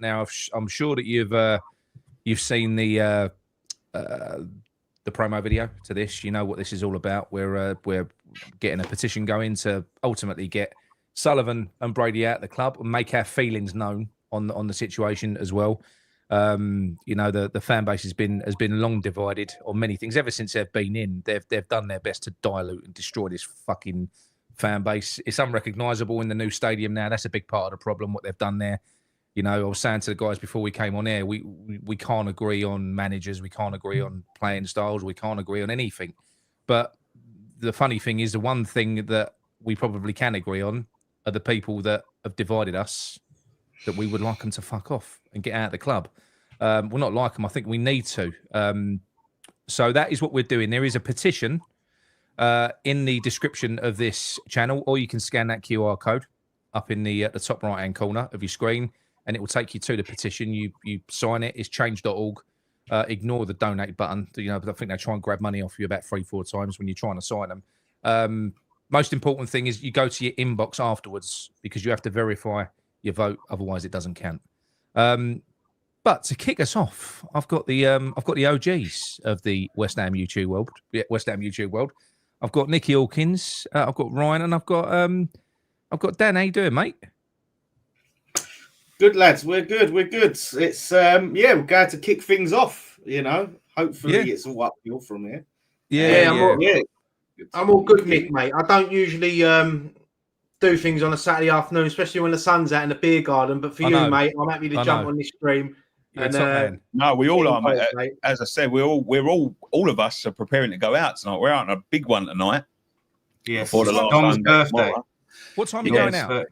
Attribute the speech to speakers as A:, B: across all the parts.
A: Now, I'm sure that you've seen the promo video to this. You know what this is all about. We're getting a petition going to ultimately get Sullivan and Brady out of the club and make our feelings known on the situation as well. You know, the fan base has been long divided on many things ever since they've been in. They've done their best to dilute and destroy this fucking fan base. It's unrecognisable in the new stadium now. That's a big part of the problem. What they've done there. You know, I was saying to the guys before we came on air, we can't agree on managers, we can't agree on playing styles, we can't agree on anything. But the funny thing is, the one thing that we probably can agree on are the people that have divided us, that we would like them to fuck off and get out of the club. We're not like them. I think we need to. So that is what we're doing. There is a petition in the description of this channel, or you can scan that QR code up in the top right-hand corner of your screen, and it will take you to the petition. You sign it. It's change.org. Ignore the donate button. You know, I think they try and grab money off you about 3-4 times when you're trying to sign them. Most important thing is you go to your inbox afterwards, because you have to verify your vote, otherwise it doesn't count. But to kick us off, I've got the OGs of the West Ham YouTube world. Yeah, West Ham YouTube world. I've got Nicky Hawkins, I've got Ryan, and I've got Dan. How you doing, mate?
B: Good, lads. We're good. It's we're glad to kick things off. You know, hopefully it's all uphill from here.
C: I'm all good, Nick, mate. I don't usually do things on a Saturday afternoon, especially when the sun's out in the beer garden. But for you, mate, I'm happy to jump on this stream.
D: And, no, we all are, mate. As I said, all of us are preparing to go out tonight. We're out on a big one tonight.
B: Yes,
D: before the last
B: Dom's birthday.
D: Tomorrow.
A: What time are you going out?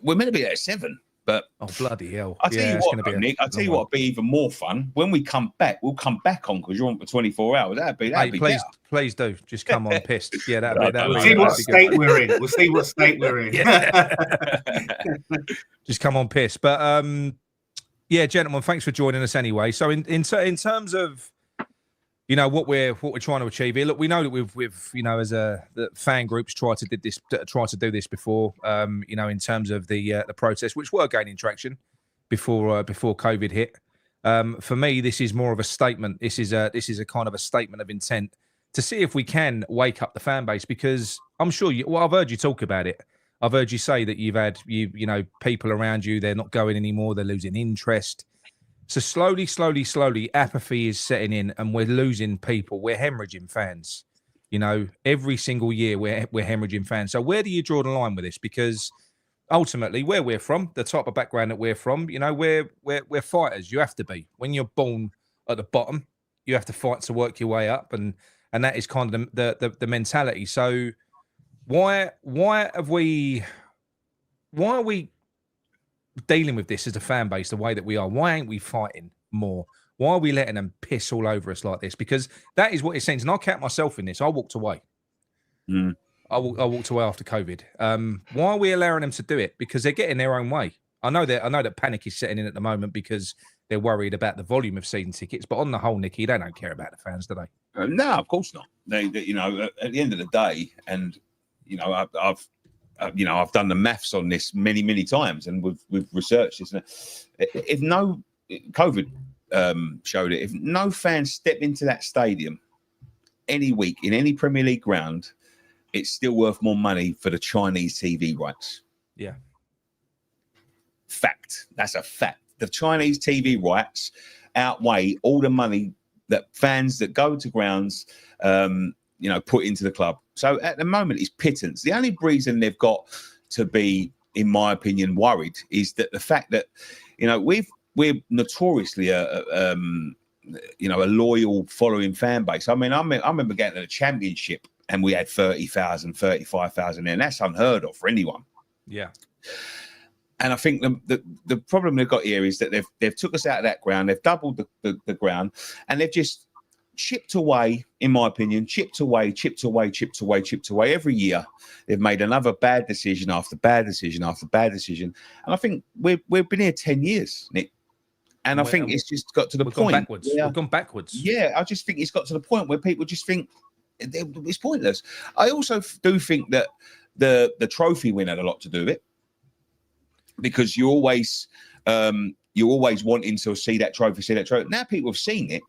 D: We're meant to be there at 7, but
A: bloody hell!
D: I tell you what, Nick. I tell you what'd be even more fun when we come back. We'll come back on because you're on for 24 hours. That'd be
A: please do. Just come on pissed. Yeah, that'd
B: we'll see what state we're in. We'll see what state we're in.
A: Just come on pissed. But yeah, gentlemen, thanks for joining us anyway. So in terms of, you know, what we're trying to achieve here. Look, we know that we've you know, as the fan groups tried to do this before. You know, in terms of the protests, which were gaining traction before COVID hit. For me, this is more of a statement. This is a kind of a statement of intent to see if we can wake up the fan base, because I'm sure I've heard you talk about it. I've heard you say that you've had you know, people around you, they're not going anymore, they're losing interest. So slowly, apathy is setting in, and we're losing people. We're hemorrhaging fans. You know, every single year we're hemorrhaging fans. So where do you draw the line with this? Because ultimately, where we're from, the type of background that we're from, you know, we're fighters. You have to be. When you're born at the bottom, you have to fight to work your way up, and that is kind of the mentality. So why are we dealing with this as a fan base the way that we are? Why ain't we fighting more? Why are we letting them piss all over us like this? Because that is what it seems. And I'll count myself in this. I walked away. I walked away after COVID. Why are we allowing them to do it? Because they're getting their own way. I know that panic is setting in at the moment because they're worried about the volume of season tickets. But on the whole, Nicky, they don't care about the fans, do they?
D: No, of course not. They you know, at the end of the day, and you know, I've done the maths on this many times, and we've researched this. If no COVID showed it, if no fans step into that stadium any week in any Premier League ground, it's still worth more money for the Chinese TV rights.
A: Yeah,
D: fact. That's a fact. The Chinese TV rights outweigh all the money that fans that go to grounds, you know, put into the club. So at the moment, it's pittance. The only reason they've got to be, in my opinion, worried is that the fact that, you know, we're notoriously a loyal following fan base. I mean, I remember getting to the Championship and we had 30,000, 35,000 there, and that's unheard of for anyone.
A: Yeah.
D: And I think the problem they've got here is that they've took us out of that ground, they've doubled the ground, and they've just chipped away, in my opinion, chipped away every year. They've made another bad decision after bad decision after bad decision. And I think we've been here 10 years, Nick. And I think it's just got to the point.
A: We've gone backwards.
D: Yeah, I just think it's got to the point where people just think it's pointless. I also do think that the trophy win had a lot to do with it. because you're always wanting to see that trophy. Now people have seen it.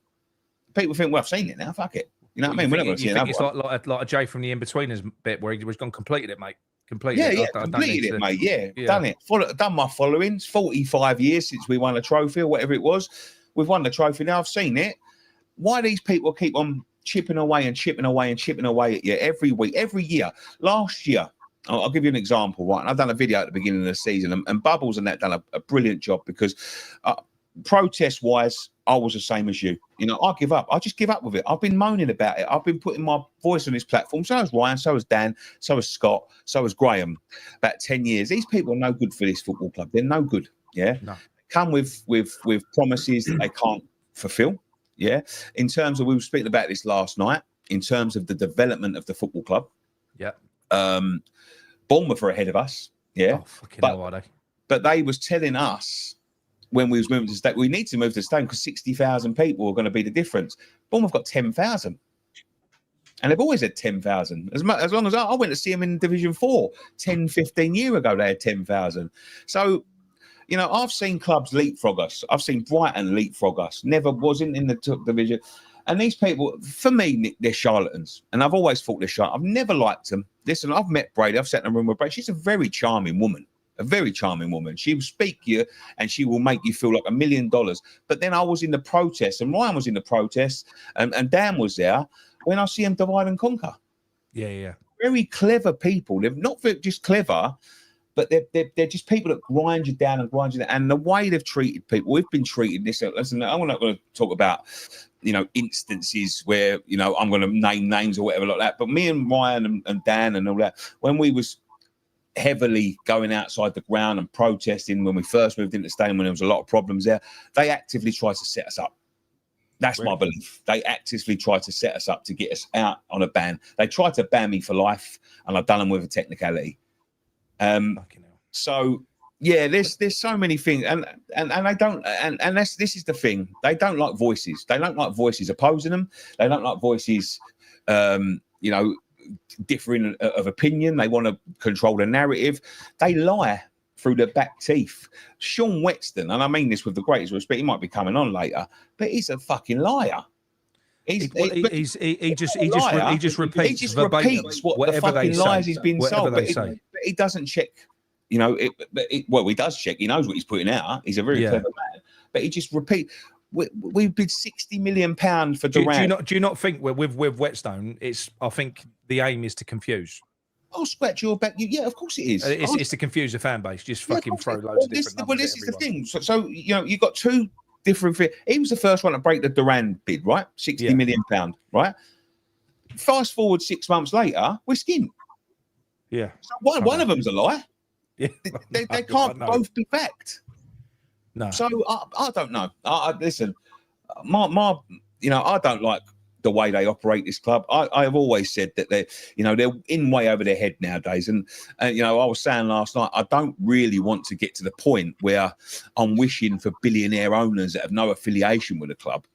D: People think, well, I've seen it now. Fuck it. You know what I mean?
A: You think it's like a Jay from the In-Betweeners bit where he was gone completed it, mate. Completed it.
D: Completed it, mate. Yeah, done it. Done my followings. 45 years since we won a trophy or whatever it was. We've won the trophy now. I've seen it. Why these people keep on chipping away at you every week, every year? Last year, I'll give you an example, right? I've done a video at the beginning of the season, and Bubbles and that done a brilliant job because protest-wise, I was the same as you. You know, I give up. I just give up with it. I've been moaning about it. I've been putting my voice on this platform. So has Ryan, so has Dan, so has Scott, so has Graham. About 10 years. These people are no good for this football club. They're no good. Yeah. No. Come with promises that they can't fulfill. Yeah. In terms of, we were speaking about this last night, in terms of the development of the football club.
A: Yeah.
D: Bournemouth are ahead of us. Yeah.
A: Oh, fucking hell, are they?
D: But they was telling us, when we was moving to the stadium, we need to move to the stadium because 60,000 people are going to be the difference. Bournemouth got 10,000. And they've always had 10,000. As long as I went to see them in Division 4 10, 15 years ago, they had 10,000. So, you know, I've seen clubs leapfrog us. I've seen Brighton leapfrog us. Never wasn't in the top division. And these people, for me, they're charlatans. And I've always thought they're charlatans. I've never liked them. Listen, I've met Brady. I've sat in a room with Brady. She's a very charming woman. A very charming woman. She will speak you and she will make you feel like $1 million. But then I was in the protest and Ryan was in the protest and Dan was there when I see them divide and conquer.
A: Yeah.
D: Very clever people. They're not just clever, but they're just people that grind you down and grind you down. And the way they've treated people, we've been treated this. Listen, I'm not going to talk about, you know, instances where, you know, I'm going to name names or whatever like that. But me and Ryan and Dan and all that, when we was heavily going outside the ground and protesting when we first moved into the stadium, when there was a lot of problems there, they actively tried to set us up. That's my belief. They actively tried to set us up to get us out on a ban. They tried to ban me for life, and I've done them with a technicality. So yeah, there's so many things, and I don't, and this is the thing. They don't like voices. They don't like voices opposing them. They don't like voices, you know, differing of opinion. They want to control the narrative. They lie through their back teeth. Sean Wexton, and I mean this with the greatest respect, he might be coming on later, but he's a fucking liar. He just repeats what the fucking lies he's been sold, but he doesn't check. You know, well, he does check. He knows what he's putting out. He's a very clever man, but he just repeats. We bid £60 million for Durant.
A: Do you not think with Whetstone, I think the aim is to confuse?
D: I'll scratch your back. Yeah, of course it is.
A: It's to confuse the fan base. Just fucking throw loads of different numbers.
D: Well, this is the thing. So you know, you got two different things. He was the first one to break the Durant bid, right? £60 million, right? Fast forward 6 months later, we're skint.
A: Yeah.
D: So one of them's a lie.
A: Yeah.
D: They can't both be fact.
A: No.
D: So I don't know. Listen, my you know, I don't like the way they operate this club. I've always said that they're in way over their head nowadays. And you know, I was saying last night, I don't really want to get to the point where I'm wishing for billionaire owners that have no affiliation with the club.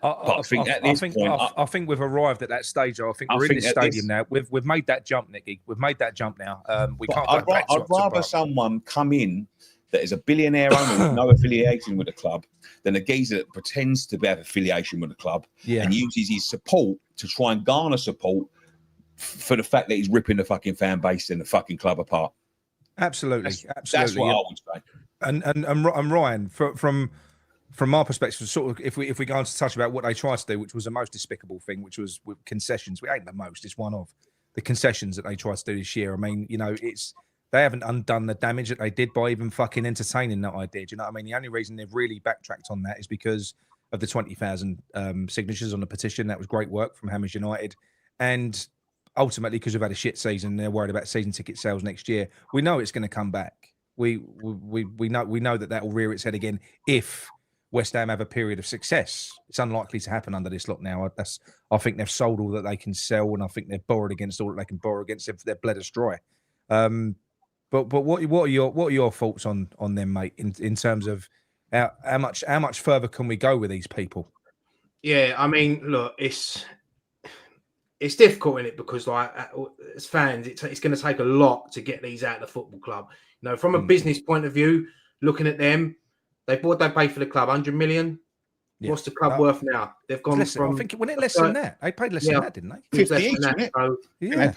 D: I think we've arrived at that stage. I think we're in this stadium now. We've made that jump, Nicky. We've made that jump now. We can't go back. I'd rather someone come in that is a billionaire owner with no affiliation with the club than a geezer that pretends to have affiliation with the club and uses his support to try and garner support for the fact that he's ripping the fucking fan base and the fucking club apart.
A: Absolutely.
D: That's what I would say.
A: And Ryan, from our perspective, sort of, if we go on to touch about what they tried to do, which was the most despicable thing, which was with concessions. We ain't the most; it's one of the concessions that they tried to do this year. I mean, you know, they haven't undone the damage that they did by even fucking entertaining that idea. Do you know what I mean? The only reason they've really backtracked on that is because of the 20,000 signatures on the petition. That was great work from Hammers United, and ultimately because we've had a shit season, they're worried about season ticket sales next year. We know it's going to come back. We know that will rear its head again if West Ham have a period of success. It's unlikely to happen under this lot now. I think they've sold all that they can sell, and I think they've borrowed against all that they can borrow against if they're bled us dry. But what are your thoughts on them, mate? In terms of how much further can we go with these people?
C: Yeah, I mean, look, it's difficult in it because, like, as fans, it's going to take a lot to get these out of the football club. You know, from a business point of view, looking at them, they paid for the club 100 million. Yeah. What's the club worth now? They've gone from.
A: I think it went less than that. They paid less than that, didn't they?
D: 50 each, isn't it?
C: So,
A: yeah.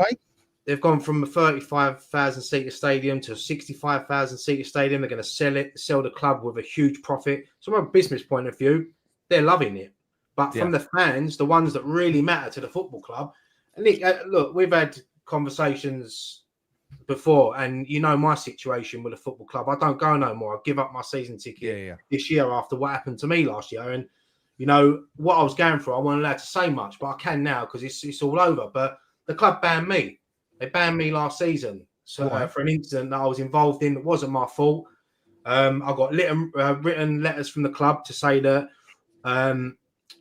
C: They've gone from a 35,000 seater stadium to a 65,000 seater stadium. They're going to sell the club with a huge profit. So from a business point of view, they're loving it. But from the fans, the ones that really matter to the football club, and Nick, look, we've had conversations before, and you know my situation with the football club. I don't go no more. I give up my season ticket this year after what happened to me last year. And you know what I was going through, I wasn't allowed to say much, but I can now because it's all over. But the club banned me. They banned me last season for an incident that I was involved in. It wasn't my fault. I got written letters from the club to say that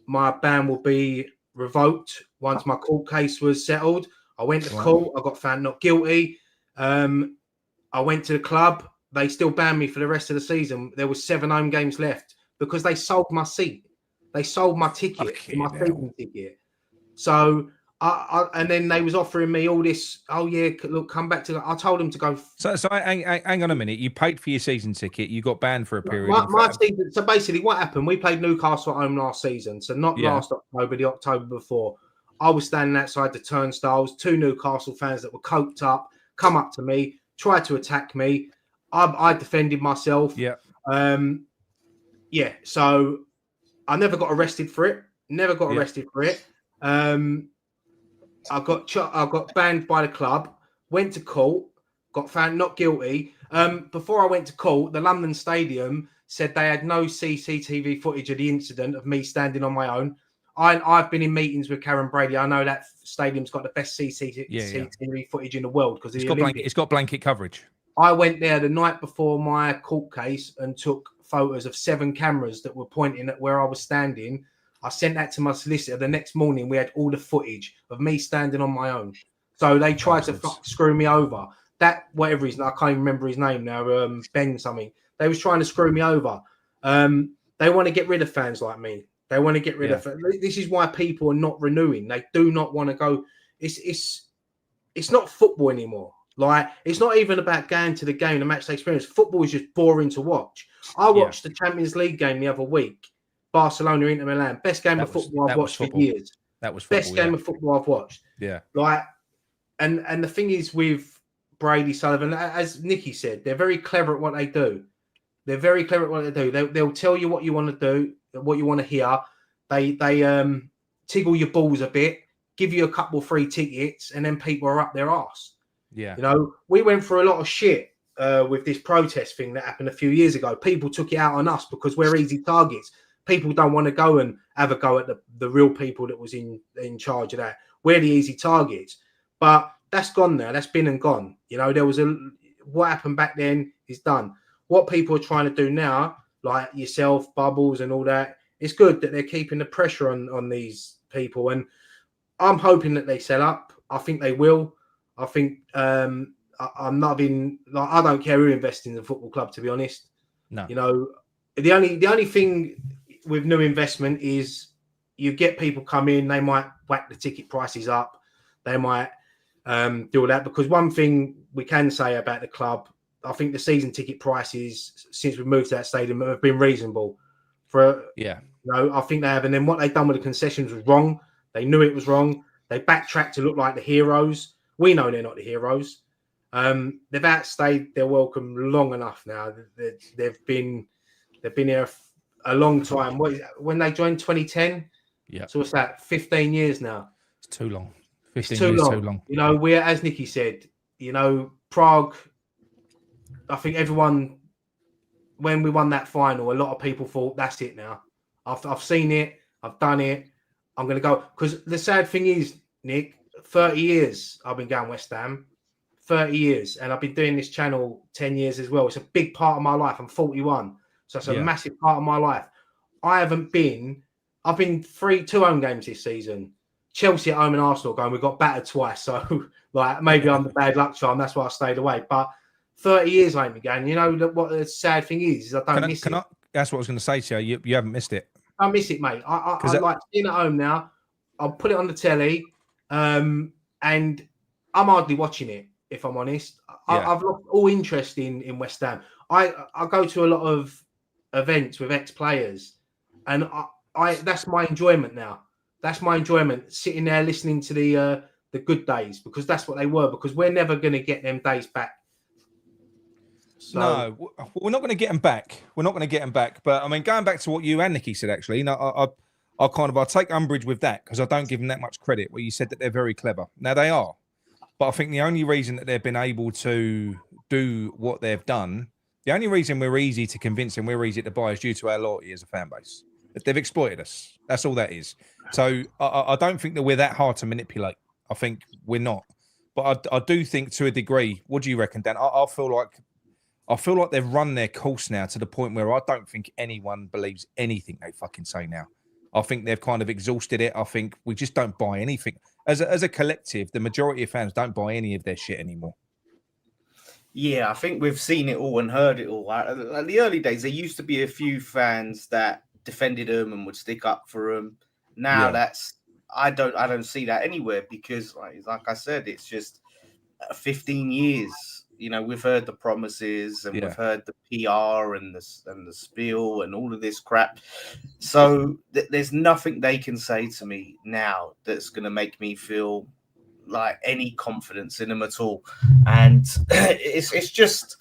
C: my ban will be revoked once my court case was settled. I went to court. I got found not guilty. I went to the club. They still banned me for the rest of the season. There was 7 home games left because they sold my seat. They sold my ticket, my season ticket. So... and then they was offering me all this. Oh yeah, look, come back to. I told them to go.
A: So hang on a minute. You paid for your season ticket. You got banned for a period.
C: My season. So basically, what happened? We played Newcastle at home last season. So not last October, the October before. I was standing outside the turnstiles. 2 Newcastle fans that were coked up come up to me, tried to attack me. I defended myself.
A: Yeah.
C: So I never got arrested for it. I got banned by the club, went to court, got found not guilty. Before I went to court, the London Stadium said they had no CCTV footage of the incident of me standing on my own. I've been in meetings with Karen Brady. I know that stadium's got the best CCTV footage in the world because
A: it's got blanket coverage.
C: I went there the night before my court case and took photos of 7 cameras that were pointing at where I was standing. I sent that to my solicitor. The next morning, we had all the footage of me standing on my own. So they tried to screw me over. That, whatever reason, I can't even remember his name now, Ben something. They was trying to screw me over. They want to get rid of fans like me. They want to get rid of. This is why people are not renewing. They do not want to go. It's not football anymore. Like, it's not even about going to the game, the match day experience. Football is just boring to watch. I watched the Champions League game the other week. Barcelona, Inter Milan, best game of football I've watched for years.
A: That was football,
C: best game of football I've watched.
A: Yeah,
C: like, and the thing is with Brady Sullivan, as Nicky said, they're very clever at what they do. They'll tell you what you want to do, what you want to hear. They tickle your balls a bit, give you a couple free tickets, and then people are up their arse.
A: Yeah,
C: you know, we went through a lot of shit with this protest thing that happened a few years ago. People took it out on us because we're easy targets. People don't want to go and have a go at the real people that was in charge of that. We're the easy targets. But that's gone now. That's been and gone. You know, what happened back then is done. What people are trying to do now, like yourself, Bubbles and all that, it's good that they're keeping the pressure on these people. And I'm hoping that they set up. I think they will. I think I'm not in, like, I don't care who invests in the football club, to be honest.
A: No.
C: You know, the only thing with new investment is you get people come in, they might whack the ticket prices up, they might do all that. Because one thing we can say about the club, I think the season ticket prices since we moved to that stadium have been reasonable. You know, I think they have. And then what they've done with the concessions was wrong. They knew it was wrong. They backtracked to look like the heroes. We know they're not the heroes. They've outstayed their welcome long enough now. They've been here a long time. When they joined 2010?
A: Yeah.
C: So what's that? 15 years now.
A: It's too long. 15 years too long.
C: You know, we're, as Nicky said, you know, Prague, I think everyone, when we won that final, a lot of people thought, that's it now. I've seen it. I've done it. I'm going to go. Because the sad thing is, Nick, 30 years I've been going West Ham. 30 years. And I've been doing this channel 10 years as well. It's a big part of my life. I'm 41. So it's a massive part of my life. I've been 2 home games this season. Chelsea at home and Arsenal going, we got battered twice. So, like, maybe I'm the bad luck charm. That's why I stayed away. But 30 years I ain't been going. You know, what the sad thing is I don't miss it.
A: That's what I was going to say to you. You haven't missed it.
C: I miss it, mate. I like being at home now. I'll put it on the telly. And I'm hardly watching it, if I'm honest. I've lost all interest in West Ham. I go to a lot of events with ex-players, and I that's my enjoyment now. That's my enjoyment, sitting there listening to the good days, because that's what they were. Because we're never going to get them days back. So,
A: no, we're not going to get them back. We're not going to get them back. But I mean, going back to what you and Nicky said, actually, I'll take umbrage with that, because I don't give them that much credit. Where you said that they're very clever. Now they are, but I think the only reason that they've been able to do what they've done, the only reason we're easy to convince and we're easy to buy, is due to our loyalty as a fan base. They've exploited us. That's all that is. So I don't think that we're that hard to manipulate. I think we're not. But I do think, to a degree, what do you reckon, Dan? I feel like they've run their course now, to the point where I don't think anyone believes anything they fucking say now. I think they've kind of exhausted it. I think we just don't buy anything. As a collective, the majority of fans don't buy any of their shit anymore.
B: Yeah, I think we've seen it all and heard it all. Like the early days, there used to be a few fans that defended them and would stick up for them. Now I don't see that anywhere, because like I said, it's just 15 years. You know, we've heard the promises and we've heard the PR and the spiel and all of this crap. So there's nothing they can say to me now that's going to make me feel like any confidence in them at all. And it's just,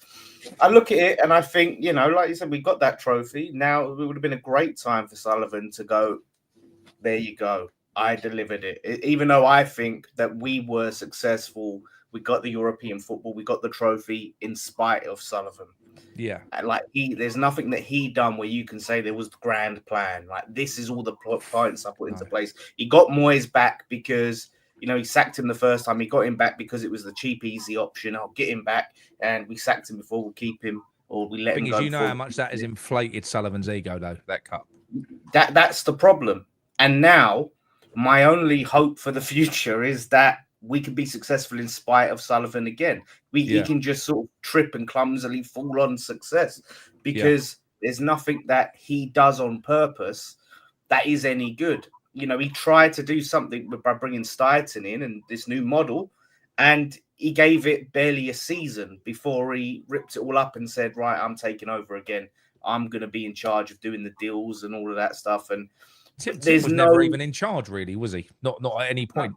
B: I look at it and I think, you know, like you said, we got that trophy. Now it would have been a great time for Sullivan to go, there you go, I delivered it. Even though I think that we were successful, we got the European football, we got the trophy in spite of Sullivan.
A: Yeah.
B: Like there's nothing that he done where you can say there was the grand plan. Like, this is all the points I put into place. He got Moyes back because, you know, he sacked him the first time. He got him back because it was the cheap, easy option. I'll get him back. And we sacked him before, we'll keep him, or we let him go.
A: You know how much that has inflated Sullivan's ego, though, that cup.
B: That's the problem. And now my only hope for the future is that we can be successful in spite of Sullivan again. He can just sort of trip and clumsily fall on success, because there's nothing that he does on purpose that is any good. You know, he tried to do something by bringing Steidton in and this new model, and he gave it barely a season before he ripped it all up and said, right, I'm taking over again. I'm going to be in charge of doing the deals and all of that stuff. And
A: Tim was never even in charge, really, was he? Not at any point.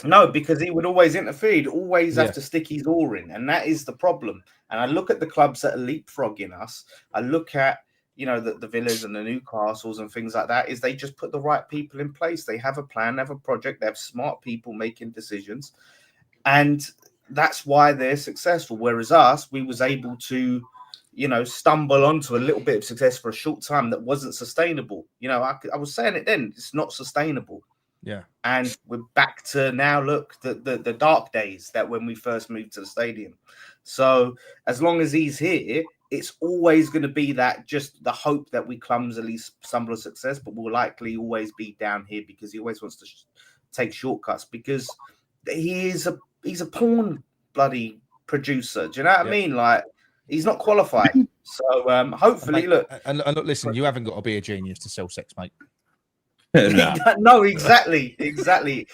B: No, because he would always interfere. He'd always have to stick his oar in. And that is the problem. And I look at the clubs that are leapfrogging us. I look at, you know, the Villas and the Newcastles and things like that, is they just put the right people in place. They have a plan, they have a project, they have smart people making decisions. And that's why they're successful. Whereas us, we was able to, you know, stumble onto a little bit of success for a short time that wasn't sustainable. You know, I was saying it then, it's not sustainable.
A: Yeah.
B: And we're back to now, look, the dark days that when we first moved to the stadium. So as long as he's here, it's always going to be that, just the hope that we clumsily stumble on success, but we'll likely always be down here, because he always wants to take shortcuts, because he's a porn bloody producer. Do you know what I mean? Like, he's not qualified. So hopefully, look.
A: And look, listen, you haven't got to be a genius to sell sex, mate.
B: No, exactly. Especially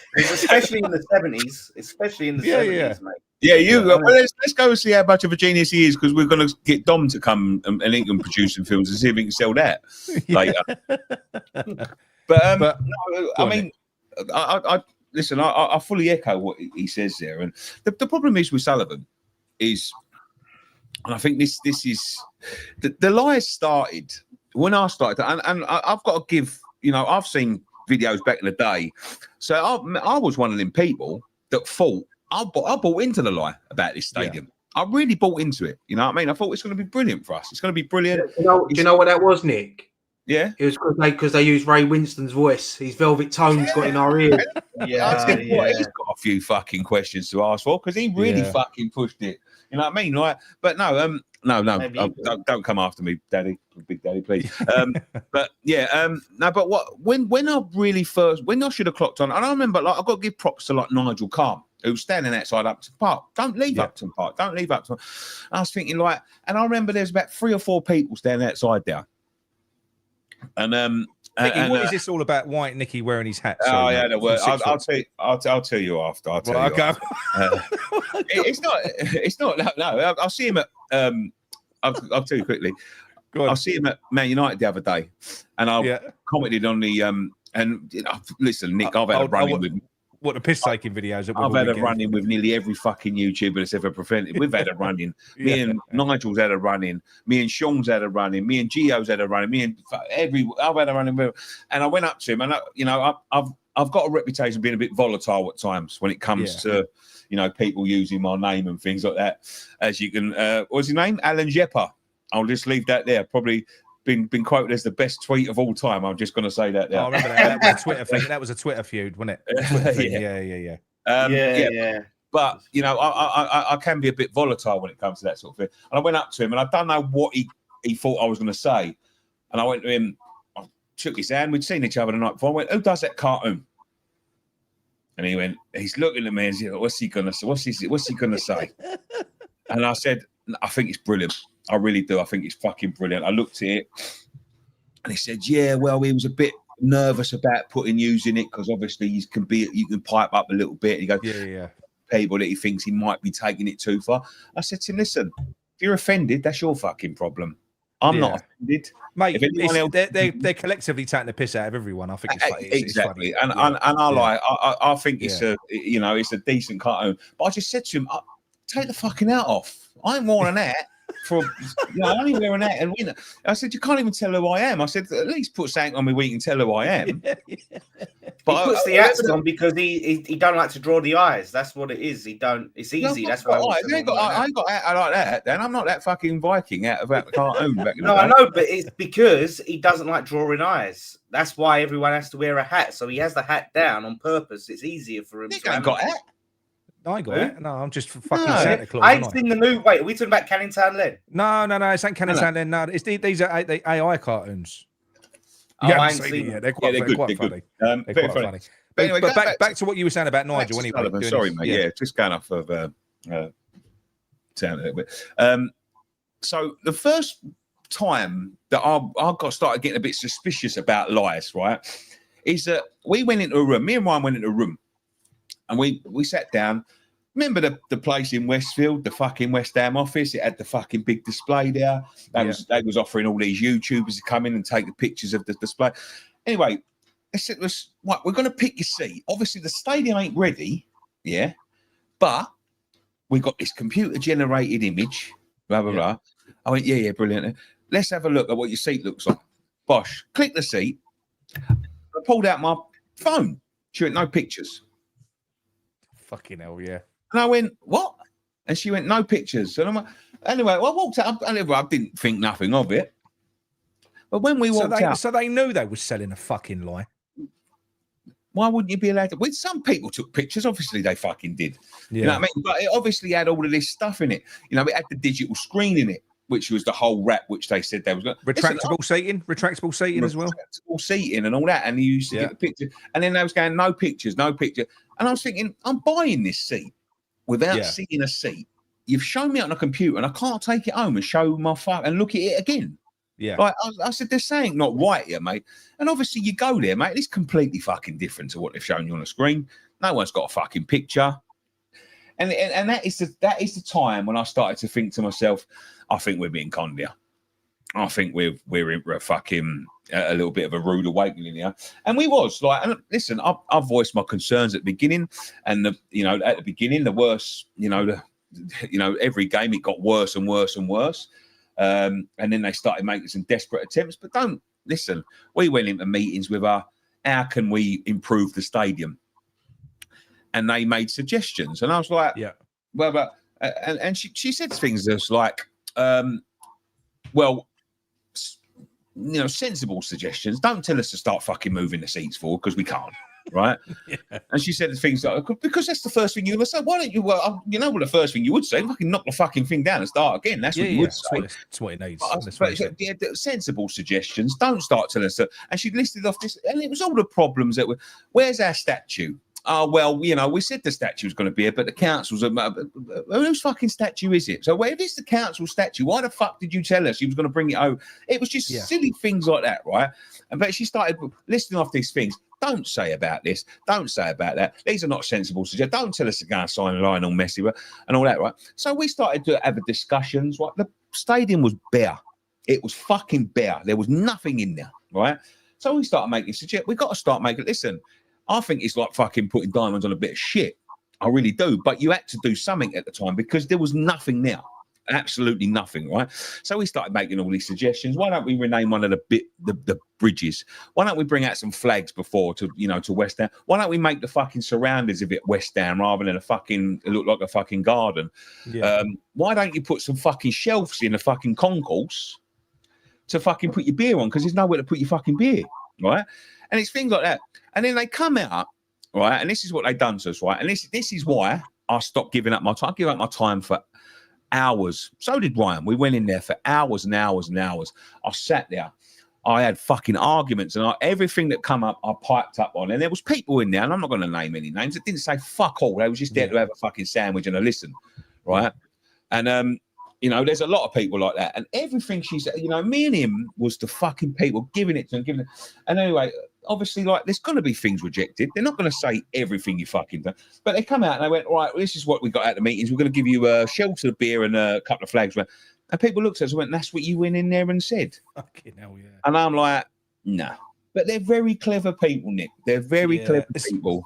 B: in the 70s. Especially in the 70s, mate.
D: Yeah, let's go and see how much of a genius he is, because we're going to get Dom to come and he can produce some films and see if he can sell that later. But no, I mean, I listen. I fully echo what he says there, and the problem is with Sullivan is, and I think this is the lies started when I started, and I've got to give. You know, I've seen videos back in the day. So I was one of them people that thought, I bought into the lie about this stadium. Yeah. I really bought into it. You know what I mean? I thought it's going to be brilliant for us. It's going to be brilliant.
C: Do you know what that was, Nick?
D: Yeah.
C: It was because they used Ray Winston's voice. His velvet tones got in our ears.
D: He's got a few fucking questions to ask for, because he really fucking pushed it. You know what I mean? Like, but no, don't come after me, Daddy, Big Daddy, please. But when I should have clocked on, and I remember, like, I've got to give props to, like, Nigel Calm, who's standing outside Upton Park. Don't leave Upton Park. Don't leave Upton. I was thinking, like, and I remember there's about 3 or 4 people standing outside there. And
A: Nicky, what is this all about? White Nicky wearing his hat?
D: Oh
A: Sorry,
D: yeah,
A: mate,
D: no,
A: from
D: well,
A: 6
D: I'll
A: foot.
D: tell you. I'll tell you after. I'll tell
A: Right,
D: you.
A: okay.
D: After. It's not. It's not. No, I'll see him at. I'll tell you quickly. I'll see him at Man United the other day, and I commented on the And listen, Nick, I've had a run-in with.
A: What the piss taking videos?
D: I've had a run-in with nearly every fucking YouTuber that's ever prevented. We've had a run-in. Me and Nigel's had a run-in. Me and Sean's had a run-in. Me and Gio's had a run-in. I've had a run-in with. And I went up to him, and I've got a reputation of being a bit volatile at times when it comes to people using my name and things like that. As you can, what's his name? Alan Jepper. I'll just leave that there. Probably been quoted as the best tweet of all time. I'm just going to say that there.
A: I remember that. That was a Twitter thing. That was a Twitter feud, wasn't it? Yeah.
D: But I can be a bit volatile when it comes to that sort of thing. And I went up to him, and I don't know what he thought I was going to say. And I went to him. I shook his hand. We'd seen each other the night before. I went, "Who does that cartoon?" And he went, he's looking at me and he's like, "What's he going to say? What's he going to say?" And I said, "I think it's brilliant. I really do. I think it's fucking brilliant." I looked at it, and he said, "Yeah, well, he was a bit nervous about using it because obviously you can pipe up a little bit." And he goes, "Yeah. People that he thinks he might be taking it too far." I said to him, "Listen, if you're offended, that's your fucking problem. I'm not offended,
A: mate. They're collectively taking the piss out of everyone. I think it's funny.
D: Exactly,
A: it's funny.
D: I think it's it's a decent cartoon. But I just said to him, take the fucking hat off. I ain't wearing that." I'm only wearing that, and I said, "You can't even tell who I am." I said, "At least put something on me where you can tell who I am."
B: But he puts the hats on because he don't like to draw the eyes. That's what it is. It's easy. That's why
D: I ain't got hat like that. Then I'm not that fucking Viking out about the cartoon. Back in the day.
B: I know, but it's because he doesn't like drawing eyes. That's why everyone has to wear a hat. So he has the hat down on purpose. It's easier for him.
D: Nick ain't got a hat.
A: I got it. No, I'm just fucking Santa Claus.
B: I ain't seen the new. Wait, are we talking about Canning Town Len?
A: No, it's ain't Canning Town Len. No, these are AI cartoons.
B: I ain't seen them.
A: They're quite funny. They're quite funny. But anyway, back to what you were saying about Nigel. Anyway,
D: sorry, mate. Yeah, just going off of town a little bit. So the first time that I started getting a bit suspicious about lies, right, is that we went into a room. Me and Ryan went into a room, and we sat down. Remember the place in Westfield, the fucking West Ham office? It had the fucking big display there. They was offering all these YouTubers to come in and take the pictures of the display. Anyway, they said, right, we're going to pick your seat. Obviously, the stadium ain't ready, but we got this computer-generated image, blah, blah, blah. I went, yeah, brilliant. Let's have a look at what your seat looks like. Bosh, click the seat. I pulled out my phone. She went, no pictures.
A: Fucking hell, yeah.
D: And I went, what? And she went, no pictures. And I'm like, anyway, I walked out. I didn't think nothing of it. But when we walked out.
A: So they knew they were selling a fucking lie.
D: Why wouldn't you be allowed to? Well, some people took pictures. Obviously, they fucking did. Yeah. You know what I mean? But it obviously had all of this stuff in it. It had the digital screen in it, which was the whole wrap, which they said they was going to.
A: Retractable seating as well.
D: Retractable seating and all that. And you used to get the picture. And then they was going, no pictures. And I was thinking, I'm buying this seat without seeing a seat. You've shown me on a computer, and I can't take it home and show my phone and look at it again. Yeah. Like I said, they're saying not right here, mate. And obviously you go there, mate. It's completely fucking different to what they've shown you on the screen. No one's got a fucking picture. And that is the time when I started to think to myself, I think we're being conned here. I think we're in a fucking a little bit of a rude awakening here. And we was like, and listen, I voiced my concerns at the beginning, and at the beginning, the worse, every game it got worse and worse and worse. And then they started making some desperate attempts. But don't listen. We went into meetings with her. How can we improve the stadium? And they made suggestions, and I was like, well, and she said things that's like, sensible suggestions. Don't tell us to start fucking moving the seats forward because we can't, right? And she said things like, because that's the first thing you're going to say. Why don't you? Well, you know what the first thing you would say? Fucking knock the fucking thing down and start again. That's what you would say.
A: That's what it needs.
D: Sensible suggestions. Don't start telling us that. And she listed off this, and it was all the problems that were. Where's our statue? oh, well, you know, we said the statue was going to be here, but the council's whose fucking statue is it? So, well, if it's the council statue, why the fuck did you tell us you was going to bring it over? It was just silly things like that, right? But she started listing off these things. Don't say about this. Don't say about that. These are not sensible suggestions. Don't tell us to go and sign a line on Messi and all that, right? So we started to have discussions. Right? The stadium was bare. It was fucking bare. There was nothing in there, right? So we started making suggestions. We got to start making. Listen, I think it's like fucking putting diamonds on a bit of shit. I really do. But you had to do something at the time because there was nothing there. Absolutely nothing, right? So we started making all these suggestions. Why don't we rename one of the bridges? Why don't we bring out some flags before to West Ham? Why don't we make the fucking surroundings of it West Ham rather than it look like a fucking garden? Yeah. Why don't you put some fucking shelves in the fucking concourse to fucking put your beer on? Because there's nowhere to put your fucking beer, right? And it's things like that. And then they come out, right? And this is what they've done to us, right? And this is why I stopped giving up my time. I give up my time for hours. So did Ryan. We went in there for hours and hours and hours. I sat there. I had fucking arguments and everything that come up, I piped up on. And there was people in there, and I'm not going to name any names, that didn't say fuck all. They was just there to have a fucking sandwich and a listen, right? And, you know, there's a lot of people like that. And everything she said, you know, me and him was the fucking people giving it to him, And anyway, obviously, like, there's going to be things rejected. They're not going to say everything you fucking do. But they come out and they went, all right, well, this is what we got at the meetings. We're going to give you a shelter of beer and a couple of flags. And people looked at us and went, that's what you went in there and said.
A: Fucking hell, yeah.
D: And I'm like, no. But they're very clever people, Nick. They're very clever people.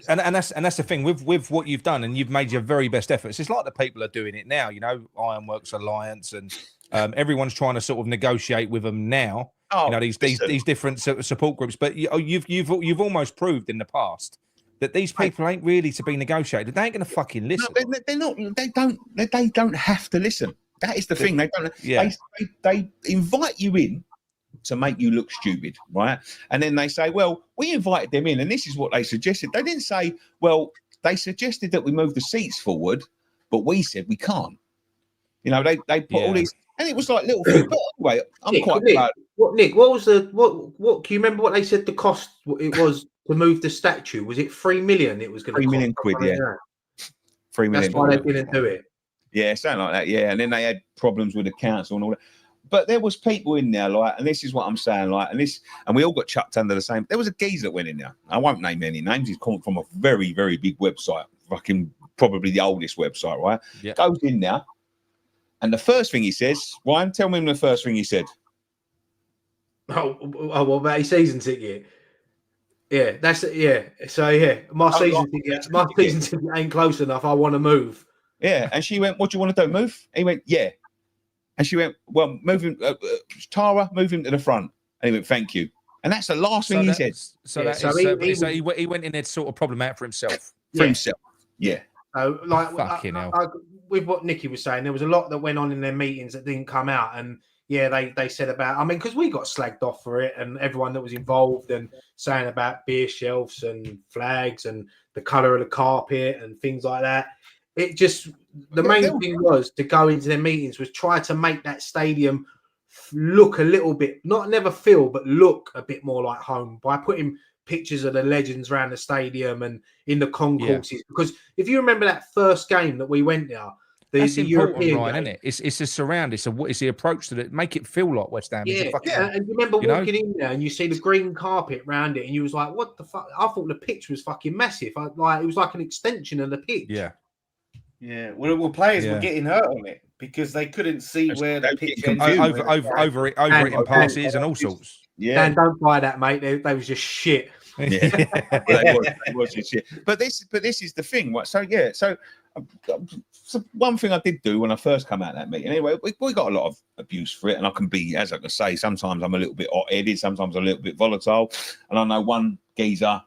A: And that's the thing with what you've done, and you've made your very best efforts. It's like the people are doing it now, you know, Ironworks Alliance, and everyone's trying to sort of negotiate with them now. Oh, you know, these different support groups. But you've almost proved in the past that these people ain't really to be negotiated. They ain't going to fucking listen.
D: No, they're not. They don't have to listen. That is the thing. They don't. Yeah. They invite you in to make you look stupid, right? And then they say, well, we invited them in, and this is what they suggested. They didn't say, well, they suggested that we move the seats forward, but we said we can't. You know, they put all these, and it was like little things. But anyway, I'm quite proud.
C: Nick, what was the what? Can you remember what they said the cost it was to move the statue? Was it 3 million? It was going to
D: £3 million quid, yeah. 3 million.
C: That's why they didn't do it.
D: Yeah, something like that. Yeah, and then they had problems with the council and all that. But there was people in there, like, and this is what I'm saying, like, and we all got chucked under the same. There was a geezer that went in there. I won't name any names. He's come from a very, very big website, fucking probably the oldest website, right? Yeah. Goes in there, and the first thing he says, Ryan, tell me the first thing he said.
C: Oh, what about his season ticket? Yeah, that's it. Yeah, so yeah, my season ticket ain't close enough. I want to move.
D: Yeah, and she went, "What do you want to do? Move?" And he went, "Yeah." And she went, well, move him, Tara, move him to the front. And he went, thank you. And that's the last thing he said.
A: So he went in there to sort of problem out for himself.
D: For himself, yeah.
A: Fucking hell.
C: With what Nicky was saying, there was a lot that went on in their meetings that didn't come out. And yeah, they said about, I mean, because we got slagged off for it, and everyone that was involved, and saying about beer shelves and flags and the colour of the carpet and things like that. It just, the main thing was to go into their meetings was try to make that stadium look a little bit, never feel, but look a bit more like home by putting pictures of the legends around the stadium and in the concourses. Yeah. Because if you remember that first game that we went there,
A: that's the European Ryan, isn't it? It's a surround. It's the approach to it. Make it feel like West Ham.
C: Yeah, and you remember walking in there and you see the green carpet around it, and you was like, "What the fuck?" I thought the pitch was fucking massive. It was like an extension of the pitch.
A: Yeah.
B: Yeah, well, players were getting hurt on it because they couldn't see where the pitch
A: over it in passes and all sorts.
D: Yeah,
C: and don't buy that, mate. They was just shit.
D: Yeah, they was just shit. But this is the thing, right? So yeah, so one thing I did do when I first come out of that meeting. Anyway, we got a lot of abuse for it, and I can be, as I can say, sometimes I'm a little bit hot-headed, sometimes I'm a little bit volatile, and I know one geezer,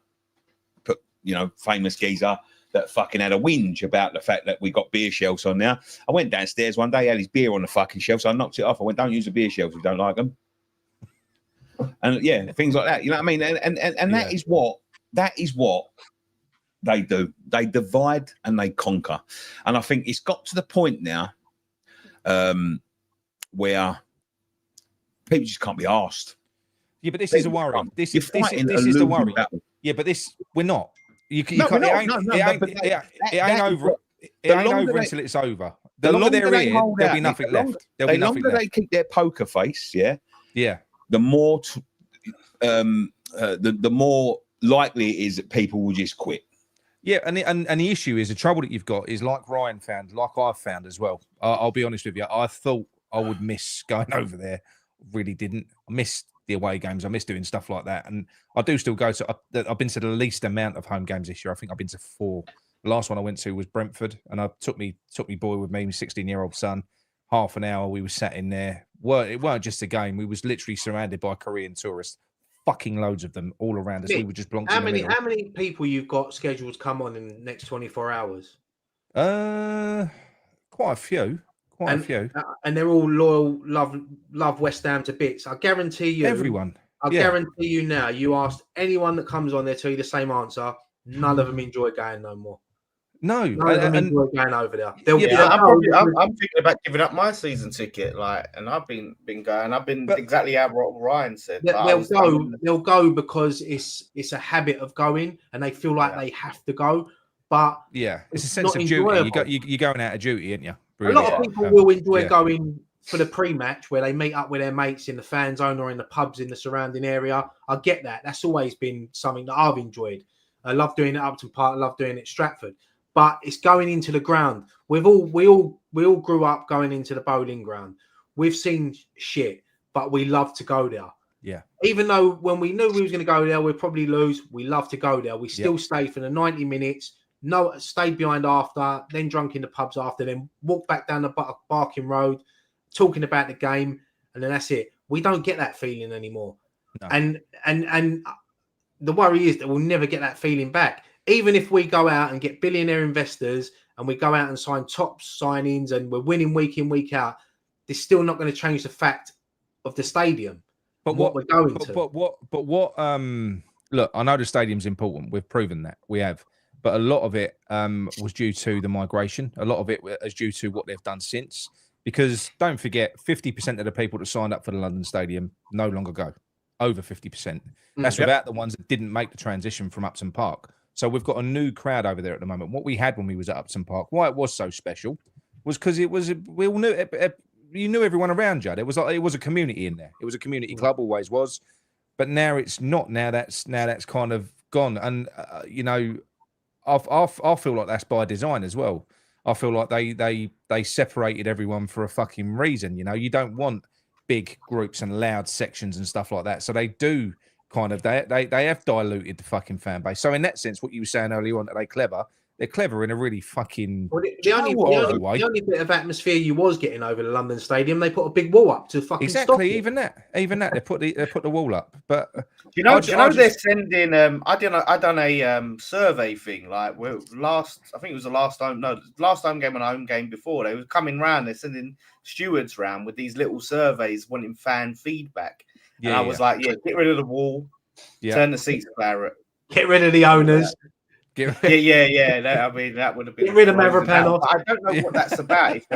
D: famous geezer, that fucking had a whinge about the fact that we got beer shelves on now. I went downstairs one day, had his beer on the fucking shelf, so I knocked it off. I went, don't use the beer shelves if you don't like them. And yeah, things like that. You know what I mean? And that is what they do. They divide and they conquer. And I think it's got to the point now where people just can't be asked.
A: Yeah, but this is a worry. This is the worry. Yeah, but we're not. You can't. It ain't over. It ain't over until it's over. The longer they're here, there'll be nothing left. There'll be nothing left.
D: The longer they keep their poker face, the more the more likely it is that people will just quit.
A: Yeah, and the issue is the trouble that you've got is like Ryan found, like I've found as well. I'll be honest with you. I thought I would miss going over there. Really didn't. I missed the away games. I miss doing stuff like that, and I do still go to. I've been to the least amount of home games this year. I think I've been to 4. The last one I went to was Brentford, and I took me boy with me, my 16-year-old son. Half an hour we were sat in there. It weren't just a game. We was literally surrounded by Korean tourists, fucking loads of them all around us. We were just blonked. How
C: many people you've got scheduled to come on in the next 24 hours?
A: Quite a few.
C: And they're all loyal, love West Ham to bits. I guarantee you.
A: Everyone.
C: I guarantee you now. You asked anyone that comes on, they'll tell you the same answer. None of them enjoy going no more.
A: No,
C: none of them enjoy going over there.
B: I'm thinking about giving up my season ticket, and I've been going. I've been exactly how Ryan said.
C: They'll go because it's a habit of going, and they feel like they have to go. But
A: it's a sense of duty. You're going out of duty, aren't you? Really.
C: A lot of people will enjoy going for the pre-match where they meet up with their mates in the fan zone or in the pubs in the surrounding area. I get that. That's always been something that I've enjoyed. I love doing it at Upton Park. I love doing it at Stratford. But it's going into the ground. We all grew up going into the bowling ground. We've seen shit, but we love to go there.
A: Yeah.
C: Even though when we knew we was going to go there, we'd probably lose. We love to go there. We still stay for the 90 minutes. No, stayed behind after, then drunk in the pubs after, then walk back down the Barking Road, talking about the game, and then that's it. We don't get that feeling anymore. No. And the worry is that we'll never get that feeling back. Even if we go out and get billionaire investors and we go out and sign top signings and we're winning week in, week out, it's still not going to change the fact of the stadium. But what we're going to.
A: Look, I know the stadium's important. We've proven that. We have. But a lot of it was due to the migration. A lot of it is due to what they've done since. Because don't forget, 50% of the people that signed up for the London Stadium no longer go. Over 50%. That's without the ones that didn't make the transition from Upton Park. So we've got a new crowd over there at the moment. What we had when we was at Upton Park, why it was so special, was because we all knew you knew everyone around you. It was a community in there. It was a community club, always was. But now it's not. Now that's kind of gone. And I feel like that's by design as well. I feel like they separated everyone for a fucking reason. You don't want big groups and loud sections and stuff like that. So they do kind of they have diluted the fucking fan base. So in that sense, what you were saying earlier on, are they clever? They're clever in a really fucking
C: the only bit of atmosphere you was getting over the London Stadium, they put a big wall up to fucking stop it.
A: Even that they put the wall up. But
B: they're sending I done a survey thing I think it was the last home game and a home game before. They were coming round, they're sending stewards round with these little surveys wanting fan feedback. And I was like, get rid of the wall, turn the seats claret,
C: get rid of the owners.
B: That would have been.
C: Get rid of Mavropanos.
B: I don't know what that's about. If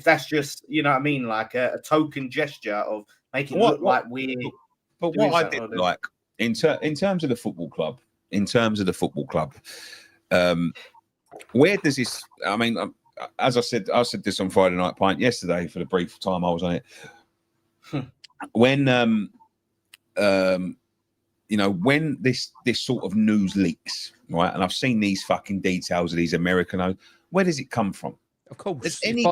B: that's just, like a token gesture of making it look like we're.
D: But what I did like in terms of the football club, where does this? I mean, as I said this on Friday Night Pint yesterday for the brief time I was on it. When when this sort of news leaks, right? And I've seen these fucking details of these American, where does it come from?
A: Of course.
D: Is any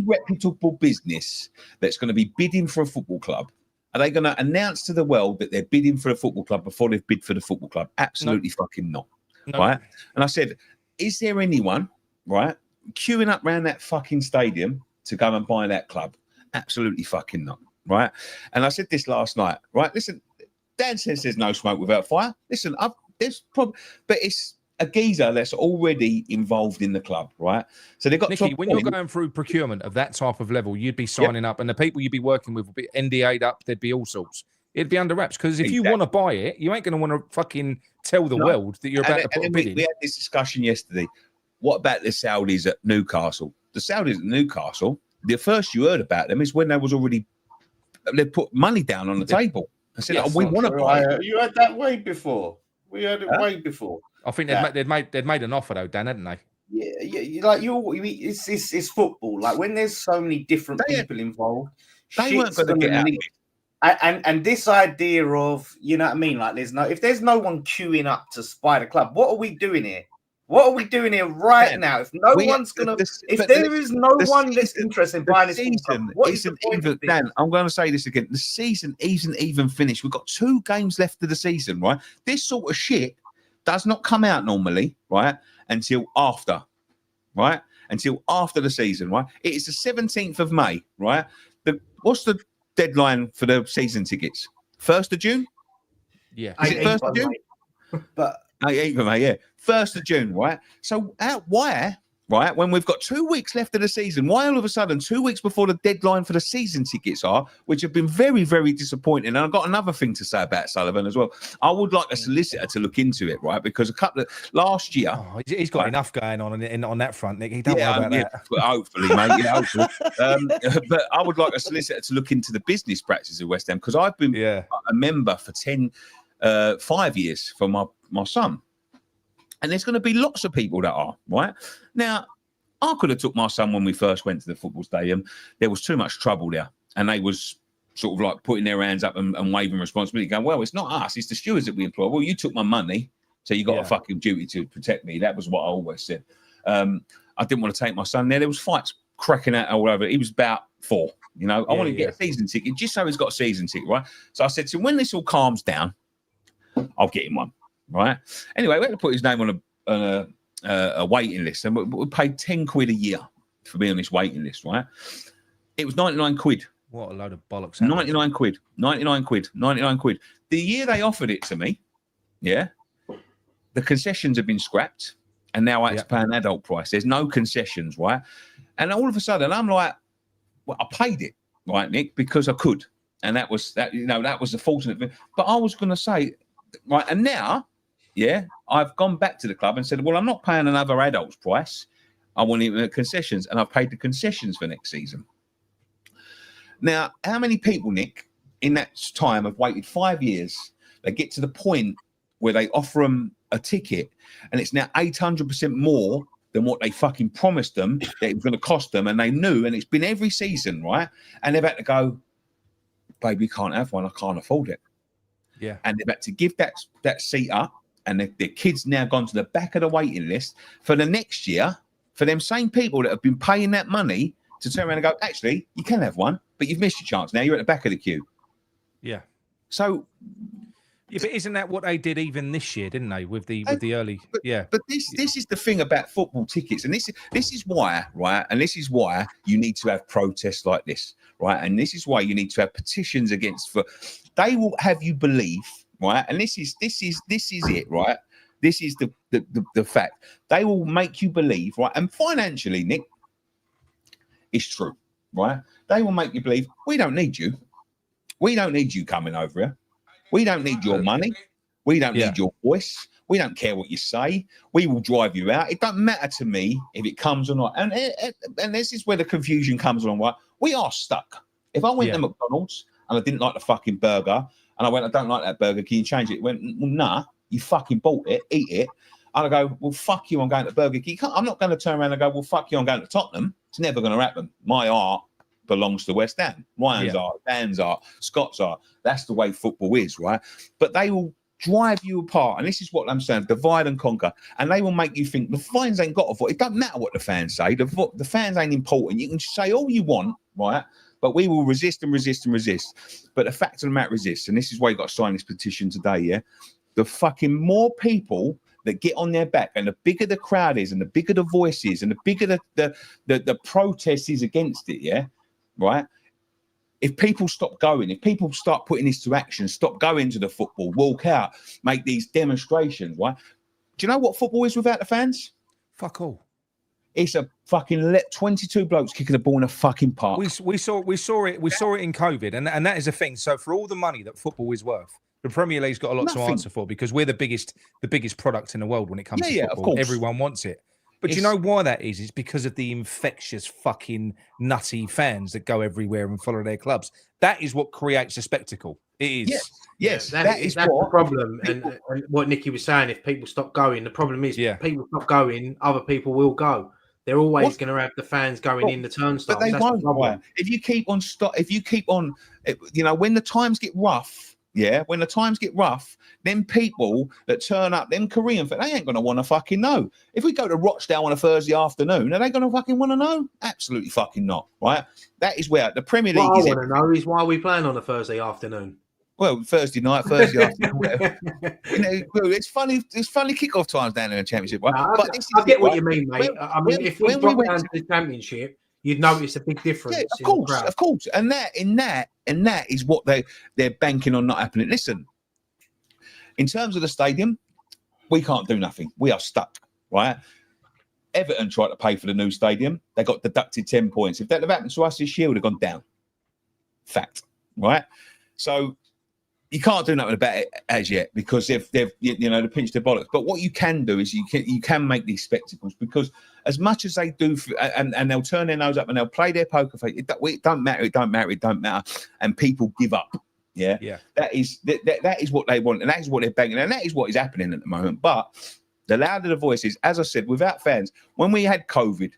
D: reputable business that's going to be bidding for a football club? Are they going to announce to the world that they're bidding for a football club before they've bid for the football club? Absolutely fucking not. No. Right? And I said, is there anyone, right, queuing up around that fucking stadium to go and buy that club? Absolutely fucking not. Right? And I said this last night, right? Listen, Dan says there's no smoke without fire. Listen, there's probably, but it's a geezer that's already involved in the club, right? So they've got
A: Nicky, when you're going through procurement of that type of level, you'd be signing up, and the people you'd be working with would be NDA'd up. There'd be all sorts. It'd be under wraps because if you want to buy it, you ain't going to want to fucking tell the world that you're about to put a bid in.
D: We had this discussion yesterday. What about the Saudis at Newcastle? The Saudis at Newcastle, the first you heard about them is when they put money down on the table. I said, we want to buy it.
B: You heard that way before. We heard it way before.
A: I think they'd made an offer though, Dan, hadn't they?
B: Yeah, like it's football. Like when there's so many different people involved,
D: they weren't going to get out.
B: And this idea of, you know what I mean? Like if there's no one queuing up to spy the club, what are we doing here? What are we doing here right now? If no one's gonna, if there is no one that's interested in buying this season, what is the point of this?
D: Dan, I'm going to say this again. The season isn't even finished. We've got 2 games left of the season, right? This sort of shit does not come out normally, right? Until after the season, right? It is the 17th of May, right? What's the deadline for the season tickets? 1st of June?
A: Yeah.
D: Is it 1st of June?
B: But
D: 8th of May, yeah. 1st of June, right? So why, right, when we've got 2 weeks left of the season, why all of a sudden 2 weeks before the deadline for the season tickets are, which have been very, very disappointing. And I've got another thing to say about Sullivan as well. I would like a solicitor to look into it, right? Because last year...
A: Oh, he's got enough going on that front, Nick. He don't worry about that.
D: Hopefully, mate. Yeah, hopefully. But I would like a solicitor to look into the business practices of West Ham, because I've been a member for 5 years for my son. And there's going to be lots of people that are, right? Now, I could have took my son when we first went to the football stadium. There was too much trouble there. And they was sort of like putting their hands up and waving responsibility, going, well, it's not us, it's the stewards that we employ. Well, you took my money, so you got a fucking duty to protect me. That was what I always said. I didn't want to take my son there. There was fights cracking out all over. He was about 4, you know. I want to get a season ticket, just so he's got a season ticket, right? So I said to him, when this all calms down, I'll get him one. Right. Anyway, we had to put his name on a waiting list, and we paid 10 quid a year for being on this waiting list. Right. It was 99 quid.
A: What a load of bollocks!
D: 99 quid. 99 quid. 99 quid. The year they offered it to me, the concessions have been scrapped, and now I have to pay an adult price. There's no concessions, right? And all of a sudden, I'm like, well, I paid it, right, Nick, because I could, and that was the fortunate thing. But I was going to say, right, and now. Yeah, I've gone back to the club and said, well, I'm not paying another adult's price. I want it concessions, and I've paid the concessions for next season. Now, how many people, Nick, in that time have waited 5 years? They get to the point where they offer them a ticket, and it's now 800% more than what they fucking promised them that it was going to cost them, and they knew, and it's been every season, right? And they've had to go, babe, we can't have one. I can't afford it.
A: Yeah.
D: And they've had to give that seat up. And the kids now gone to the back of the waiting list for the next year, for them same people that have been paying that money to turn around and go, actually, you can have one, but you've missed your chance. Now you're at the back of the queue.
A: Yeah.
D: So,
A: but isn't that what they did even this year, didn't they? With the early,
D: But this is the thing about football tickets, and this is why, right? And this is why you need to have protests like this, right? And this is why you need to have petitions against. They will have you believe. Right, and this is it, right? This is the fact. They will make you believe, right? And financially, Nick, it's true, right? They will make you believe we don't need you. We don't need you coming over here. We don't need your money. We don't need your voice. We don't care what you say. We will drive you out. It doesn't matter to me if it comes or not. And this is where the confusion comes along, right? We are stuck. If I went to McDonald's and I didn't like the fucking burger, and I went, I don't like that burger. Can you change it? It went, well, nah, you fucking bought it, eat it. And I go, well, fuck you, I'm going to Burger King. I'm not going to turn around and go, well, fuck you, I'm going to Tottenham. It's never going to happen. My art belongs to West Ham. Ryan's art, Dan's art, Scott's art. That's the way football is, right? But they will drive you apart. And this is what I'm saying, divide and conquer. And they will make you think the fans ain't got a voice. It doesn't matter what the fans say. The fans ain't important. You can say all you want, right? But we will resist and resist and resist. But the fact of the matter is this, and this is why you got to sign this petition today, yeah? The fucking more people that get on their back, and the bigger the crowd is, and the bigger the voice is, and the bigger the protest is against it, yeah? Right? If people stop going, if people start putting this to action, stop going to the football, walk out, make these demonstrations, right? Do you know what football is without the fans?
A: Fuck all.
D: It's a fucking 22 blokes kicking a ball in a fucking park.
A: We saw it in COVID, and that is a thing. So for all the money that football is worth, the Premier League's got a lot to answer for, because we're the biggest product in the world when it comes to football.
D: Of course.
A: Everyone wants it. But you know why that is? It's because of the infectious fucking nutty fans that go everywhere and follow their clubs. That is what creates a spectacle. It is.
D: Yes.
C: That's the problem. And what Nicky was saying, if people stop going, the problem is people stop going, other people will go. They're always going to have the fans going in the turnstiles.
D: But they won't. Right? If you keep on, when the times get rough, when the times get rough, then people that turn up, them Korean fans, they ain't going to want to fucking know. If we go to Rochdale on a Thursday afternoon, are they going to fucking want to know? Absolutely fucking not, right? That is where the Premier League is.
C: What I want to know is why we playing on a Thursday afternoon.
D: Well, Thursday night, Thursday afternoon, whatever. It's funny. It's funny kickoff times down in the Championship, right?
C: No, I get what you mean, mate. If we went down to the Championship, you'd notice a big difference.
D: Yeah, of course. And that is what they're banking on not happening. Listen, in terms of the stadium, we can't do nothing. We are stuck, right? Everton tried to pay for the new stadium. They got deducted 10 points. If that had happened to us this year, would have gone down. Fact, right? So you can't do nothing about it as yet because they've they pinched their bollocks. But what you can do is you can make these spectacles, because as much as they do, and they'll turn their nose up and they'll play their poker face. It don't matter, and people give up. Yeah. That is what they want, and that is what they're banging, and that is what is happening at the moment. But the louder the voice is, as I said, without fans, when we had COVID,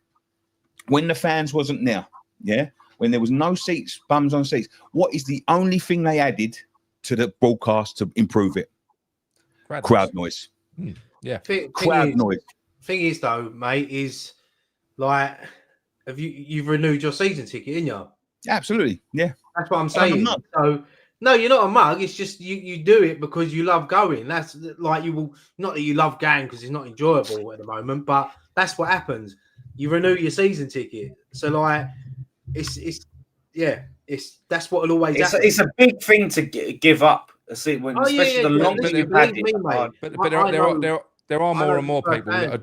D: when the fans wasn't there, when there was no seats, bums on seats, what is the only thing they added to the broadcast to improve it? Crowd noise.
A: Yeah.
C: Crowd noise. Thing is, though, mate, is like, you've renewed your season ticket, haven't you?
D: Absolutely. Yeah.
C: That's what I'm saying. So, no, you're not a mug. It's just you do it because you love going. That's like, you will, not that you love going because it's not enjoyable at the moment, but that's what happens. You renew your season ticket. So, like, that's what will always happen.
B: It's a big thing to give up. Especially the longer you've had it.
A: There are more and more people that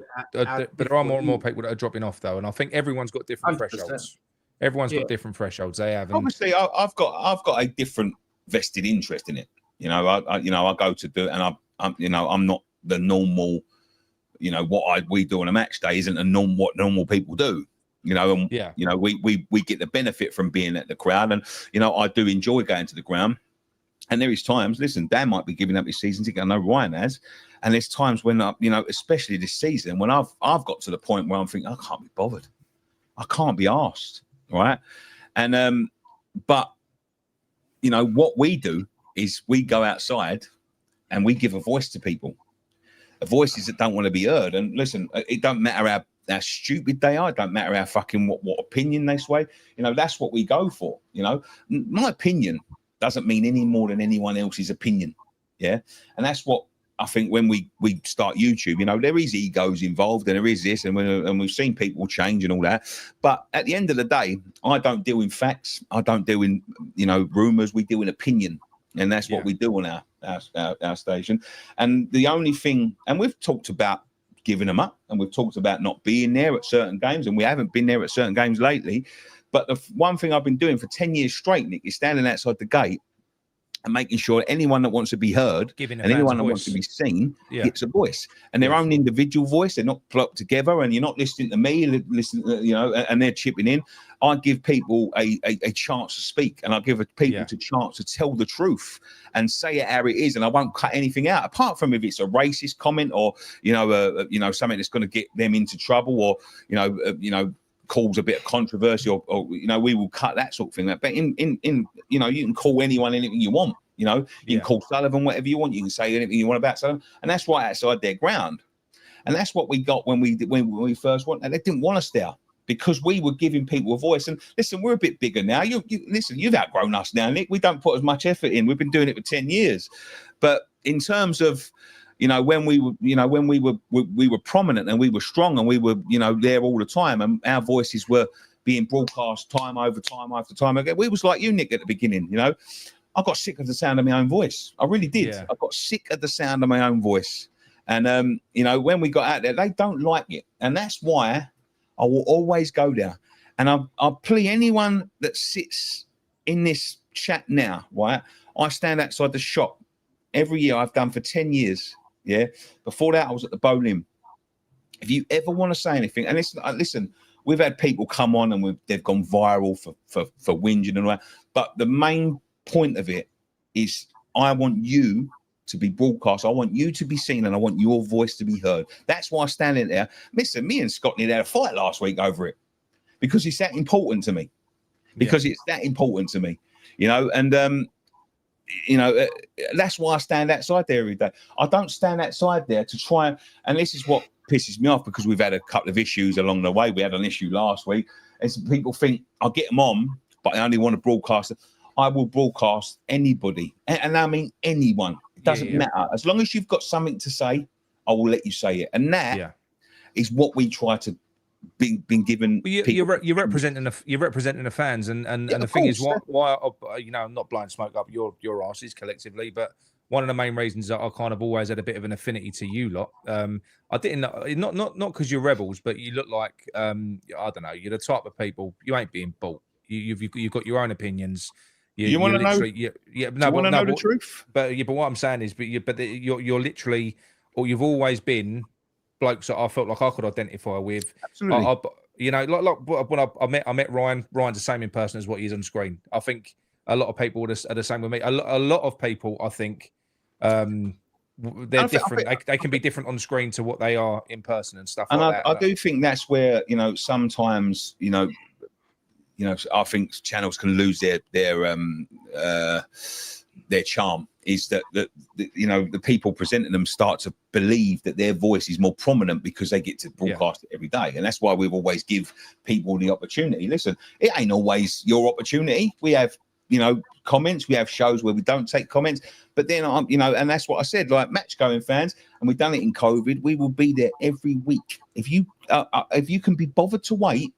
A: are dropping off, though, and I think everyone's got different
B: 100%.
A: thresholds. Everyone's got different thresholds. They have.
D: Obviously, I've got a different vested interest in it. I go to do it, and I'm not the normal. What we do on a match day isn't what normal people do. We get the benefit from being at the crowd, and I do enjoy going to the ground. And there is times, listen, Dan might be giving up his season ticket. I know Ryan has. And there's times when, especially this season, when I've got to the point where I'm thinking, I can't be bothered. I can't be asked, right? And, but, what we do is we go outside and we give a voice to people. Voices that don't want to be heard. And listen, it don't matter how stupid they are. It don't matter how fucking what opinion they sway. That's what we go for. My opinion doesn't mean any more than anyone else's opinion. Yeah. And that's what I think when we start YouTube, there is egos involved, and there is this, and we've seen people change and all that. But at the end of the day, I don't deal in facts. I don't deal in, rumors. We deal in opinion. And that's what we do on our station. And the only thing, and we've talked about giving them up, and we've talked about not being there at certain games, and we haven't been there at certain games lately. But the one thing I've been doing for 10 years straight, Nick, is standing outside the gate and making sure anyone that wants to be heard and anyone that wants to be seen gets a voice, and their own individual voice. They're not plucked together, and you're not listening to me, and they're chipping in. I give people a chance to speak, and I give people a chance to tell the truth and say it how it is, and I won't cut anything out, apart from if it's a racist comment or something that's going to get them into trouble, or cause a bit of controversy, or we will cut that sort of thing. But in you can call anyone anything you want. You can call Sullivan whatever you want. You can say anything you want about Sullivan, and that's right outside their ground. And that's what we got when we first went. And they didn't want us there because we were giving people a voice. And listen, we're a bit bigger now. You've outgrown us now, Nick. We don't put as much effort in. We've been doing it for 10 years. But in terms of when we were prominent and we were strong and we were, there all the time, and our voices were being broadcast time over time after time again. We was like you, Nick, at the beginning. I got sick of the sound of my own voice. I really did. I got sick of the sound of my own voice. And when we got out there, they don't like it, and that's why I will always go there. And I'll plea anyone that sits in this chat now, right? I stand outside the shop every year. I've done for 10 years. Yeah. Before that, I was at the bowling. if you ever want to say anything, and listen, we've had people come on and they've gone viral for whinging and all that. But the main point of it is I want you to be broadcast. I want you to be seen, and I want your voice to be heard. That's why I'm standing there. Listen, me and Scott had a fight last week over it because it's that important to me. It's that important to me, and that's why I stand outside there every day. I don't stand outside there to try, and this is what pisses me off, because we've had a couple of issues along the way. We had an issue last week, and people think I'll get them on, but I only want to broadcast. I will broadcast anybody, and I mean anyone. It doesn't matter. As long as you've got something to say, I will let you say it. And that is what we try to been given.
A: Well, you're representing the fans, and the thing is, why I'm not blowing smoke up your asses collectively, but one of the main reasons that I kind of always had a bit of an affinity to you lot. I didn't not because you're rebels, but you look like I don't know, you're the type of people, you ain't being bought. You've got your own opinions.
D: You want to know? The truth?
A: But what I'm saying is, you're literally, or you've always been blokes that I felt like I could identify with.
D: Absolutely.
A: Like when I met Ryan. Ryan's the same in person as what he is on screen. I think a lot of people are the same with me. A lot of people, I think, they're different. They can be different on screen to what they are in person and stuff. And like
D: I do think that's where sometimes I think channels can lose their charm. Is that the people presenting them start to believe that their voice is more prominent because they get to broadcast it every day, and that's why we've always give people the opportunity. Listen, it ain't always your opportunity. We have comments. We have shows where we don't take comments, but then and that's what I said. Like match going fans, and we've done it in COVID. We will be there every week. If you can be bothered to wait,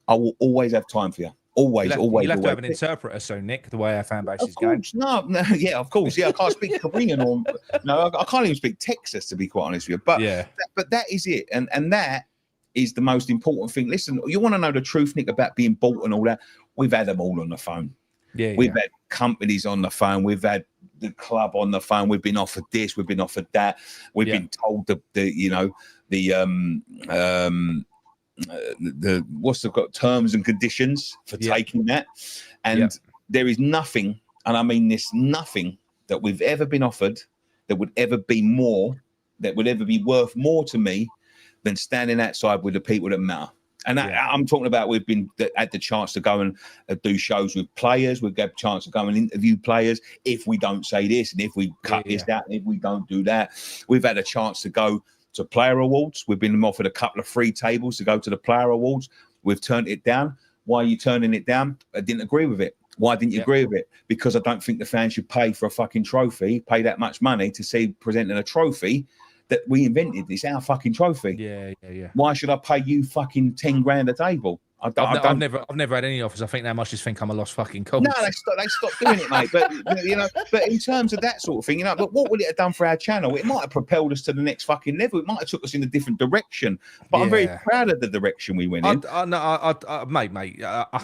D: I will always have time for you. Always. You'll have
A: to have an interpreter soon, Nick, the way our fan base is
D: going. No, yeah, of course. Yeah, I can't speak Korean or I can't even speak Texas, to be quite honest with you. But but that is it. And that is the most important thing. Listen, you want to know the truth, Nick, about being bought and all that? We've had them all on the phone. We've had companies on the phone. We've had the club on the phone. We've been offered this. We've been offered that. We've been told the what's the terms and conditions for taking that, and there is nothing, and I mean this, nothing that we've ever been offered that would ever be worth more to me than standing outside with the people that matter. And I'm talking about, we've been had the chance to go and do shows with players. We've got a chance to go and interview players. If we don't say this, and if we cut this out, and if we don't do that, we've had a chance to go to player awards. We've been offered a couple of free tables to go to the player awards. We've turned it down. Why are you turning it down? I didn't agree with it. Why didn't you agree with it? Because I don't think the fans should pay for a fucking trophy, pay that much money to see presenting a trophy that we invented. It's our fucking trophy.
A: Yeah.
D: Why should I pay you fucking 10 grand a table?
A: I've never had any offers. I think they must just think I'm a lost fucking cause.
D: No, they stopped doing it, mate. But but in terms of that sort of thing, but what would it have done for our channel? It might have propelled us to the next fucking level. It might have took us in a different direction. But I'm very proud of the direction we went in.
A: Mate.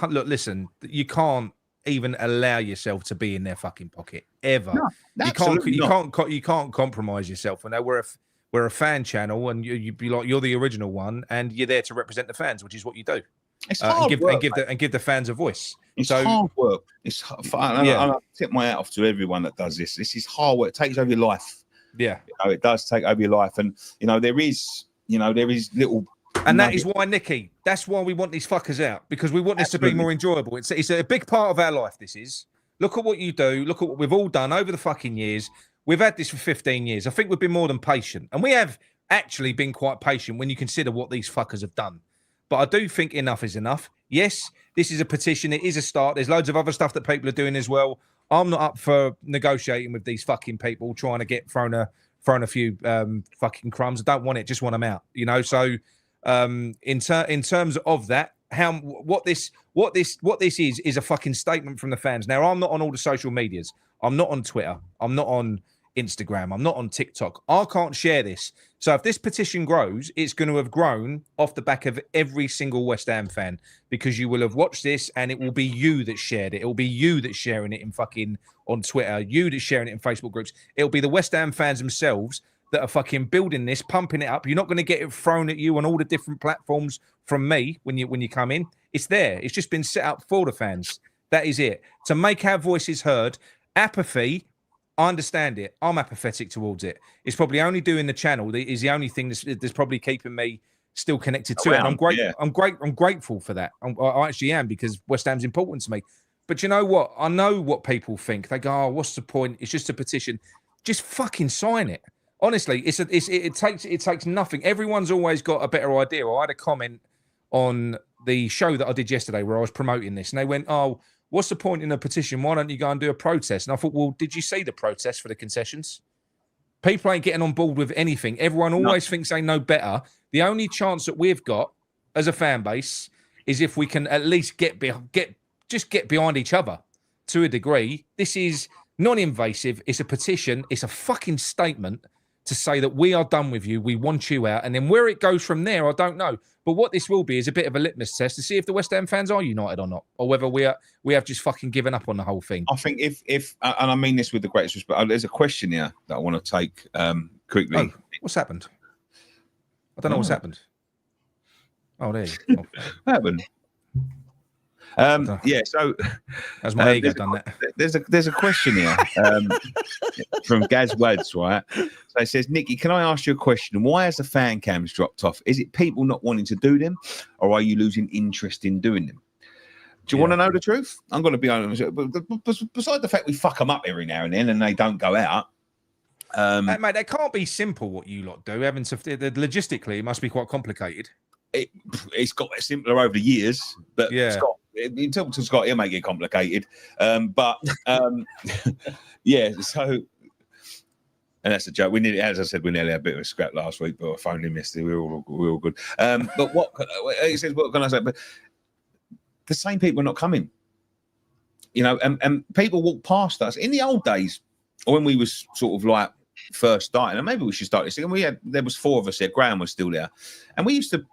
A: Look, listen, you can't even allow yourself to be in their fucking pocket ever.
D: No,
A: you can't compromise yourself. And we're a fan channel, and you'd be like, you're the original one, and you're there to represent the fans, which is what you do.
D: It's hard work,
A: and give the fans a voice.
D: It's hard work. It's I tip my hat off to everyone that does this. This is hard work. It takes over your life.
A: Yeah,
D: it does take over your life, and there is little.
A: And that is why, Nicky, that's why we want these fuckers out, because we want this to be more enjoyable. It's a big part of our life. This is. Look at what you do. Look at what we've all done over the fucking years. We've had this for 15 years. I think we've been more than patient, and we have actually been quite patient when you consider what these fuckers have done. But I do think enough is enough. Yes, this is a petition. It is a start. There's loads of other stuff that people are doing as well. I'm not up for negotiating with these fucking people trying to get thrown a few fucking crumbs. I don't want it. Just want them out. So in terms of that, what this is a fucking statement from the fans. Now, I'm not on all the social medias. I'm not on Twitter. I'm not on Instagram. I'm not on TikTok. I can't share this. So if this petition grows, it's going to have grown off the back of every single West Ham fan, because you will have watched this and it will be you that shared it. It will be you that's sharing it in fucking on Twitter, you that's sharing it in Facebook groups. It'll be the West Ham fans themselves that are fucking building this, pumping it up. You're not going to get it thrown at you on all the different platforms from me when you come in. It's there. It's just been set up for the fans. That is it. To make our voices heard. Apathy, I understand it. I'm apathetic towards it. It's probably only doing the channel that is the only thing that's probably keeping me still connected to it. And I'm grateful for that. I actually am, because West Ham's important to me. But you know what? I know what people think. They go, "Oh, what's the point? It's just a petition." Just fucking sign it. Honestly, it takes nothing. Everyone's always got a better idea. I had a comment on the show that I did yesterday where I was promoting this, and they went, "Oh, what's the point in a petition? Why don't you go and do a protest?" And I thought, well, did you see the protest for the concessions? People ain't getting on board with anything. Everyone always thinks they know better. The only chance that we've got as a fan base is if we can at least get behind each other to a degree. This is non-invasive. It's a petition. It's a fucking statement to say that we are done with you. We want you out. And then where it goes from there, I don't know. But what this will be is a bit of a litmus test to see if the West Ham fans are united or not, or whether we have just fucking given up on the whole thing.
D: I think if and I mean this with the greatest respect, there's a question here that I want to take quickly.
A: Oh, what's happened? I don't know what's happened. Oh, there you go.
D: What happened? Yeah, so
A: that's my ego done that.
D: There's a question here from Gaz Wads, right? So it says, Nicky, can I ask you a question? Why has the fan cams dropped off? Is it people not wanting to do them, or are you losing interest in doing them? Do you want to know the truth? I'm going to be honest. Besides the fact we fuck them up every now and then, and they don't go out.
A: Mate, that can't be simple what you lot do. Having to logistically, it must be quite complicated.
D: It's got simpler over the years, but Scott, you talk to Scott, he'll make it complicated. Yeah, so, and that's a joke. As I said, we nearly had a bit of a scrap last week, but I phoned him yesterday. We were all good. But what he says, what can I say? But the same people are not coming, you know, and people walk past us in the old days when we was sort of like first starting, and maybe we should start this again. There was 4 of us there. Graham was still there, and we used to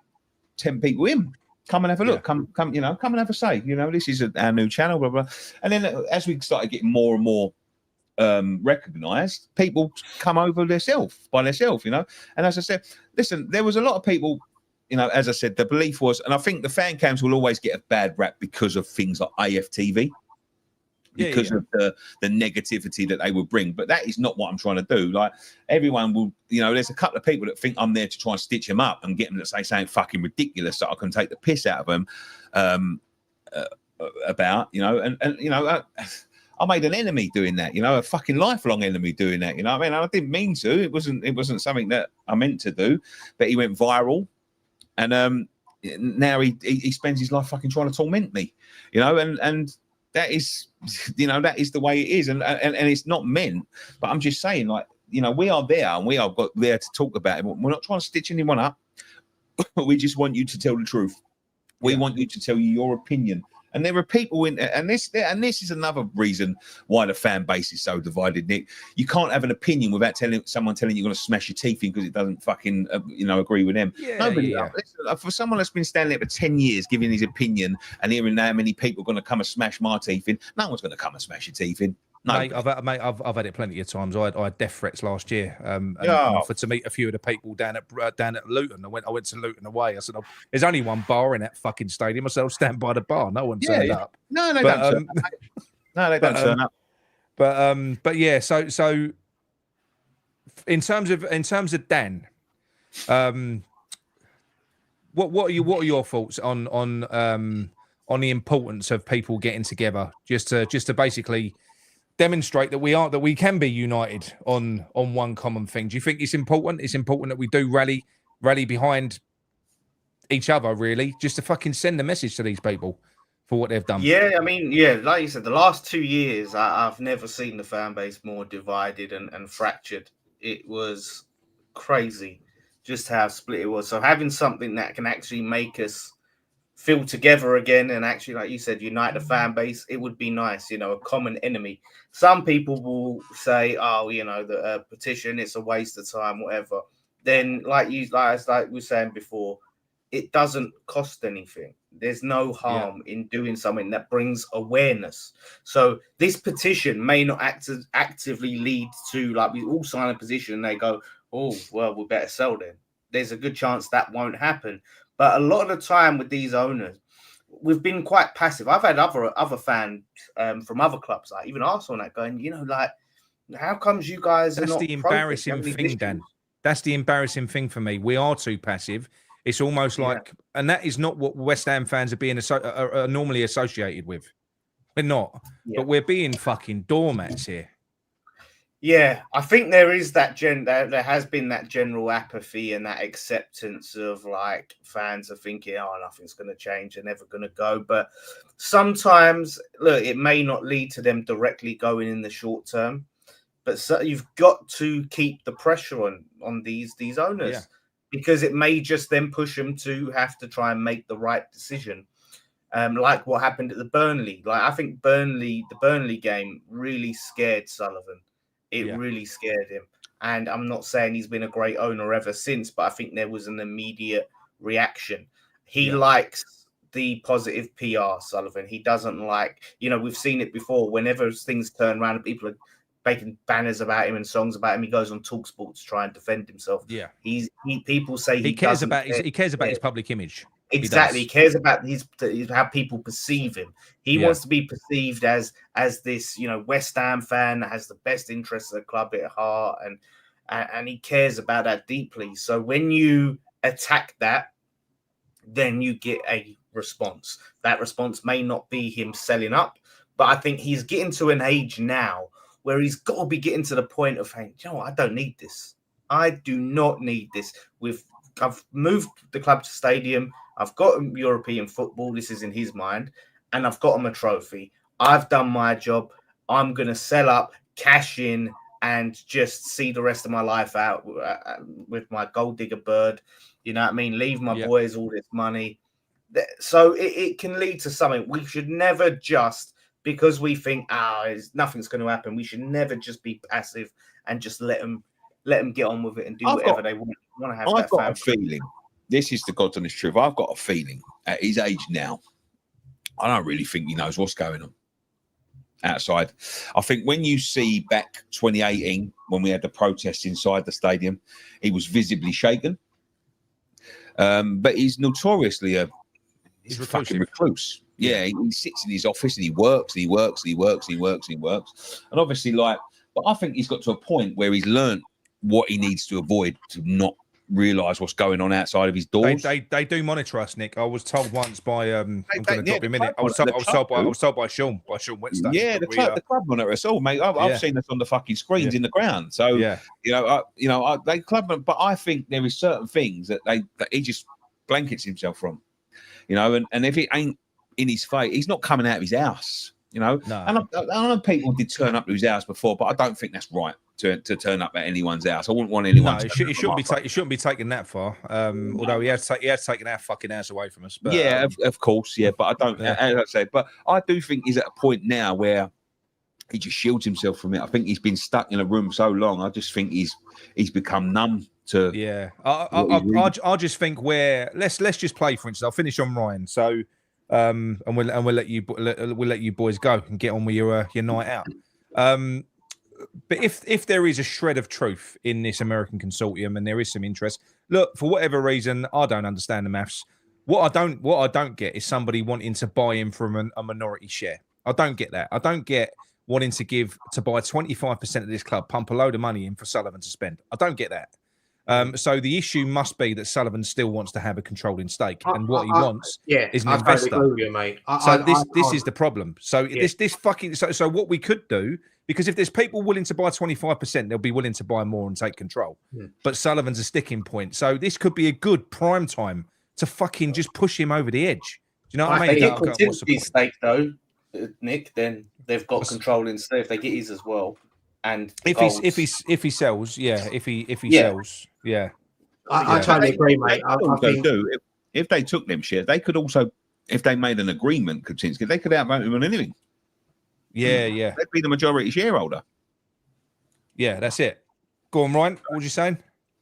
D: 10 people in. Come and have a look. Come, you know, come and have a say. You know, this is our new channel, blah, blah. And then as we started getting more and more recognised, people come over by themselves, you know. And as I said, listen, there was a lot of people, you know, as I said, the belief was, and I think the fan cams will always get a bad rap because of things like AFTV. Because of the negativity that they would bring. But that is not what I'm trying to do. Like, everyone will, you know, there's a couple of people that think I'm there to try and stitch them up and get them to say something fucking ridiculous so I can take the piss out of them about, you know, and you know, I made an enemy doing that, you know, a fucking lifelong enemy doing that, you know what I mean? I didn't mean to. It wasn't something that I meant to do, but he went viral. And now he spends his life fucking trying to torment me, you know, and that is, you know, that is the way it is, and it's not meant. But I'm just saying, like, you know, we are there and we are there to talk about it. We're not trying to stitch anyone up. We just want you to tell the truth. We want you to tell you your opinion. And there are people in, and this is another reason why the fan base is so divided, Nick. You can't have an opinion without someone telling you you're going to smash your teeth in because it doesn't fucking, you know, agree with them. Nobody. Listen, for someone that's been standing there for 10 years giving his opinion and hearing how many people are going to come and smash my teeth in, no one's going to come and smash your teeth in. No,
A: mate, I've had it plenty of times. I had death threats last year, and offered to meet a few of the people down at Luton. I went to Luton away. I said, "There's only one bar in that fucking stadium." I said, "I'll stand by the bar." No one turned up.
D: No, they don't turn up. No, they don't turn up.
A: But yeah. So in terms of Dan, what are your thoughts on the importance of people getting together just to basically demonstrate that we can be united on one common thing? Do you think it's important? It's important that we do rally behind each other, really, just to fucking send a message to these people for what they've done.
B: Yeah, I mean, like you said, the last 2 years, I've never seen the fan base more divided and fractured. It was crazy just how split it was. So having something that can actually make us feel together again and actually, like you said, unite the fan base, it would be nice, you know, a common enemy. Some people will say, oh, you know, the petition, it's a waste of time, whatever. Then, like we were saying before, it doesn't cost anything. There's no harm in doing something that brings awareness. So this petition may not actively lead to, like, we all sign a petition and they go, oh, well, we better sell then. There's a good chance that won't happen. But a lot of the time with these owners, we've been quite passive. I've had other fans from other clubs, like even Arsenal, that going, like, how comes you guys are not?
A: That's the embarrassing thing, Dan. That's the embarrassing thing for me. We are too passive. It's almost like, and that is not what West Ham fans are normally associated with. We're not, but we're being fucking doormats here.
B: Yeah, I think there is that there has been that general apathy and that acceptance of like fans are thinking, oh, nothing's going to change, they're never going to go. But sometimes, look, it may not lead to them directly going in the short term, but so you've got to keep the pressure on these owners because it may just then push them to have to try and make the right decision. Like what happened at the Burnley. Like I think the Burnley game really scared Sullivan. It really scared him. And I'm not saying he's been a great owner ever since, but I think there was an immediate reaction. He likes the positive PR, Sullivan. He doesn't like, we've seen it before. Whenever things turn around and people are making banners about him and songs about him, he goes on TalkSport to try and defend himself. Yeah. People say he cares about
A: his public image.
B: Exactly. He cares about how people perceive him. He wants to be perceived as this, West Ham fan that has the best interests of the club at heart, and he cares about that deeply. So when you attack that, then you get a response. That response may not be him selling up, but I think he's getting to an age now where he's got to be getting to the point of saying, I don't need this. I do not need this. I've moved the club to stadium. I've got European football. This is in his mind. And I've got him a trophy. I've done my job. I'm going to sell up, cash in, and just see the rest of my life out with my gold digger bird. You know what I mean? Leave my boys all this money. So it can lead to something. We should never just, because we think, nothing's going to happen, we should never just be passive and just let them get on with it and do whatever they want to have.
D: I've got a feeling. This is the God's honest truth. I've got a feeling at his age now, I don't really think he knows what's going on outside. I think when you see back 2018, when we had the protests inside the stadium, he was visibly shaken. But he's notoriously he's a fucking recluse. Yeah, he sits in his office and he works, and he works, and he works, and he works, and he works. And obviously, but I think he's got to a point where he's learned what he needs to avoid to not realise what's going on outside of his doors.
A: They do monitor us, Nick. I was told once by I'm going to drop him in it. I was told by Sean Whetstone.
D: Yeah, the club monitor us all, mate. I've seen us on the fucking screens in the ground. So they club, but I think there is certain things that he just blankets himself from, and if it ain't in his face, he's not coming out of his house. No. And I know people did turn up to his house before, but I don't think that's right to turn up at anyone's house. I wouldn't want anyone. No,
A: it shouldn't be taken that far. Although he has taken our fucking house away from us. But,
D: of course, yeah. But I don't. As I say, but I do think he's at a point now where he just shields himself from it. I think he's been stuck in a room so long. I just think he's become numb to.
A: Yeah, I just think let's just play, for instance. I'll finish on Ryan. So. And we'll let you boys go and get on with your night out. But if there is a shred of truth in this American consortium and there is some interest, look, for whatever reason, I don't understand the maths. What I don't get is somebody wanting to buy in from a minority share. I don't get that. I don't get wanting to buy 25% of this club, pump a load of money in for Sullivan to spend. I don't get that. So the issue must be that Sullivan still wants to have a controlling stake, and what he wants is an investor.
C: Totally agree with you, mate.
A: This is the problem. So this fucking so what we could do, because if there's people willing to buy 25%, they'll be willing to buy more and take control. But Sullivan's a sticking point. So this could be a good prime time to fucking just push him over the edge. Do you know what I mean?
B: If they get his stake though, Nick, then they've got control in stake. If they get his as well. And if
A: he sells, if he sells,
C: I totally agree, mate. I think
D: if they took them shares, they could also, if they made an agreement, Kaczynski, they could outvote him on anything.
A: Yeah.
D: They'd be the majority shareholder.
A: Yeah, that's it. Go on, Ryan. What were you saying?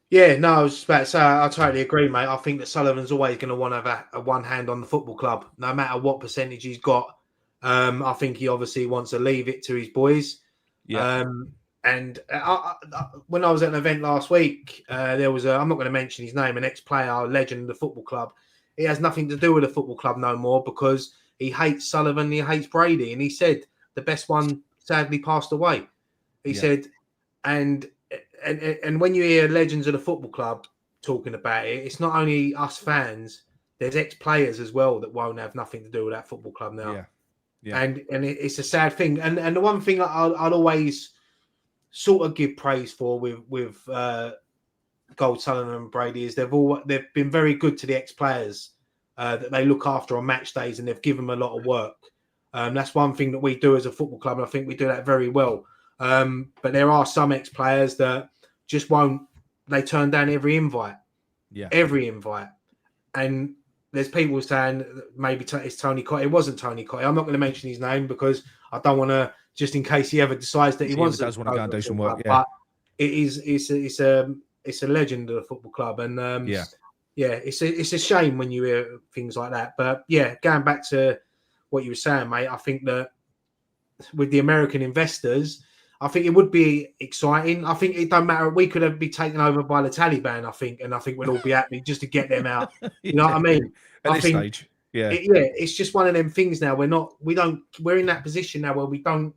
C: Yeah, no, I was about to say I totally agree, mate. I think that Sullivan's always going to want to have a one hand on the football club, no matter what percentage he's got. I think he obviously wants to leave it to his boys. Yeah. And when I was at an event last week, there was I'm not going to mention his name, an ex-player, a legend of the football club. He has nothing to do with the football club no more because he hates Sullivan, he hates Brady. And he said the best one sadly passed away. He said, and when you hear legends of the football club talking about it, it's not only us fans, there's ex-players as well that won't have nothing to do with that football club now. Yeah. And it's a sad thing. And the one thing I'd always sort of give praise for with Gold Sullivan and Brady is they've been very good to the ex-players that they look after on match days, and they've given them a lot of work. That's one thing that we do as a football club, and I think we do that very well. But there are some ex-players that just won't. They turn down every invite. Yeah, every invite. And there's people saying maybe it's Tony Cottee. It wasn't Tony Cottee. I'm not going to mention his name because I don't want to. Just in case he ever decides that he does want to go and do some work, but it's a legend of the football club, and it's a shame when you hear things like that. But yeah, going back to what you were saying, mate, I think that with the American investors, I think it would be exciting. I think it don't matter. We could be taken over by the Taliban, I think we'd all be happy just to get them out. You know what I mean?
A: At this stage,
C: it's just one of them things now. We're in that position now where we don't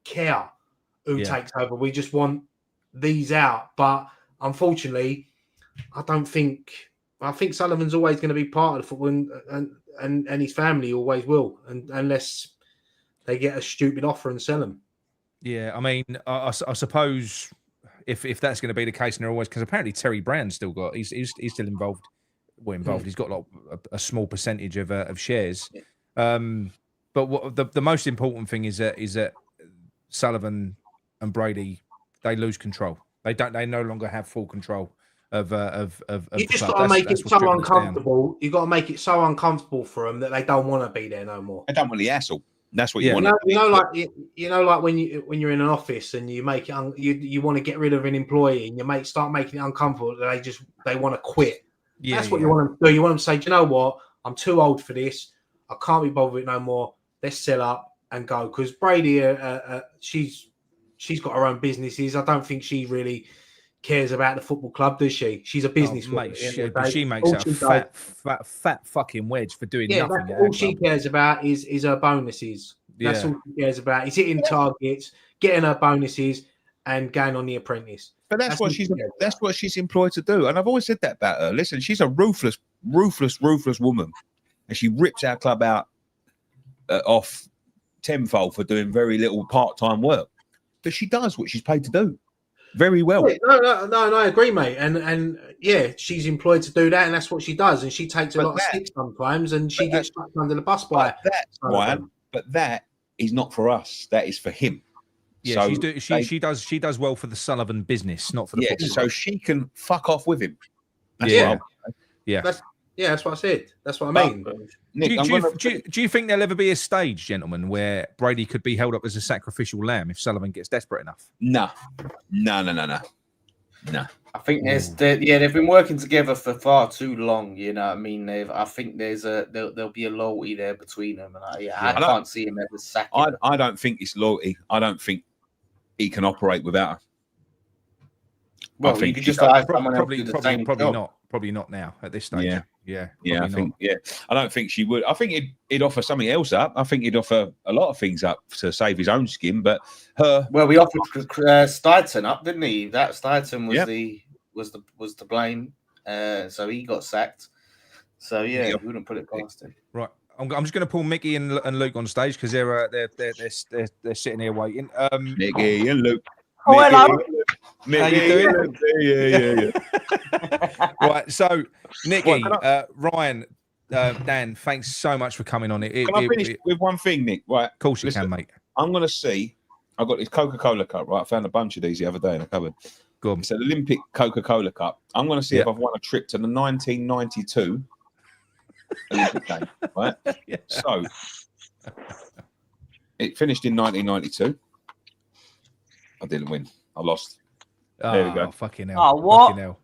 C: care who takes over. We just want these out. But unfortunately, I think Sullivan's always going to be part of the football, and his family always will, unless they get a stupid offer and sell him.
A: Yeah, I mean, I suppose if that's going to be the case, and they're always, because apparently Terry Brown's still got he's still involved. Well, involved. He's got like a small percentage of shares. But what the most important thing is that Sullivan and Brady, they lose control. They no longer have full control of
C: you just got to make it so uncomfortable. You got to make it so uncomfortable for them that they don't want to be there no more.
D: They don't want the hassle. That's what you want.
C: Like when you're in an office and you make it you want to get rid of an employee and you start making it uncomfortable. They want to quit. That's what you want them to do. You want them to say, do you know what? I'm too old for this. I can't be bothered with it no more. Let's sell up and go. Because Brady, she's got her own businesses. I don't think she really cares about the football club, does she? She's a businesswoman.
A: She makes a fat fucking wedge for doing nothing.
C: All she cares about is her bonuses. That's all she cares about. Is hitting targets, getting her bonuses, and going on The Apprentice.
D: But that's what she's employed to do. And I've always said that about her. Listen, she's a ruthless woman, and she rips our club out off tenfold for doing very little part-time work. But she does what she's paid to do very well.
C: No, I agree, mate. And she's employed to do that, and that's what she does. And she takes a lot of sticks sometimes, and she gets stuck under the bus by
D: that. But that is not for us. That is for him.
A: Yeah, so she does well for the Sullivan business, not for the football.
D: So she can fuck off with him.
C: That's what I said. That's what I mean.
A: Nick, do you think there'll ever be a stage, gentlemen, where Brady could be held up as a sacrificial lamb if Sullivan gets desperate enough?
D: No.
B: I think they've been working together for far too long. You know what I mean? I think there'll be a loyalty there between them, and I can't see him ever sacking.
D: I don't think it's loyalty. I don't think he can operate without her.
B: Well, I think you could just
A: probably not now at this stage. I
D: don't think she would. I think he'd offer something else up. I think he'd offer a lot of things up to save his own skin. But her,
B: well, we offered Steidton up, didn't he? That Steidton was the blame. So he got sacked. So we wouldn't put it past him.
A: Right. I'm just going to pull Mickey and Luke on stage because they're sitting here waiting.
D: Mickey and Luke.
E: Oh, hello.
A: How you doing? Right, so Nicky, Ryan, Dan, thanks so much for coming on.
D: Can I finish with one thing, Nick? Right,
A: of course you can, mate.
D: I'm going to see. I've got this Coca-Cola cup. Right, I found a bunch of these the other day in the cupboard.
A: Go on.
D: It's an Olympic Coca-Cola cup. I'm going to see if I've won a trip to the 1992 Olympic game. Right. So it finished in 1992. I didn't win. I lost. There we go.
A: Fucking hell.
E: Oh, what?
A: Fucking hell.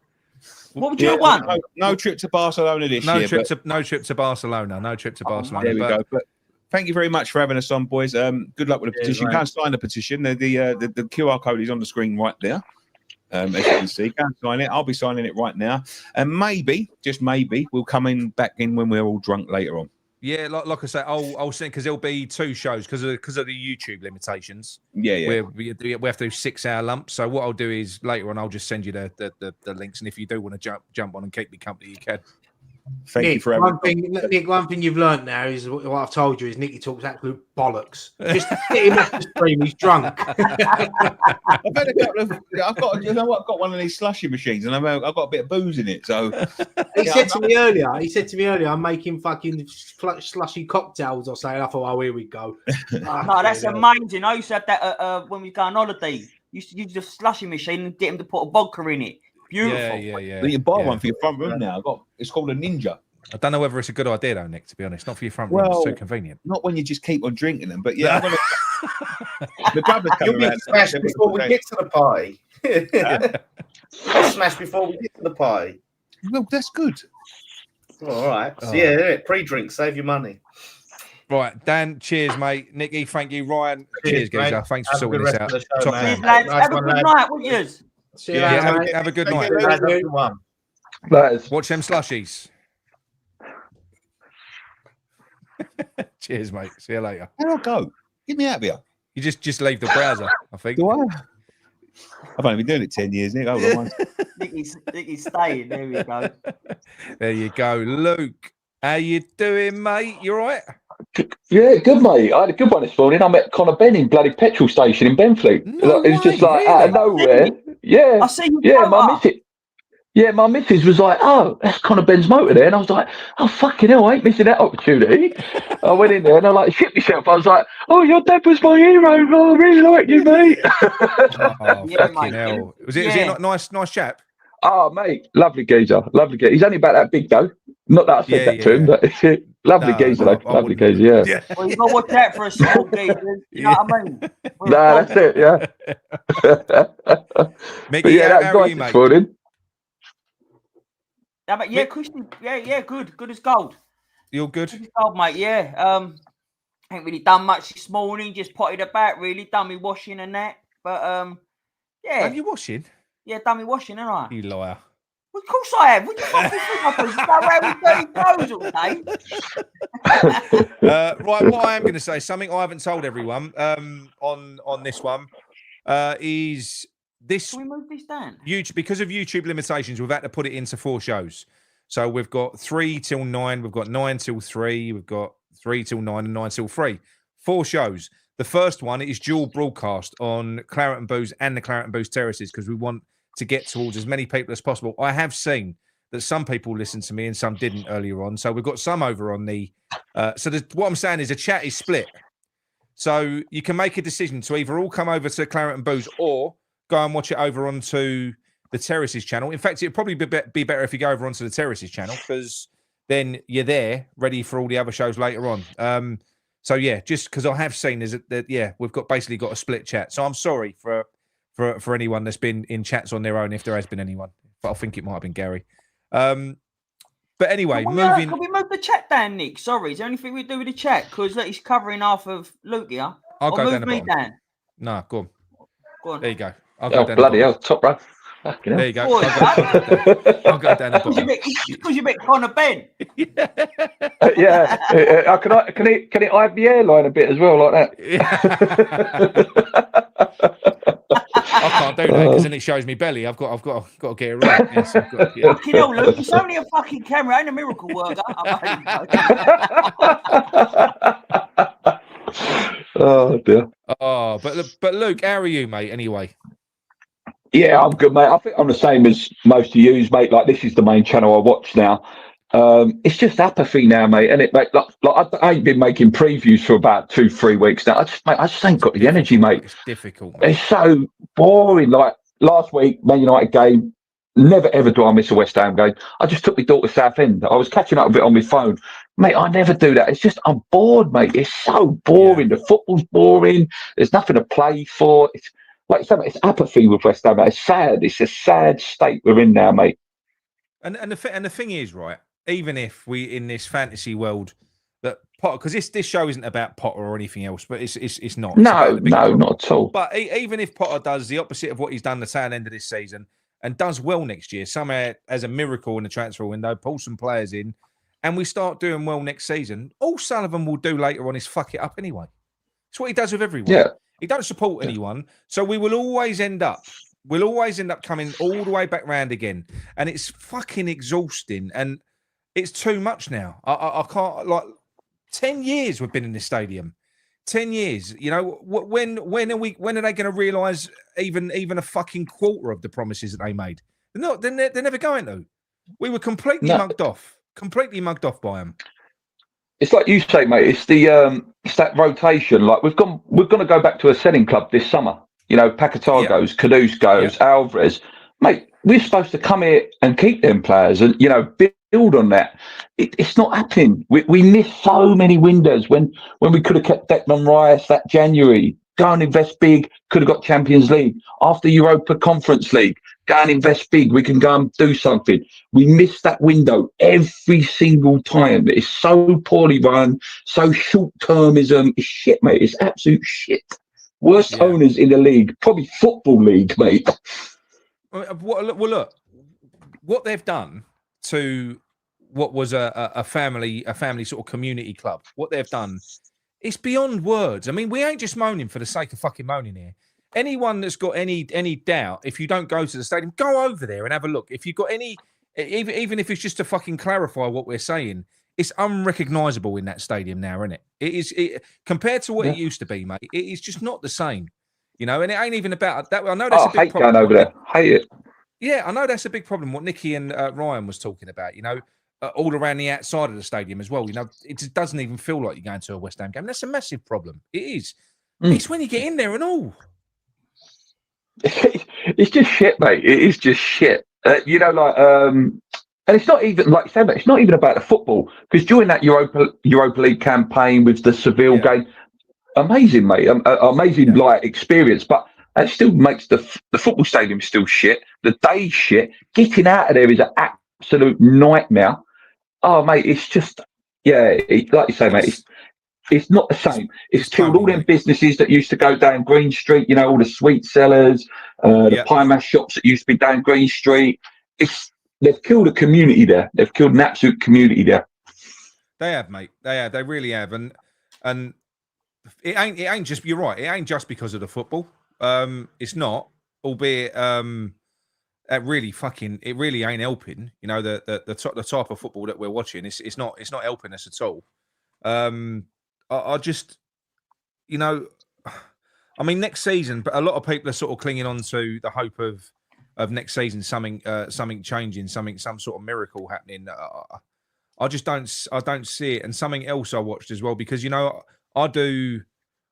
E: What would you have won?
D: No trip to Barcelona this year.
A: No trip to Barcelona. No trip to Barcelona.
D: There we go. But Thank you very much for having us on, boys. Good luck with the petition.
B: Mate.
D: Go and sign the petition. The QR code is on the screen right there. As you can see, go and sign it. I'll be signing it right now. And maybe, just maybe, we'll come back in when we're all drunk later on.
A: Yeah, like I say, I'll send because there'll be 2 shows because of the YouTube limitations.
D: Yeah.
A: We have to do 6-hour lumps. So what I'll do is later on, I'll just send you the links, and if you do want to jump on and keep me company, you can.
D: Thank
C: Nick,
D: you for having
C: Nick, one thing you've learnt now is what I've told you is Nicky talks absolute bollocks. Just get him off the stream. He's drunk.
D: I've had a couple of. I've got. You know what? I've got one of these slushy machines, and I've got a bit of booze in it. So
C: he said to me earlier, I'm making fucking slushy cocktails or something. I thought, oh, here we go.
E: No, that's amazing. I used to have that when we go on holiday. Used to use the slushy machine and get him to put a vodka in it. Beautiful.
A: Yeah.
D: You buy one for your front room now. It's called a Ninja.
A: I don't know whether it's a good idea though, Nick. To be honest, not for your front room. It's too convenient.
D: Not when you just keep on drinking them. But yeah, the brother's
B: You'll
D: coming
B: be
D: around.
B: smashed before we get to the party. I'll smash before we get to the party.
D: Well, that's good.
B: All right. So yeah, pre-drink, save your money.
A: Right, Dan, cheers, mate. Nicky, thank you. Ryan, cheers, geezer.
B: mate.
A: Thanks for
B: Have a
A: sorting
B: good
A: this out.
B: rest of the show,
A: Top
B: mate.
A: man.
E: Lads, have a good night, won't you?
C: See you later, mate.
A: Have a good night. Watch them slushies. Cheers, mate. See you later.
D: Where do I go? Get me out of here.
A: You just leave the browser, I think.
D: Do I? I've only been doing it 10 years, Nick. Hold on.
E: Nicky's staying. There we go.
A: There you go. Luke, how you doing, mate? You all right?
F: Yeah, good, mate. I had a good one this morning. I met Conor Benn in bloody petrol station in Benfleet.
A: No
F: it was just
A: way,
F: like out of nowhere. Yeah.
E: I see you.
F: Yeah, my missus was like, "Oh, that's Conor Benn's motor there," and I was like, "Oh, fucking hell, I ain't missing that opportunity." I went in there and I like shit myself. I was like, "Oh, your dad was my hero. Oh, I really like you, mate."
A: Oh,
E: Yeah,
A: fucking
E: mate.
A: hell! Was he a nice chap?
F: Oh, mate, lovely geezer, lovely geezer. He's only about that big though. Not that I said that to him, but lovely geezer, though. Lovely geezer, yeah.
E: Well, you've got to watch out for a small geezer. You know what I mean?
F: Nah, that's it, yeah.
A: Mickey,
F: yeah,
A: how
F: that
A: are
F: was
A: you,
F: nice
A: mate?
F: this morning.
E: Yeah, but yeah, Christian, yeah, good as gold.
A: You all good?
E: Good as gold, mate. Yeah. Ain't really done much this morning. Just potted about, really. Done me washing and that. But yeah.
A: Have you washing?
E: Yeah, done me washing, haven't I?
A: You liar.
E: Well, of course I have. What do you fucking think I do? Go around with dirty clothes all day.
A: Right, what I am going to say, something I haven't told everyone on this one is this.
E: Can we move this down?
A: YouTube, because of YouTube limitations, we've had to put it into 4 shows. So we've got 3 till 9, we've got 9 till 3, we've got 3 till 9 and 9 till 3. 4 shows. The first one is dual broadcast on Claret and Booze and the Claret and Booze terraces because we want to get towards as many people as possible. I have seen that some people listened to me and some didn't earlier on. So we've got some over on the... what I'm saying is the chat is split. So you can make a decision to either all come over to Claret and Booze or go and watch it over onto the Terraces channel. In fact, it'd probably be better if you go over onto the Terraces channel because then you're there ready for all the other shows later on. So yeah, just because I have seen is that we've basically got a split chat. So I'm sorry for anyone that's been in chats on their own if there has been anyone, but I think it might have been Gary. But anyway, moving.
E: Can we move the chat down, Nick? Sorry, is there anything we do with the chat? Because he's covering half of Luke here.
A: I'll go down
E: move me down.
A: No, go on.
E: Go on.
A: There you go. I'll go down
F: Bloody hell, top row.
A: There you go.
E: Boy,
A: I'll go down the bottom.
E: Because you met Conor Benn.
F: Yeah. Can it hide the airline a bit as well, like that?
A: I can't do that because then it shows me belly. I've got to get it right. Yes,
E: You know, Luke, it's only a fucking camera and a miracle worker.
F: Oh dear.
A: Oh, but Luke, how are you, mate? Anyway.
F: Yeah, I'm good, mate. I think I'm the same as most of you, mate. Like, this is the main channel I watch now. It's just apathy now, mate. And like I ain't been making previews for about 2-3 weeks now. I just ain't got the energy, mate.
A: It's difficult. Mate.
F: It's so boring. Like last week, Man United game. Never ever do I miss a West Ham game. I just took my daughter to Southend. I was catching up a bit on my phone, mate. I never do that. It's just I'm bored, mate. It's so boring. Yeah. The football's boring. There's nothing to play for. It's like it's apathy with West Ham. It's sad. It's a sad state we're in now, mate.
A: And the thing is, right? Even if we in this fantasy world that Potter, because this show isn't about Potter or anything else, but it's not.
F: No, not at all.
A: But even if Potter does the opposite of what he's done the tail end of this season and does well next year, somehow as a miracle in the transfer window, pull some players in, and we start doing well next season, all Sullivan will do later on is fuck it up anyway. It's what he does with everyone.
F: Yeah.
A: He don't support anyone, so we will always end up. We'll always end up coming all the way back round again, and it's fucking exhausting, and it's too much now. I can't 10 years we've been in this stadium. 10 years. You know, when are they going to realise even a fucking quarter of the promises that they made? They're never going to. We were completely mugged off by them.
F: It's like you say, mate. It's it's that rotation. Like we're going to go back to a selling club this summer. You know, Paquetá goes, Kudus goes, Alvarez. Mate, we're supposed to come here and keep them players and, you know, build on that. It's not happening. We missed so many windows when we could have kept Declan Rice that January. Go and invest big, could have got Champions League. After Europa Conference League, go and invest big. We can go and do something. We miss that window every single time. It's so poorly run, so short-termism. It's shit, mate. It's absolute shit. Worst owners in the league, probably football league, mate.
A: Well, look, what they've done to what was a family sort of community club. What they've done, it's beyond words. I mean, we ain't just moaning for the sake of fucking moaning here. Anyone that's got any doubt, if you don't go to the stadium, go over there and have a look. If you've got any, even if it's just to fucking clarify what we're saying, it's unrecognisable in that stadium now, isn't it? It is compared to what it used to be, mate. It is just not the same, you know. And it ain't even about that. I know that's a big problem.
F: Going over there. Hate it.
A: Yeah, I know that's a big problem. What Nicky and Ryan was talking about, you know, all around the outside of the stadium as well. You know, it just doesn't even feel like you're going to a West Ham game. That's a massive problem. It is. It's when you get in there and all.
F: It's just shit, mate. It is just shit. You know, like, and it's not even like you said, it's not even about the football because during that Europa League campaign with the Seville game, amazing, mate, amazing like experience. But it still makes the football stadium still shit. The day shit. Getting out of there is an absolute nightmare. Oh, mate, it's just like you say, mate. It's not the same. It's killed all them businesses that used to go down Green Street, you know, all the sweet sellers, the pie mash shops that used to be down Green Street. They've killed a community there. They've killed an absolute community there.
A: They have, mate. They have. They really have. And it ain't just, you're right, it ain't just because of the football. It's not, albeit it really ain't helping. You know, the type of football that we're watching, it's not helping us at all. I just, you know, I mean, next season, but a lot of people are sort of clinging on to the hope of next season, something changing, some sort of miracle happening. I just don't see it. And something else I watched as well, because, you know, I do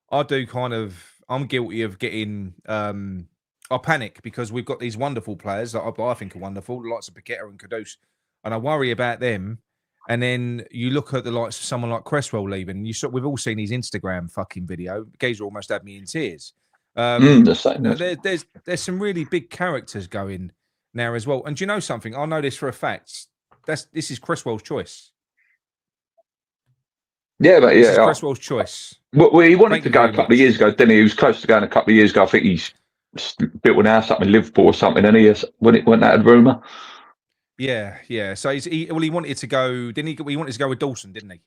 A: kind of, I'm guilty of getting, I panic because we've got these wonderful players that I think are wonderful, the likes of Paquetá and Kudus, and I worry about them. And then you look at the likes of someone like Cresswell leaving. We've all seen his Instagram fucking video. Gazer almost had me in tears. There's some really big characters going now as well. And do you know something? I know this for a fact. This is Cresswell's choice.
F: Yeah, but
A: this is Cresswell's choice.
F: Well, he wanted to go a couple of years ago, didn't he? He was close to going a couple of years ago. I think he's built an house up in Liverpool or something, and he went that rumour.
A: Yeah. So he wanted to go, didn't he? He wanted to go with Dawson, didn't he?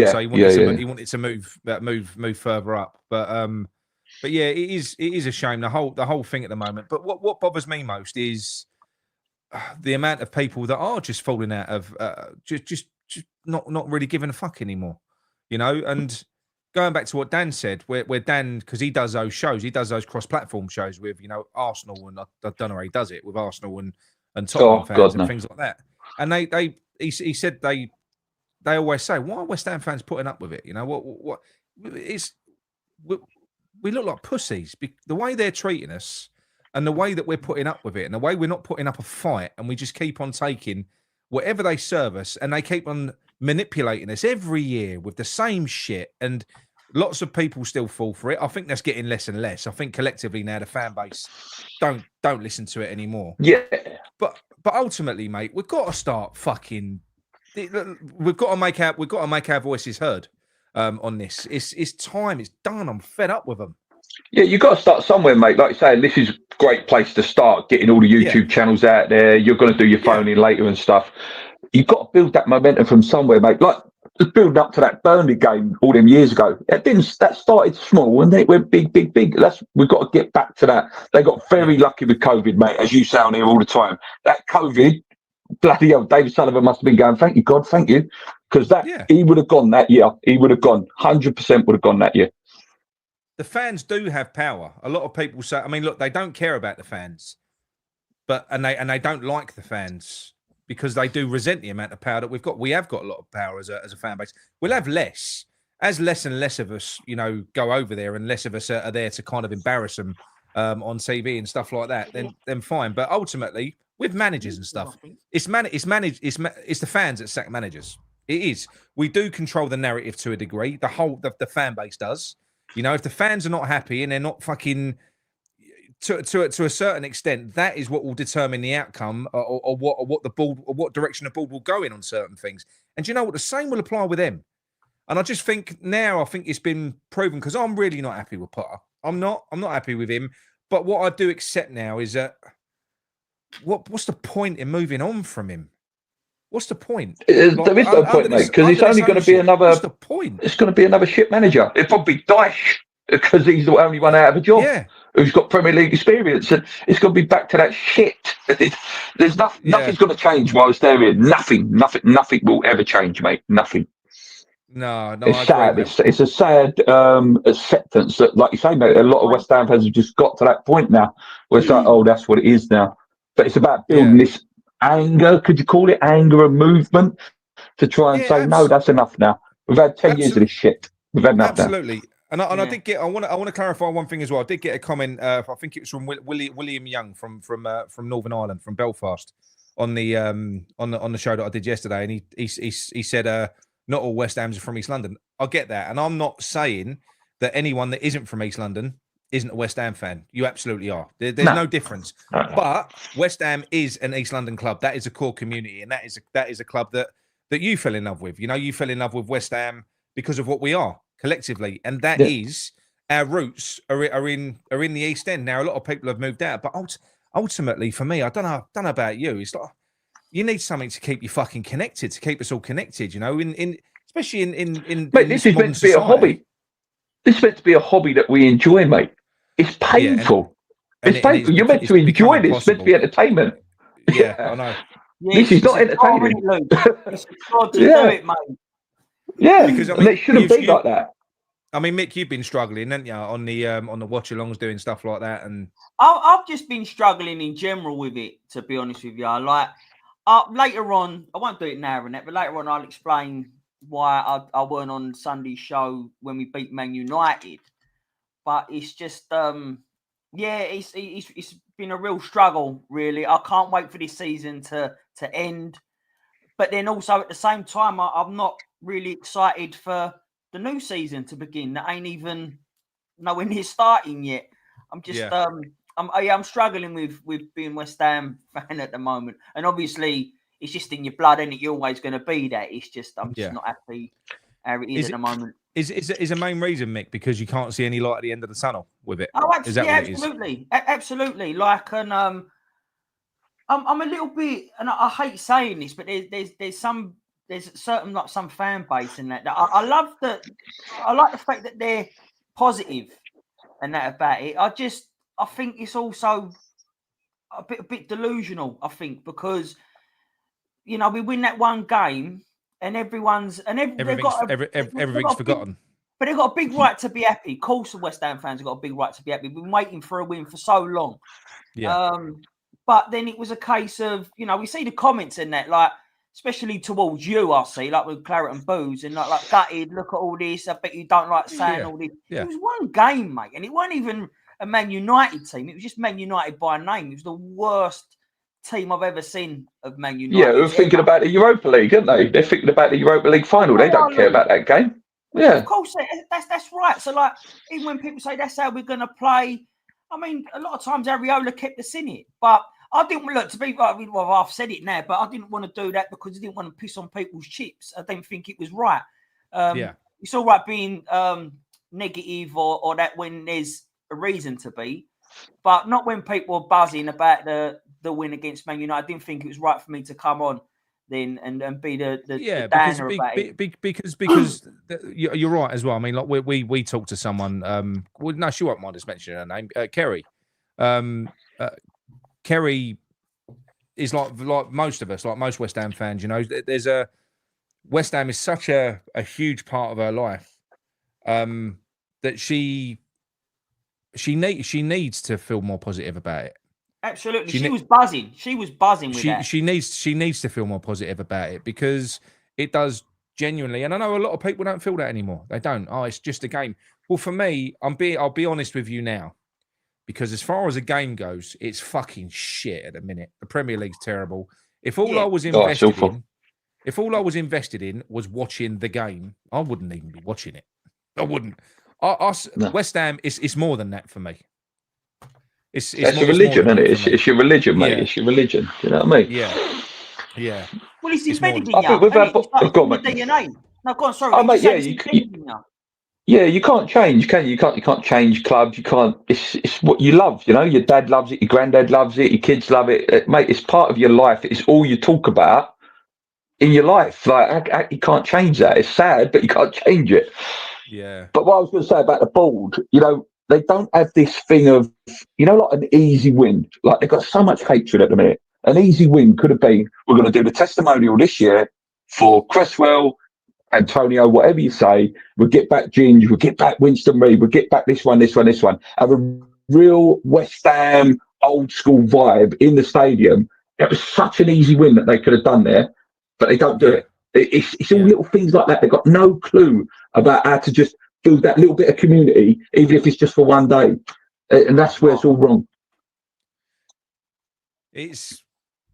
A: So he wanted to move further up. But yeah, it is a shame, the whole thing at the moment. But what bothers me most is the amount of people that are just falling out of just not really giving a fuck anymore, you know. And going back to what Dan said, where Dan, because he does those shows, he does those cross-platform shows with, you know, Arsenal, and I don't know how he does it with Arsenal and Tottenham fans and things like that. And he said they always say, why are West Ham fans putting up with it? You know, what it's we look like pussies. The way they're treating us and the way that we're putting up with it and the way we're not putting up a fight, and we just keep on taking whatever they serve us, and they keep on manipulating us every year with the same shit, and lots of people still fall for it. I think that's getting less and less. I think collectively now the fan base don't listen to it anymore.
F: Yeah.
A: But ultimately, mate, we've got to start fucking we've got to make our voices heard on this. It's time. It's done. I'm fed up with them.
F: Yeah, you've got to start somewhere, mate. Like you say, this is a great place to start, getting all the YouTube channels out there. You're going to do your phone in later and stuff. You've got to build that momentum from somewhere, mate. Like building up to that Burnley game all them years ago. That started small and then it went big, big, big. We've got to get back to that. They got very lucky with COVID, mate, as you say on here all the time. That COVID, bloody hell, David Sullivan must have been going, thank you, God, thank you. Because he would have gone that year. He would have gone, 100% would have gone that year.
A: The fans do have power. A lot of people say, I mean, look, they don't care about the fans, and they don't like the fans because they do resent the amount of power that we've got. We have got a lot of power as a fan base. We'll have less as less and less of us, go over there, and less of us are there to kind of embarrass them on TV and stuff like that. Then fine. But ultimately, with managers and stuff, it's the fans that sack managers. It is. We do control the narrative to a degree. The fan base does. If the fans are not happy and they're not fucking to a certain extent, that is what will determine the outcome or what direction the board will go in on certain things. And you know what? The same will apply with them. And I just think it's been proven, because I'm really not happy with Potter. I'm not happy with him. But what I do accept now is that what's the point in moving on from him? What's the point?
F: There is no point, mate, because it's only going to be another.
A: What's the point?
F: It's going to be another shit manager. It'll probably be Dyche, because he's the only one out of a job.
A: Yeah.
F: Who's got Premier League experience, and it's going to be back to that shit. There's nothing. Nothing's going to change whilst they're here. Nothing will ever change, mate. Nothing.
A: No.
F: It's sad. It's a sad acceptance that, like you say, mate, a lot of West Ham fans have just got to that point now where it's like, oh, that's what it is now. But it's about building this anger. Could you call it anger and movement to try and say, no, that's enough now. We've had 10 years of this shit. We've had enough.
A: Absolutely. Now. And I did get. I want to clarify one thing as well. I did get a comment. I think it was from William Young from Northern Ireland, from Belfast, on the show that I did yesterday, and he said, not all West Hams are from East London. I get that, and I'm not saying that anyone that isn't from East London isn't a West Ham fan. You absolutely are. There's no difference. No. But West Ham is an East London club. That is a core community, and that is a club that you fell in love with. You fell in love with West Ham because of what we are collectively, and that is our roots are in the East End. Now, a lot of people have moved out, but ultimately, for me, I don't know about you. It's like you need something to keep you fucking connected, to keep us all connected. Especially in.
F: Mate, this is meant to be a hobby. This is meant to be a hobby that we enjoy, mate. It's painful. It's painful. You're meant to enjoy this. It's meant to be entertainment.
A: Yeah, I know.
F: This is not entertaining.
E: It's hard to do it, mate.
F: Yeah, because it shouldn't be like that.
A: I mean, Mick, you've been struggling, haven't you, on the watch-alongs, doing stuff like that, and
E: I've just been struggling in general with it. To be honest with you, later on, I won't do it now, Renette, but later on, I'll explain why I weren't on Sunday's show when we beat Man United. But it's just, it's been a real struggle, really. I can't wait for this season to end. But then also at the same time, I'm not really excited for the new season to begin. That ain't even nowhere near starting yet. I'm just, I'm struggling with being West Ham fan at the moment. And obviously, it's just in your blood, and you're always going to be that. It's just, I'm just not happy how it is at the moment.
A: Is a main reason, Mick, because you can't see any light at the end of the tunnel with it?
E: Oh, absolutely. Absolutely. Like, and I'm a little bit, and I hate saying this, but there's certain like some fan base in that I love that. I like the fact that they're positive and that about it. I think it's also a bit delusional. I think because we win that one game and everything's forgotten. But they've got a big right to be happy. Of course, the West Ham fans have got a big right to be happy. We've been waiting for a win for so long. Yeah. But then it was a case of, we see the comments in that, like, especially towards you, I see, like with Claret and Booze, and like gutted, look at all this. I bet you don't like saying all this. Yeah. It was one game, mate, and it wasn't even a Man United team. It was just Man United by name. It was the worst team I've ever seen of Man United.
F: Yeah, they're thinking about the Europa League, aren't they? They're thinking about the Europa League final. They don't care about that game. Yeah.
E: Of course, that's right. So, like, even when people say that's how we're going to play, I mean, a lot of times Ariola kept us in it. But I didn't look to be. Well, I've said it now, but I didn't want to do that because I didn't want to piss on people's chips. I didn't think it was right. It's all right being negative or that when there's a reason to be, but not when people are buzzing about the win against Man United. I didn't think it was right for me to come on then and be the downer about it.
A: Because you're right as well. I mean, like we talked to someone. Well, no, she won't mind us mentioning her name, Kerry. Kerry is like most of us, like most West Ham fans. You know, there's a West Ham is such a huge part of her life that she needs to feel more positive about it.
E: Absolutely, she was buzzing. She was buzzing with that.
A: She needs to feel more positive about it because it does genuinely. And I know a lot of people don't feel that anymore. They don't. Oh, it's just a game. Well, for me, I'll be honest with you now, because as far as a game goes, it's fucking shit at the minute. The Premier League's terrible. If all I was invested in was watching the game, I wouldn't even be watching it. I wouldn't. No. West Ham is more than that for me. It's
F: a religion, isn't it? It's your religion, mate. Yeah. It's your religion. You know what I mean?
A: Yeah.
E: Well, it's embedded in you. Go on, mate. DNA. No, go on. Sorry.
F: Oh, mate, you can't change, can you? You can't change clubs. You can't. It's what you love. You know, your dad loves it. Your granddad loves it. Your kids love it. Mate, it's part of your life. It's all you talk about in your life. Like you can't change that. It's sad, but you can't change it.
A: Yeah.
F: But what I was going to say about the board, you know, they don't have this thing of, you know, like an easy win. Like they've got so much hatred at the minute. An easy win could have been, we're going to do the testimonial this year for Cresswell, Antonio, whatever you say. We'll get back Ginge, we'll get back Winston Reid, we'll get back this one. Have a real West Ham old school vibe in the stadium. It was such an easy win that they could have done there, but they don't do it. It's all little things like that. They've got no clue about how to just build that little bit of community, even if it's just for one day. And that's where it's all wrong.
A: It's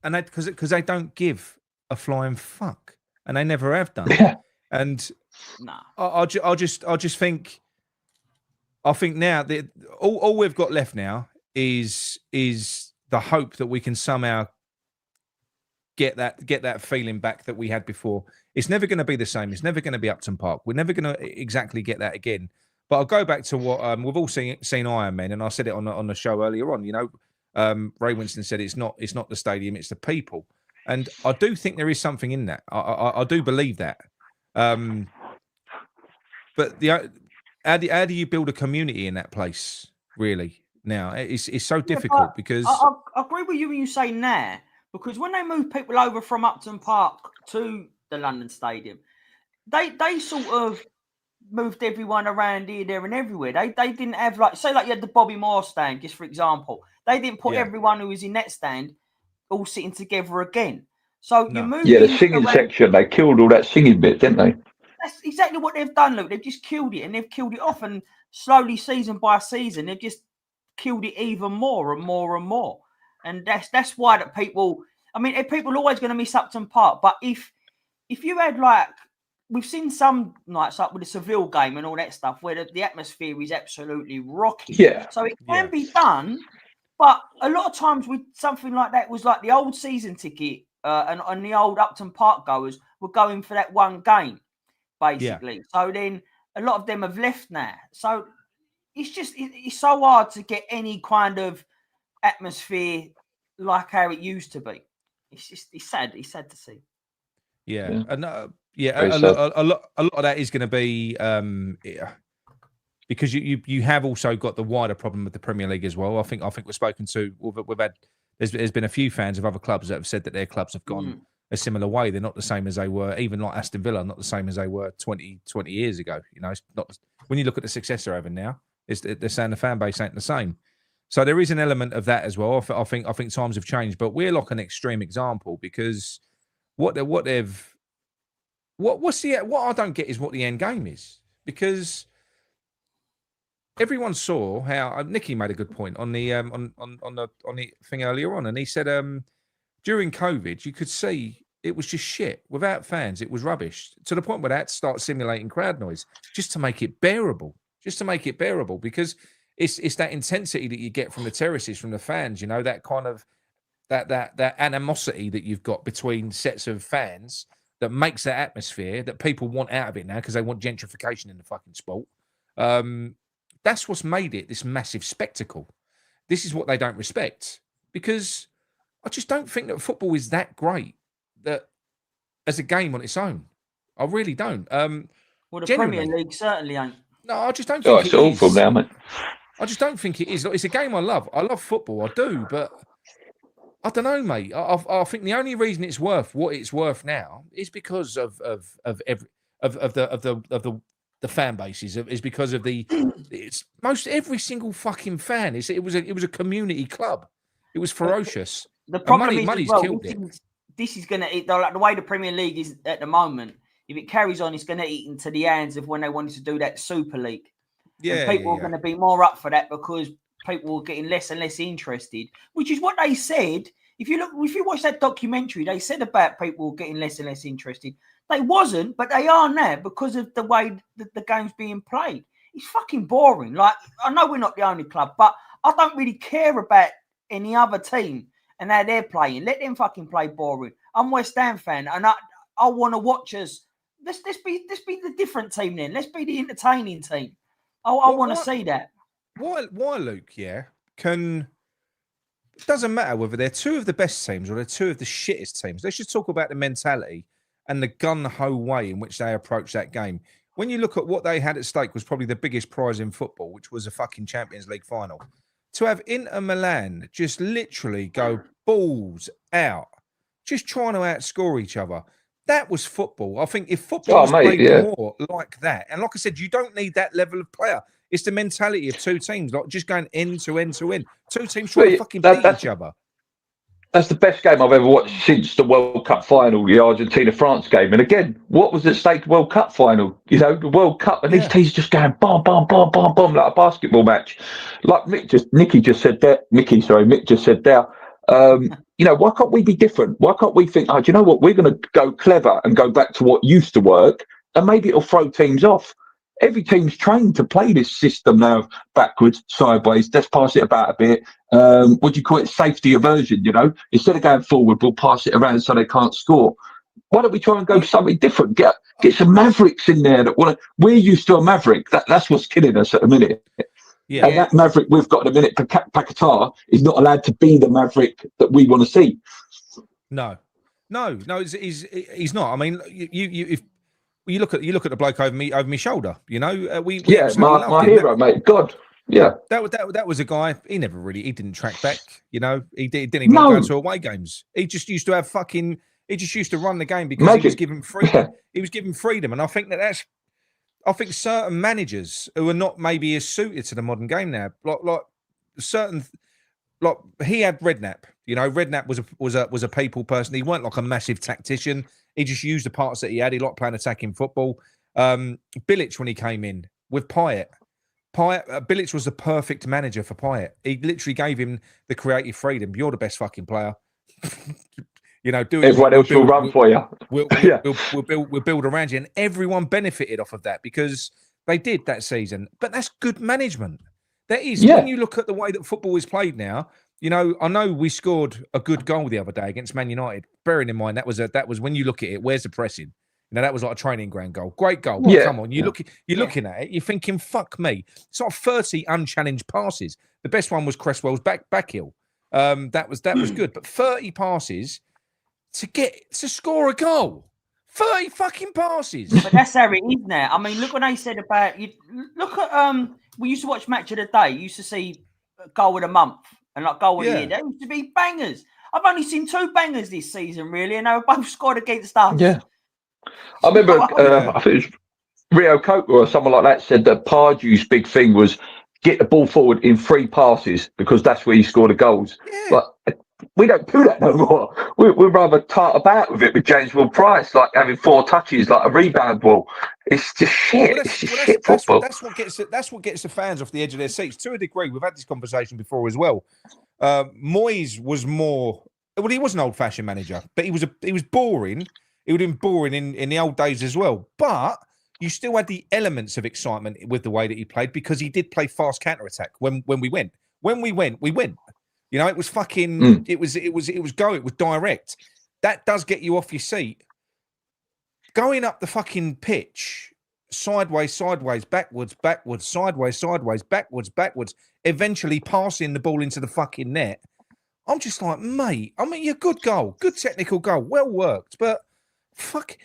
A: because they don't give a flying fuck, and they never have done.
F: Yeah.
A: And I just think now that all we've got left now is the hope that we can somehow get that feeling back that we had before. It's never going to be the same. It's never going to be Upton Park. We're never going to exactly get that again. But I'll go back to what we've all seen Iron Man, and I said it on the show earlier on. You know, Ray Winston said it's not the stadium, it's the people, and I do think there is something in that. I do believe that. But how do you build a community in that place? Really, now it's so difficult because
E: I agree with you when you say nah. Because when they moved people over from Upton Park to the London Stadium, they sort of moved everyone around here, there, and everywhere. They didn't have like you had the Bobby Moore stand, just for example. They didn't put everyone who was in that stand all sitting together again. So you moved.
F: Yeah, the singing section, they killed all that singing bit, didn't they?
E: That's exactly what they've done, Luke. They've just killed it, and they've killed it off, and slowly, season by season, they've just killed it even more and more and more. And that's why that people. I mean, people are always going to miss Upton Park. But if you had we've seen some nights like with the Seville game and all that stuff where the atmosphere is absolutely rocky.
F: Yeah.
E: So it can be done, but a lot of times with something like that was like the old season ticket and the old Upton Park goers were going for that one game, basically. Yeah. So then a lot of them have left now. So it's so hard to get any kind of atmosphere like how it used to be. It's sad. It's sad to see.
A: Yeah. And a lot of that is going to be because you have also got the wider problem with the Premier League as well. I think we've spoken to. We've had there's been a few fans of other clubs that have said that their clubs have gone a similar way. They're not the same as they were. Even like Aston Villa, not the same as they were 20 years ago. You know, it's not when you look at the success they're having now. They're saying the fan base ain't the same. So there is an element of that as well. I think times have changed, but we're like an extreme example because what I don't get is what the end game is, because everyone saw how Nicky made a good point on the on the thing earlier on, and he said during COVID you could see it was just shit without fans. It was rubbish to the point where they had to start simulating crowd noise just to make it bearable, because it's that intensity that you get from the terraces, from the fans, you know, that kind of that animosity that you've got between sets of fans that makes that atmosphere that people want out of it now because they want gentrification in the fucking sport. That's what's made it this massive spectacle. This is what they don't respect, because I just don't think that football is that great that as a game on its own. I really don't.
E: Well, the Premier League certainly ain't.
A: No, I just don't think
F: it's awful now, mate.
A: I just don't think it is. It's a game I love. I love football. I do, but I don't know, mate. I think the only reason it's worth what it's worth now is because of the fan bases. Is because of it's most every single fucking fan. It was a community club. It was ferocious.
E: The problem
A: money's
E: is,
A: killed it.
E: This is going to eat like the way the Premier League is at the moment. If it carries on, it's going to eat into the hands of when they wanted to do that Super League. Yeah, and people are going to be more up for that because people are getting less and less interested, which is what they said. If you watch that documentary, they said about people getting less and less interested. They wasn't, but they are now because of the way that the game's being played. It's fucking boring. Like, I know we're not the only club, but I don't really care about any other team and how they're playing. Let them fucking play boring. I'm a West Ham fan, and I want to watch us. Let's be the different team then. Let's be the entertaining team. I want to see that.
A: Why, Luke? Yeah, it doesn't matter whether they're two of the best teams or they're two of the shittest teams. Let's just talk about the mentality and the gun-ho way in which they approach that game. When you look at what they had at stake was probably the biggest prize in football, which was a fucking Champions League final. To have Inter Milan just literally go balls out, just trying to outscore each other. That was football. I think if football was played more like that, and like I said, you don't need that level of player. It's the mentality of two teams, like just going end to end to end. Two teams trying to fucking beat each other.
F: That's the best game I've ever watched since the World Cup final, the Argentina-France game. And again, what was at stake World Cup final? You know, the World Cup, and these teams just going bomb, bomb, bomb, bomb, bomb, like a basketball match. Like Mick just said there. You know, why can't we be different? Why can't we think, do you know what? We're going to go clever and go back to what used to work, and maybe it'll throw teams off. Every team's trained to play this system now, backwards, sideways. Let's pass it about a bit. What do you call it? Safety aversion, you know? Instead of going forward, we'll pass it around so they can't score. Why don't we try and go something different? Get some Mavericks in there. We're used to a Maverick. That's what's killing us at the minute. Yeah. And that Maverick we've got at the minute, Paquetá, is not allowed to be the Maverick that we want to see.
A: No, he's not. I mean, if you look at the bloke over my shoulder, you know, we
F: my hero, mate. God, yeah.
A: That was a guy. He didn't track back. You know, he didn't even go to away games. He just used to have fucking. He just used to run the game because he was given freedom. Yeah. He was given freedom, and I think that's. I think certain managers who are not maybe as suited to the modern game now, like he had Redknapp. You know, Redknapp was a people person. He weren't like a massive tactician. He just used the parts that he had. He liked playing attacking football. Bilic, when he came in with Payet, Bilic was the perfect manager for Payet. He literally gave him the creative freedom. You're the best fucking player. You know,
F: everyone else will run for you.
A: We'll build around you, and everyone benefited off of that because they did that season. But that's good management. That is when you look at the way that football is played now. You know, I know we scored a good goal the other day against Man United. Bearing in mind that was when you look at it, where's the pressing? You know, that was like a training ground goal. Great goal. Well, come on, you're looking at it. You're thinking, fuck me. It's like 30 unchallenged passes. The best one was Cresswell's back heel. That was good. But 30 passes. To score a goal, 30 fucking passes.
E: But that's how it is now. I mean, look what they said about you. Look at we used to watch Match of the Day. You used to see a goal of the month and like goal of the year. They used to be bangers. I've only seen 2 bangers this season, really, and they were both scored against us.
F: Yeah, I remember. I think it was Rio Coker or someone like that said that Pardew's big thing was get the ball forward in 3 passes because that's where you score the goals. Yeah. But we don't do that no more. We'd rather tart about with it with James Ward-Prowse, like having 4 touches, like a rebound ball. It's just shit. It's just shit football.
A: That's what gets the fans off the edge of their seats. To a degree, we've had this conversation before as well. Moyes was more. Well, he was an old-fashioned manager, but he was boring. He would have been boring in the old days as well. But you still had the elements of excitement with the way that he played because he did play fast counter-attack when we went. When we went, we went. You know, it was fucking. It was go. It was direct. That does get you off your seat. Going up the fucking pitch, sideways, backwards, sideways, backwards, eventually passing the ball into the fucking net. I'm just like, mate, I mean, you're good goal, good technical goal, well worked, but fuck,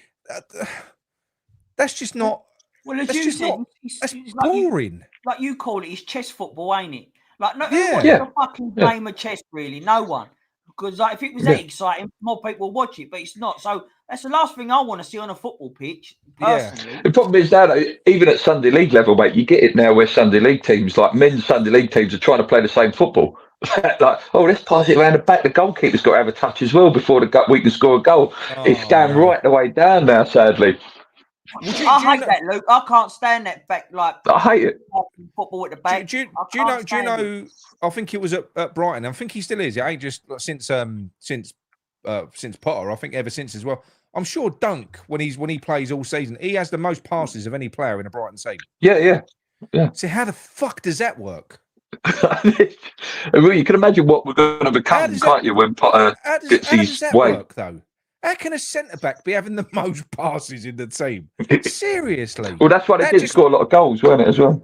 A: that's just not.
E: Well, as
A: that's
E: you
A: just
E: said,
A: not, that's
E: it's
A: boring.
E: Like you call it, it's chess football, ain't it? Like, no, who
A: Yeah.
E: watches a fucking game of chess, really? No one. Because like, if it was that exciting, more people would watch it, but it's not. So that's the last thing I want to see on a football pitch, personally.
F: The problem is now, even at Sunday League level, mate, you get it now where Sunday League teams, like men's Sunday League teams, are trying to play the same football. Like, oh, let's pass it around the back. The goalkeeper's got to have a touch as well before we can score a goal. It's going right the way down now, sadly.
E: I hate that, Luke. I can't stand that fact. Like,
F: I hate it.
E: Football at the back.
A: Do you know? I think it was at Brighton. I think he still is. It ain't just since Potter. I think ever since as well. I'm sure Dunk, when he plays all season, he has the most passes of any player in a Brighton team.
F: Yeah.
A: So how the fuck does that work?
F: Well, you can imagine what we're going to become, can't you? When Potter gets his way.
A: Work, though? How can a centre back be having the most passes in the team? Seriously.
F: Well, that's why they did score a lot of goals, weren't it, as well?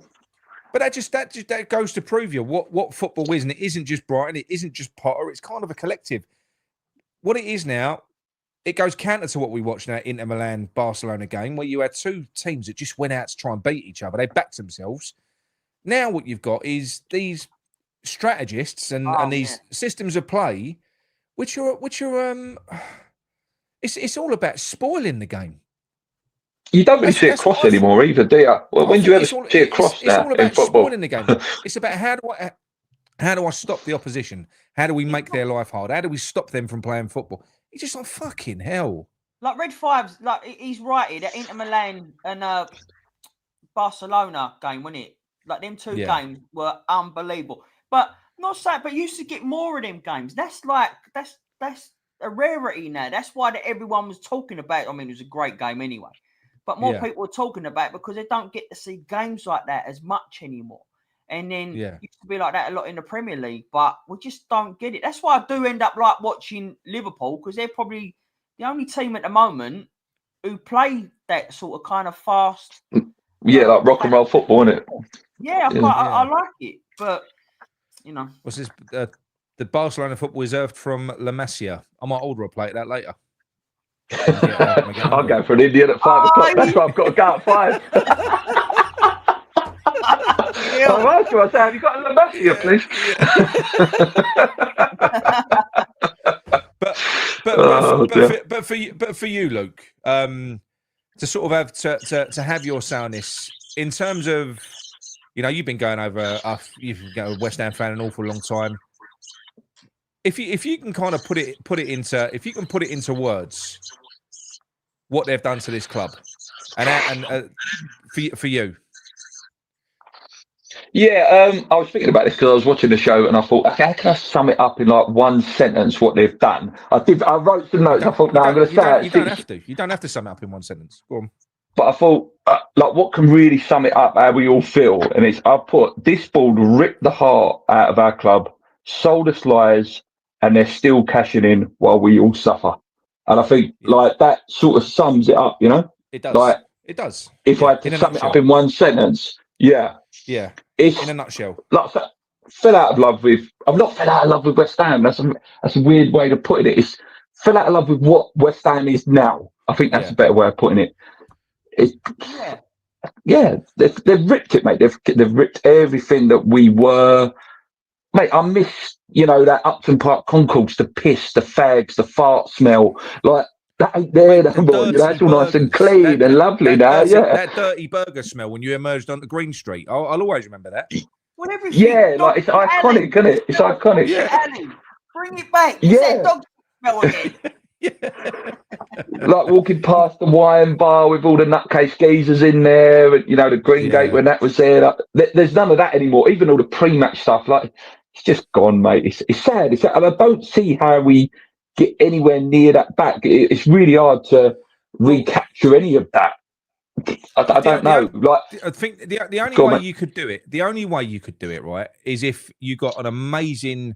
A: But that goes to prove you what football is, and it isn't just Brighton, it isn't just Potter, it's kind of a collective. What it is now, it goes counter to what we watched now, Inter Milan Barcelona game, where you had two teams that just went out to try and beat each other. They backed themselves. Now what you've got is these strategists and these systems of play, which are it's all about spoiling the game. You
F: don't really see it cross anymore either, do you? Well, when do you ever see it cross now in football?
A: Spoiling the game. It's about how do I stop the opposition? How do we make their life hard? How do we stop them from playing football? It's just like fucking hell.
E: Like Red Fives, like he's right. That Inter Milan and Barcelona game, wasn't it? Like them two games were unbelievable. But not saying, but you used to get more of them games. That's a rarity now. That's why everyone was talking about. I mean, it was a great game anyway. But more people were talking about it because they don't get to see games like that as much anymore. And then it used to be like that a lot in the Premier League, but we just don't get it. That's why I do end up like watching Liverpool, because they're probably the only team at the moment who play that sort of kind of fast.
F: Yeah, like rock and roll football, isn't it?
E: Yeah, I like it. But, you know.
A: What's this? The Barcelona football reserved from La Masia. I might order a plate of that later.
F: I'll go for an Indian at 5 o'clock. That's why I've got to go at 5. All right, so I say, have you got a La Masia, please?
A: but for you, Luke, to sort of have to have your soundness in terms of, you know, you've been going over, you've been a West Ham fan an awful long time. If you can kind of put it into words, what they've done to this club, and for you.
F: Yeah, I was thinking about this because I was watching the show and I thought, okay, how can I sum it up in like one sentence what they've done? I wrote some notes. I thought, no, I'm going to say it.
A: You don't have to sum it up in one sentence. Go on.
F: But I thought, like, what can really sum it up? How we all feel, and it's I put this ball ripped the heart out of our club, sold us lies, and they're still cashing in while we all suffer. And I think like that sort of sums it up, you know.
A: It does.
F: Like,
A: it does.
F: If I had to sum it up in one sentence,
A: it's in a nutshell.
F: Like, fell out of love with. I've not fell out of love with West Ham. That's a weird way to put it. It's fell out of love with what West Ham is now. I think that's a better way of putting it. They've ripped it, mate. They've ripped everything that we were. Mate, I miss, you know, that Upton Park concourse, the piss, the fags, the fart smell. Like, that ain't there no more. You know, it's all nice and clean and lovely now.
A: That dirty burger smell when you emerged onto Green Street. I'll always remember that.
E: Well,
F: like it's iconic, isn't it? It's iconic.
E: Yeah. Bring it back.
F: Yeah.
E: Dog smell again.
F: Like walking past the wine bar with all the nutcase geezers in there, and you know the Green Gate when that was there. Like, there's none of that anymore. Even all the pre-match stuff, like it's just gone, mate. It's sad. It's sad. And I don't see how we get anywhere near that back. It's really hard to recapture any of that. I don't know. Like,
A: I think the only way you could do it, right, is if you got an amazing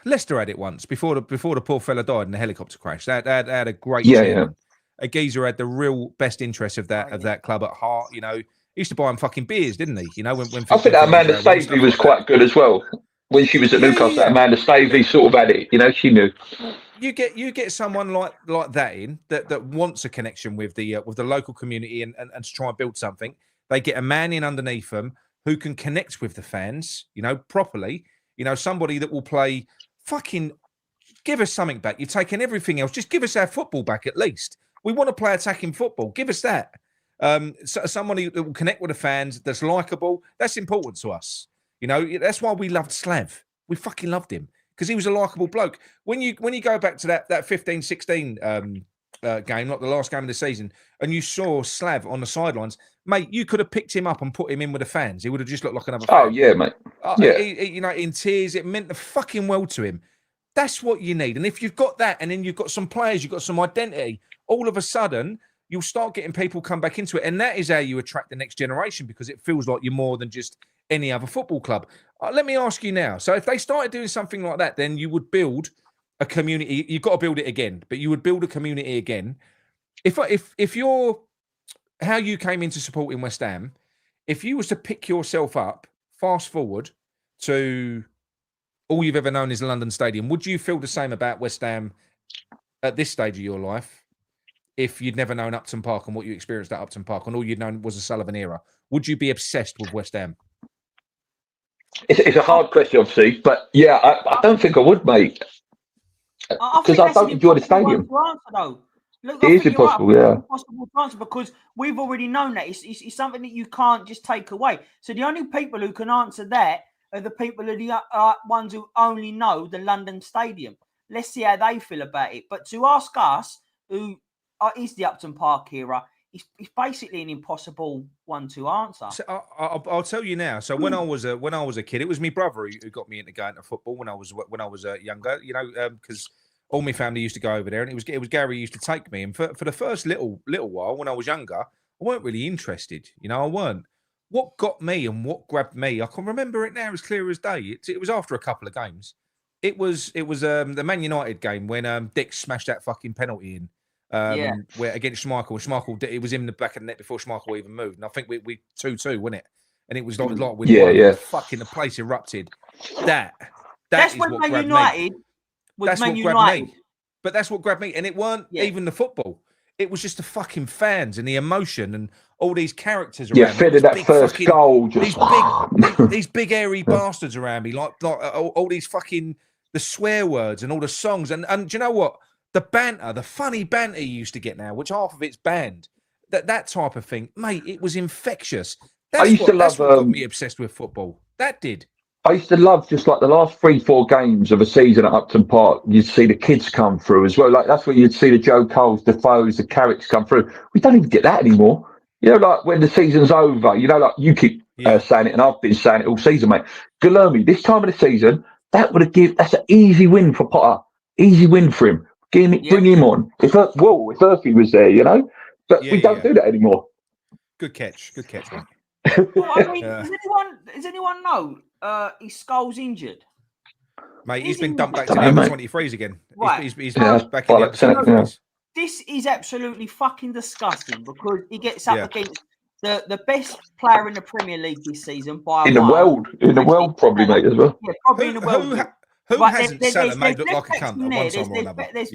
A: Leicester had it once before the poor fella died in the helicopter crash. They had a great
F: Yeah,
A: chairman. A geezer had the real best interest of that club at heart. You know, he used to buy him fucking beers, didn't he? You know, when
F: I think that Amanda Stavely was quite good as well. When she was at Newcastle, that Amanda Stavely sort of had it. You know, she knew.
A: You get someone like that in that wants a connection with the local community and to try and build something. They get a man in underneath them who can connect with the fans, you know, properly. You know, somebody that will play fucking give us something back. You've taken everything else. Just give us our football back at least. We want to play attacking football. Give us that. Somebody that will connect with the fans, that's likable. That's important to us. You know, that's why we loved Slav. We fucking loved him because he was a likable bloke. When you go back to that 15-16 game, like the last game of the season, and you saw Slav on the sidelines, mate, you could have picked him up and put him in with the fans. He would have just looked like another fan.
F: Oh, yeah, mate. Yeah.
A: You know, in tears, it meant the fucking world to him. That's what you need. And if you've got that, and then you've got some players, you've got some identity, all of a sudden, you'll start getting people come back into it. And that is how you attract the next generation, because it feels like you're more than just any other football club. Let me ask you now. So if they started doing something like that, then you would build a community. You've got to build it again, but you would build a community again. If you're how you came into supporting West Ham, if you was to pick yourself up, fast forward to all you've ever known is London Stadium, would you feel the same about West Ham at this stage of your life? If you'd never known Upton Park and what you experienced at Upton Park and all you'd known was the Sullivan era, would you be obsessed with West Ham?
F: It's a hard question, obviously, but yeah, I don't think I would, mate. Because I don't enjoy the stadium.
E: Look,
F: it is impossible, yeah.
E: Impossible to answer because we've already known that. It's something that you can't just take away. So the only people who can answer that are the people who are the ones who only know the London Stadium. Let's see how they feel about it. But to ask us, who is the Upton Park era, it's basically an impossible one to answer.
A: So I'll tell you now. So when I was a kid, it was my brother who got me into going to football when I was younger. You know, because all my family used to go over there, and it was Gary used to take me. And for the first little while when I was younger, I weren't really interested. You know, I weren't. What got me and what grabbed me, I can remember it now as clear as day. It was after a couple of games. It was the Man United game when Dick smashed that fucking penalty in. Where against Schmeichel, it was in the back of the net before Schmeichel even moved, and I think we 2-2, wasn't it? And it was like with fucking the place erupted. That's
E: when
A: what
E: Man United was Man United.
A: But that's what grabbed me, and it weren't even the football. It was just the fucking fans and the emotion and all these characters around me.
F: Fitted that first goal.
A: These big airy bastards around me, like all these fucking the swear words and all the songs, and do you know what? The banter, the funny banter you used to get now, which half of it's banned. That type of thing, mate. It was infectious. That's what got me obsessed with football. That did.
F: I used to love just like the last 3-4 games of a season at Upton Park. You'd see the kids come through as well. Like that's where you'd see the Joe Coles, the Foes, the Carricks come through. We don't even get that anymore. You know, like when the season's over. You know, like you keep saying it, and I've been saying it all season, mate. Guilherme, this time of the season, that's an easy win for Potter. Easy win for him. Bring him on. If Earthy was there, you know, but we don't do that anymore.
A: Good catch, mate.
E: Well, I mean, does anyone know his skull's injured?
A: Mate, he's been dumped back to the under-23s again.
E: Right.
A: He's back in the under-23s.
E: This is absolutely fucking disgusting because he gets up against the best player in the Premier League this season by
F: in the world, probably, mate, as well.
E: Yeah, probably in the world.
A: Who hasn't Salah made look like a cunt at one time or another?
E: There's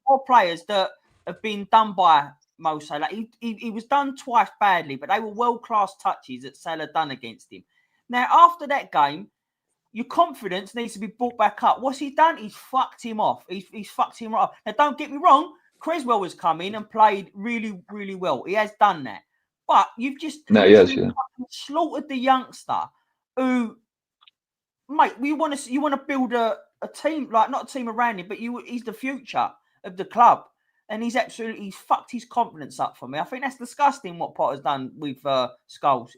E: four players that have been done by Mo Salah. He was done twice badly, but they were world-class touches that Salah done against him. Now, after that game, your confidence needs to be brought back up. What's he done? He's fucked him off. He's fucked him right off. Now, don't get me wrong. Creswell has come in and played really, really well. He has done that. But you've just slaughtered the youngster who... Mate, you want to build a team, like not a team around him, but he's the future of the club, and he's fucked his confidence up for me. I think that's disgusting what Potter's done with Scholes.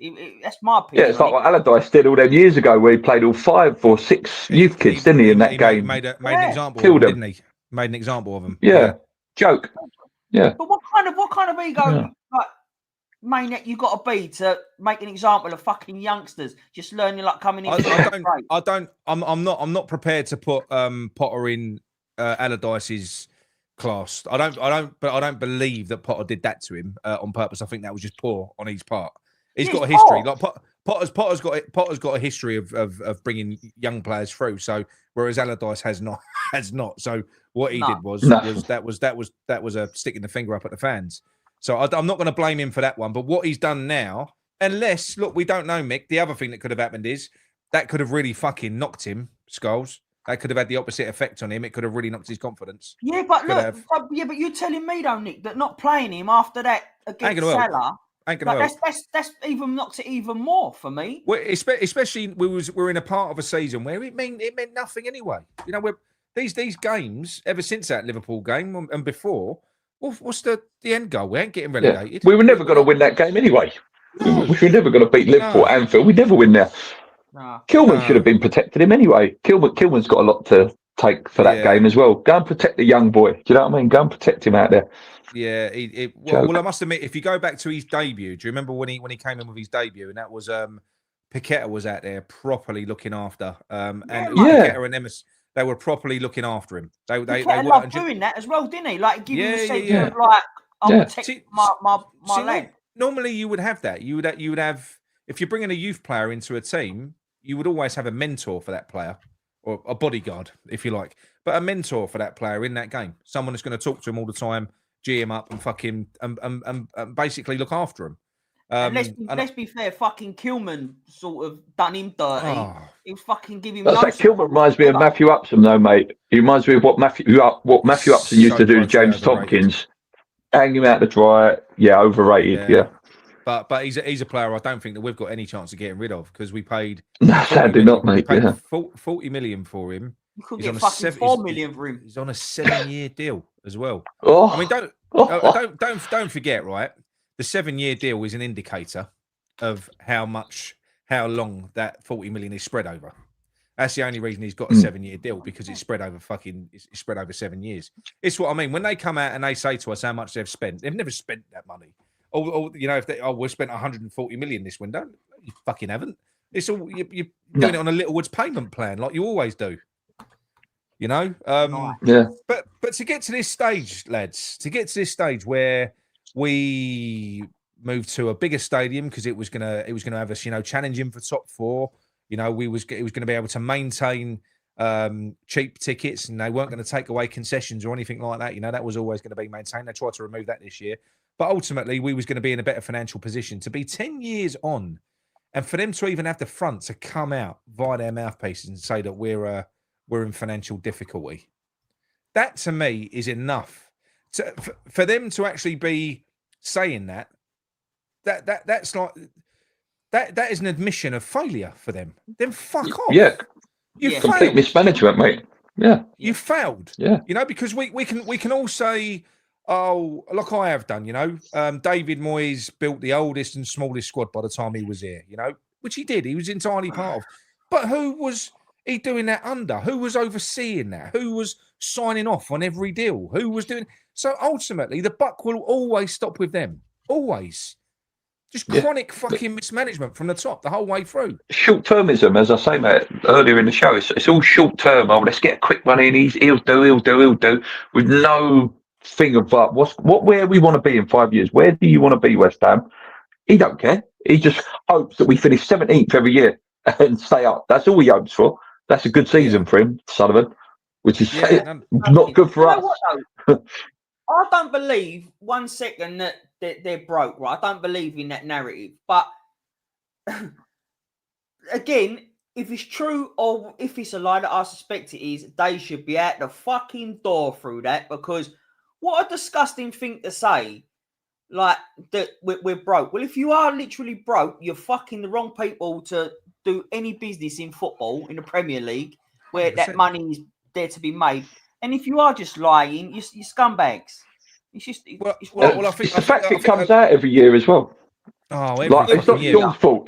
E: That's my opinion.
F: Yeah, it's like what Allardyce did all them years ago, where he played all 5 or 6 youth kids, didn't he? In that game,
A: made an example, of them, didn't he? Made an example of them.
F: Yeah, joke. Yeah.
E: But what kind of ego?
F: Yeah.
E: Like, maniac you got to be to make an example of fucking youngsters just learning like coming in?
A: I'm not prepared to put Potter in Allardyce's class. I don't believe that Potter did that to him on purpose. I think that was just poor on his part. He's got a history. Like Potter's got a history of bringing young players through. So whereas Allardyce has not. So what he did was a sticking the finger up at the fans. So I'm not going to blame him for that one. But what he's done now, unless look, we don't know, Mick. The other thing that could have happened is that could have really fucking knocked him, Scholes. That could have had the opposite effect on him. It could have really knocked his confidence.
E: Yeah, but look, but you're telling me though, Nick, that not playing him after that against Salah. That's even knocks it even more for me.
A: Well, especially we're in a part of a season where it meant nothing anyway. You know, these games ever since that Liverpool game and before. What's the end goal? We ain't getting relegated.
F: Yeah. We were never going to win that game anyway. No. We were never going to beat Liverpool at Anfield. We'd never win there. No. Kilman should have been protecting him anyway. Kilman's got a lot to take for that game as well. Go and protect the young boy. Do you know what I mean? Go and protect him out there.
A: Yeah. Well, I must admit, if you go back to his debut, do you remember when he came in with his debut? And that was Paqueta was out there properly looking after. Paqueta and Emerson. They were properly looking after him. They
E: loved doing that as well, didn't he? Like giving the sense of like, I'll protect my leg.
A: Normally, you would have that. You would have if you're bringing a youth player into a team, you would always have a mentor for that player or a bodyguard, if you like, but a mentor for that player in that game. Someone that's going to talk to him all the time, G him up, and fucking and basically look after him.
E: Let's be fair, fucking Kilman sort of done him dirty. He was fucking giving him.
F: Kilman reminds me of Matthew Upson, though, mate. He reminds me of what Matthew Upson used to do to James Tompkins, hang him out to dry. Yeah, overrated. Yeah.
A: But he's a player I don't think that we've got any chance of getting rid of because we paid.
F: No, sadly not, mate.
A: 40 million for him.
E: You could get fucking 4 million for him.
A: He's on a 7-year deal as well.
F: Oh.
A: I mean, don't forget, right? The 7-year deal is an indicator of how long that 40 million is spread over. That's the only reason he's got a 7-year deal because it's spread over 7 years. It's what I mean. When they come out and they say to us how much they've spent, they've never spent that money. Or you know, if we've spent 140 million this window, you fucking haven't. It's all you're doing it on a Littlewood's payment plan, like you always do. You know, But to get to this stage, lads, where we moved to a bigger stadium because it was gonna have us, you know, challenging for top 4. You know, it was going to be able to maintain cheap tickets, and they weren't going to take away concessions or anything like that. You know, that was always going to be maintained. They tried to remove that this year, but ultimately we was going to be in a better financial position to be 10 years on, and for them to even have the front to come out via their mouthpieces and say that we're in financial difficulty. That to me is enough. For them to actually be saying that's like that is an admission of failure for them. Then fuck off.
F: Yeah,
A: you
F: complete mismanagement, mate. Yeah,
A: you failed.
F: Yeah,
A: you know, because we can all say, oh, like I have done. You know, David Moyes built the oldest and smallest squad by the time he was here. You know, which he did. He was entirely part of. But who was he doing that under? Who was overseeing that? Who was signing off on every deal? Who was doing? So ultimately, the buck will always stop with them. Always. Just chronic fucking mismanagement from the top the whole way through.
F: Short-termism, as I say, mate, earlier in the show, it's all short-term. Oh, let's get a quick one in. He'll do, with no thing about where we want to be in 5 years. Where do you want to be, West Ham? He don't care. He just hopes that we finish 17th every year and stay up. That's all he hopes for. That's a good season for him, Sullivan, which is not good for us.
E: I don't believe 1 second that they're broke, right? I don't believe in that narrative. But again, if it's true or if it's a lie that I suspect it is, they should be at the fucking door through that, because what a disgusting thing to say, like that we're broke. Well, if you are literally broke, you're fucking the wrong people to do any business in football, in the Premier League, where that money is there to be made. And if you are just lying, you're scumbags. It's just
F: I think the fact it comes out every year as well.
A: Oh,
F: it's not Sean's fault.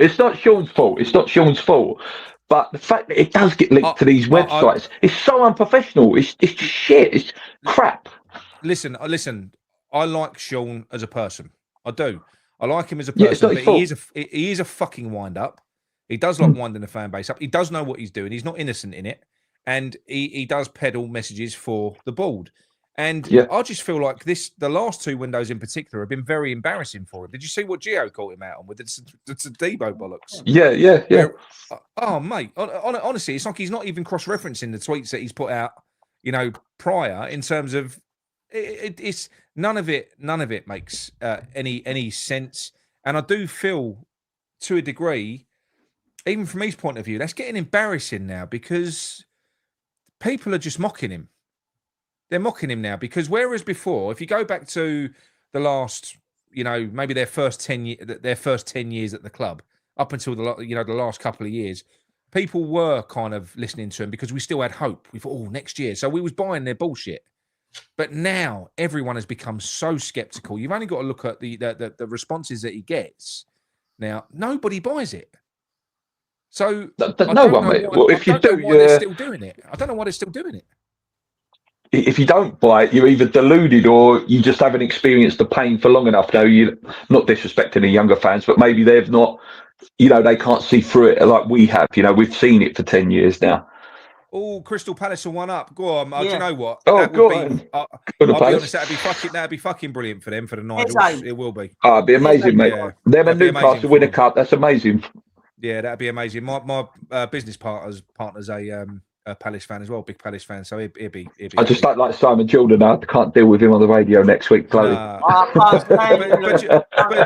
F: It's not Sean's fault. But the fact that it does get linked to these websites, it's so unprofessional. It's shit. It's crap.
A: Listen. I like Sean as a person. I do. I like him as a
F: Yeah, it's
A: person,
F: not
A: but
F: his fault.
A: he is a fucking wind up. He does like winding the fan base up. He does know what he's doing. He's not innocent in it, and he does peddle messages for the board. And
F: Yeah.
A: I just feel like the last two windows in particular have been very embarrassing for him. Did you see what Gio caught him out on with the Debo bollocks?
F: Yeah.
A: Oh, mate, honestly, it's like he's not even cross-referencing the tweets that he's put out, prior in terms of it's none of it makes any sense. And I do feel, to a degree, even from his point of view, that's getting embarrassing now because people are just mocking him. They're mocking him now because whereas before, if you go back to the last, maybe their first 10 years at the club, up until the last couple of years, people were kind of listening to him because we still had hope. We thought, next year. So we was buying their bullshit. But now everyone has become so skeptical. You've only got to look at the responses that he gets. Now, nobody buys it. So
F: no one, mate. Well, if you do,
A: they're still doing it. I don't know why they're still doing it.
F: If you don't buy it, you're either deluded or you just haven't experienced the pain for long enough. Now, you're not disrespecting the younger fans, but maybe they've not, they can't see through it like we have. We've seen it for 10 years now.
A: Oh, Crystal Palace are 1-up. Go on. Do you know what?
F: Oh,
A: that
F: go
A: would be,
F: on.
A: I'll be honest, that'd be fucking brilliant for them, for the Nigels. It will be.
F: Oh, it'd be amazing, mate.
A: Yeah.
F: Them and Newcastle win a cup. That's amazing.
A: Yeah, that'd be amazing. My business partner's a Palace fan as well, big Palace fan. So it'd be
F: I just don't like Simon Jordan. I can't deal with him on the radio next week, Chloe.
A: But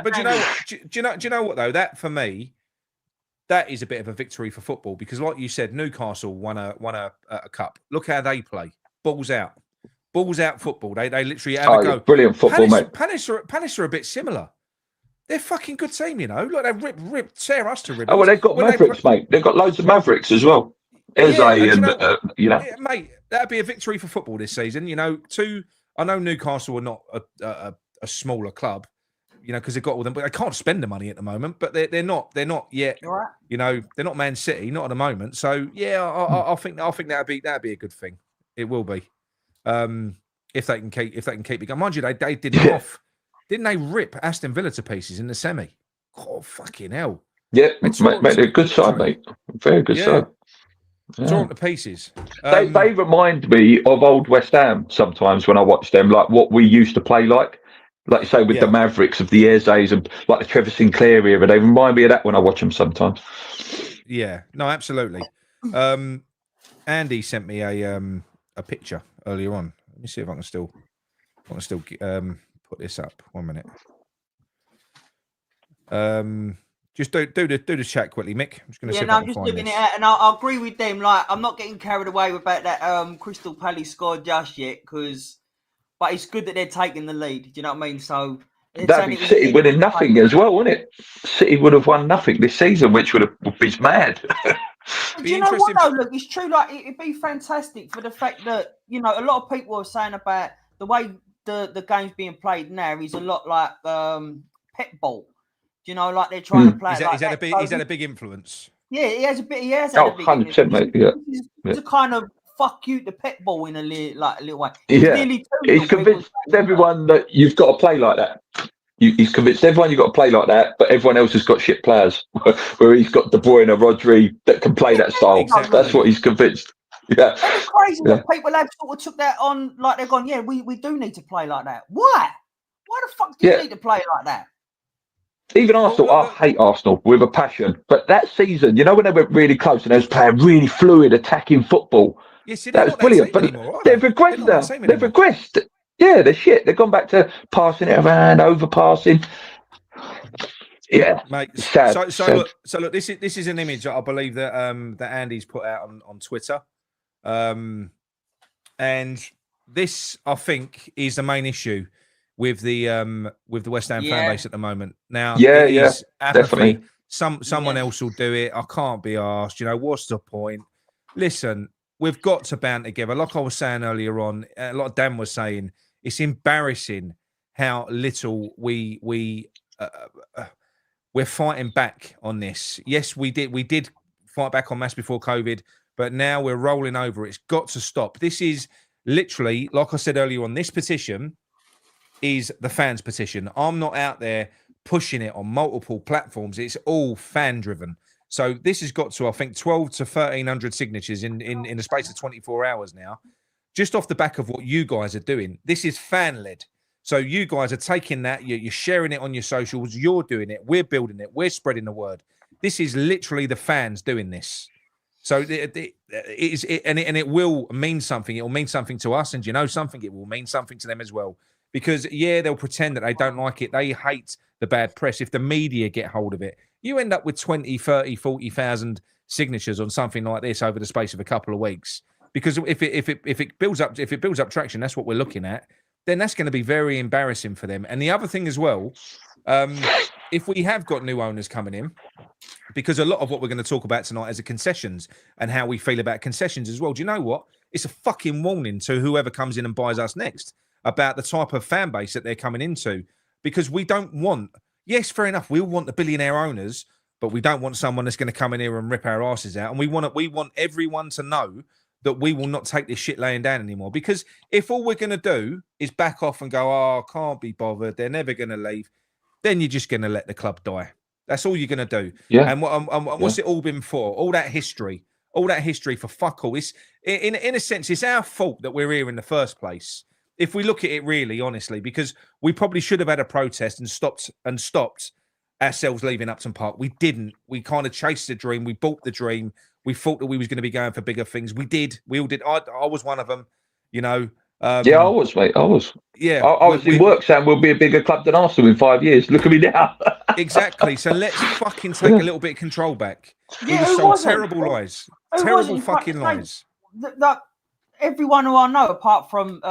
A: do you know what? Do you know what though? That for me, that is a bit of a victory for football because, like you said, Newcastle won a cup. Look how they play, balls out football. They literally have a go.
F: Brilliant football, mate.
A: Palace are a bit similar. They're a fucking good team, Like they tear us to ribbons.
F: Oh well, they've got Mavericks, mate. They've got loads of Mavericks as well.
A: Yeah, mate, that'd be a victory for football this season. I know Newcastle are not a smaller club, because they've got all them, but they can't spend the money at the moment. But they're not yet. Right. They're not Man City, not at the moment. So yeah, I think that'd be a good thing. It will be, if they can keep it going. Mind you, they did it off. Didn't they rip Aston Villa to pieces in the semi? Oh fucking hell!
F: Yeah, mate, they're a good side, mate. Very good side.
A: Yeah. Torn to pieces.
F: They remind me of old West Ham sometimes when I watch them, like what we used to play like you say, with the Mavericks of the Airzays and like the Trevor Sinclair era. They remind me of that when I watch them sometimes.
A: Yeah, no, absolutely. Andy sent me a picture earlier on. Let me see if I can still put this up. 1 minute. Just do the chat quickly, Mick. I'm just going to see.
E: I'm just looking at it, and I agree with them. Like, I'm not getting carried away about that Crystal Palace score just yet, but it's good that they're taking the lead. Do you know what I mean? So
F: that'd be City winning nothing as well, wouldn't it? City would have won nothing this season, which would be mad.
E: Do you know what though? Look, it's true. Like, it'd be fantastic for the fact that a lot of people are saying about the way the game's being played now is a lot like pet ball. Like they're trying to play. Is
A: that a big influence?
E: Yeah, he has a bit. He has.
F: 100%, mate. Yeah.
E: It's a kind of fuck you to pet ball in a little way.
F: Yeah. He's convinced everyone that you've got to play like that. He's convinced everyone you've got to play like that, but everyone else has got shit players. Where he's got De Bruyne or Rodri that can play that style. Exactly. That's what he's convinced. Yeah.
E: It's crazy that people have sort of took that on, like they're gone, we do need to play like that. Why? Why the fuck do you need to play like that?
F: Even Arsenal, I hate Arsenal with a passion. But that season, when they were really close and they was playing really fluid, attacking football, that was brilliant. But they've regressed now. They've regressed. Yeah, they're shit. They've gone back to passing it around, overpassing. Yeah,
A: mate.
F: Sad.
A: So look, this is an image that I believe that that Andy's put out on Twitter, and this I think is the main issue with the West Ham fan base at the moment. Now, apathy.
F: Definitely.
A: Someone else will do it. I can't be asked. What's the point? Listen, we've got to band together. Like I was saying earlier on, like Dan was saying, it's embarrassing how little we're fighting back on this. Yes, we did fight back on mass before COVID, but now we're rolling over. It's got to stop. This is literally, like I said earlier on, this petition is the fans' petition. I'm not out there pushing it on multiple platforms. It's all fan driven. So this has got to, I think, 12 to 1,300 signatures in the space of 24 hours now, just off the back of what you guys are doing. This is fan led. So you guys are taking that, you're sharing it on your socials, you're doing it, we're building it, we're spreading the word. This is literally the fans doing this. So it will mean something. It will mean something to us, and you know something, it will mean something to them as well. Because, yeah, they'll pretend that they don't like it. They hate the bad press. If the media get hold of it, you end up with 20, 30, 40,000 signatures on something like this over the space of a couple of weeks. Because if it builds up traction, that's what we're looking at, then that's going to be very embarrassing for them. And the other thing as well, if we have got new owners coming in, because a lot of what we're going to talk about tonight is the concessions and how we feel about concessions as well. Do you know what? It's a fucking warning to whoever comes in and buys us next about the type of fan base that they're coming into, because we don't want, yes, fair enough, we all want the billionaire owners, but we don't want someone that's going to come in here and rip our asses out. And we want everyone to know that we will not take this shit laying down anymore. Because if all we're going to do is back off and go, oh, can't be bothered, they're never going to leave, then you're just going to let the club die. That's all you're going to do. Yeah. And what's it all been for? All that history for fuck all. It's, in a sense, it's our fault that we're here in the first place. If we look at it really honestly, because we probably should have had a protest and stopped ourselves leaving Upton Park. We didn't. We kind of chased the dream. We bought the dream. We thought that we was going to be going for bigger things. We did. We all did. I was one of them, you know.
F: Yeah, I was, mate. I was.
A: Yeah.
F: I was in work saying we'll be a bigger club than Arsenal in 5 years. Look at me now.
A: Exactly. So let's fucking take a little bit of control back.
E: Yeah,
A: it was so terrible lies. Terrible fucking lies.
E: That everyone who I know, apart from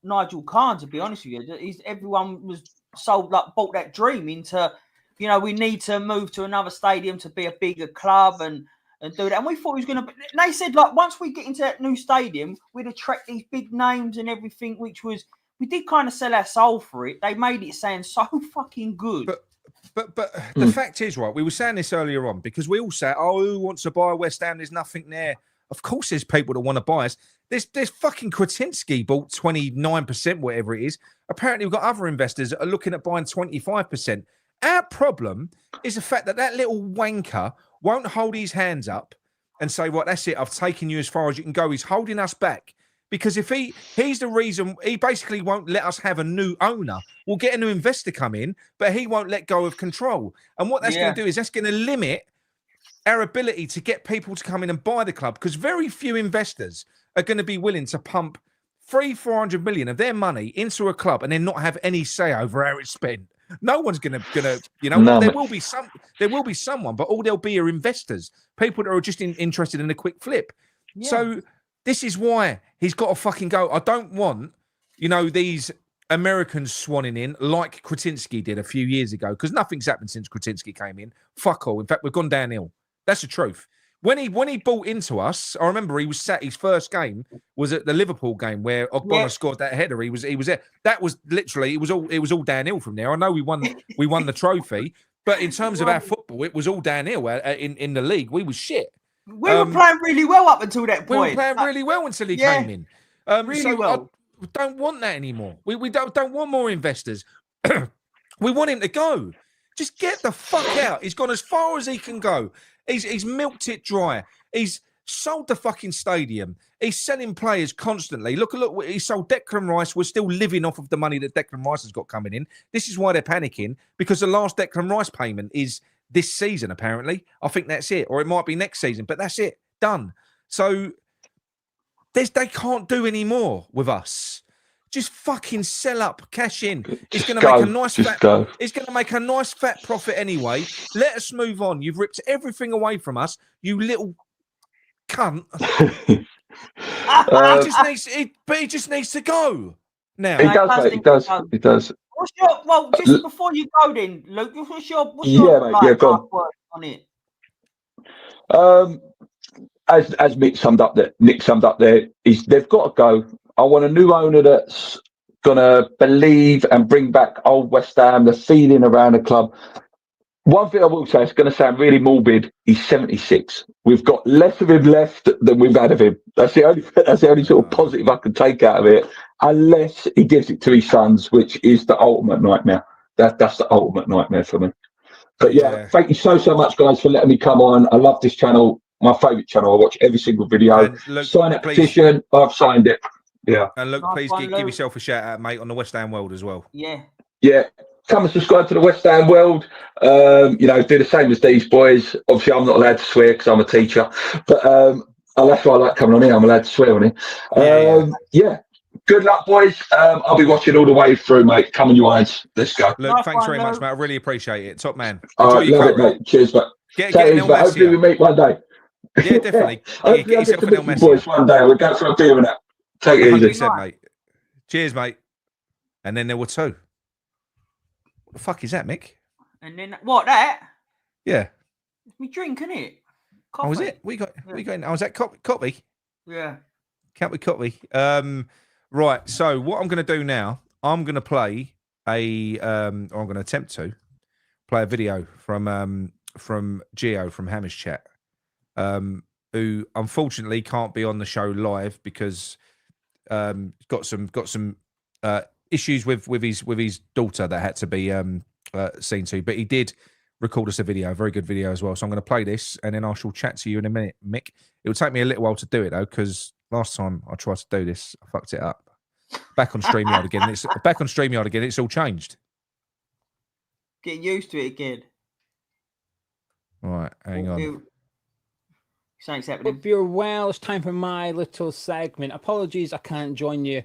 E: Nigel Khan, to be honest with you, everyone was sold, like, bought that dream into, you know, we need to move to another stadium to be a bigger club and do that. And we thought it was going to be, they said, like, once we get into that new stadium, we'd attract these big names and everything, which was, we did kind of sell our soul for it. They made it sound so fucking good.
A: But the fact is, right, we were saying this earlier on, because we all say, oh, who wants to buy West Ham? There's nothing there. Of course there's people that want to buy us. There's fucking Kretinsky bought 29%, whatever it is. Apparently we've got other investors that are looking at buying 25%. Our problem is the fact that little wanker won't hold his hands up and say, well, that's it, I've taken you as far as you can go. He's holding us back. Because if he's the reason, he basically won't let us have a new owner. We'll get a new investor come in, but he won't let go of control. And what that's going to do is that's going to limit our ability to get people to come in and buy the club, because very few investors are going to be willing to pump 300-400 million of their money into a club and then not have any say over how it's spent. No one's gonna, you know, there will be someone, but all there'll be are investors, people that are just interested in a quick flip. Yeah. So this is why he's got to fucking go. I don't want, you know, these Americans swanning in like Kretinsky did a few years ago, because nothing's happened since Kretinsky came in. Fuck all. In fact, we've gone downhill. That's the truth. When he bought into us, I remember he was sat. His first game was at the Liverpool game where Ogbonna scored that header. He was there. That was literally it was all downhill from there. I know we won the trophy, but in terms of our football, it was all downhill. In the league, we was shit.
E: We were playing really well up until that point.
A: We were playing really well until he came in.
E: Really well.
A: I don't want that anymore. We don't want more investors. We want him to go. Just get the fuck out. He's gone as far as he can go. He's milked it dry. He's sold the fucking stadium. He's selling players constantly. Look, he sold Declan Rice. We're still living off of the money that Declan Rice has got coming in. This is why they're panicking, because the last Declan Rice payment is this season, apparently. I think that's it. Or it might be next season, but that's it. Done. So they can't do any more with us. Just fucking sell up, cash in. It's going to make a nice fat. It's going to make a nice fat profit anyway. Let us move on. You've ripped everything away from us, you little cunt. He just needs to go now.
F: He does, mate. He does.
E: Just before you go, then, Luke, what's your word on it?
F: As Nick summed up there, they've got to go. I want a new owner that's going to believe and bring back old West Ham, the feeling around the club. One thing I will say, it's going to sound really morbid, he's 76. We've got less of him left than we've had of him. That's the only sort of positive I can take out of it, unless he gives it to his sons, which is the ultimate nightmare. That's the ultimate nightmare for me. But yeah, thank you so much, guys, for letting me come on. I love this channel. My favourite channel. I watch every single video.
A: Luke,
F: sign that petition. I've signed it. Yeah.
A: And look, please give yourself a shout out, mate, on the West Ham World as well.
E: Yeah.
F: Yeah. Come and subscribe to the West Ham World. Do the same as these boys. Obviously, I'm not allowed to swear because I'm a teacher. But that's why I like coming on here. I'm allowed to swear on here. Yeah. Good luck, boys. I'll be watching all the way through, mate. Come on, you eyes. Let's go.
A: Luke, thanks very much, mate. I really appreciate it. Top man.
F: All right, love it, mate. Cheers, mate.
A: Get an El
F: hopefully we meet one day.
A: Yeah, definitely.
F: Hopefully
A: get yourself an El
F: you boys one day. We'll go for a beer and that. Take it easy.
A: Mate. Cheers, mate. And then there were two. What the fuck is that, Mick?
E: And then what, that?
A: Yeah.
E: It's me drink, isn't it?
A: Coffee. Oh, was it? We got. Oh, was that copy?
E: Yeah.
A: Can't we copy? Right. So what I'm going to do now, I'm going to play or I'm going to attempt to play a video from Gio from Hammer's Chat, who unfortunately can't be on the show live because got some issues with his daughter that had to be seen to, but he did record us a video, a very good video as well. So I'm going to play this and then I shall chat to you in a minute, Mick. It will take me a little while to do it though, because last time I tried to do this, I fucked it up. Back on StreamYard again. It's all changed.
E: Get used to it again.
A: All right, hang on.
E: Something's happening.
G: Hope you're well. It's time for my little segment. Apologies, I can't join you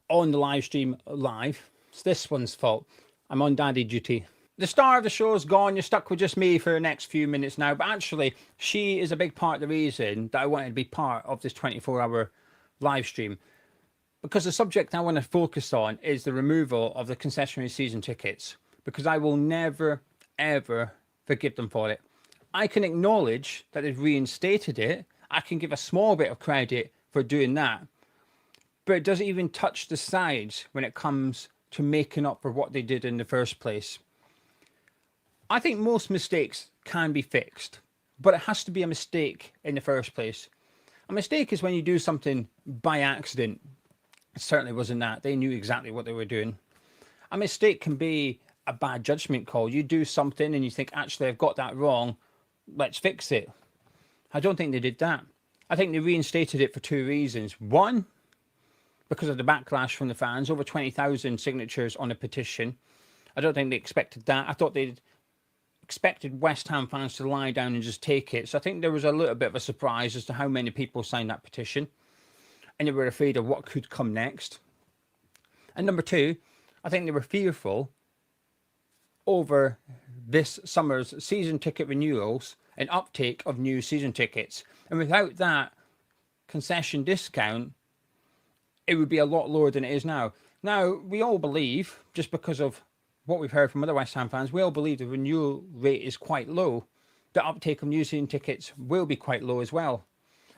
G: on the live stream live. It's this one's fault. I'm on daddy duty. The star of the show is gone. You're stuck with just me for the next few minutes now. But actually, she is a big part of the reason that I wanted to be part of this 24-hour live stream. Because the subject I want to focus on is the removal of the concessionary season tickets. Because I will never, ever forgive them for it. I can acknowledge that they've reinstated it. I can give a small bit of credit for doing that. But it doesn't even touch the sides when it comes to making up for what they did in the first place. I think most mistakes can be fixed, but it has to be a mistake in the first place. A mistake is when you do something by accident. It certainly wasn't that. They knew exactly what they were doing. A mistake can be a bad judgment call. You do something and you think, actually, I've got that wrong. Let's fix it. I don't think they did that. I think they reinstated it for two reasons. One, because of the backlash from the fans, over 20,000 signatures on a petition. I don't think they expected that. I thought they'd expected West Ham fans to lie down and just take it. So I think there was a little bit of a surprise as to how many people signed that petition. And they were afraid of what could come next. And number two, I think they were fearful over this summer's season ticket renewals and uptake of new season tickets. And without that concession discount, it would be a lot lower than it is now. Now, we all believe, just because of what we've heard from other West Ham fans, we all believe the renewal rate is quite low. The uptake of new season tickets will be quite low as well.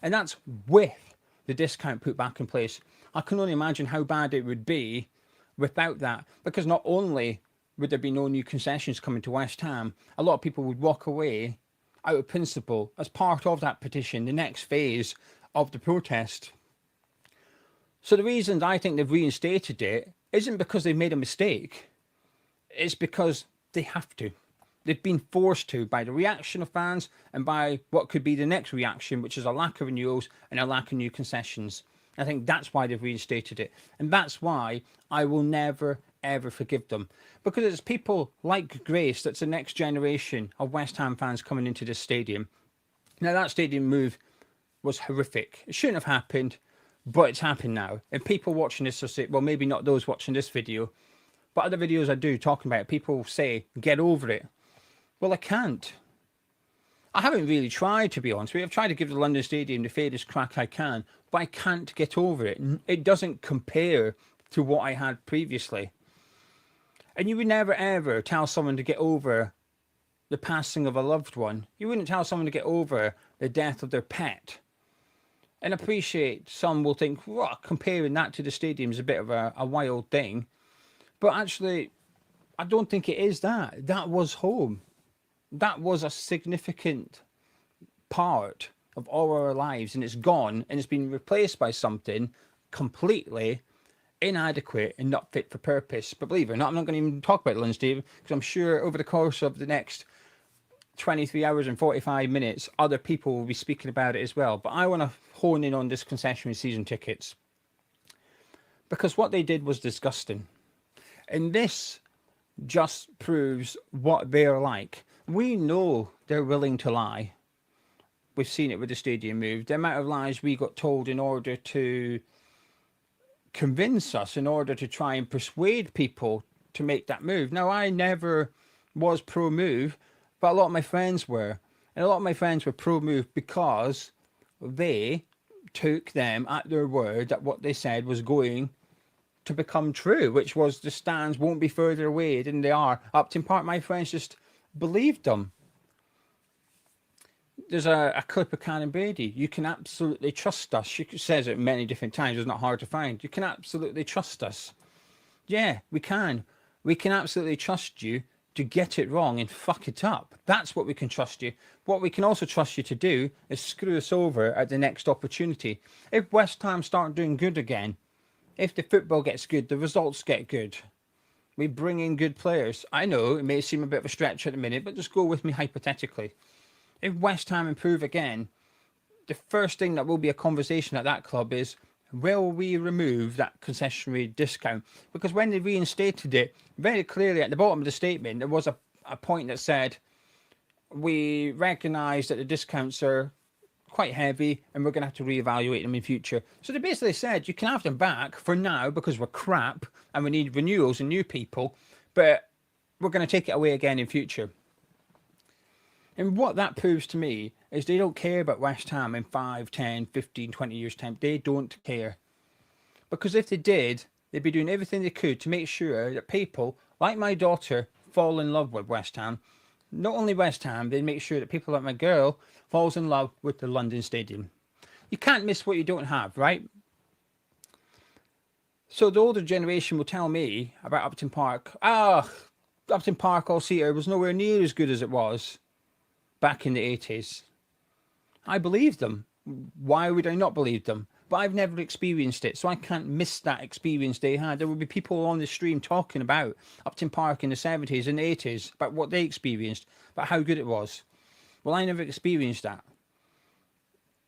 G: And that's with the discount put back in place. I can only imagine how bad it would be without that, because not only would there be no new concessions coming to West Ham, a lot of people would walk away out of principle as part of that petition, the next phase of the protest. So the reason I think they've reinstated it isn't because they've made a mistake. It's because they have to. They've been forced to by the reaction of fans and by what could be the next reaction, which is a lack of renewals and a lack of new concessions. I think that's why they've reinstated it. And that's why I will never, ever forgive them. Because it's people like Grace that's the next generation of West Ham fans coming into this stadium. Now, that stadium move was horrific. It shouldn't have happened, but it's happened now. And people watching this will say, well, maybe not those watching this video, but other videos I do talking about it, people say, get over it. Well, I can't. I haven't really tried, to be honest with you. I've tried to give the London Stadium the fairest crack I can, but I can't get over it. It doesn't compare to what I had previously. And you would never, ever tell someone to get over the passing of a loved one. You wouldn't tell someone to get over the death of their pet. And appreciate some will think, well, comparing that to the stadium is a bit of a wild thing. But actually, I don't think it is that. That was home. That was a significant part of all our lives, and it's gone, and it's been replaced by something completely inadequate and not fit for purpose. But believe it or not, I'm not going to even talk about London Stadium because I'm sure over the course of the next 23 hours and 45 minutes, other people will be speaking about it as well. But I want to hone in on this concessionary season tickets because what they did was disgusting. And this just proves what they're like. We know they're willing to lie. We've seen it with the stadium move. The amount of lies we got told in order to convince us, in order to try and persuade people to make that move. Now, I never was pro-move, but a lot of my friends were. And a lot of my friends were pro-move because they took them at their word that what they said was going to become true, which was the stands won't be further away than they are. Upton Park, my friends just believed them. There's a clip of Karen Brady. You can absolutely trust us. She says it many different times. It's not hard to find. You can absolutely trust us. Yeah, we can. We can absolutely trust you to get it wrong and fuck it up. That's what we can trust you. What we can also trust you to do is screw us over at the next opportunity. If West Ham start doing good again, if the football gets good, the results get good, we bring in good players. I know it may seem a bit of a stretch at the minute, but just go with me hypothetically. If West Ham improve again, the first thing that will be a conversation at that club is, will we remove that concessionary discount? Because when they reinstated it, very clearly at the bottom of the statement, there was a point that said, we recognise that the discounts are quite heavy and we're going to have to reevaluate them in future. So they basically said, you can have them back for now because we're crap and we need renewals and new people, but we're going to take it away again in future. And what that proves to me is they don't care about West Ham in 5, 10, 15, 20 years' time. They don't care. Because if they did, they'd be doing everything they could to make sure that people, like my daughter, fall in love with West Ham. Not only West Ham, they'd make sure that people like my girl falls in love with the London Stadium. You can't miss what you don't have, right? So the older generation will tell me about Upton Park. Upton Park all-seater was nowhere near as good as it was back in the 80s. I believe them. Why would I not believe them? But I've never experienced it, so I can't miss that experience they had. There will be people on the stream talking about Upton Park in the 70s and 80s, about what they experienced, about how good it was. Well, I never experienced that.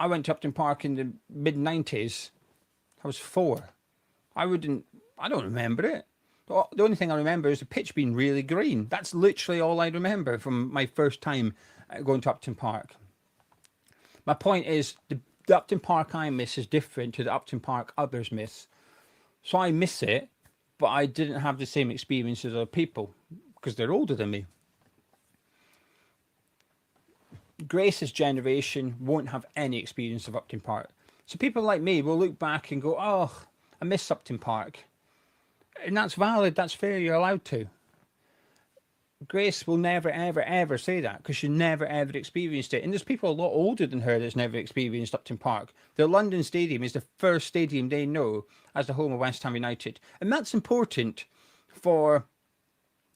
G: I went to Upton Park in the mid-90s. I was 4. I don't remember it. The only thing I remember is the pitch being really green. That's literally all I remember from my first time going to Upton Park. My point is, the Upton Park I miss is different to the Upton Park others miss. So I miss it, but I didn't have the same experience as other people because they're older than me. Grace's generation won't have any experience of Upton Park. So people like me will look back and go, oh, I miss Upton Park. And that's valid, that's fair, you're allowed to. Grace will never, ever, ever say that because she never, ever experienced it. And there's people a lot older than her that's never experienced Upton Park. The London Stadium is the first stadium they know as the home of West Ham United. And that's important for,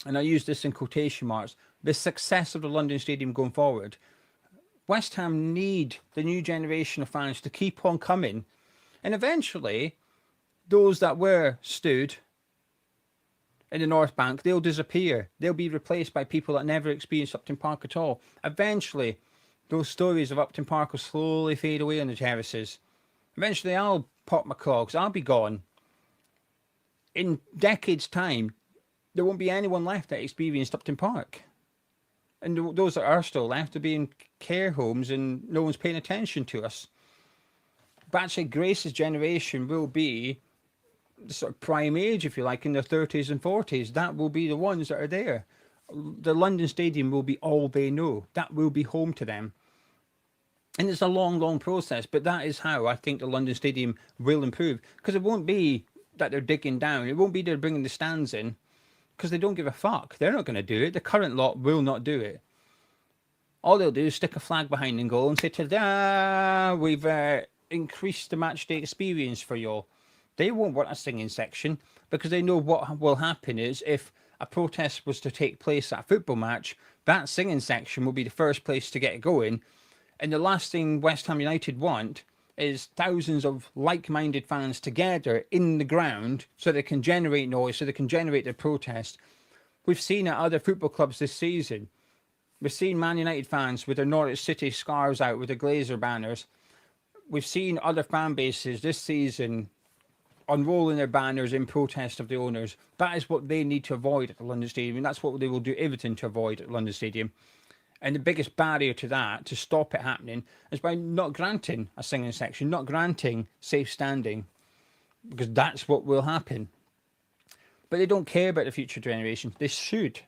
G: and I use this in quotation marks, the success of the London Stadium going forward. West Ham need the new generation of fans to keep on coming. And eventually, those that were stood in the North Bank, they'll disappear. They'll be replaced by people that never experienced Upton Park at all. Eventually, those stories of Upton Park will slowly fade away on the terraces. Eventually, I'll pop my clogs. I'll be gone. In decades' time, there won't be anyone left that experienced Upton Park. And those that are still left will be in care homes and no one's paying attention to us. But actually, Grace's generation will be the sort of prime age, if you like, in their 30s and 40s. That will be the ones that are there. The London Stadium will be all they know. That will be home to them. And it's a long, long process, but that is how I think the London Stadium will improve. Because it won't be that they're digging down. It won't be they're bringing the stands in because they don't give a fuck. They're not going to do it. The current lot will not do it. All they'll do is stick a flag behind and goal and say, ta-da, we've increased the match day experience for you. They won't want a singing section because they know what will happen is if a protest was to take place at a football match, that singing section will be the first place to get it going. And the last thing West Ham United want is thousands of like-minded fans together in the ground so they can generate noise, so they can generate their protest. We've seen at other football clubs this season. We've seen Man United fans with their Norwich City scarves out with their Glazer banners. We've seen other fan bases this season unrolling their banners in protest of the owners. That is what they need to avoid at the London Stadium, and that's what they will do everything to avoid at London Stadium. And the biggest barrier to that, to stop it happening, is by not granting a singing section, not granting safe standing, because that's what will happen. But they don't care about the future generation. They should,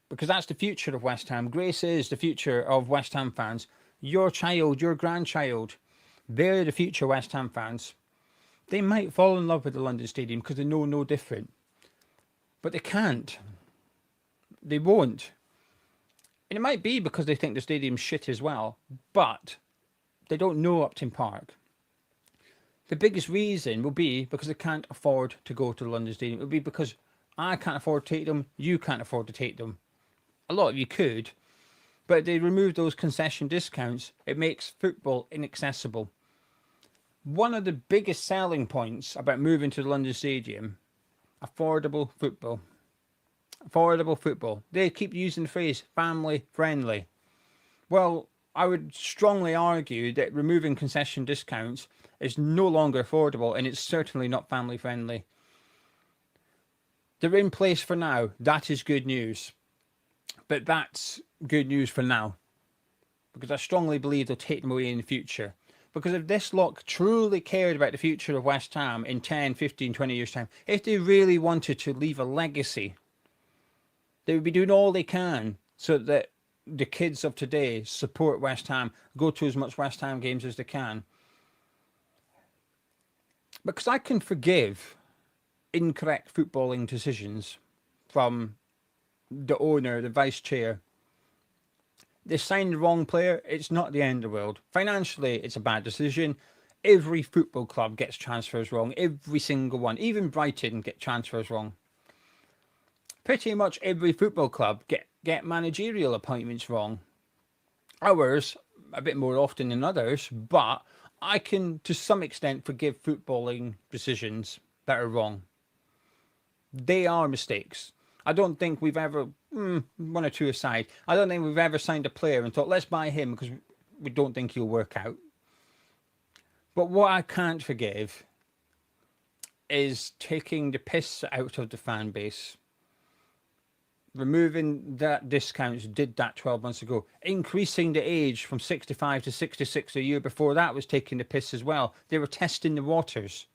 G: because that's the future of West Ham. Grace is the future of West Ham fans. Your child, your grandchild, they're the future West Ham fans. They might fall in love with the London Stadium because they know no different. But they can't. They won't. And it might be because they think the stadium's shit as well, but they don't know Upton Park. The biggest reason will be because they can't afford to go to the London Stadium. It will be because I can't afford to take them, you can't afford to take them. A lot of you could, but if they remove those concession discounts, it makes football inaccessible. One of the biggest selling points about moving to the London Stadium, affordable football. Affordable football. They keep using the phrase family friendly. Well, I would strongly argue that removing concession discounts is no longer affordable, and it's certainly not family friendly. They're in place for now. That is good news. But that's good news for now, because I strongly believe they'll take them away in the future. Because if this lot truly cared about the future of West Ham in 10, 15, 20 years' time, if they really wanted to leave a legacy, they would be doing all they can so that the kids of today support West Ham, go to as much West Ham games as they can. Because I can forgive incorrect footballing decisions from the owner, the vice chair. They signed the wrong player. It's not the end of the world. Financially, it's a bad decision. Every football club gets transfers wrong. Every single one. Even Brighton get transfers wrong. Pretty much every football club get managerial appointments wrong. Ours, a bit more often than others, but I can, to some extent, forgive footballing decisions that are wrong. They are mistakes. I don't think we've ever, one or two aside, I don't think we've ever signed a player and thought, let's buy him because we don't think he'll work out. But what I can't forgive is taking the piss out of the fan base. Removing that discounts, did that 12 months ago. Increasing the age from 65 to 66 a year before that was taking the piss as well. They were testing the waters.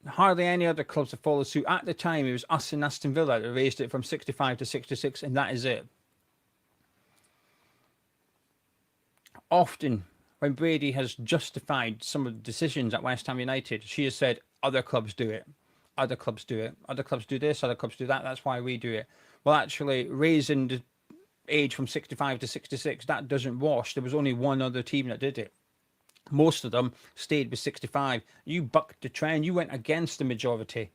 G: Hardly any other clubs have followed suit. At the time, it was us and Aston Villa that raised it from 65 to 66, and that is it. Often, when Brady has justified some of the decisions at West Ham United, she has said, other clubs do it. Other clubs do it. Other clubs do this. Other clubs do that. That's why we do it. Well, actually, raising the age from 65 to 66, that doesn't wash. There was only one other team that did it. Most of them stayed with 65. You bucked the trend. You went against the majority.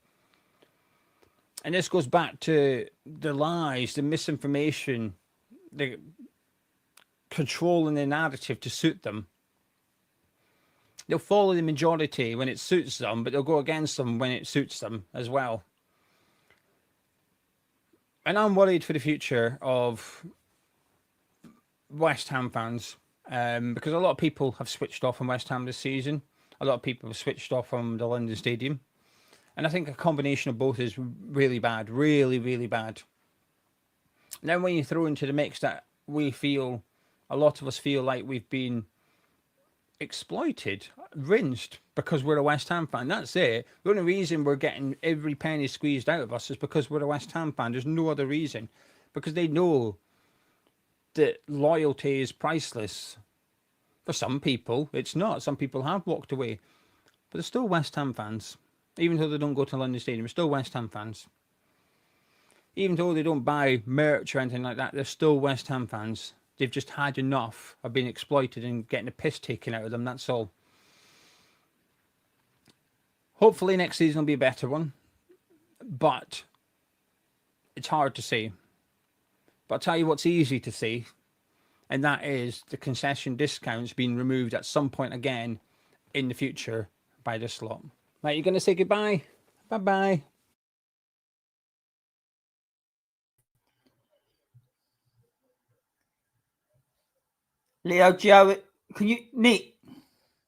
G: And this goes back to the lies, the misinformation, the controlling the narrative to suit them. They'll follow the majority when it suits them, but they'll go against them when it suits them as well. And I'm worried for the future of West Ham fans, because a lot of people have switched off from West Ham this season. A lot of people have switched off from the London Stadium. And I think a combination of both is really bad, really, really bad. Now, when you throw into the mix that we feel, a lot of us feel like we've been exploited, rinsed because we're a West Ham fan. That's it. The only reason we're getting every penny squeezed out of us is because we're a West Ham fan. There's no other reason. Because they know that loyalty is priceless. For some people, it's not. Some people have walked away. But they're still West Ham fans. Even though they don't go to London Stadium, they're still West Ham fans. Even though they don't buy merch or anything like that, they're still West Ham fans. They've just had enough of being exploited and getting the piss taken out of them. That's all. Hopefully next season will be a better one. But it's hard to say. But I'll tell you what's easy to say and that is the concession discounts being removed at some point again in the future by the slot. Right, you're going to say goodbye? Bye-bye.
E: Leo, Joe, can you, Nick?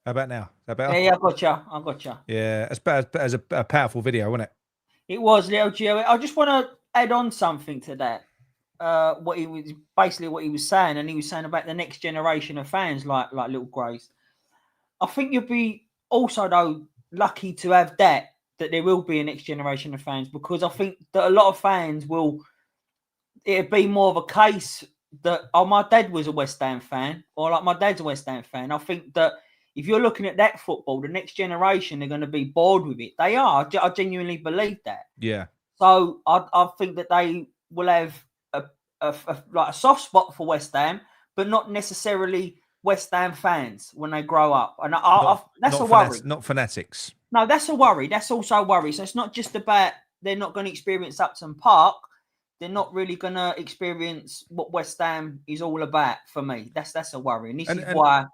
A: How about now? Is that better?
E: Yeah, I gotcha.
A: Yeah, it's as a powerful video, wasn't it?
E: It was, Leo Gio. I just want to add on something to that. What he was saying, and he was saying about the next generation of fans, like Little Grace. I think you'll be also though lucky to have that there will be a next generation of fans, because I think that a lot of fans it'd be more of a case that, oh, my dad was a West Ham fan, or like my dad's a West Ham fan. I think that if you're looking at that football, the next generation are going to be bored with it. They are. I genuinely believe that.
A: Yeah.
E: So I think that they will have a soft spot for West Ham, but not necessarily West Ham fans when they grow up. And that's a worry.
A: Not fanatics.
E: No, that's a worry. That's also a worry. So it's not just about they're not going to experience Upton Park. They're not really going to experience what West Ham is all about for me. That's a worry. And this is why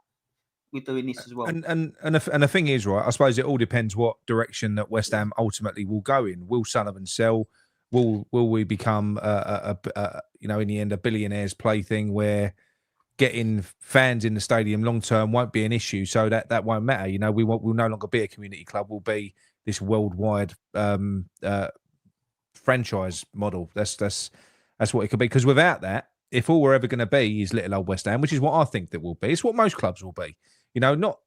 E: we're doing this as well.
A: And the thing is, right, I suppose it all depends what direction that West Ham ultimately will go in. Will Sullivan sell? Will we become in the end a billionaire's plaything where getting fans in the stadium long term won't be an issue, so that won't matter. We'll no longer be a community club. We'll be this worldwide franchise model. That's what it could be. Because without that, if all we're ever going to be is little old West Ham, which is what I think that will be, it's what most clubs will be. Not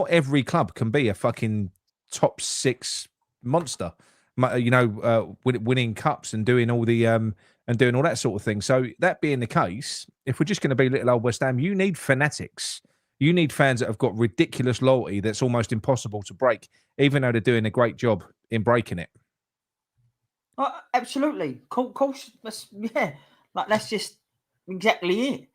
A: every club can be a fucking top 6 monster. Winning cups and doing all the and doing all that sort of thing. So that being the case, if we're just going to be little old West Ham, you need fanatics. You need fans that have got ridiculous loyalty that's almost impossible to break, even though they're doing a great job in breaking it.
E: Oh, absolutely. Course, that's just exactly it.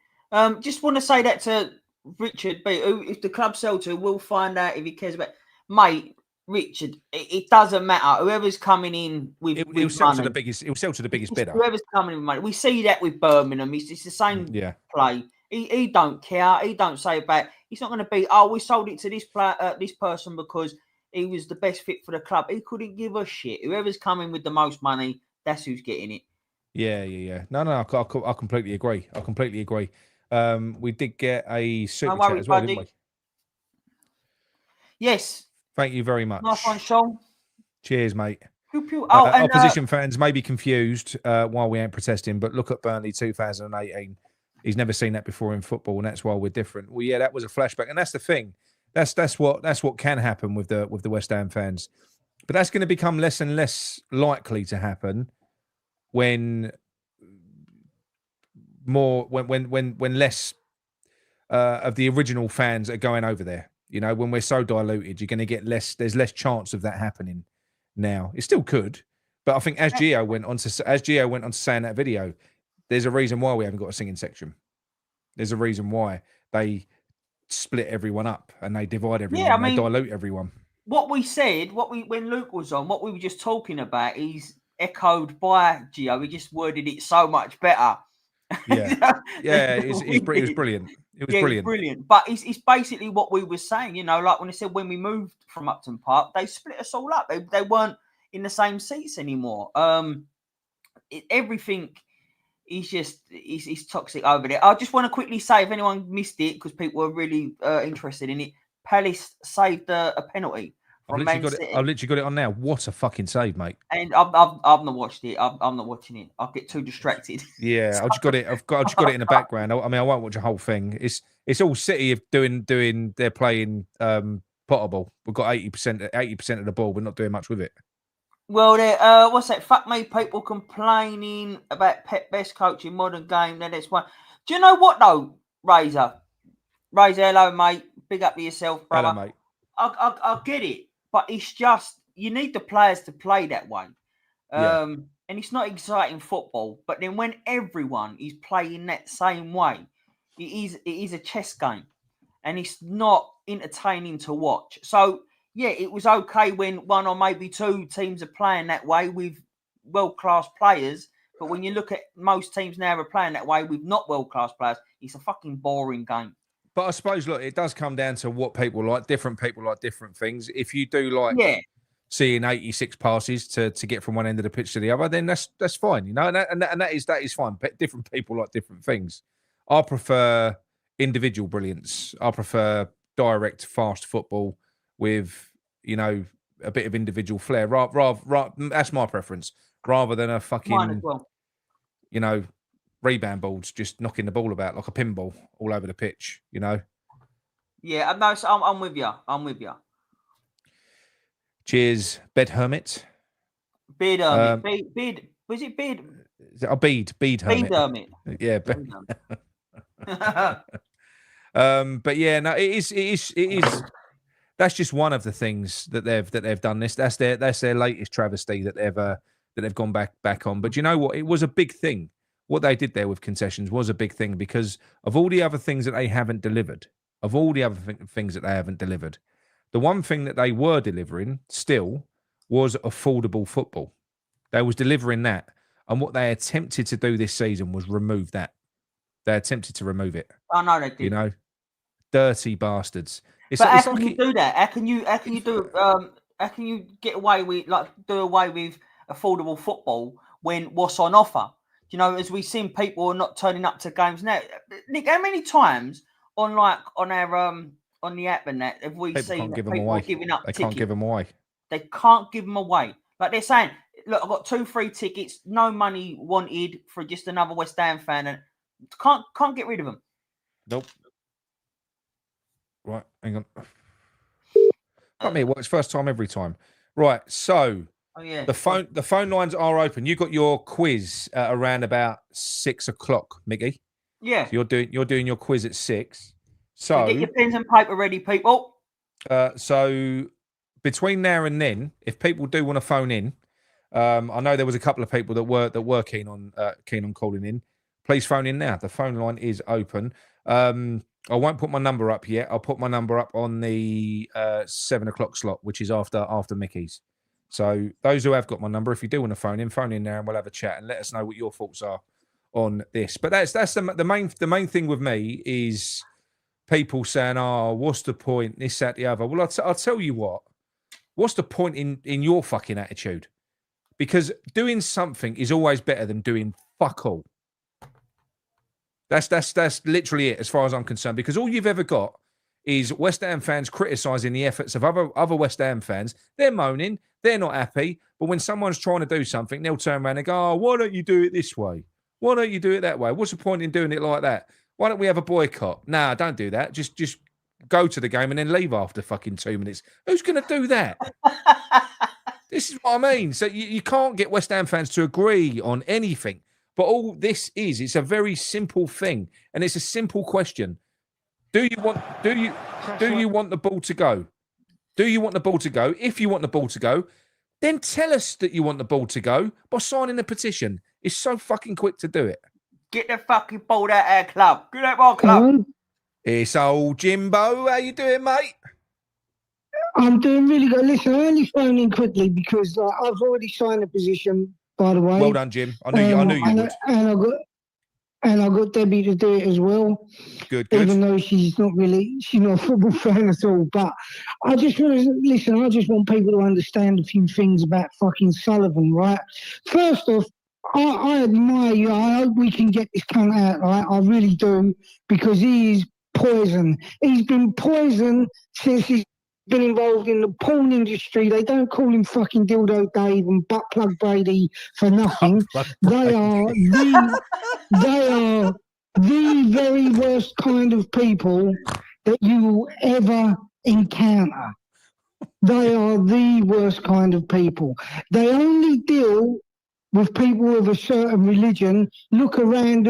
E: Just want to say that to Richard B, who, if the club sell to, we'll find out if he cares about. Mate, Richard, it doesn't matter. Whoever's coming in with
A: He'll sell to the biggest bidder.
E: Whoever's coming in with money. We see that with Birmingham. It's the same play. He don't care. He don't say about. He's not going to be. Oh, we sold it to this person because he was the best fit for the club. He couldn't give a shit. Whoever's coming with the most money, that's who's getting it.
A: Yeah. No. I completely agree. We did get a super chat as well, didn't we?
E: Yes.
A: Thank you very much.
E: Nice one, Sean.
A: Cheers, mate.
E: Pew, pew. Oh,
A: opposition fans may be confused why we ain't protesting, but look at Burnley 2018. He's never seen that before in football, and that's why we're different. Well, yeah, that was a flashback, and that's the thing. That's what can happen with the West Ham fans, but that's going to become less and less likely to happen when less of the original fans are going over there. When we're so diluted, you're going to get less. There's less chance of that happening now. It still could, but I think as Gio went on to say in that video, there's a reason why we haven't got a singing section. There's a reason why they split everyone up and they divide everyone. They dilute everyone.
E: What we said, when Luke was on, what we were just talking about is echoed by Gio. We just worded it so much better.
A: Yeah, it was brilliant. It was
E: brilliant. But it's basically what we were saying, like when I said when we moved from Upton Park, they split us all up. They weren't in the same seats anymore. Everything is just is toxic over there. I just want to quickly say, if anyone missed it, because people were really interested in it, Palace saved a penalty.
A: I've literally got it on now. What a fucking save, mate!
E: And I've not watched it. I'm not watching it. I'll get too distracted.
A: Yeah, I've just got it. I've just got it in the background. I won't watch the whole thing. It's all City of doing. They're playing potable. We've got 80% of the ball. We're not doing much with it.
E: Well, what's that? Fuck me, people complaining about Pep best coach in modern game. Then it's one. Do you know what though, Razor? Hello, mate. Big up to yourself, brother.
A: Hello, mate.
E: I get it, but it's just you need the players to play that way. And it's not exciting football. But then when everyone is playing that same way, it is a chess game, and it's not entertaining to watch. So. Yeah, it was okay when one or maybe two teams are playing that way with world-class players, But when you look at most teams now are playing that way with not world-class players, it's a fucking boring game.
A: But I suppose, look, it does come down to what people like. Different people like different things. If you do like seeing 86 passes to get from one end of the pitch to the other, then that's fine, you know, and that is fine. But different people like different things. I prefer individual brilliance. I prefer direct, fast football with, you know, a bit of individual flair. Rather, that's my preference. Rather than a fucking, you know, rebound balls just knocking the ball about like a pinball all over the pitch, you know.
E: Yeah, no, I'm with you. I'm with you.
A: Cheers, Bed Hermit.
E: Beard Hermit. Beard. Was it Beard?
A: Bead Hermit.
E: Beard Hermit.
A: Yeah. But yeah, no, it is. That's just one of the things that they've done. That's their latest travesty that they've gone back on. But you know what? It was a big thing. What they did there with concessions was a big thing because of all the other things that they haven't delivered. The one thing that they were delivering still was affordable football. They was delivering that. And what they attempted to do this season was remove that. They attempted to remove it.
E: Oh, no, they did.
A: You know, dirty bastards.
E: How can you do that? How can you get away with do away with affordable football when what's on offer? You know, as we've seen, people are not turning up to games now. Nick, how many times on the app and that have we seen people giving up tickets?
A: They can't give them away.
E: They can't give them away. Like they're saying, look, I've got 2 free tickets, no money wanted for just another West Ham fan, and can't get rid of them.
A: Nope. Right, hang on. Got me. Well, it's first time every time. Right, so the phone lines are open. You got your quiz around about 6 o'clock, Mickey.
E: Yeah.
A: So you're doing your quiz at 6. So
E: get your pens and paper ready, people.
A: So between now and then, if people do want to phone in, I know there was a couple of people that were keen on calling in. Please phone in now. The phone line is open. I won't put my number up yet. I'll put my number up on the 7 o'clock slot, which is after Mickey's. So those who have got my number, if you do want to phone in now, and we'll have a chat and let us know what your thoughts are on this. But that's the main thing with me is people saying, "Oh, what's the point? This, that, the other." Well, I'll tell you what. What's the point in your fucking attitude? Because doing something is always better than doing fuck all. That's literally it as far as I'm concerned. Because all you've ever got is West Ham fans criticising the efforts of other West Ham fans. They're moaning, they're not happy. But when someone's trying to do something, they'll turn around and go, "Oh, why don't you do it this way? Why don't you do it that way? What's the point in doing it like that? Why don't we have a boycott?" Nah, don't do that. Just go to the game and then leave after fucking 2 minutes. Who's going to do that? This is what I mean. So you can't get West Ham fans to agree on anything. But all this it's a very simple thing, and it's a simple question: Do you want the ball to go? Do you want the ball to go? If you want the ball to go, then tell us that you want the ball to go by signing a petition. It's so fucking quick to do it.
E: Get the fucking ball out of our club. Get out of our club.
A: It's old Jimbo. How you doing, mate?
H: I'm doing really good. Listen, I only phoned in quickly because I've already signed a position. By the way,
A: well done, Jim. I knew you would.
H: And I got Debbie to do it as well.
A: Good.
H: Even though she's not a football fan at all. But I just want to listen. I just want people to understand a few things about fucking Sullivan, right? First off, I admire you. I hope we can get this cunt out, right? I really do, because he is poison. He's been poison since he's been involved in the porn industry. They don't call him fucking Dildo Dave and Butt Plug Brady for nothing. They are the very worst kind of people that you will ever encounter. They are the worst kind of people. They only deal with people of a certain religion. Look around,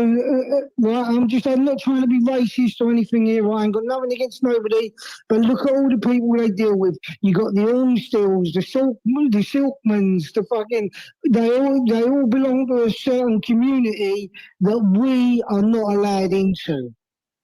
H: right? I'm not trying to be racist or anything here. Right? I ain't got nothing against nobody, but look at all the people they deal with. You got the Ormstills, the Silkmans, the fucking. They all belong to a certain community that we are not allowed into.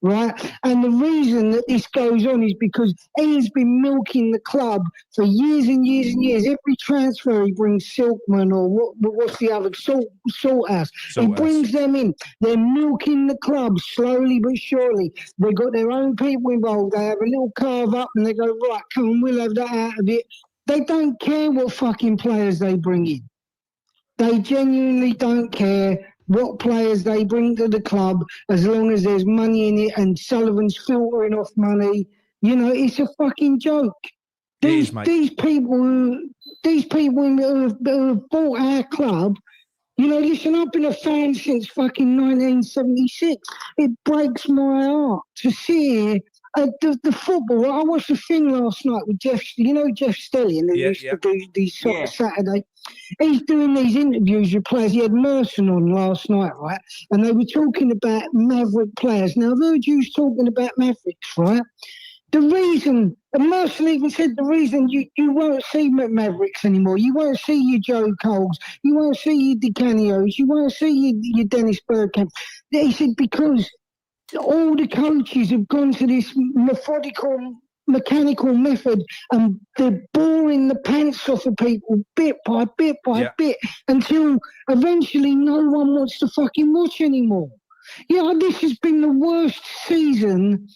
H: right? And the reason that this goes on is because he's been milking the club for years and years and years. Every transfer he brings Silkman or what's the other, Salthouse. He brings them in. They're milking the club slowly but surely. They've got their own people involved. They have a little carve up and they go, right, come on, we'll have that out of it. They don't care what fucking players they bring in. They genuinely don't care what players they bring to the club as long as there's money in it and Sullivan's filtering off money. You know, it's a fucking joke. These people who have bought our club, you know, listen, I've been a fan since fucking 1976. It breaks my heart to see the football. I watched a thing last night with Jeff Stelling, who used to do these sort of Saturday. He's doing these interviews with players. He had Merson on last night, right? And they were talking about Maverick players. Now, I've heard you talking about Mavericks, right? The reason, and Merson even said the reason you won't see Mavericks anymore. You won't see your Joe Coles. You won't see your DiCanios. You won't see your Dennis Bergkamp. He said because all the coaches have gone to this mechanical method and they're boring the pants off of people bit by bit by bit until eventually no one wants to fucking watch anymore. Yeah, this has been the worst season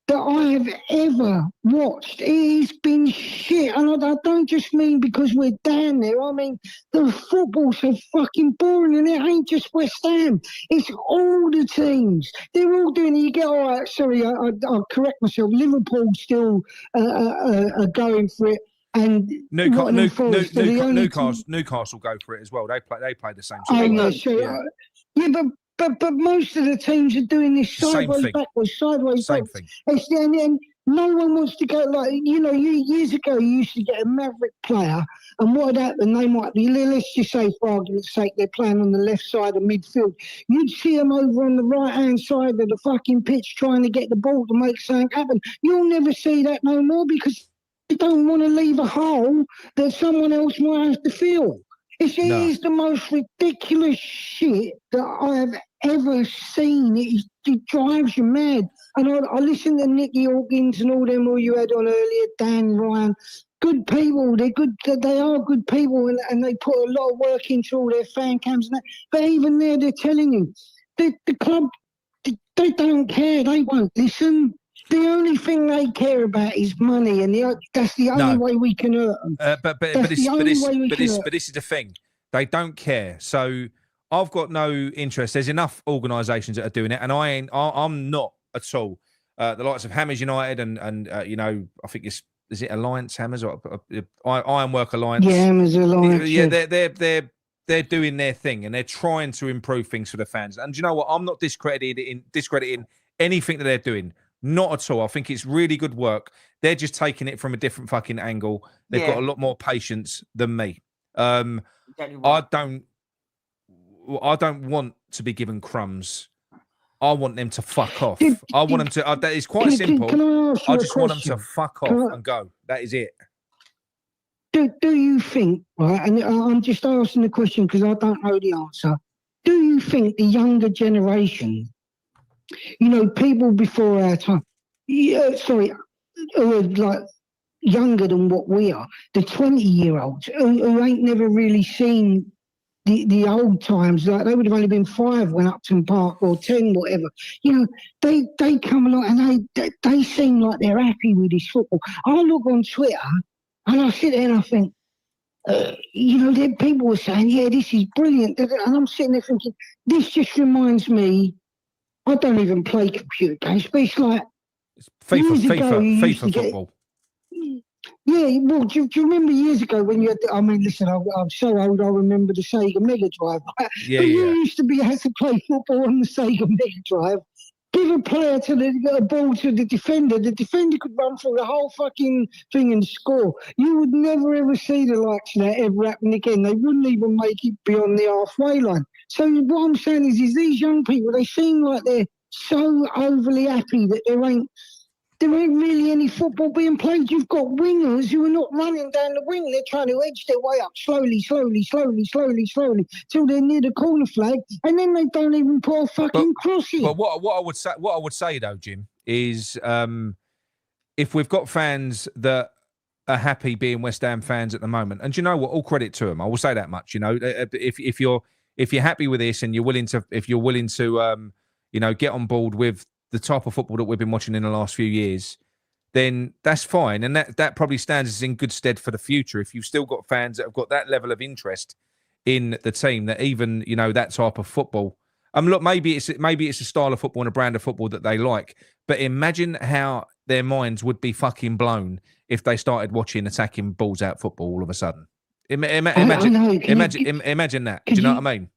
H: that I have ever watched. It's been shit. And I don't just mean because we're down there. I mean, the football's so fucking boring, and it ain't just West Ham. It's all the teams. They're all doing it. You get, all right, sorry, I'll correct myself. Liverpool still are going for it. And
A: Newcastle go for it as well. They play the same sort of
H: game. But most of the teams are doing this sideways, backwards, sideways, backwards. And no one wants to go like, you know, years ago you used to get a Maverick player, and what would happen? They might be, let's just say for argument's sake, they're playing on the left side of midfield. You'd see them over on the right-hand side of the fucking pitch trying to get the ball to make something happen. You'll never see that no more because they don't want to leave a hole that someone else might have to fill. It is the most ridiculous shit that I have ever seen. It drives you mad. And I listened to Nicky Hawkins and all them who you had on earlier, Dan, Ryan. Good people. They're good. They are good people, and they put a lot of work into all their fan cams and that. But even there, they're telling you, the club, they don't care. They won't listen. The only thing they care about is money, and that's the only way we can hurt them.
A: But this is the thing. They don't care. So I've got no interest. There's enough organisations that are doing it, and I'm not at all. The likes of Hammers United and you know, I think is it Alliance Hammers or Ironwork Alliance?
H: Yeah, Hammers Alliance.
A: Yeah, they're doing their thing, and they're trying to improve things for the fans. And do you know what? I'm not discrediting anything that they're doing. Not at all. I think it's really good work. They're just taking it from a different fucking angle. They've got a lot more patience than me. I don't want to be given crumbs. I want them to fuck off. I want them to. That is quite simple. I just want them to fuck off and go. That is it.
H: Do you think, right? And I'm just asking the question because I don't know the answer. Do you think the younger generation, you know, people before our time, who are like younger than what we are, the 20-year-olds who ain't never really seen the old times, like they would have only been 5 when Upton Park or 10, whatever. You know, they come along and they seem like they're happy with this football. I look on Twitter and I sit there and I think, you know, there people were saying, yeah, this is brilliant. And I'm sitting there thinking, this just reminds me, I don't even play computer games, but it's like FIFA football. Yeah, well, do you remember years ago when you had, I mean, listen, I'm so old, I remember the Sega Mega Drive. You used to had to play football on the Sega Mega Drive. Give a player a ball to the defender could run through the whole fucking thing and score. You would never ever see the likes of that ever happen again. They wouldn't even make it beyond the halfway line. So what I'm saying is these young people, they seem like they're so overly happy that there ain't there ain't really any football being played. You've got wingers who are not running down the wing. They're trying to edge their way up slowly, till they're near the corner flag, and then they don't even put a fucking cross in.
A: But what I would say though, Jim, is if we've got fans that are happy being West Ham fans at the moment, and you know what, all credit to them. I will say that much. You know, if you're happy with this and you're willing to, you know, get on board with the type of football that we've been watching in the last few years, then that's fine. And that probably stands us in good stead for the future. If you've still got fans that have got that level of interest in the team, that even, you know, that type of football. Look, maybe it's a style of football and a brand of football that they like. But imagine how their minds would be fucking blown if they started watching attacking balls out football all of a sudden. Imagine that. Do you know what I mean?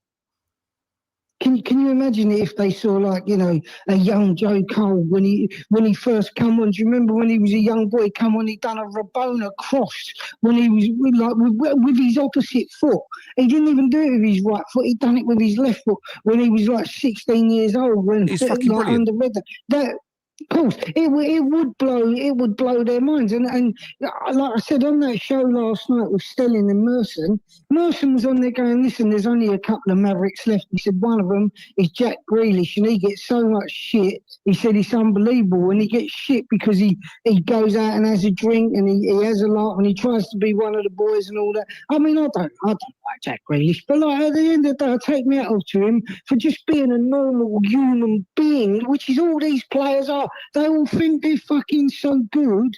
H: Can you imagine it if they saw, like, you know, a young Joe Cole when he first come on? Do you remember when he was a young boy come on? He done a Rabona cross when he was with his opposite foot. He didn't even do it with his right foot. He done it with his left foot when he was like 16 years old. When
A: he's fucking brilliant.
H: Of course, it would blow their minds. And like I said on that show last night with Stelling and Merson was on there going, listen, there's only a couple of Mavericks left. He said one of them is Jack Grealish, and he gets so much shit. He said it's unbelievable, and he gets shit because he goes out and has a drink and he has a laugh and he tries to be one of the boys and all that. I mean, I don't like Jack Grealish, but like at the end of the day, I take me out to him for just being a normal human being, which is all these players are. They all think they're fucking so good,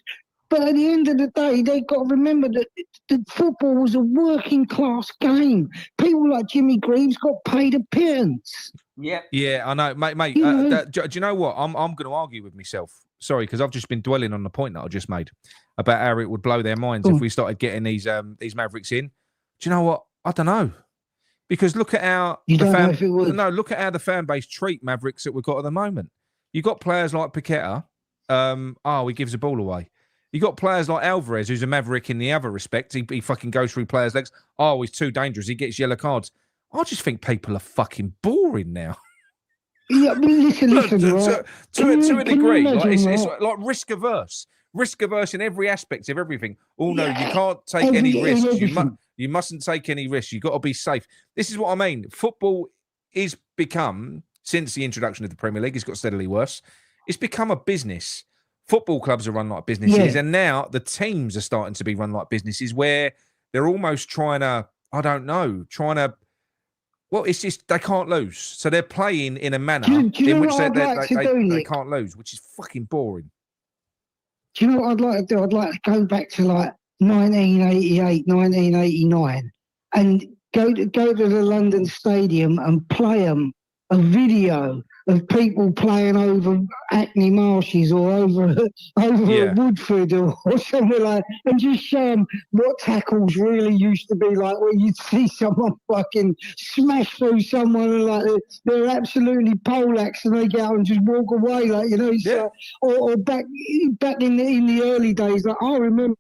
H: but at the end of the day, they've got to remember that the football was a working class game. People like Jimmy Greaves got paid a pittance.
E: Yeah,
A: I know, mate. Do you know what? I'm going to argue with myself. Sorry, because I've just been dwelling on the point that I just made about how it would blow their minds if we started getting these Mavericks in. Do you know what? I don't know. Because look at how look at how the fan base treat Mavericks that we've got at the moment. You got players like Paqueta, he gives the ball away. You got players like Alvarez, who's a Maverick in the other respect. He fucking goes through players' legs. Oh, he's too dangerous. He gets yellow cards. I just think people are fucking boring now.
H: Yeah, but listen, right?
A: to a degree, it's like risk averse in every aspect of everything. Oh no, you can't take any risks. You mustn't take any risks. You've got to be safe. This is what I mean. Football is become, since the introduction of the Premier League, it's got steadily worse. It's become a business. Football clubs are run like businesses, and now the teams are starting to be run like businesses, where they're almost trying to, well, it's just they can't lose. So they're playing in a manner in which they can't lose, which is fucking boring.
H: Do you know what I'd like to do? I'd like to go back to like 1988, 1989 and go to the London Stadium and play them a video of people playing over Hackney Marshes or over Woodford or somewhere like that, and just show them what tackles really used to be like, where you'd see someone fucking smash through someone and like they're absolutely poleaxed and they get out and just walk away, like, you know. So, or back in the early days, like I remember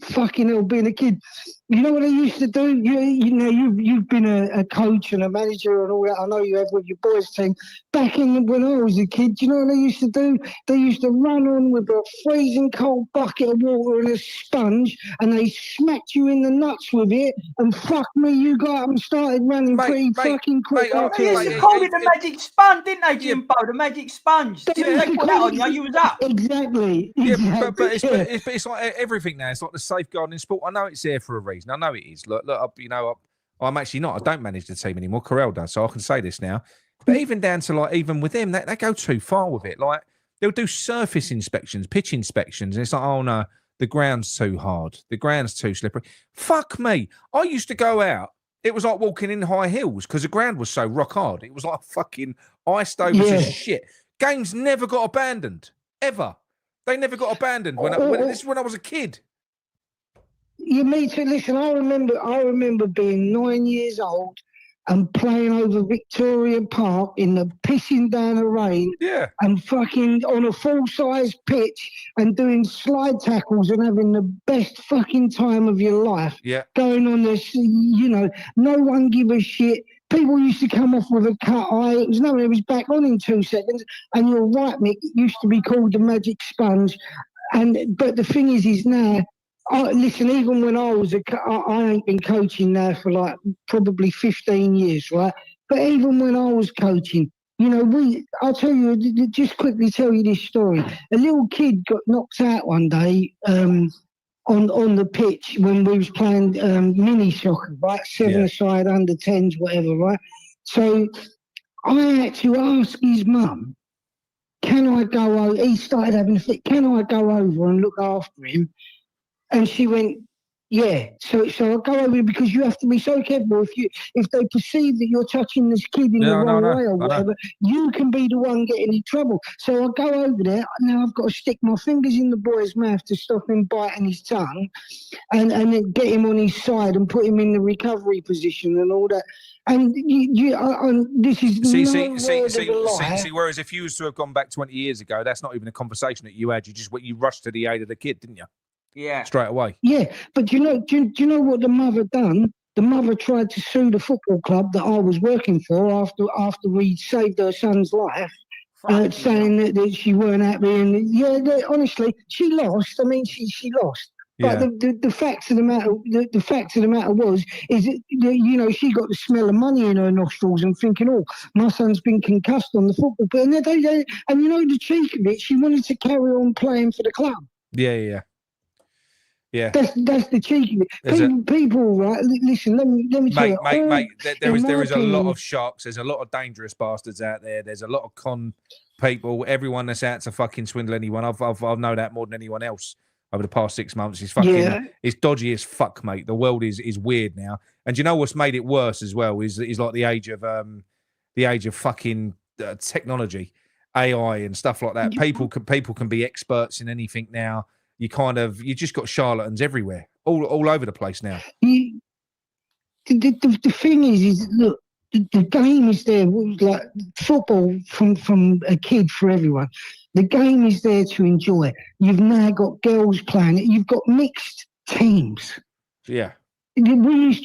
H: fucking hell being a kid. You know what they used to do? You've been a coach and a manager and all that. I know you have with your boys' team. Back when I was a kid, you know what they used to do? They used to run on with a freezing cold bucket of water and a sponge, and they smacked you in the nuts with it. And fuck me, you got up and started running pretty fucking quick.
E: They used to call it the magic sponge, didn't they, Jimbo? The magic sponge. They put that on you, you was up.
H: Exactly.
A: Yeah, but it's like everything now. It's like the safeguarding sport. I know it's there for a reason. I know it is. Look, I'm actually not. I don't manage the team anymore. Carell does, so I can say this now. But even down to even with them, they go too far with it. Like they'll do surface inspections, pitch inspections, and it's like, oh no, the ground's too hard, the ground's too slippery. Fuck me. I used to go out. It was like walking in high heels because the ground was so rock hard. It was like fucking iced over to shit. Games never got abandoned ever. They never got abandoned when I was a kid.
H: You need to listen. I remember being 9 years old, and playing over Victoria Park in the pissing down the rain, and fucking on a full-size pitch and doing slide tackles and having the best fucking time of your life. Going on this, you know, no one give a shit. People used to come off with a cut eye. It was back on in 2 seconds. And you're right, Mick, it used to be called the magic sponge. But the thing is now, listen, even when I ain't been coaching now for like probably 15 years, right? But even when I was coaching, you know, I'll tell you, just quickly tell you this story. A little kid got knocked out one day on the pitch when we was playing mini soccer, right? 7-a-side, under 10s, whatever, right? So I had to ask his mum, can I go over? He started having a fit. Can I go over and look after him? And she went, yeah. So I go over because you have to be so careful. If they perceive that you're touching this kid in the wrong way or whatever, you can be the one getting in trouble. So I go over there. Now I've got to stick my fingers in the boy's mouth to stop him biting his tongue, and then get him on his side and put him in the recovery position and all that. And this is
A: see. Whereas if you was to have gone back 20 years ago, that's not even a conversation that you had. You rushed to the aid of the kid, didn't you?
E: Yeah.
A: Straight away.
H: Yeah, but do you know what the mother done? The mother tried to sue the football club that I was working for after we saved her son's life, saying that she weren't happy. And honestly, she lost. I mean, she lost. But the fact of the matter was that, you know, she got the smell of money in her nostrils and thinking, oh, my son's been concussed on the football. But and you know the cheek of it, she wanted to carry on playing for the club.
A: Yeah.
H: That's the cheek of it. People, right? Listen, let me tell you,
A: mate. There is a lot of sharks. There's a lot of dangerous bastards out there. There's a lot of con people. Everyone that's out to fucking swindle anyone. I've known that more than anyone else over the past 6 months. It's fucking, it's dodgy as fuck, mate. The world is weird now. And you know what's made it worse as well is like the age of fucking technology, AI and stuff like that. People can be experts in anything now. You just got charlatans everywhere, all over the place now.
H: The thing is look, the game is there, like football from a kid for everyone. The game is there to enjoy. You've now got girls playing it. You've got mixed teams.
A: Yeah.
H: There used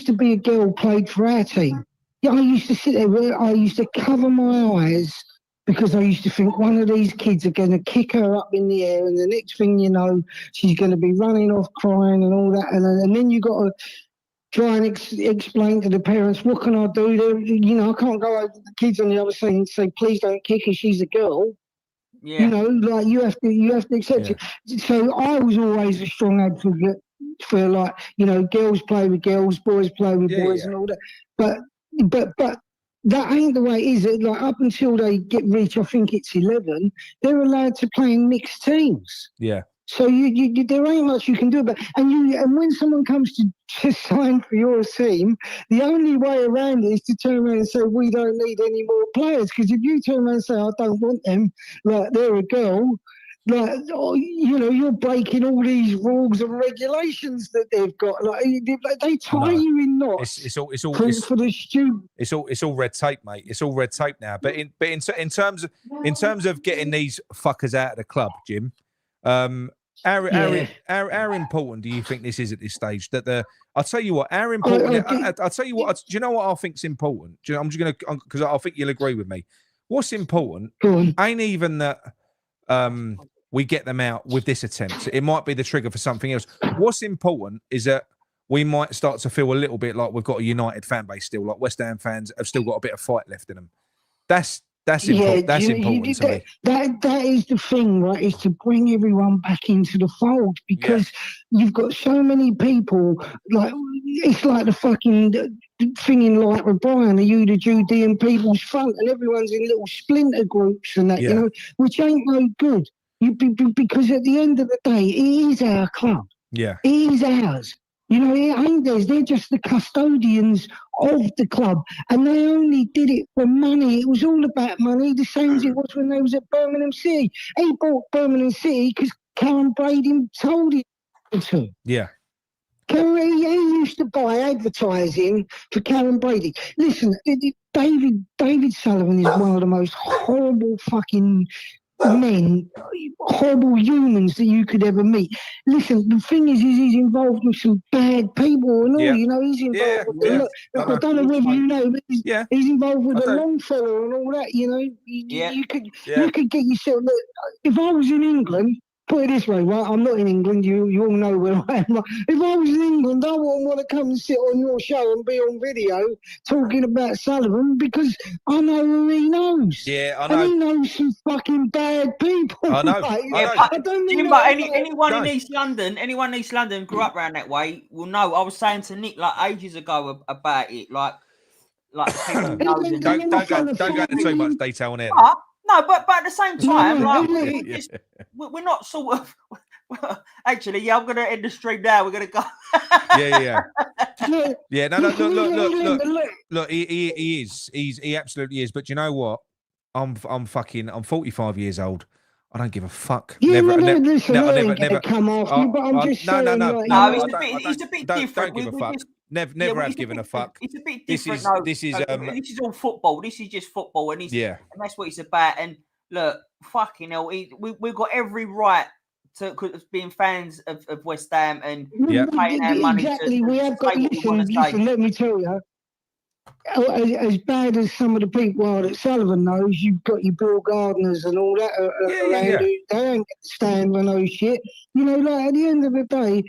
H: to be a girl played for our team. Yeah, I used to sit there. I used to cover my eyes because I used to think one of these kids are going to kick her up in the air, and the next thing you know, she's going to be running off crying and all that. And then you got to try and explain to the parents, what can I do? You know, I can't go over to the kids on the other side and say, please don't kick her, she's a girl. Yeah. You know, like you have to accept it. So I was always a strong advocate for, like, you know, girls play with girls, boys play with boys and all that. But that ain't the way, is it? Like, up until they reach, I think it's 11, they're allowed to play in mixed teams.
A: Yeah.
H: So you there ain't much you can do about it. And when someone comes to sign for your team, the only way around it is to turn around and say, we don't need any more players. Because if you turn around and say, I don't want them, like they're a girl, like, you know, you're breaking all these rules and regulations that they've got. Like, they tie you in knots.
A: It's all
H: for the student.
A: It's all red tape, mate. It's all red tape now. But in terms of getting these fuckers out of the club, Jim, how important do you think this is at this stage? I'll tell you what, how important. I'll tell you what. Do you know what I think's important? I'm just gonna, because I think you'll agree with me. What's important ain't even that we get them out with this attempt. It might be the trigger for something else. What's important is that we might start to feel a little bit like we've got a united fan base still. Like West Ham fans have still got a bit of fight left in them. That's important. That's important to me.
H: That is the thing, right? Is to bring everyone back into the fold, because you've got so many people. Like, it's like the fucking thing in Light with Brian, the Judean People's Front, and everyone's in little splinter groups and that, you know, which ain't no good. Because at the end of the day, it is our club.
A: Yeah,
H: it is ours. You know, it ain't theirs. They're just the custodians of the club, and they only did it for money. It was all about money, the same as it was when they was at Birmingham City. He bought Birmingham City because Karen Brady told him to.
A: Yeah.
H: He used to buy advertising for Karen Brady. Listen, David Sullivan is one of the most horrible fucking men, horrible humans that you could ever meet. Listen, the thing is he's involved with some bad people and all. You know, he's involved with. Look, I don't know whether you know, but he's involved with a Longfellow and all that. You know, you could get yourself. Look, if I was in England. Put it this way, right? I'm not in England. You all know where I am. If I was in England, I wouldn't want to come and sit on your show and be on video talking about Sullivan because I know who he knows.
A: Yeah, I know.
H: And he knows some fucking bad people.
A: I know.
H: Like,
E: I don't know. Jimbo, anyone in East London grew up around that way will know. I was saying to Nick like ages ago about it, like people know.
A: Don't go into too much detail on it.
E: No, but at the same time, we're not sort of. Actually, I'm going to end the stream now. We're going to go.
A: Yeah. No. Look. He is. He absolutely is. But you know what? I'm 45 years old. I don't give a fuck.
H: Never come off you, but I'm just saying.
E: No, it's a bit different.
A: Don't give a fuck. Never have given a fuck.
E: It's a bit different.
A: This is
E: all football. This is just football, and that's what it's about. And look, fucking hell, we've got every right to being fans of West Ham and paying our money.
H: Exactly, we have got. Listen, let me tell you. As bad as some of the people are that Sullivan knows, you've got your Bill Gardners and all that around who they don't stand for no shit. You know, like at the end of the day,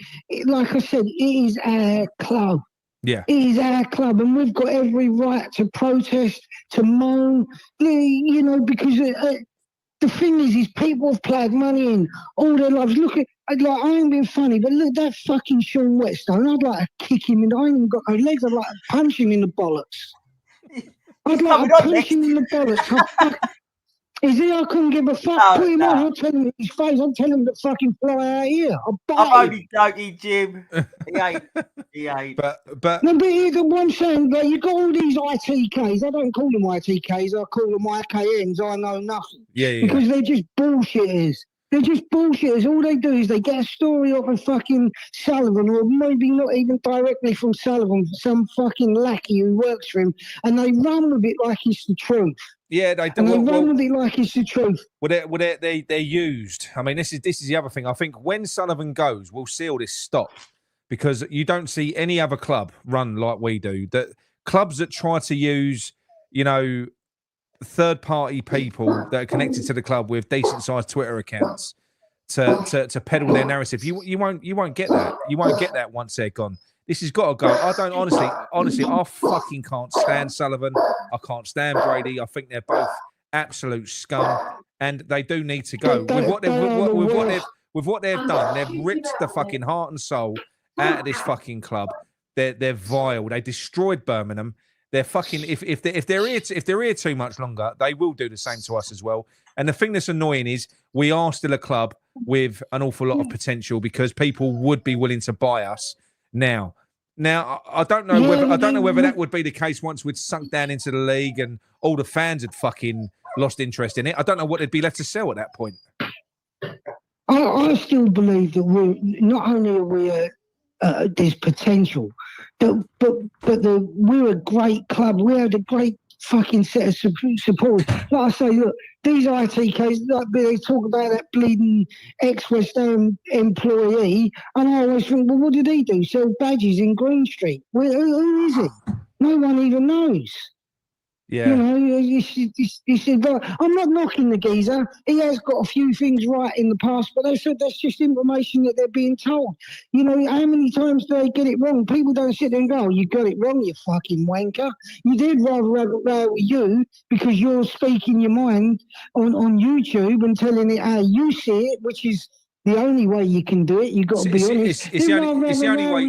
H: like I said, it is our club.
A: Yeah.
H: It is our club, and we've got every right to protest, to moan, you know, because the thing is people have played money in all their lives. Look at, like, I ain't being funny, but look, that fucking Sean Whetstone, I'd like to kick him in. I ain't even got no legs, I'd like to punch him in the bollocks. I'd like to punch him in the bollocks. Is he? I couldn't give a fuck. Put him on. I'll tell him in his face. I'll tell him to fucking fly out here.
E: I'm only joking, Jim. He ain't.
A: But
H: no, but here's the one saying that you got all these ITKs. I don't call them ITKs. I call them IKNs. I know nothing.
A: Yeah.
H: Because they're just bullshitters. They're just bullshitters. All they do is they get a story off of fucking Sullivan, or maybe not even directly from Sullivan, some fucking lackey who works for him, and they run with it like it's the truth.
A: Yeah, they do.
H: And they run with it like it's the truth.
A: They're used. I mean, this is the other thing. I think when Sullivan goes, we'll see all this stop, because you don't see any other club run like we do. That clubs that try to use, you know, third-party people that are connected to the club with decent-sized Twitter accounts to peddle their narrative. You won't get that. You won't get that once they're gone. This has got to go. I don't honestly, I fucking can't stand Sullivan. I can't stand Brady. I think they're both absolute scum, and they do need to go. With what they've done, they've ripped the fucking heart and soul out of this fucking club. They're vile. They destroyed Birmingham. They're fucking. If they're here too much longer, they will do the same to us as well. And the thing that's annoying is we are still a club with an awful lot of potential, because people would be willing to buy us now. I don't know whether that would be the case once we'd sunk down into the league and all the fans had fucking lost interest in it. I don't know what they'd be left to sell at that point.
H: I still believe that there's potential, but we're a great club. We had a great fucking set of support. Like I say, look, these ITKs, like they talk about that bleeding ex-West Ham employee, and I always think, well, what did he do? Sell badges in Green Street? Well, who is it? No one even knows.
A: Yeah.
H: You know, he said, I'm not knocking the geezer. He has got a few things right in the past, but that's just information that they're being told. You know, how many times do they get it wrong? People don't sit there and go, you got it wrong, you fucking wanker. You did rather have it right with you, because you're speaking your mind on YouTube and telling it how you see it, which is the only way you can do it. You've got to be honest. It's the only way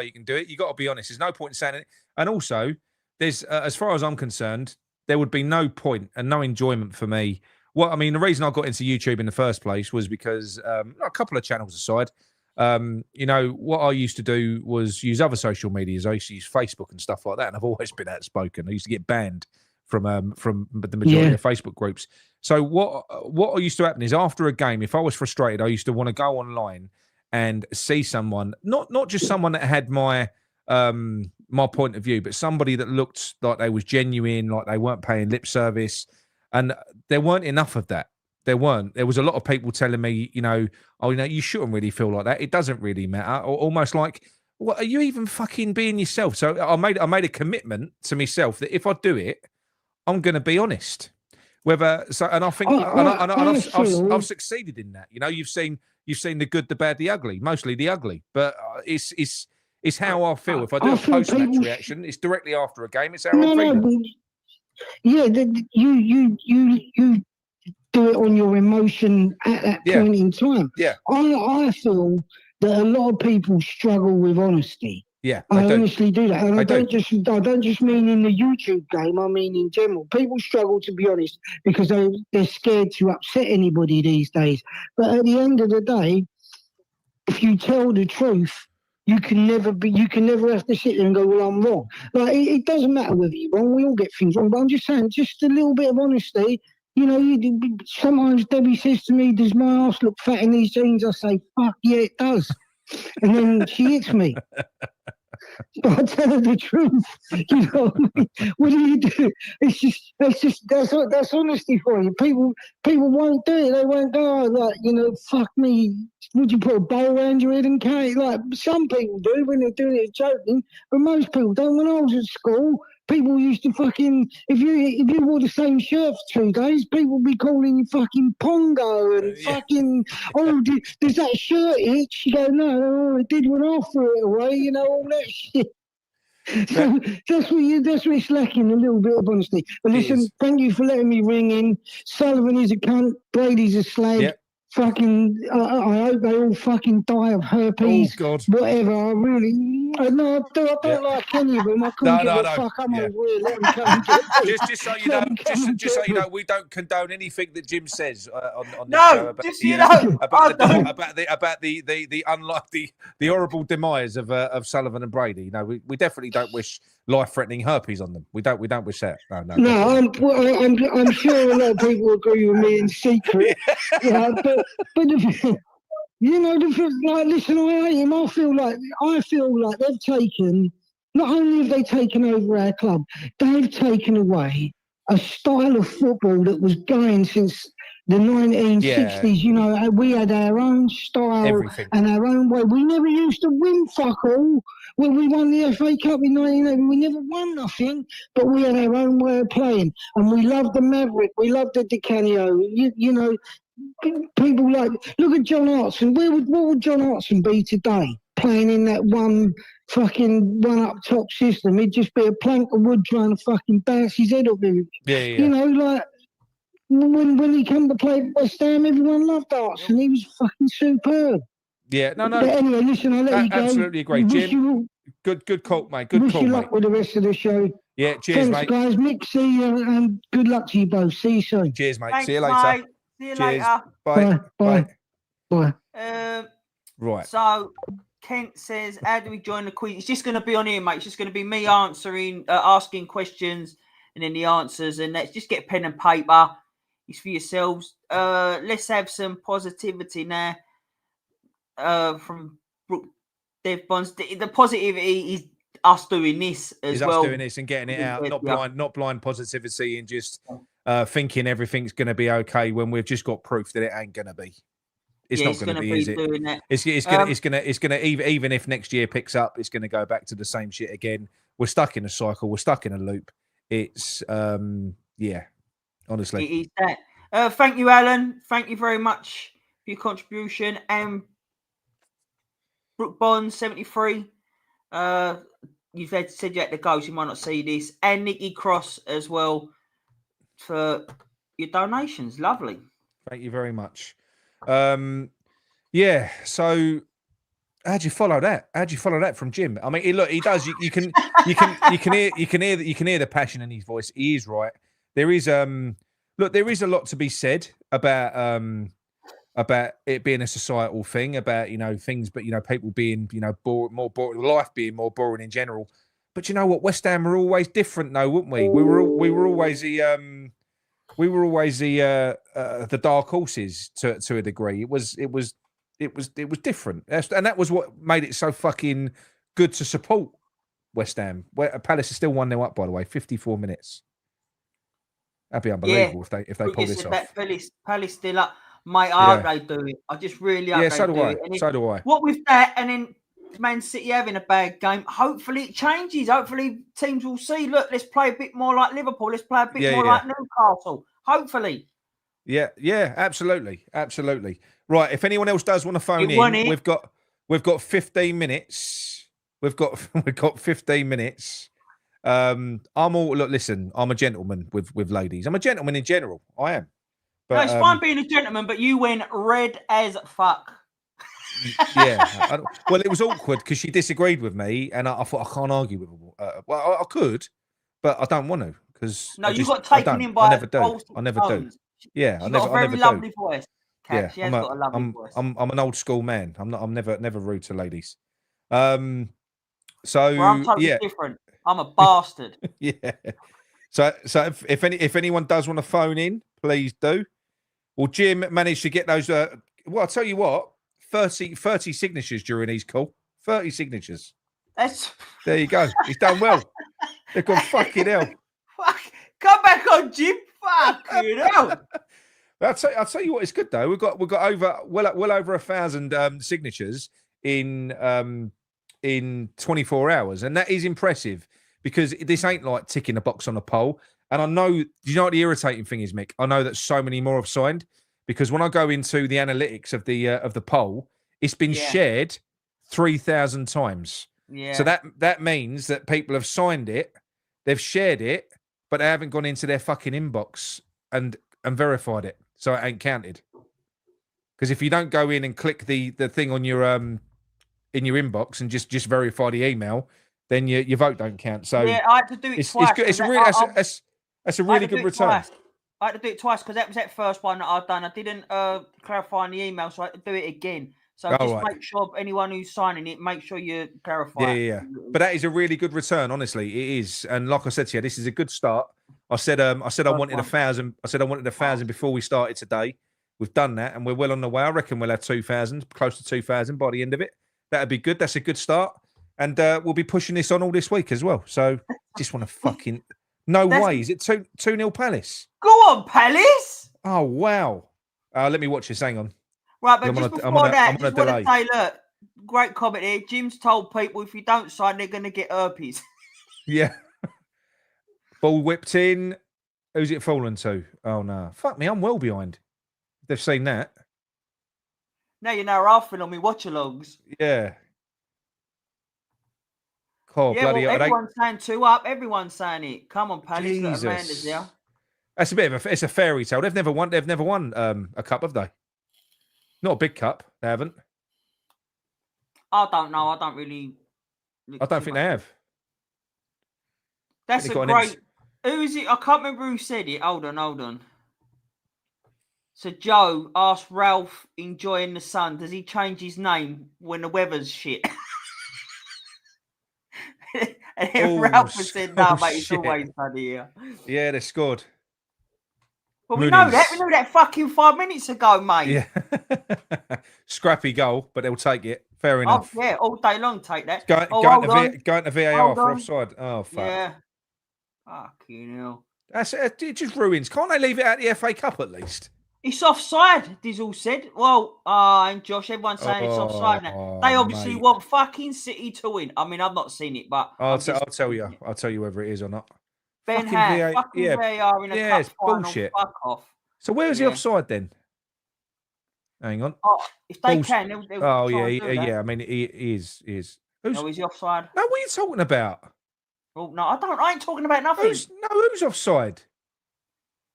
A: you can do it. You've got to be honest. There's no point in saying it. And also, there's, as far as I'm concerned, there would be no point and no enjoyment for me. Well, I mean, the reason I got into YouTube in the first place was because a couple of channels aside, you know, what I used to do was use other social medias. I used to use Facebook and stuff like that, and I've always been outspoken. I used to get banned from the majority of Facebook groups. So what used to happen is, after a game, if I was frustrated, I used to want to go online and see someone, not just someone that had my point of view, but somebody that looked like they was genuine, like they weren't paying lip service. And there weren't enough of that. There weren't. There was a lot of people telling me, you shouldn't really feel like that. It doesn't really matter. Or almost like, what, are you even fucking being yourself? So I made a commitment to myself that if I do it, I'm going to be honest. And I think I've succeeded in that. You've seen the good, the bad, the ugly, mostly the ugly. But it's how I feel. If I do a post-match reaction, it's directly after a game. It's how I'm feeling.
H: You do it on your emotion at that point in time.
A: Yeah,
H: I feel that a lot of people struggle with honesty.
A: Yeah,
H: I honestly do that, and I don't just mean in the YouTube game. I mean in general. People struggle to be honest because they're scared to upset anybody these days. But at the end of the day, if you tell the truth, you can never have to sit there and go, well, I'm wrong. Like it doesn't matter whether you're wrong. We all get things wrong. But I'm just saying, just a little bit of honesty. Sometimes Debbie says to me, "Does my arse look fat in these jeans?" I say, "Fuck yeah, it does." And then she hits me. But I tell her the truth. What do you do? It's just that's honesty for you. People won't do it. They won't go, fuck me. Would you put a bow around your head and carry it? Like some people do when they're doing it joking, but most people don't. When I was at school, people used to fucking if you wore the same shirt for 2 days, people would be calling you fucking Pongo and fucking does that shirt itch? You go, no, it did when I threw it away, all that shit. So that's what it's lacking, a little bit of honesty. But listen, thank you for letting me ring in. Sullivan is a cunt, Brady's a slag. Yep. Fucking, I hope they all fucking die of herpes. Oh, God. Whatever. I don't like any of them. I couldn't give a fuck. I'm over here. Let them come and get me.
A: Just so you know, we don't condone anything that Jim says on this show about the horrible demise of Sullivan and Brady. We definitely don't wish life-threatening herpes on them. We don't wish that. No.
H: I'm sure a lot of people agree with me in secret. But listen, I hate him. I feel like they've taken. Not only have they taken over our club, they've taken away a style of football that was going since the 1960s. Yeah. We had our own style and our own way. We never used to win fuck all. When we won the FA Cup in 1980, we never won nothing, but we had our own way of playing. And we loved the Maverick. We loved the Di Canio. People look at John Hartson. What would John Hartson be today? Playing in that one up top system. He'd just be a plank of wood trying to fucking bounce his head up.
A: Yeah.
H: When he came to play at West Ham, everyone loved Hartson. He was fucking superb.
A: Yeah, no.
H: But anyway, listen, I'll let you go.
A: Absolutely agree, Jim. Good call, mate. Good call,
H: mate. Wish you
A: luck
H: with the rest of the show.
A: Yeah, cheers,
H: Thanks,
A: mate.
H: Guys, Mick, see you, and good luck to you both. See you soon.
A: Cheers, mate.
E: Thanks,
A: see you later.
E: Mate. See you later.
H: Bye.
A: Right.
E: So Kent says, how do we join the quiz? It's just going to be on here, mate. It's just going to be me asking questions and then the answers. And let's just get pen and paper. It's for yourselves. Let's have some positivity now from Brooke Dev Bonds. The positivity is us doing this as well.
A: Us doing this and getting it out, not blind positivity and just thinking everything's going to be okay when we've just got proof that it ain't going to be. It's not going to be, is it? It's going to even if next year picks up, it's going to go back to the same shit again. We're stuck in a cycle. We're stuck in a loop. It's honestly.
E: It is that. Thank you, Alan. Thank you very much for your contribution. And Brooke Bonds 73. You've said you had to go, so you might not see this. And Nikki Cross as well for your donations. Lovely.
A: Thank you very much. So how'd you follow that? How'd you follow that from Jim? I mean, he does. You can hear the passion in his voice. He is right. There is there is a lot to be said about it being a societal thing, about things, but people being more boring, life being more boring in general. But you know what? West Ham were always different, though, weren't we? We were always the dark horses to a degree. It was it was different, and that was what made it so fucking good to support West Ham. Where Palace is still 1-0 up, by the way, 54 minutes. That'd be unbelievable if they pull this off.
E: Palace still up, mate. I hope they do it. I just really hope they do it. And
A: so do I.
E: What with that, and then Man City having a bad game. Hopefully it changes. Hopefully teams will see. Look, let's play a bit more like Liverpool. Let's play a bit more like Newcastle. Hopefully. Yeah,
A: absolutely. Right. If anyone else does want to phone in, we've got 15 minutes. We've got 15 minutes. Listen, I'm a gentleman with ladies. I'm a gentleman in general. I am. But,
E: no, it's fine being a gentleman, but you went red as fuck.
A: Yeah. Well, it was awkward because she disagreed with me, and I thought I can't argue with her. Well, I could, but I don't want to because
E: you got taken in by.
A: I never do. Yeah,
E: I got a very lovely voice. Kat.
A: Yeah,
E: got a lovely voice.
A: I'm an old school man. I'm never rude to ladies. So
E: I'm totally different. I'm a bastard.
A: Yeah. So if anyone does want to phone in, please do. Well, Jim managed to get those. Well, I'll tell you what. 30 signatures during his call. 30 signatures. There you go. He's done well. They've gone fucking hell.
E: Come back on, Jim. Fucking hell.
A: I'll tell you what. It's good though. We've got over well over 1,000 signatures in 24 hours, and that is impressive because this ain't like ticking a box on a poll. And I know. Do you know what the irritating thing is, Mick? I know that so many more have signed. Because when I go into the analytics of the poll, it's been shared 3,000 times.
E: Yeah.
A: So that means that people have signed it, they've shared it, but they haven't gone into their fucking inbox and verified it. So it ain't counted. Because if you don't go in and click the thing on your in your inbox and just verify the email, then your vote don't count. So
E: yeah, I had to do it twice.
A: That's a really good return.
E: Twice. I had to do it twice because that was that first one that I'd done. I didn't clarify in the email, so I had to do it again. So make sure anyone who's signing it, make sure you clarify.
A: Yeah. But that is a really good return, honestly. It is. And like I said to you, this is a good start. I said I wanted 1,000. I said I wanted 1,000 before we started today. We've done that, and we're well on the way. I reckon we'll have 2,000, close to 2,000 by the end of it. That'd be good. That's a good start. And we'll be pushing this on all this week as well. So just want to fucking... No way. Is it 2-0 Palace?
E: Go on, Palace.
A: Oh, wow. Let me watch this. Hang on.
E: Right, but just before that, just want to say, look, great comment here. Jim's told people if you don't sign, they're going to get herpes.
A: Yeah. Ball whipped in. Who's it fallen to? Oh, no. Fuck me. I'm well behind. They've seen that.
E: Now you know laughing on me watch-alongs.
A: Yeah. Oh,
E: yeah,
A: bloody
E: everyone's saying 2 up. Everyone's saying it. Come on, Palace.
A: Jesus.
E: Amanda's there.
A: That's a bit of it's a fairy tale. They've never won a cup, have they? Not a big cup. They haven't.
E: I don't know. I don't really.
A: I don't think they have.
E: That's a great. Who is it? I can't remember who said it. Hold on. So Joe asked Ralph, enjoying the sun, does he change his name when the weather's shit? And then Ralph said, no, mate, it's always sunny here.
A: Yeah, they scored.
E: Well, we know that. We knew that fucking 5 minutes ago, mate.
A: Yeah. Scrappy goal, but they'll take it. Fair enough.
E: Oh, yeah, all day long, take that.
A: Going to VAR for offside. Oh, fuck.
E: Yeah. Fucking hell.
A: It just ruins. Can't they leave it at the FA Cup at least?
E: It's offside, Dizzle said. Well, and Josh, everyone's saying it's offside now. They obviously want fucking City to win. I mean, I've not seen it, but
A: I'll tell you. I'll tell you whether it is or not.
E: Ben Hart, fucking VAR in a cup
A: it's
E: final.
A: Bullshit.
E: Fuck off.
A: So where's the offside then? Hang on.
E: Oh, if they can, they'll
A: yeah. I mean, he is.
E: Is he offside?
A: No, what are you talking about?
E: Oh no, I ain't talking about nothing.
A: Who's offside?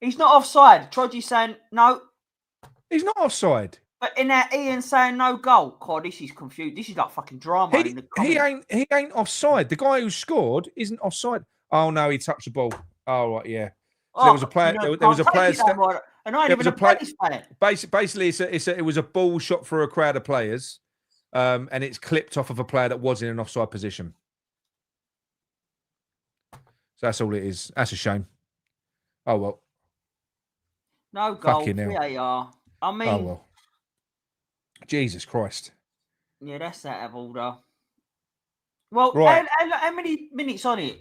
E: He's not offside. Troji's saying no.
A: He's not offside.
E: But in that Ian saying no goal. God, this is confused. This is like fucking drama.
A: He ain't offside. The guy who scored isn't offside. Oh no, he touched the ball. Oh right, yeah. So there was a player. There was a player.
E: And I ain't even a Palace player.
A: Basically, it was a ball shot through a crowd of players, and it's clipped off of a player that was in an offside position. So that's all it is. That's a shame. Oh well.
E: No goal. VAR. I mean.
A: Oh well. Jesus Christ.
E: Yeah, that's out of order. Well,
A: Right.
E: how many minutes on it?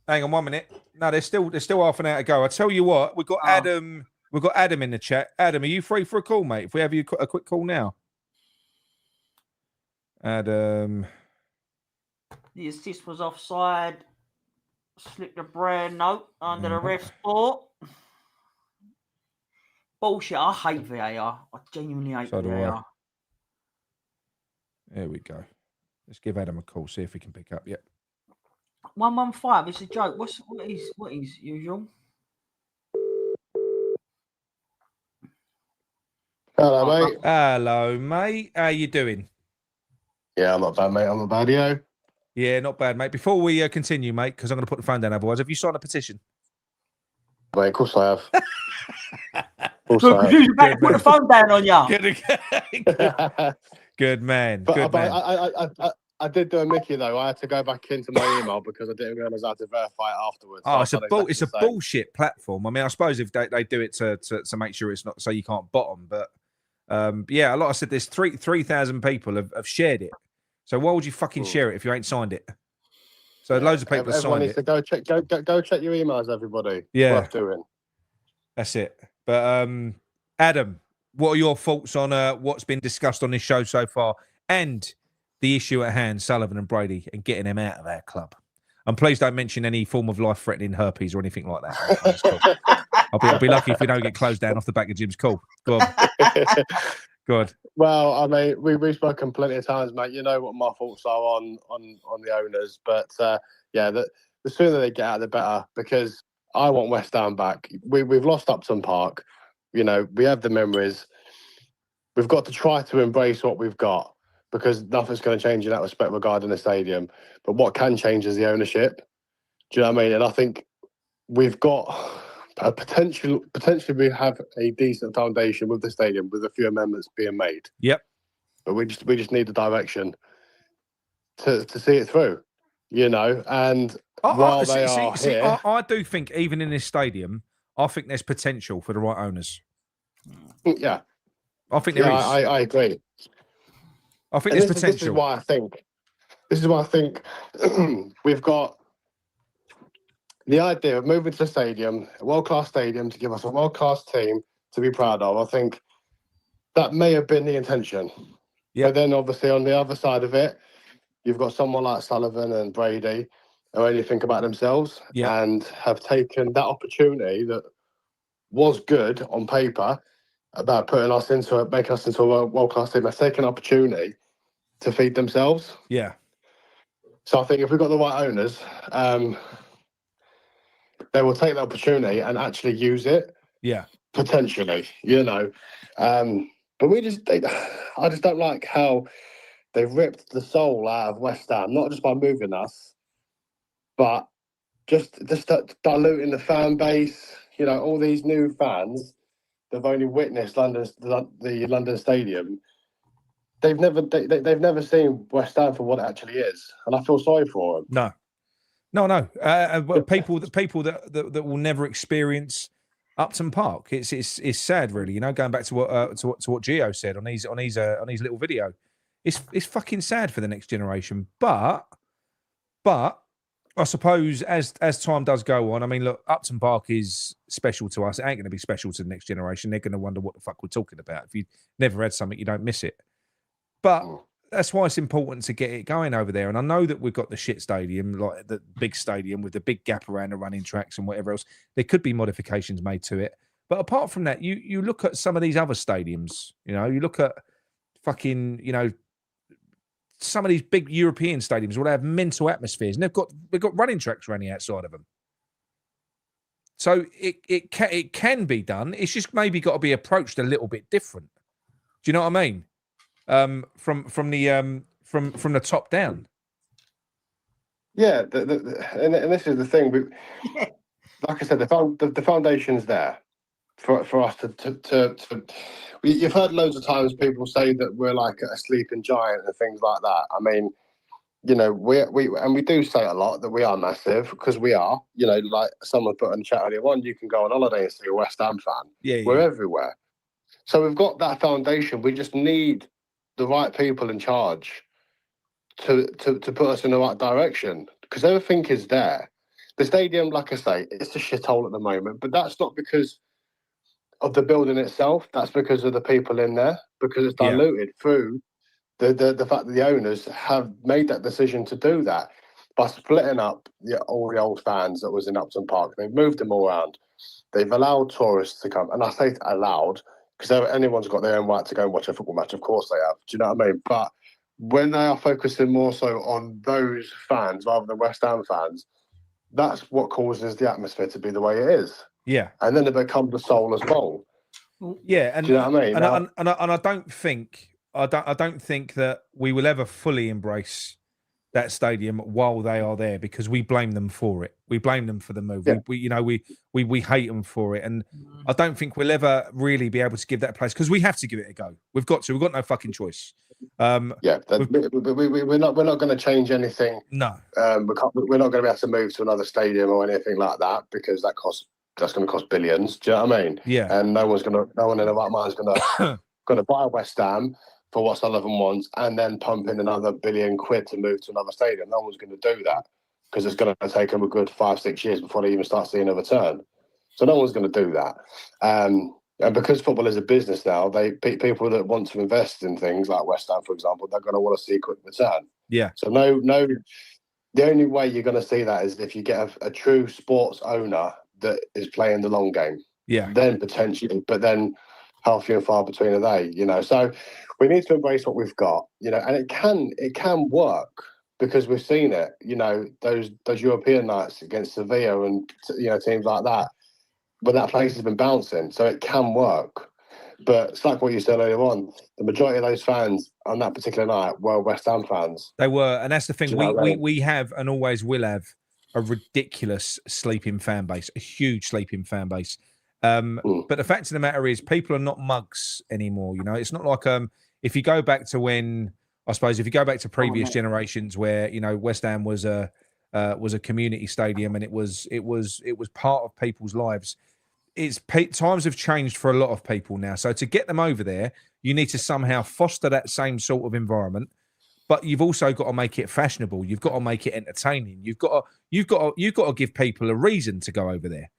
A: Hang on 1 minute. No, there's still half an hour to go. I tell you what, we've got Adam. We've got Adam in the chat. Adam, are you free for a call, mate? If we have you a quick call now. Adam.
E: The assist was offside. Slipped the brand note under the ref sport. Bullshit. I hate VAR. I genuinely hate VAR.
A: There we go. Let's give Adam a call, see if he can pick up. Yep.
E: 115. It's a joke. What is usual?
I: Hello, mate.
A: Hello, mate. How you doing?
I: Yeah, I'm not bad, mate. I'm not bad, yo.
A: Yeah, not bad, mate. Before we continue, mate, because I'm going to put the phone down otherwise, have you signed a petition?
I: Mate, of course I have.
E: Good, because you're about to put the phone down on you.
A: Good man.
I: But,
A: Good man.
I: I did do a Mickey, though. I had to go back into my email because I didn't realise I had to verify it afterwards.
A: Oh,
I: so
A: it's a bullshit platform. I mean, I suppose if they do it to make sure it's not so you can't bottom, but yeah, like I said, there's 3,000 people have shared it. So why would you fucking share it if you ain't signed it? So yeah, loads of people have signed it.
I: Everyone needs to go check your emails, everybody.
A: Yeah,
I: worth doing.
A: That's it. But Adam, what are your thoughts on what's been discussed on this show so far and the issue at hand, Sullivan and Brady, and getting them out of our club? And please don't mention any form of life-threatening herpes or anything like that. Cool. I'll be lucky if we don't get closed down off the back of Jim's call. Go on. Good.
I: Well, I mean, we've spoken plenty of times, mate. You know what my thoughts are on the owners, but yeah, the sooner they get out, the better. Because I want West Ham back. We've lost Upton Park. You know, we have the memories. We've got to try to embrace what we've got because nothing's going to change in that respect regarding the stadium. But what can change is the ownership. Do you know what I mean? And I think we've got a potentially we have a decent foundation with the stadium with a few amendments being made.
A: Yep.
I: But we just need the direction to see it through, you know. And
A: I do think even in this stadium, I think there's potential for the right owners.
I: Yeah.
A: I think there is.
I: I agree.
A: I think there's potential.
I: This is why I think we've got the idea of moving to the stadium, a world-class stadium, to give us a world-class team to be proud of. I think that may have been the intention. Yeah. But then obviously on the other side of it, you've got someone like Sullivan and Brady who only think about themselves and have taken that opportunity that was good on paper about making us into a world-class team. They've taken an opportunity to feed themselves.
A: Yeah.
I: So I think if we've got the right owners, they will take the opportunity and actually use it.
A: Yeah.
I: Potentially, you know. But I just don't like how they've ripped the soul out of West Ham, not just by moving us, but just diluting the fan base. You know, all these new fans that've only witnessed the London Stadium. They've never seen West Ham for what it actually is, and I feel sorry for them.
A: No. People that will never experience Upton Park. It's sad, really. You know, going back to what Gio said on his little video. It's fucking sad for the next generation. But I suppose as time does go on, I mean, look, Upton Park is special to us. It ain't going to be special to the next generation. They're going to wonder what the fuck we're talking about. If you never had something, you don't miss it. But that's why it's important to get it going over there. And I know that we've got the shit stadium, like the big stadium with the big gap around the running tracks and whatever else. There could be modifications made to it. But apart from that, you look at some of these other stadiums, you know, you look at fucking, you know, some of these big European stadiums where they have mental atmospheres and they've got running tracks around the outside of them. So it can be done. It's just maybe got to be approached a little bit different. Do you know what I mean? From the top down.
I: Yeah, and this is the thing. Like I said, the foundation's there for us to. You've heard loads of times people say that we're like a sleeping giant and things like that. I mean, you know, we do say a lot that we are massive because we are. You know, like someone put in the chat earlier on, you can go on holiday and see a West Ham fan.
A: Yeah,
I: we're everywhere. So we've got that foundation. We just need the right people in charge to put us in the right direction, because everything is there. The stadium, like I say, it's a shithole at the moment, but that's not because of the building itself. That's because of the people in there, because it's diluted through the fact that the owners have made that decision to do that by splitting up all the old fans that was in Upton Park. They've moved them all around. They've allowed tourists to come, and I say allowed because anyone's got their own right to go and watch a football match. Of course they have. Do you know what I mean? But when they are focusing more so on those fans rather than West Ham fans, that's what causes the atmosphere to be the way it is.
A: Yeah,
I: and then it becomes the soul as well.
A: Yeah, and
I: do you know what I mean?
A: And I don't think that we will ever fully embrace that stadium while they are there, because we blame them for it. We blame them for the move.
I: Yeah.
A: We hate them for it, and I don't think we'll ever really be able to give that place, because we have to give it a go. We've got to. We've got no fucking choice.
I: We're not going to change anything.
A: No,
I: we're not going to be able to move to another stadium or anything like that, because that's going to cost billions. Do you know what I mean?
A: Yeah.
I: And no one in the right mind is going to buy West Ham for what Sullivan wants, and then pump in another £1 billion to move to another stadium. No one's going to do that, because it's going to take them a good 5-6 years before they even start seeing a return. So no one's going to do that. And because football is a business now, people that want to invest in things like West Ham, for example, they're going to want to see a quick return.
A: Yeah.
I: So no, the only way you're going to see that is if you get a true sports owner that is playing the long game.
A: Yeah.
I: Then potentially, but then how few and far between are they? So we need to embrace what we've got. And it can work, because we've seen it. Those European nights against Sevilla and teams like that, but that place has been bouncing, so it can work. But it's like what you said earlier on. The majority of those fans on that particular night were West Ham fans.
A: They were, and that's the thing.
I: We
A: have and always will have a ridiculous sleeping fan base, a huge sleeping fan base. But the fact of the matter is, people are not mugs anymore. It's not like if you go back to previous generations where West Ham was a community stadium, and it was part of people's lives. Times have changed for a lot of people now. So to get them over there, you need to somehow foster that same sort of environment. But you've also got to make it fashionable. You've got to make it entertaining. You've got to give people a reason to go over there.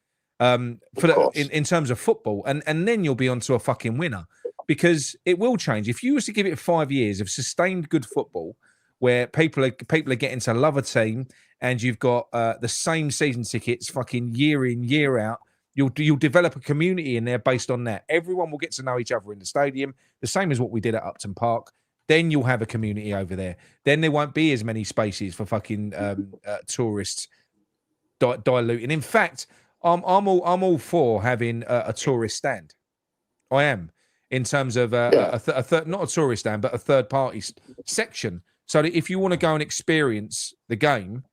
A: In terms of football, and then you'll be onto a fucking winner, because it will change. If you was to give it 5 years of sustained good football, where people are getting to love a team, and you've got the same season tickets fucking year in, year out, you'll develop a community in there based on that. Everyone will get to know each other in the stadium, the same as what we did at Upton Park. Then you'll have a community over there. Then there won't be as many spaces for fucking tourists diluting. In fact, I'm all for having a tourist stand. I am, in terms of not a tourist stand, but a third party section. So that if you want to go and experience the game,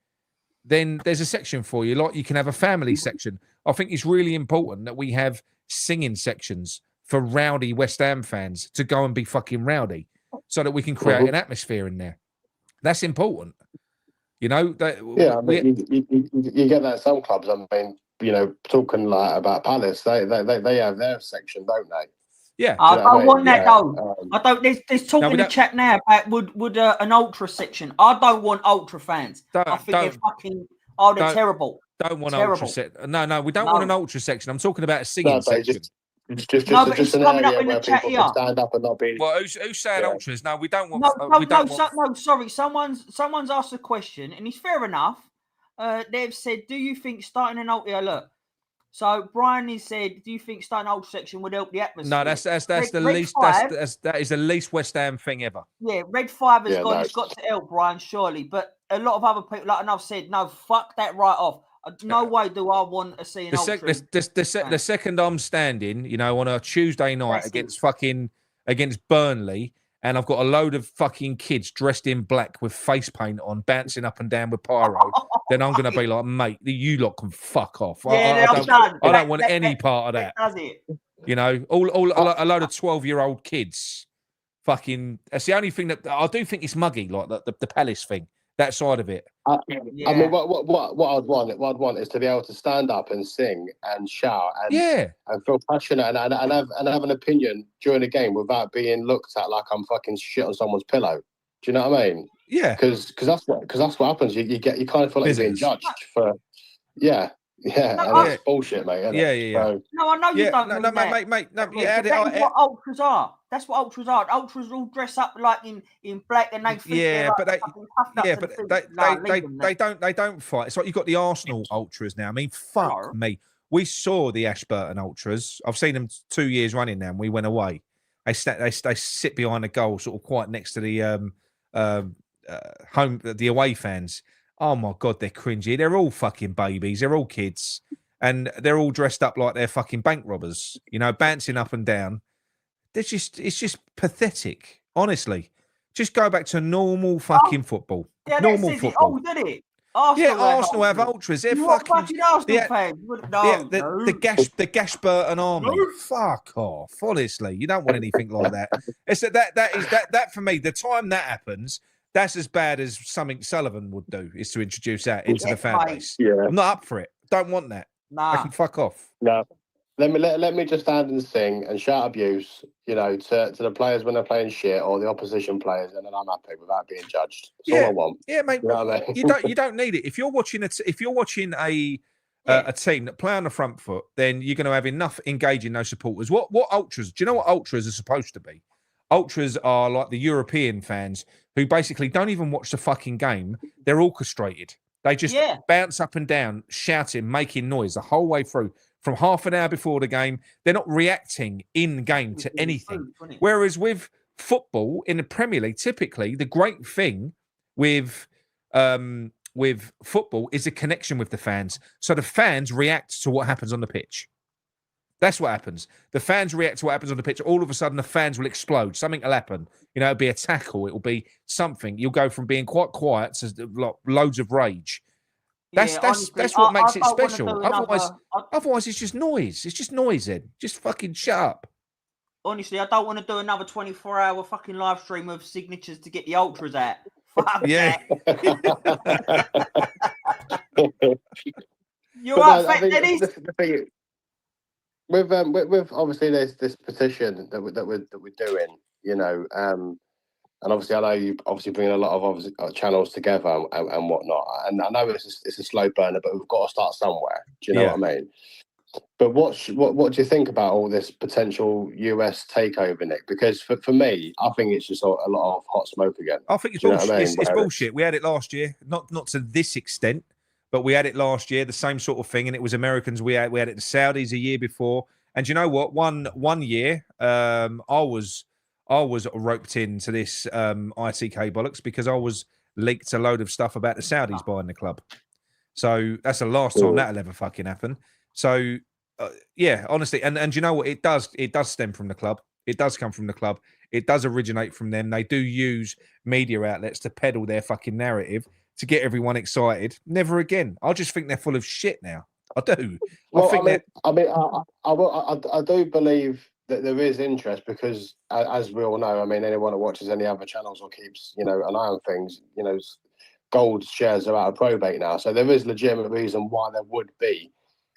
A: then there's a section for you. Like you can have a family section. I think it's really important that we have singing sections for rowdy West Ham fans to go and be fucking rowdy, so that we can create an atmosphere in there. That's important. You get
I: that at some clubs. I mean, talking about Palace, they have their section, don't they?
A: Yeah,
E: I want that though. I don't. There's talk in the chat now about would an ultra section. I don't want ultra fans. I think they're fucking. Oh, they're terrible.
A: Don't want ultra section. No, we don't want an ultra section. I'm talking about a singing section.
I: Just it's coming up in the chat here. Stand up and not be.
A: Well, who's saying ultras? No, we don't want.
E: No, sorry. Someone's asked a question, and it's fair enough. They've said, "Do you think starting an ultra?" Look. So Brian has said, "Do you think starting an ultra section would help the atmosphere?"
A: No, that's the least. That is the least West Ham thing ever.
E: Yeah, Red 5 has got. It's got to help, Brian, surely. But a lot of other people, like I've said, no, fuck that right off. No way do I want to see an ultra.
A: The second I'm standing, on a Tuesday night against Burnley, and I've got a load of fucking kids dressed in black with face paint on, bouncing up and down with pyro, then I'm going to be like, mate, you lot can fuck off.
E: Yeah,
A: I don't want any part of that.
E: Does it?
A: A load of 12-year-old kids. Fucking, that's the only thing that I do think it's muggy, like the Palace thing. that side of it.
I: I mean, what I'd want is to be able to stand up and sing and shout and feel passionate and have an opinion during the game without being looked at like I'm fucking shit on someone's pillow. Do you know what I mean?
A: Yeah.
I: Because that's what happens. You kind of feel like you're being judged for. Yeah. Yeah,
E: No,
I: and it's bullshit, mate. Isn't it? So,
E: no, I know you don't mean that.
A: Mate. No,
E: that's what ultras are. That's what ultras are. Ultras all dress up like in black, and they think
A: they don't fight. It's like you've got the Arsenal ultras now. I mean, fuck me. We saw the Ashburton ultras. I've seen them 2 years running now, and we went away. They sit behind the goal, sort of quite next to the the away fans. Oh my God, they're cringy. They're all fucking babies. They're all kids. And they're all dressed up like they're fucking bank robbers, you know, bouncing up and down. It's just pathetic, honestly. Just go back to normal fucking football.
E: Yeah,
A: normal football.
E: Did it?
A: Arsenal have ultras. They're fucking
E: Arsenal fans.
A: The Gashburton army. Fuck off. Honestly, you don't want anything like that. It's that for me. The time that happens, that's as bad as something Sullivan would do, is to introduce that into the fan base. Yeah. I'm not up for it. Don't want that. I can fuck off.
I: No. Let me just stand and sing and shout abuse, you know, to the players when they're playing shit or the opposition players, and then I'm happy without being judged. That's all I want.
A: Yeah, mate. You know what I mean? you don't need it. If you're watching a team that play on the front foot, then you're going to have enough engaging those supporters. What ultras? Do you know what ultras are supposed to be? Ultras are like the European fans who basically don't even watch the fucking game. They're orchestrated. They just bounce up and down, shouting, making noise the whole way through. From half an hour before the game, they're not reacting in game to anything. Whereas with football in the Premier League, typically the great thing with football is a connection with the fans. So the fans react to what happens on the pitch. That's what happens. The fans react to what happens on the pitch. All of a sudden, the fans will explode. Something will happen. You know, it'll be a tackle. It'll be something. You'll go from being quite quiet to loads of rage. That's what makes it special. Otherwise, it's just noise. It's just noise, Ed. Just fucking shut up.
E: Honestly, I don't want to do another 24-hour fucking live stream of signatures to get the ultras out. Fuck
A: yeah.
E: You're right, Dennis.
I: With obviously there's this petition that we're doing, you know, and obviously I know you obviously bring a lot of channels together and whatnot, and I know it's a slow burner, but we've got to start somewhere. Do you know what I mean? But what do you think about all this potential US takeover, Nick? Because for me, I think it's just a lot of hot smoke again.
A: I think it's bullshit. It's bullshit. We had it last year, not to this extent. But we had it last year, the same sort of thing, and it was Americans. We had it the Saudis a year before, and you know what? One year, I was roped into this ITK bollocks because I was leaked a load of stuff about the Saudis buying the club. So that's the last time that'll ever fucking happen. So yeah, honestly, and you know what? It does stem from the club. It does come from the club. It does originate from them. They do use media outlets to peddle their fucking narrative to get everyone excited. Never again. I just think they're full of shit now. I do.
I: I do believe that there is interest because, as we all know, I mean, anyone that watches any other channels or keeps, you know, an eye on things, you know, gold shares are out of probate now. So there is legitimate reason why there would be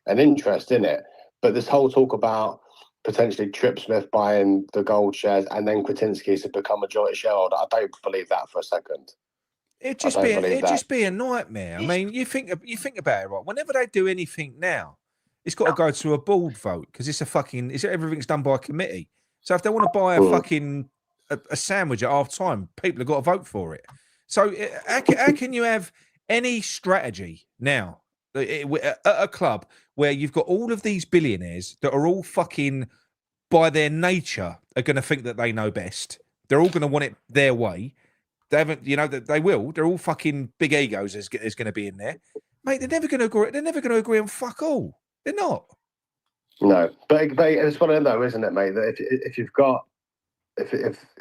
I: an interest in it. But this whole talk about potentially Trip Smith buying the gold shares and then Kretinsky to become majority shareholder, I don't believe that for a second.
A: It'd just be a nightmare. I mean, you think about it, right? Whenever they do anything now, it's got to go to a board vote because everything's done by a committee. So if they want to buy a sandwich at half time, people have got to vote for it. So how can you have any strategy now at a club where you've got all of these billionaires that are all fucking, by their nature, are going to think that they know best? They're all going to want it their way. They haven't, you know, that they will. They're all fucking big egos. There's going to be in there, mate. They're never going to agree. They're never going to agree on fuck all. They're not.
I: No, but it's one of them, isn't it, mate? That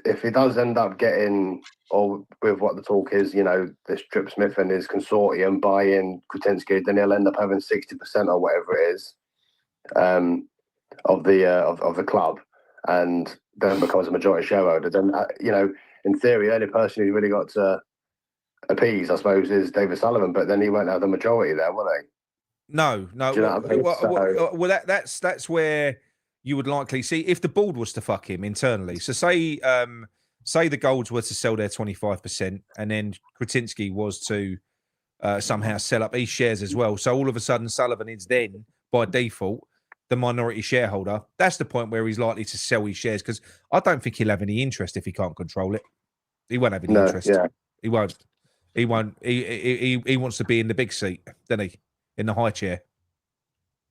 I: if he does end up getting, or with what the talk is, you know, this Trip Smith and his consortium buying Kretinsky, then he'll end up having 60% or whatever it is of the club, and then becomes a majority shareholder. Then you know, in theory, the only person who's really got to appease, I suppose, is David Sullivan, but then he won't have the majority there, will he?
A: No.
I: Do you know what I mean?
A: Well, that's where you would likely see if the board was to fuck him internally. So say the Golds were to sell their 25%, and then Kretinsky was to somehow sell up his shares as well. So all of a sudden, Sullivan is then by default the minority shareholder. That's the point where he's likely to sell his shares, because I don't think he'll have any interest if he can't control it. He won't have any interest. Yeah. He won't. He won't. He wants to be in the big seat, doesn't he? In the high chair.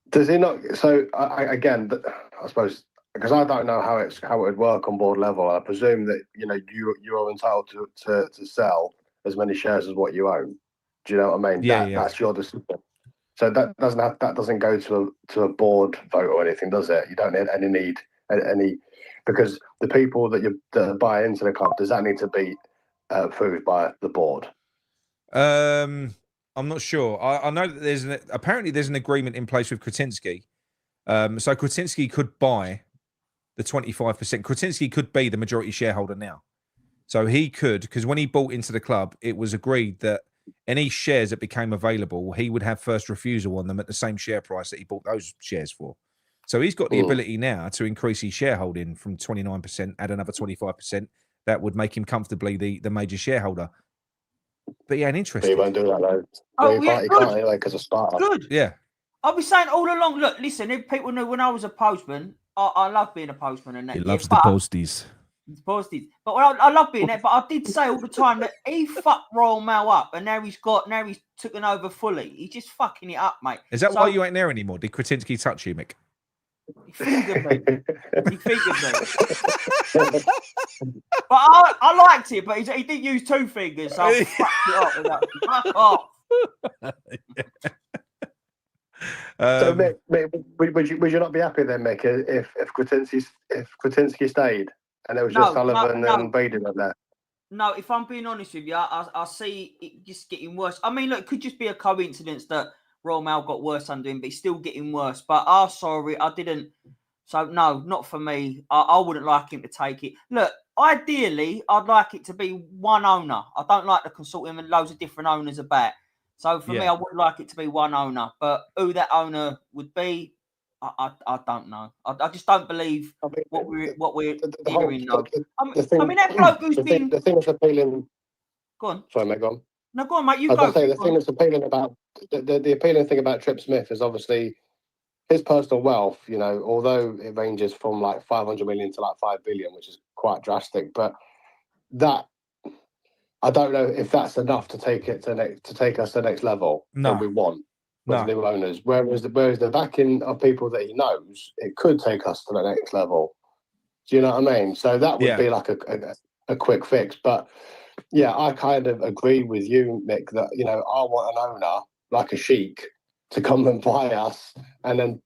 I: Does he not? So I suppose, because I don't know how it would work on board level. I presume that you are entitled to sell as many shares as what you own. Do you know what I mean? That's your decision. So that doesn't go to a board vote or anything, does it? You don't need any because the people that buy into the club, does that need to be approved by the board?
A: I'm not sure. I know that apparently there's an agreement in place with Kretinsky. So Kretinsky could buy the 25%. Kretinsky could be the majority shareholder now. So he could, because when he bought into the club, it was agreed that any shares that became available, he would have first refusal on them at the same share price that he bought those shares for. So he's got the ability now to increase his shareholding from 29%, add another 25%. That would make him comfortably the major shareholder. But he ain't interested.
I: He won't do that though. He can't anyway because of startup.
E: Good.
A: Yeah.
E: I'll be saying all along, look, listen, if people knew when I was a postman, I love being a postman and that.
A: He loves the posties.
E: Posties. But I love being that, but I did say all the time that he fucked Royal Mail up and now he's taken over fully. He's just fucking it up, mate.
A: Is that why you ain't there anymore? Did Kretinsky touch you, Mick?
E: He fingered me. But I liked it, but he did use two fingers, so I fucked it up. Fuck off.
I: So Mick, would you not be happy then, Mick, if Kretinsky stayed and there was just Sullivan and Brady up there?
E: No, if I'm being honest with you, I see it just getting worse. I mean, look, it could just be a coincidence that Royal Mail got worse under him, but he's still getting worse. But sorry, I didn't. So no, not for me. I wouldn't like him to take it. Look, ideally, I'd like it to be one owner. I don't like the consortium and loads of different owners about. So for me, I would like it to be one owner. But who that owner would be, I don't know. I just don't believe what we're hearing. I mean, that bloke who's been...
I: The thing that's appealing...
E: Go on.
I: Sorry, mate, go on.
E: No, go on, mate. You
I: I
E: go.
I: was going to say, the thing that's appealing about... The appealing thing about Trip Smith is obviously his personal wealth, although it ranges from like 500 million to like 5 billion, which is quite drastic, but that... I don't know if that's enough to take us to the next level that we want with new owners. Whereas the backing of people that he knows, it could take us to the next level. Do you know what I mean? So that would be like a quick fix. But yeah, I kind of agree with you, Mick, that I want an owner like a sheik to come and buy us, and then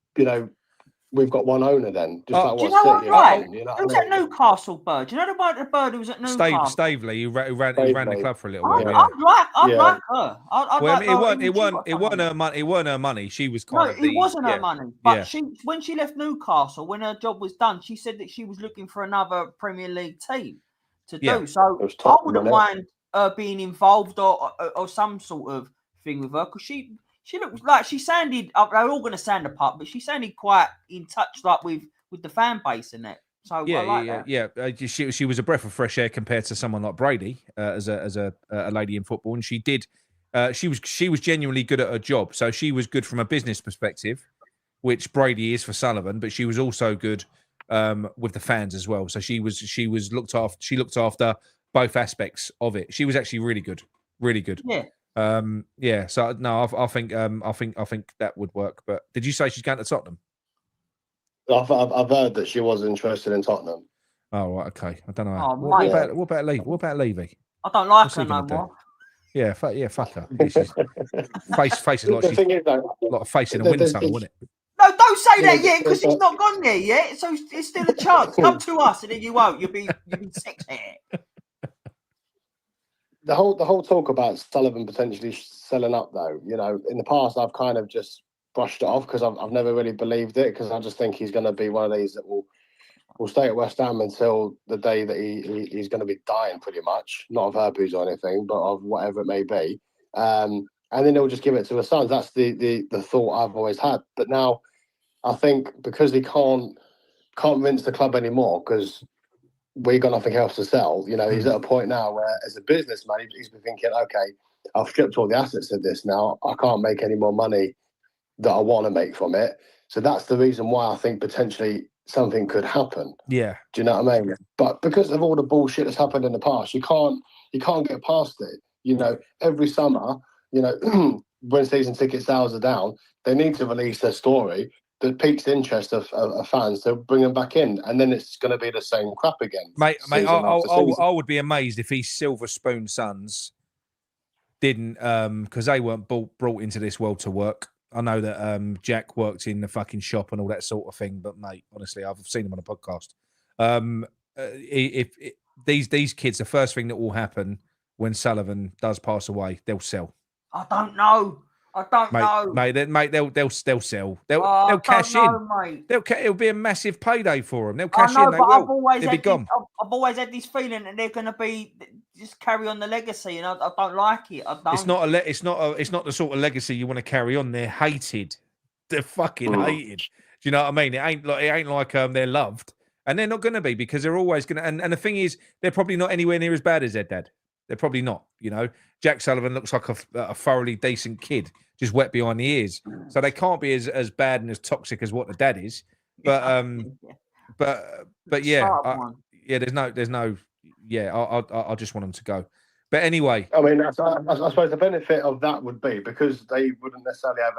I: we've got one owner then. Just like
E: do you know what? Right. Who's
I: at
E: Newcastle bird? Do you know the bird who was at Newcastle?
A: Stavely, who ran the club for a little while.
E: I'd like her.
A: It weren't her money. She was kind of
E: it wasn't her money. But when she left Newcastle, when her job was done, she said that she was looking for another Premier League team to do. So I wouldn't mind being involved or some sort of thing with her, because she looked like she sounded. They're all going to sound apart, but she sounded quite in touch, like with the fan base and that. So I like that.
A: She was a breath of fresh air compared to someone like Brady as a lady in football, and she did. She was genuinely good at her job. So she was good from a business perspective, which Brady is for Sullivan, but she was also good with the fans as well. So she was looked after. She looked after both aspects of it. She was actually really good.
E: Yeah.
A: So no, I think that would work. But did you say she's going to Tottenham?
I: I've heard that she was interested in Tottenham.
A: Oh, right, okay. I don't know.
E: What
A: about Levy? What about Levy?
E: I don't like her no more.
A: Yeah, fuck her. Face is like she's like a face in a wind tunnel, isn't it?
E: No, don't say that yet, because it's not gone there yet. So it's still a chance. Come to us, and then you won't. You'll be sexy.
I: The whole talk about Sullivan potentially selling up, though, in the past I've kind of just brushed it off because I've never really believed it, because I just think he's going to be one of these that will will stay at West Ham until the day that he's going to be dying, pretty much. Not of herpes or anything, but of whatever it may be. And then he'll just give it to his sons. That's the thought I've always had. But now I think because he can't rinse the club anymore because we got nothing else to sell. You know, he's at a point now where, as a businessman, he's been thinking, okay, I've stripped all the assets of this now. I can't make any more money that I want to make from it. So that's the reason why I think potentially something could happen.
A: Yeah.
I: Do you know what I mean? But because of all the bullshit that's happened in the past, you can't get past it. You know, every summer, you know, when season ticket sales are down, they need to release their story that piques the interest of fans to bring them back in, and then it's going to be the same crap again.
A: Mate, I would be amazed if these Silver Spoon sons didn't, because they weren't brought into this world to work. I know that Jack worked in the fucking shop and all that sort of thing, but mate, honestly, I've seen him on a podcast. If these kids, the first thing that will happen when Sullivan does pass away, they'll sell.
E: I don't know. I don't know,
A: mate. They'll sell. They'll cash in.
E: Mate.
A: It'll be a massive payday for them. They'll cash
E: I know,
A: in. They
E: but
A: will. They'll be gone.
E: I've always had this feeling that they're going to be just carry on the legacy, and I don't like it. I don't.
A: It's not the sort of legacy you want to carry on. They're hated. They're fucking hated. Do you know what I mean? It ain't like they're loved, and they're not going to be because they're always going to. And the thing is, they're probably not anywhere near as bad as their dad. They're probably not. You know, Jack Sullivan looks like a thoroughly decent kid, just wet behind the ears. So they can't be as bad and as toxic as what the dad is. But yeah, there's no. Yeah, I just want them to go. But anyway,
I: I mean, I suppose the benefit of that would be because they wouldn't necessarily have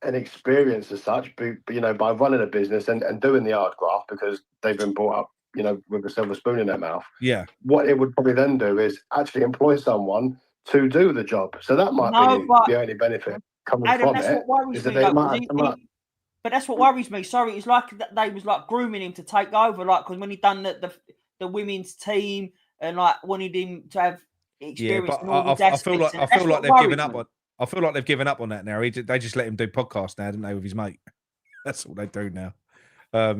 I: any experience as such, but you know, by running a business and doing the hard graft because they've been brought up, you know, with a silver spoon in their mouth. Yeah. What it would probably then do is actually employ someone to do the job. So that might be the only benefit coming from it.
E: But that's what worries me. Sorry, it's like they was like grooming him to take over, like because when he done the women's team and like wanted him to have experience.
A: Yeah, but I feel like they've given up on. I feel like they've given up on that now. They just let him do podcasts now, didn't they, with his mate? That's all they do now.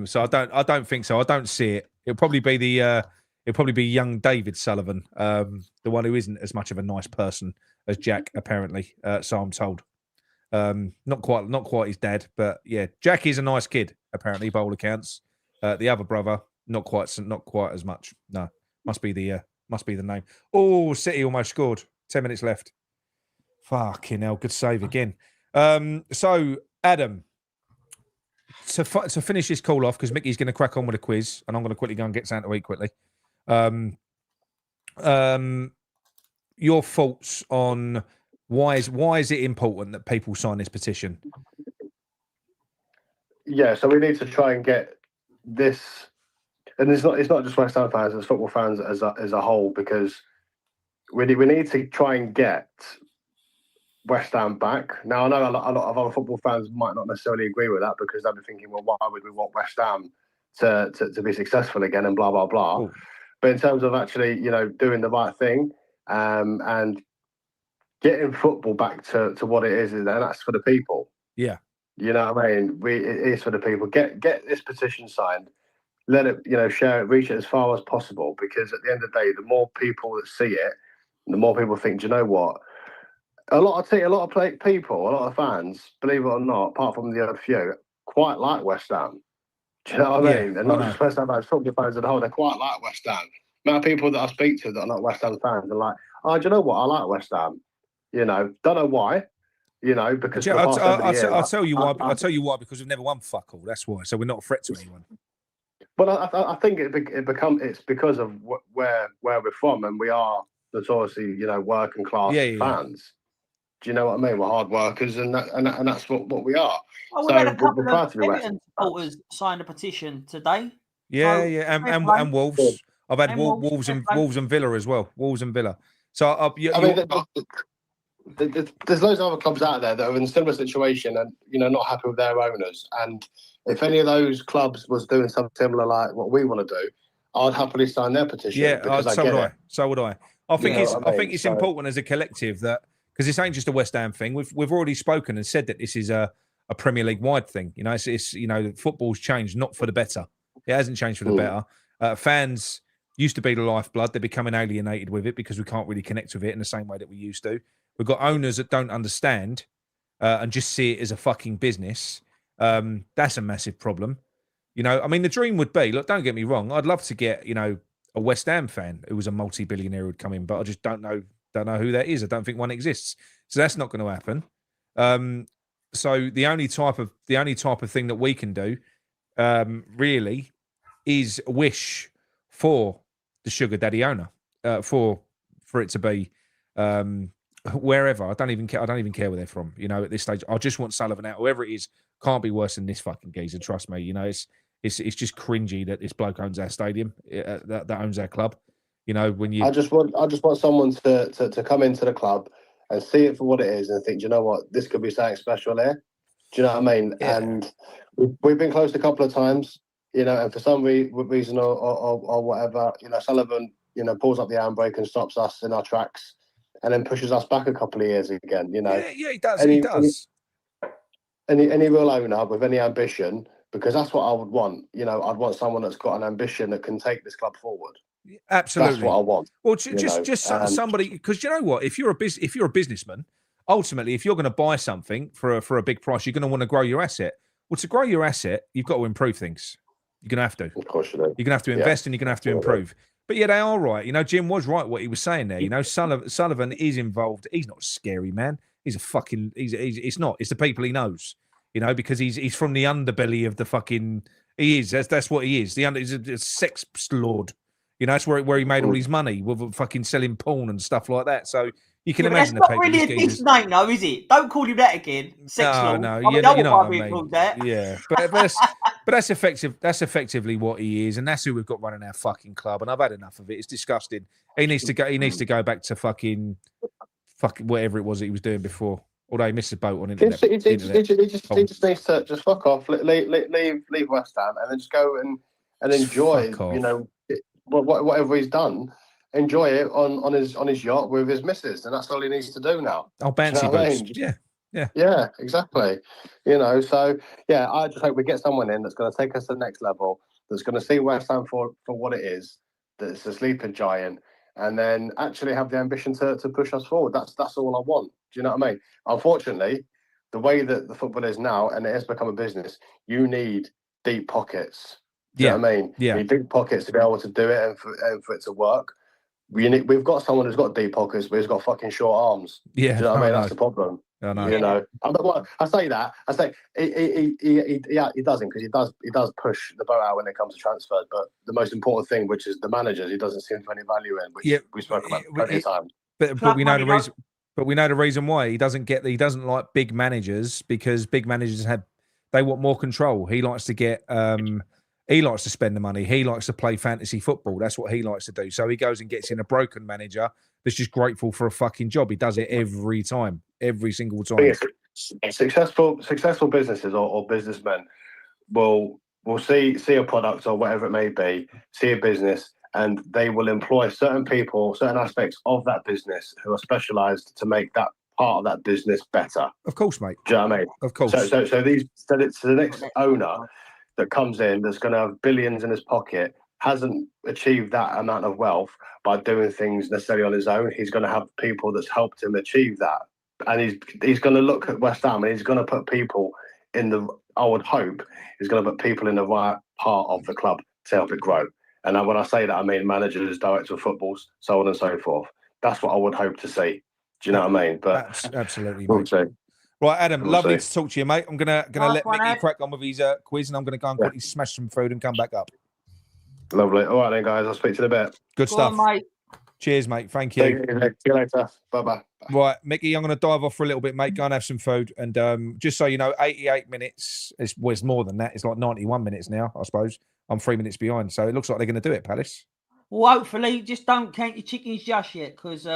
A: So I don't think so. I don't see it. It'll probably be young David Sullivan, the one who isn't as much of a nice person as Jack, apparently. So I'm told. Not quite his dad, but yeah, Jack is a nice kid, apparently, by all accounts. The other brother, not quite as much. No, must be the name. Oh, City almost scored. 10 minutes left. Fucking hell, good save again. So Adam, to finish this call off, because Mickey's going to crack on with a quiz, and I'm going to quickly go and get something to eat quickly. Your thoughts on why is it important that people sign this petition?
I: Yeah, so we need to try and get this, and it's not just West Ham fans, it's football fans as a whole, because we need to try and get West Ham back. Now, I know a lot of other football fans might not necessarily agree with that because they'll be thinking, well, why would we want West Ham to be successful again and blah, blah, blah. Ooh. But in terms of actually, you know, doing the right thing and getting football back to what it is, and that's for the people. Yeah. You know what I mean? It is for the people. Get this petition signed. Let it, you know, share it, reach it as far as possible, because at the end of the day, the more people that see it, the more people think, do you know what? A lot of people, a lot of fans, believe it or not, apart from the other few, quite like West Ham. Do you know what I mean? And not just West Ham fans, football fans as a whole, they quite like West Ham. The amount of people that I speak to that are not West Ham fans are like, oh, do you know what? I like West Ham. You know, don't know why. You know, because
A: I'll tell you why. I'll tell you why, because we've never won fuck all. That's why. So we're not a threat to anyone.
I: But I think it's because of where we're from, and we are notoriously, you know, working class fans. Do you know what I mean? We're hard workers, and that's what we are.
E: Well, we've had a couple of Everton supporters sign a petition today.
A: Yeah, so, and Wolves. I've had Wolves and Villa as well. Wolves and Villa. So
I: there's loads of other clubs out there that are in a similar situation and, you know, not happy with their owners. And if any of those clubs was doing something similar like what we want to do, I'd happily sign their petition.
A: Yeah, so would I. I think it's important as a collective that, because this ain't just a West Ham thing. We've already spoken and said that this is a Premier League wide thing. You know, it's you know, football's changed, not for the better. It hasn't changed for the better. Fans used to be the lifeblood. They're becoming alienated with it because we can't really connect with it in the same way that we used to. We've got owners that don't understand and just see it as a fucking business. That's a massive problem. You know, I mean, the dream would be, look, don't get me wrong, I'd love to get, you know, a West Ham fan who was a multi-billionaire who would come in, but I just don't know who that is. I don't think one exists. So that's not going to happen. So the only type of thing that we can do really is wish for the sugar daddy owner, for it to be wherever. I don't even care where they're from. You know, at this stage, I just want Sullivan out. Whoever it is, can't be worse than this fucking geezer. Trust me. You know, it's just cringy that this bloke owns our stadium, that owns our club. You know, when you,
I: I just want someone to come into the club and see it for what it is and think, do you know what, this could be something special here. Do you know what I mean?
A: Yeah.
I: And we've been close a couple of times, you know, and for some reason or whatever, you know, Sullivan, you know, pulls up the handbrake and stops us in our tracks, and then pushes us back a couple of years again. You know,
A: yeah, he does. He does.
I: Any real owner with any ambition, because that's what I would want. You know, I'd want someone that's got an ambition that can take this club forward.
A: Absolutely,
I: that's what I want.
A: Well, just somebody, because you know what, if you're a businessman, ultimately, if you're going to buy something for a big price, you're going to want to grow your asset. Well, to grow your asset, you've got to improve things. You're going to have to.
I: Of course you do.
A: You're going to have to invest, and you're going to have to improve. But yeah, they are right. You know, Jim was right what he was saying there. You know, Sullivan is involved. He's not a scary man. He's a fucking. It's not. It's the people he knows. You know, because he's from the underbelly of the fucking. He is. That's what he is. He's a sex lord. You know, that's where he made all his money with fucking selling porn and stuff like that. So you can imagine the people.
E: That's not really a diss name, though, is it? Don't call him that again. Sex lord.
A: No,
E: you know what I mean.
A: Yeah, but that's effective. That's effectively what he is, and that's who we've got running our fucking club. And I've had enough of it. It's disgusting. He needs to go. He needs to go back to fucking whatever it was that he was doing before. Although he missed the boat on internet.
I: He just needs to just fuck off, leave West Ham, and then just go and enjoy. You know, whatever he's done. Enjoy it on his yacht with his missus, and that's all he needs to do now.
A: Oh, bouncy boats. Yeah,
I: exactly. You know, so yeah, I just hope we get someone in that's going to take us to the next level, that's going to see West Ham for what it is, that's a sleeping giant, and then actually have the ambition to push us forward. That's all I want. Do you know what I mean? Unfortunately, the way that the football is now, and it has become a business, you need deep pockets. Do you know what I mean?
A: Yeah.
I: You need deep pockets to be able to do it and for it to work. We've got someone who's got deep pockets, but he's got fucking short arms.
A: Yeah,
I: do you know what I mean? That's the problem.
A: I know.
I: You know, I say that. I say he doesn't, because he does push the boat out when it comes to transfers. But the most important thing, which is the managers, he doesn't seem to any value in, which we spoke about plenty of times.
A: But we know the reason. But we know the reason why he doesn't like big managers, because big managers they want more control. He likes to get. He likes to spend the money. He likes to play fantasy football. That's what he likes to do. So he goes and gets in a broken manager that's just grateful for a fucking job. He does it every time, every single time.
I: Successful businesses or businessmen will see a product or whatever it may be, see a business, and they will employ certain people, certain aspects of that business who are specialised to make that part of that business better.
A: Of course, mate.
I: Do you know what I mean?
A: Of course.
I: So the next owner that comes in, that's going to have billions in his pocket, hasn't achieved that amount of wealth by doing things necessarily on his own. He's going to have people that's helped him achieve that, and he's going to look at West Ham, and he's going to put people in the. I would hope he's going to put people in the right part of the club to help it grow. And when I say that, I mean managers, director of footballs, so on and so forth. That's what I would hope to see. Do you know what I mean? But
A: absolutely,
I: we'll see.
A: Right, Adam,
I: We'll
A: lovely
I: see.
A: to talk to you, mate. I'm gonna let Mickey crack on with his quiz, and I'm gonna go and quickly smash some food and come back up.
I: Lovely. All right then, guys. I'll speak to you in a bit.
A: Good stuff.
E: On, mate.
A: Cheers, mate. Thank you.
I: See you later. Bye-bye.
A: Right, Mickey, I'm going to dive off for a little bit, mate. Go and have some food. And just so you know, 88 minutes, it's more than that. It's like 91 minutes now, I suppose. I'm 3 minutes behind. So it looks like they're going to do it, Palace.
E: Well, hopefully, just don't count your chickens just yet, because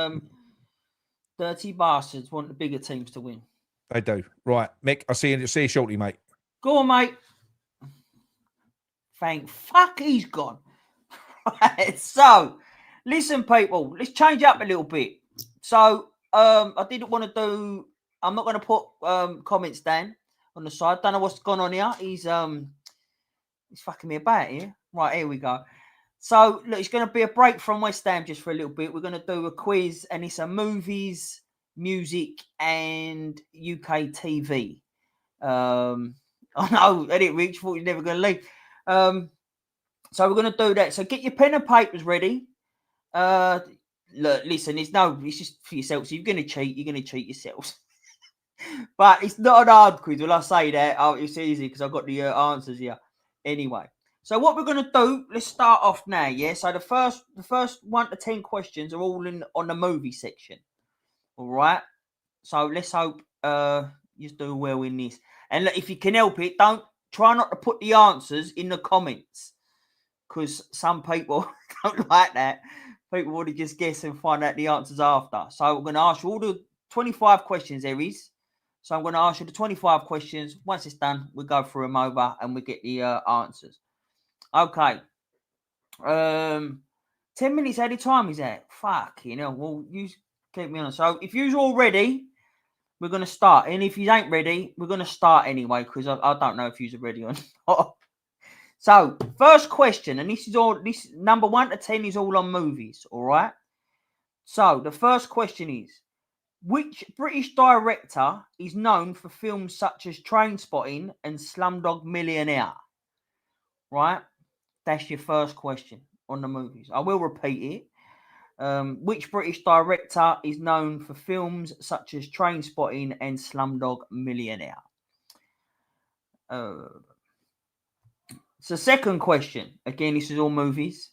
E: dirty bastards want the bigger teams to win.
A: They do. Right, Mick, I'll see you shortly, mate.
E: Go on, mate. Thank fuck he's gone. Right, so, listen, people, let's change up a little bit. So, I didn't want to do, I'm not going to put comments down on the side. Don't know what's gone on here. He's It's fucking me about here. Right, here we go. So, look, it's going to be a break from West Ham just for a little bit. We're going to do a quiz, and it's a movies, music, and UK TV. I know, Edit Rich thought you're never going to leave. So we're going to do that. So get your pen and papers ready. Look, listen, it's just for yourselves. So if you're going to cheat, you're going to cheat yourselves. But it's not an hard quiz. Will I say that? Oh, it's easy because I've got the answers here. Anyway, so what we're going to do, let's start off now, yeah? So the first 1 to 10 questions are all on the movie section. All right? So let's hope you do well in this. And look, if you can help it, try not to put the answers in the comments because some people don't like that. People want to just guess and find out the answers after. So we're going to ask you all the 25 questions there is. So I'm going to ask you the 25 questions. Once it's done, we go through them over and we get the answers. Okay. 10 minutes at a time is that? Fuck, well, you keep me on. So if you're all ready, we're going to start. And if you ain't ready, we're going to start anyway because I don't know if you're ready or not. So, first question, and this number 1 to 10 is all on movies, all right? So, the first question is, which British director is known for films such as Trainspotting and Slumdog Millionaire? Right? That's your first question on the movies. I will repeat it. Which British director is known for films such as Trainspotting and Slumdog Millionaire? So, second question. Again, this is all movies.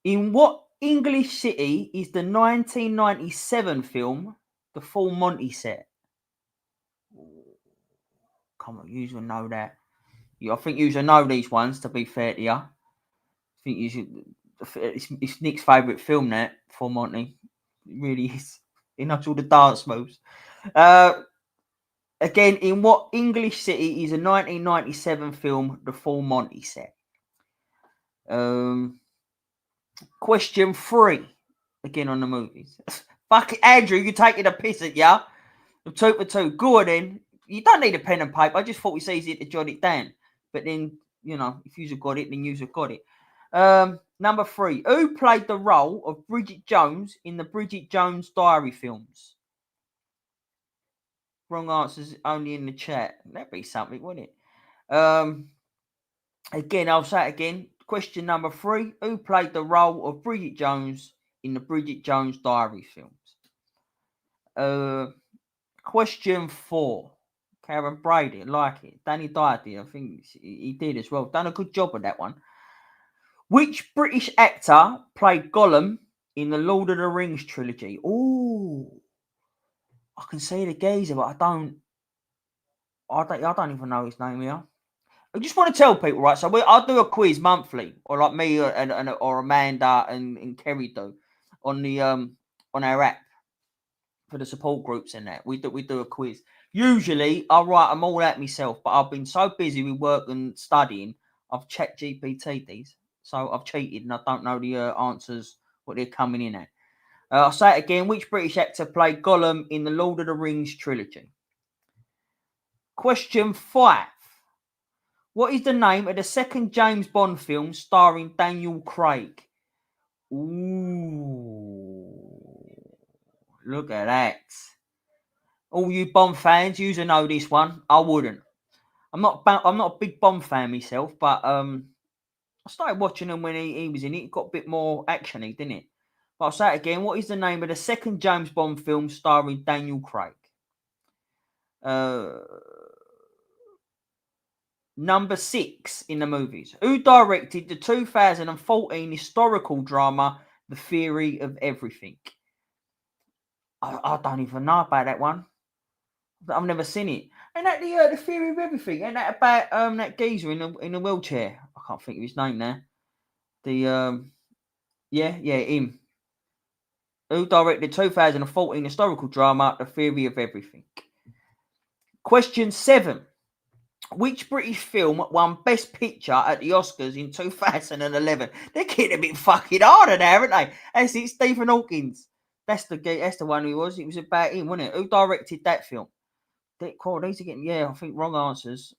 E: In what English city is the 1997 film The Full Monty set? Come on, you should know that. I think you should know these ones, to be fair to you. I think you should. It's Nick's favourite film, that Full Monty. It really is. He knows all the dance moves. Again, in what English city is a 1997 film The Full Monty set? Question 3. Again on the movies. Fuck it, Andrew, you're taking a piss at ya. 2 for 2. Go on then. You don't need a pen and paper. I just thought it's easier to jot it down. But then, if you've got it, then you've got it. Number 3. Who played the role of Bridget Jones in the Bridget Jones Diary films? Wrong answers only in the chat. That'd be something, wouldn't it? Again, I'll say it again. Question number 3. Who played the role of Bridget Jones in the Bridget Jones Diary films? Question 4. Karen Brady, like it. Danny Dyer did. I think he did as well. Done a good job on that one. Which British actor played Gollum in the Lord of the Rings trilogy? Ooh. I can see the geezer, but I don't even know his name here. I just want to tell people, right? So I'll do a quiz monthly, or like me or Amanda and Kerry do on the on our app for the support groups and that. We do a quiz. Usually I write them all out myself, but I've been so busy with work and studying, I've checked GPT these. So I've cheated and I don't know the answers, what they're coming in at. I'll say it again. Which British actor played Gollum in the Lord of the Rings trilogy? Question 5. What is the name of the second James Bond film starring Daniel Craig? Ooh. Look at that. All you Bond fans, you know this one. I wouldn't. I'm not a big Bond fan myself, but I started watching him when he was in it. It got a bit more actiony, didn't it? But I'll say it again. What is the name of the second James Bond film starring Daniel Craig? Number 6 in the movies. Who directed the 2014 historical drama, The Theory of Everything? I don't even know about that one. I've never seen it. And that the Theory of Everything. And that about that geezer in a wheelchair. I can't think of his name now. Him. Who directed the 2014 historical drama, The Theory of Everything? Question 7. Which British film won Best Picture at the Oscars in 2011? They're getting a bit fucking harder now, aren't they? That's it, Stephen Hawkins. That's the one who was. It was about him, wasn't it? Who directed that film? These are getting, I think, wrong answers.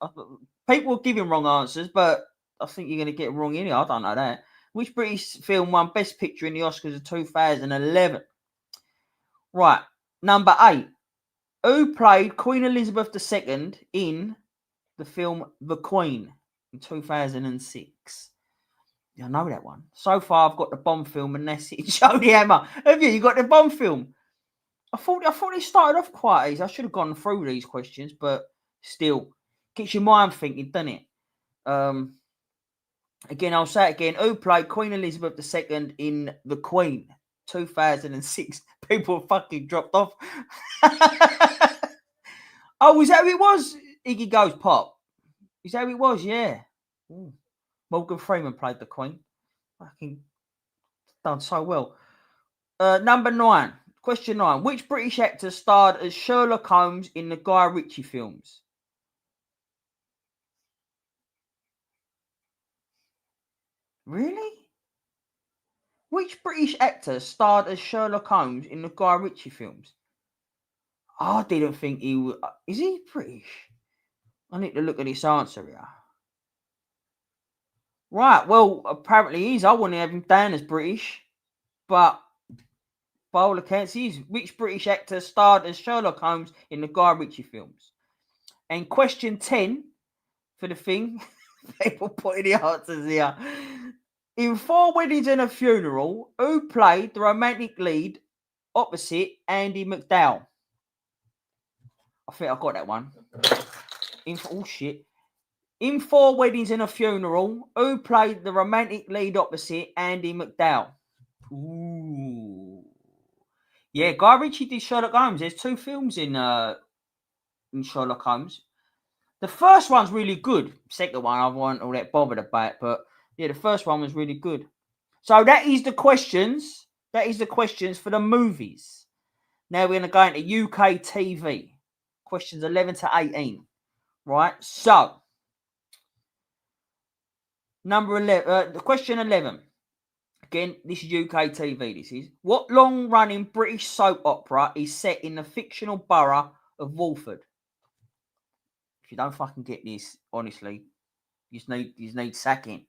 E: People were giving wrong answers, but I think you're going to get it wrong anyway. I don't know that. Which British film won Best Picture in the Oscars of 2011? Right, number 8. Who played Queen Elizabeth II in the film The Queen in 2006? I know that one. So far, I've got the Bond film, and that's it. Show the hammer. Have you? You got the Bond film? I thought they started off quite easy. I should have gone through these questions, but still, keeps your mind thinking, doesn't it? Again, I'll say it again. Who played Queen Elizabeth II in The Queen 2006? People fucking dropped off. Oh, is that who it was? Iggy Goes Pop. Is that who it was? Yeah. Ooh. Morgan Freeman played the Queen. Fucking done so well. Number 9. Question 9. Which British actor starred as Sherlock Holmes in the Guy Ritchie films? Really? Which British actor starred as Sherlock Holmes in the Guy Ritchie films? I didn't think he was. Is he British? I need to look at this answer here. Right, well, apparently he is. I wouldn't have him down as British. But by all accounts, he is. Which British actor starred as Sherlock Holmes in the Guy Ritchie films? And question 10 for the thing. People putting the answers here. In 4 Weddings and a Funeral, who played the romantic lead opposite Andy McDowell? I think I got that one. Oh, shit. In 4 Weddings and a Funeral, who played the romantic lead opposite Andy McDowell? Ooh. Yeah, Guy Ritchie did Sherlock Holmes. There's 2 films in Sherlock Holmes. The first one's really good. Second one, I wasn't all that bothered about. But, yeah, the first one was really good. So that is the questions. That is the questions for the movies. Now we're going to go into UK TV. Questions 11 to 18. Right? So, number 11, question 11. Again, this is UK TV. This is. What long-running British soap opera is set in the fictional borough of Walford? If you don't fucking get this, honestly, you just need sacking.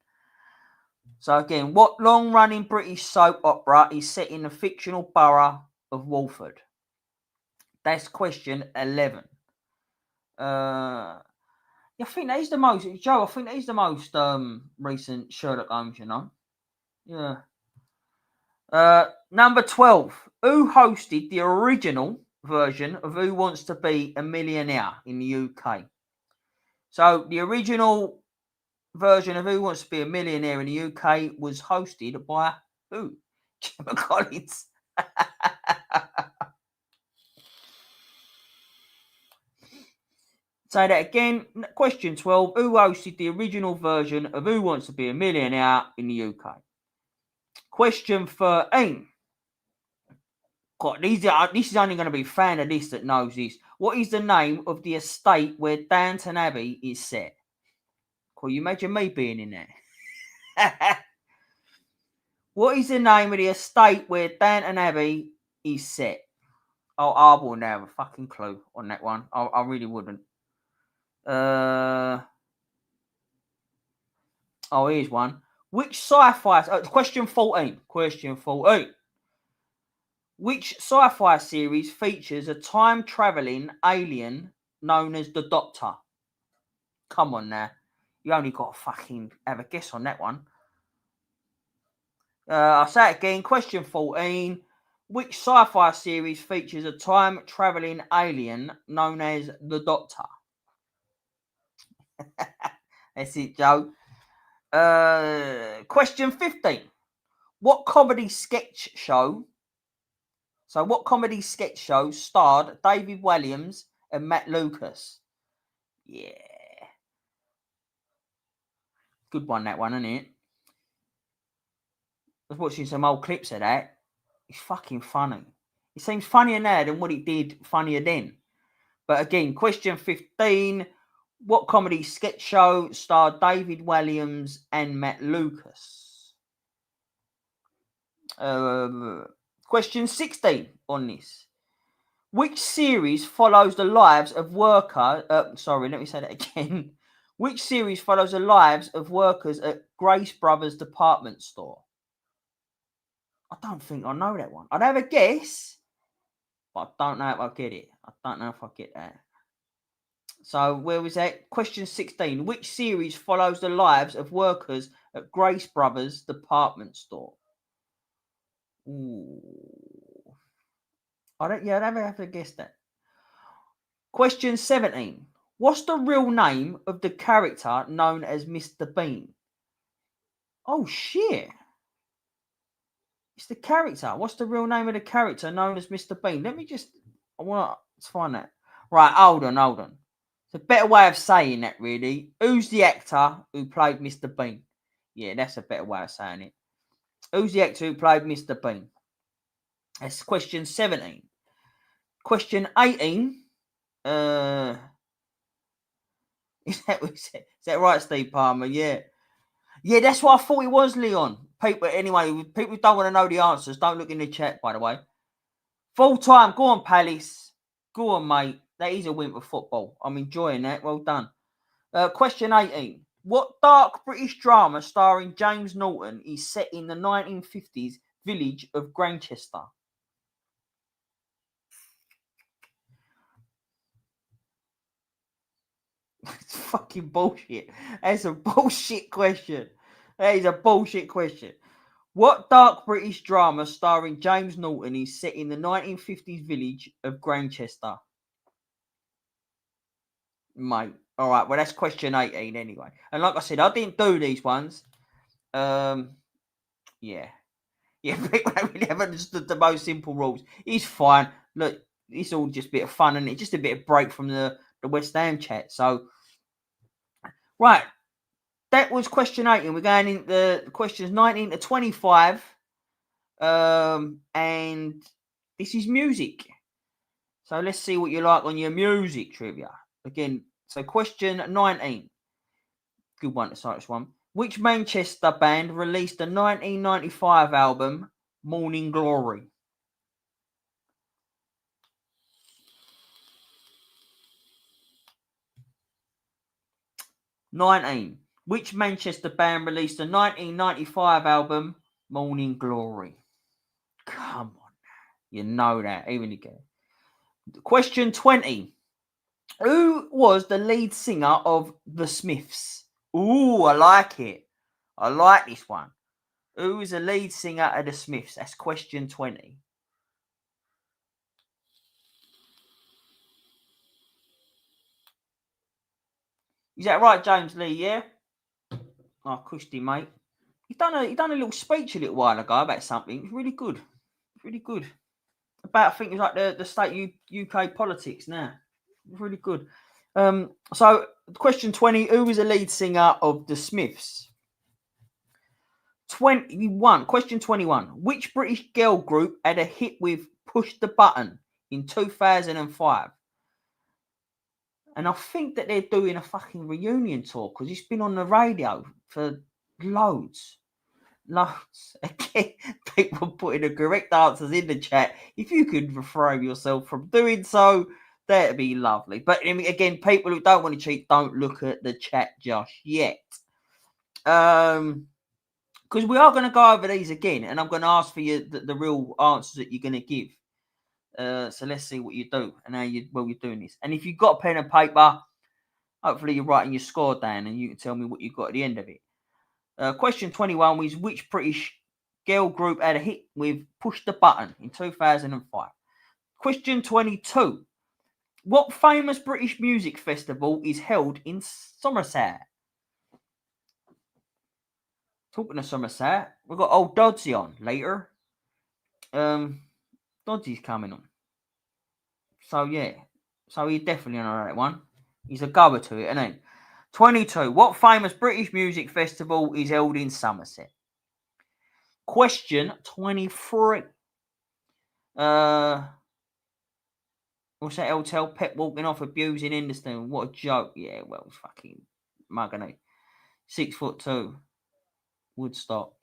E: So again, what long-running British soap opera is set in the fictional borough of Walford? That's question 11. I think that is the most, Joe. I think that is the most recent Sherlock Holmes. You know, yeah. Number 12. Who hosted the original version of Who Wants to Be a Millionaire in the UK? So the original version of Who Wants to Be a Millionaire in the UK was hosted by who? Jimbo Collins. Say that again. Question 12. Who hosted the original version of Who Wants to Be a Millionaire in the UK? Question 13. God, this is only going to be a fan of this that knows this. What is the name of the estate where Downton Abbey is set? Can you imagine me being in there? What is the name of the estate where Downton Abbey is set? Oh, I wouldn't have a fucking clue on that one. I really wouldn't. Oh, here's one. Which sci-fi... question 14. Question 14. Which sci-fi series features a time-travelling alien known as the Doctor? Come on now. You only got to fucking have a guess on that one. I'll say it again. Question 14. Which sci-fi series features a time-travelling alien known as the Doctor? That's it, Joe. Question 15. What comedy sketch show... So what comedy sketch show starred David Williams and Matt Lucas? Yeah. Good one, that one, isn't it? I was watching some old clips of that. It's fucking funny. It seems funnier now than what it did funnier then. But again, question 15. What comedy sketch show starred David Williams and Matt Lucas? Question 16 on this. Which series follows the lives of worker... let me say that again. Which series follows the lives of workers at Grace Brothers department store? I don't think I know that one. I'd have a guess, but I don't know if I get it. I don't know if I get that. So where was that? Question 16. Which series follows the lives of workers at Grace Brothers department store? Ooh. I'd have to guess that. Question 17. What's the real name of the character known as Mr. Bean? Oh, shit. It's the character. What's the real name of the character known as Mr. Bean? I want to find that. Right, hold on. It's a better way of saying that, really. Who's the actor who played Mr. Bean? Yeah, that's a better way of saying it. Who's the actor who played Mr. Bean? That's question 17. Question 18. Is that right, Steve Palmer? Yeah. Yeah, that's what I thought it was, Leon. People who don't want to know the answers, don't look in the chat, by the way. Full time. Go on, Palace. Go on, mate. That is a win for football. I'm enjoying that. Well done. Question 18. What dark British drama starring James Norton is set in the 1950s village of Grantchester? It's fucking bullshit. That's a bullshit question. That is a bullshit question. What dark British drama starring James Norton is set in the 1950s village of Grantchester? Mate. All right. Well, that's question 18 anyway. And like I said, I didn't do these ones. Yeah. People don't really have understood the most simple rules. It's fine. Look, it's all just a bit of fun and it's just a bit of break from the West Ham chat. So, right. That was question 18. We're going into questions 19 to 25. And this is music. So let's see what you like on your music trivia. Again, so question 19. Good one to start this one. Which Manchester band released the 1995 album Morning Glory? Which Manchester band released the 1995 album Morning Glory? Come on. You know that, even again. Question 20. Who was the lead singer of The Smiths? Ooh, I like it. I like this one. Who was the lead singer of The Smiths? That's question 20. Is that right, James Lee? Yeah. Oh, Christy, mate. He done a little speech a little while ago about something. It's really good. Really good. About, I think it's like the state UK politics now. Really good. So question 20, who was the lead singer of The Smiths? 21. Question 21. Which British girl group had a hit with Push the Button in 2005? And I think that they're doing a fucking reunion tour because it's been on the radio for loads. Again, people putting the correct answers in the chat. If you could refrain yourself from doing so, that'd be lovely. But again, people who don't want to cheat, don't look at the chat just yet. Because we are going to go over these again, and I'm going to ask for you the real answers that you're going to give. So let's see what you do and how you're doing this. And if you've got a pen and paper, hopefully you're writing your score down and you can tell me what you've got at the end of it. Question 21 was which British girl group had a hit with Push the Button in 2005? Question 22. What famous British music festival is held in Somerset? Talking of Somerset, we've got old Dodsey on later. Dodsey's coming on. So, yeah. So, he's definitely on that one. He's a goer to it, isn't he? 22. What famous British music festival is held in Somerset? Question 23. What's that hotel? Pep walking off abusing Henderson. What a joke. Yeah, well, fucking mugging. 6'2". Woodstock.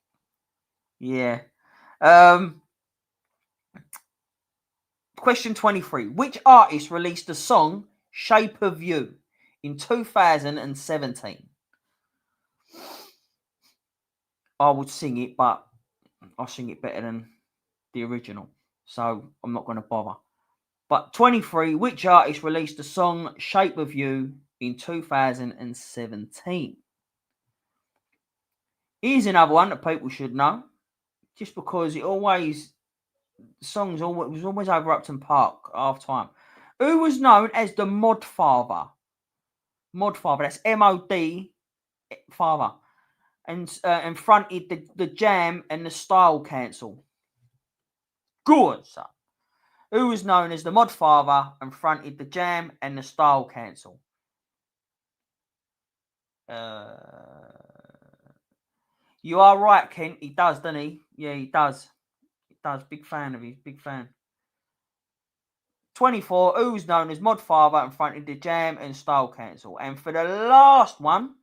E: Yeah. Question 23. Which artist released the song Shape of You in 2017. I would sing it, but I sing it better than the original, so I'm not going to bother. But 23, which artist released the song Shape of You in 2017? Here's another one that people should know, just because it always, songs always, was always over Upton Park half time. Who was known as the Mod Father? Mod Father, that's M-O-D, Father. And fronted the Jam and the Style Council. Good, son. Who was known as the Mod Father and fronted the Jam and the Style Council? You are right, Kent. He does, doesn't he? Yeah, he does. He does. Big fan of his. Big fan. 24. Who was known as Mod Father and fronted the Jam and Style Council? And for the last one,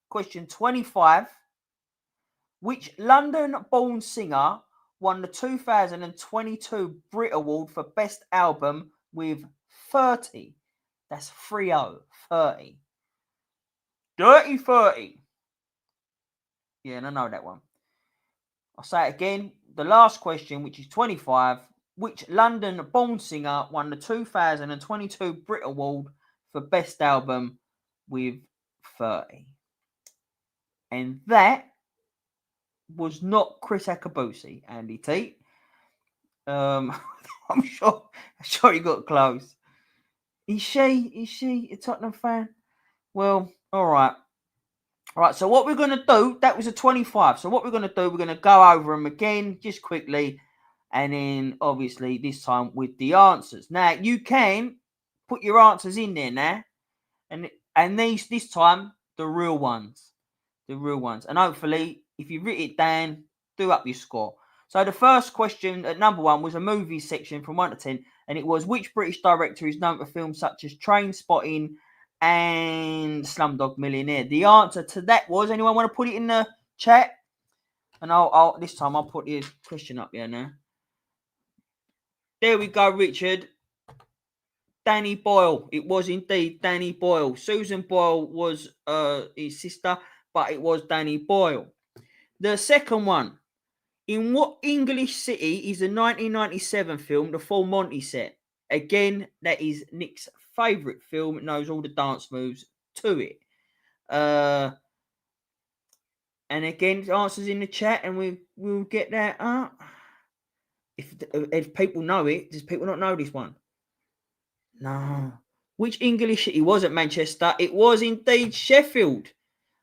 E: question 25. Which London-born singer won the 2022 Brit Award for Best Album with 30? That's 30. 30. Dirty 30. Yeah, and I know that one. I'll say it again. The last question, which is 25. Which London-born singer won the 2022 Brit Award for Best Album with 30? And that was not Chris Akabusi, Andy T. I'm sure he got close. Is she a Tottenham fan? Well, all right. All right, so what we're going to do, that was a 25. So what we're going to do, we're going to go over them again just quickly. And then, obviously, this time with the answers. Now, you can put your answers in there now. And these, this time, the real ones. The real ones. And hopefully, if you write it down, do up your score. So the first question at number 1 was a movie section from 1 to 10. And it was, which British director is known for films such as Trainspotting and Slumdog Millionaire? The answer to that was, anyone want to put it in the chat? And I'll this time I'll put the question up there now. There we go, Richard. Danny Boyle. It was indeed Danny Boyle. Susan Boyle was his sister, but it was Danny Boyle. The second one. In what English city is the 1997 film The Full Monty set? Again, that is Nick's favourite film. It knows all the dance moves to it. And again, the answers in the chat, and we'll get that up. If people know it, does people not know this one? No. Which English city was it? Manchester? It was indeed Sheffield.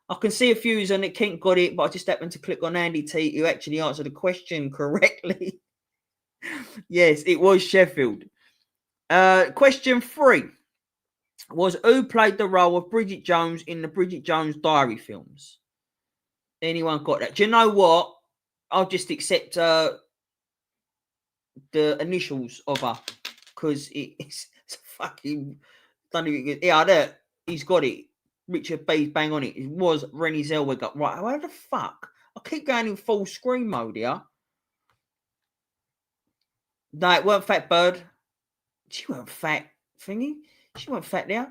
E: I can see a few on it. Kent got it, but I just happened to click on Andy T, who actually answered the question correctly. Yes, it was Sheffield. Question 3 was, who played the role of Bridget Jones in the Bridget Jones Diary films? Anyone got that? Do you know what? I'll just accept the initials of her, because it's fucking done it. Yeah, there, he's got it. Richard B's bang on it. It was Renée Zellweger. Right, how the fuck? I keep going in full screen mode here. No, it weren't Fat Bird. She weren't fat thingy. She weren't fat there.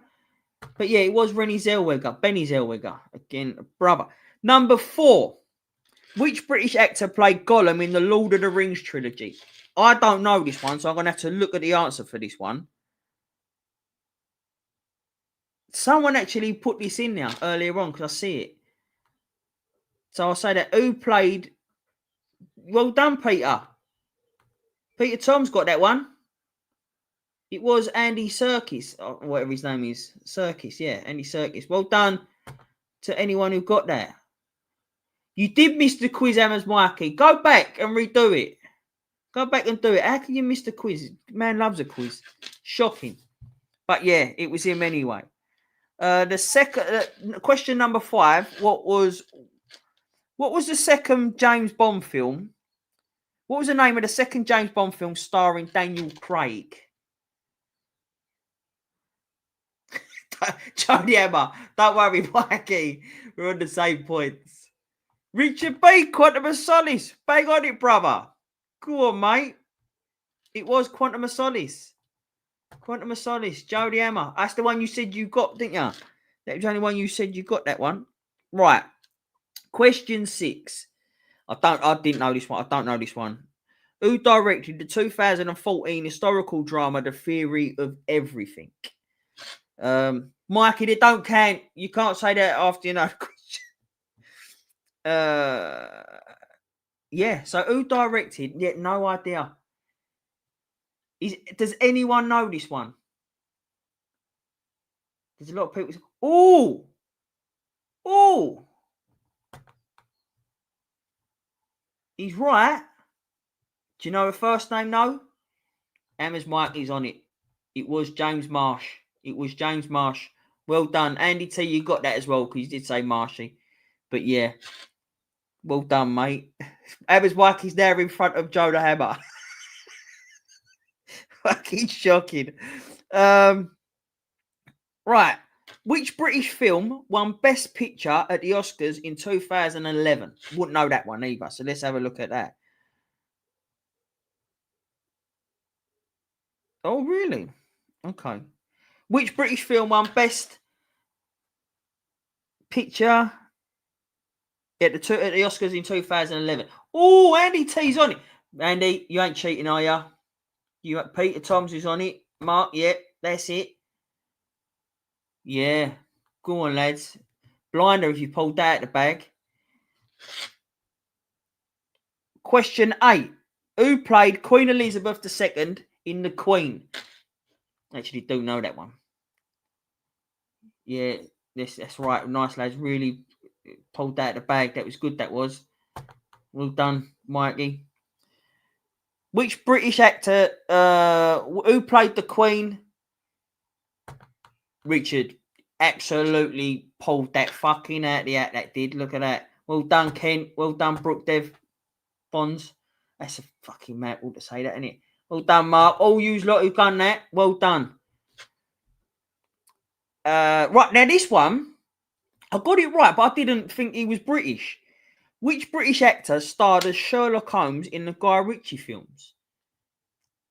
E: But yeah, it was Renée Zellweger. Benny Zellweger. Again, brother. Number 4. Which British actor played Gollum in the Lord of the Rings trilogy? I don't know this one, so I'm going to have to look at the answer for this one. Someone actually put this in there earlier on, because I see it. So I'll say that. Who played... Well done, Peter. Peter Tom's got that one. It was Andy Serkis, or whatever his name is. Serkis, yeah, Andy Serkis. Well done to anyone who got that. You did miss the quiz, Hammers Mikey. Go back and redo it. Go back and do it. How can you miss the quiz? Man loves a quiz. Shocking. But yeah, it was him anyway. The second question, number 5. What was the second James Bond film? What was the name of the second James Bond film starring Daniel Craig? Jody Emma, don't worry, Mikey. We're on the same points. Richard B, Quantum of Solace. Bang on it, brother. Go on, mate. It was Quantum of Solace. Quantum of Solace, Jodie Hammer. That's the one you said you got, didn't you? That was the only one you said you got, that one. Right. Question 6. I didn't know this one. I don't know this one. Who directed the 2014 historical drama, The Theory of Everything? Mikey, they don't count. You can't say that after you know the question. Yeah, so who directed? Yeah, no idea. Does anyone know this one? There's a lot of people. Oh, he's right. Do you know her first name? No. Emma's Mikey's on it. It was James Marsh. It was James Marsh. Well done, Andy T. You got that as well because you did say Marshy. But yeah, well done, mate. Emma's Mikey's there in front of Joe the Hammer. Fucking shocking. Right. Which British film won Best Picture at the Oscars in 2011? Wouldn't know that one either. So let's have a look at that. Oh, really? Okay. Which British film won Best Picture at the Oscars in 2011? Oh, Andy T's on it. Andy, you ain't cheating, are you? Peter Toms is on it. Mark, yeah, that's it. Yeah. Go on, lads. Blinder if you pulled that out the bag. Question 8. Who played Queen Elizabeth II in The Queen? Actually, do know that one. Yeah, that's right. Nice, lads. Really pulled that out the bag. That was good, that was. Well done, Mikey. Which British actor who played the Queen? Richard. Absolutely pulled that fucking out the act, that did. Look at that. Well done, Kent. Well done, Brooke Dev Bonds. That's a fucking mouthful to say that, isn't it? Well done, Mark. All you lot who've done that, well done. Right, now this one, I got it right, but I didn't think he was British. Which British actor starred as Sherlock Holmes in the Guy Ritchie films?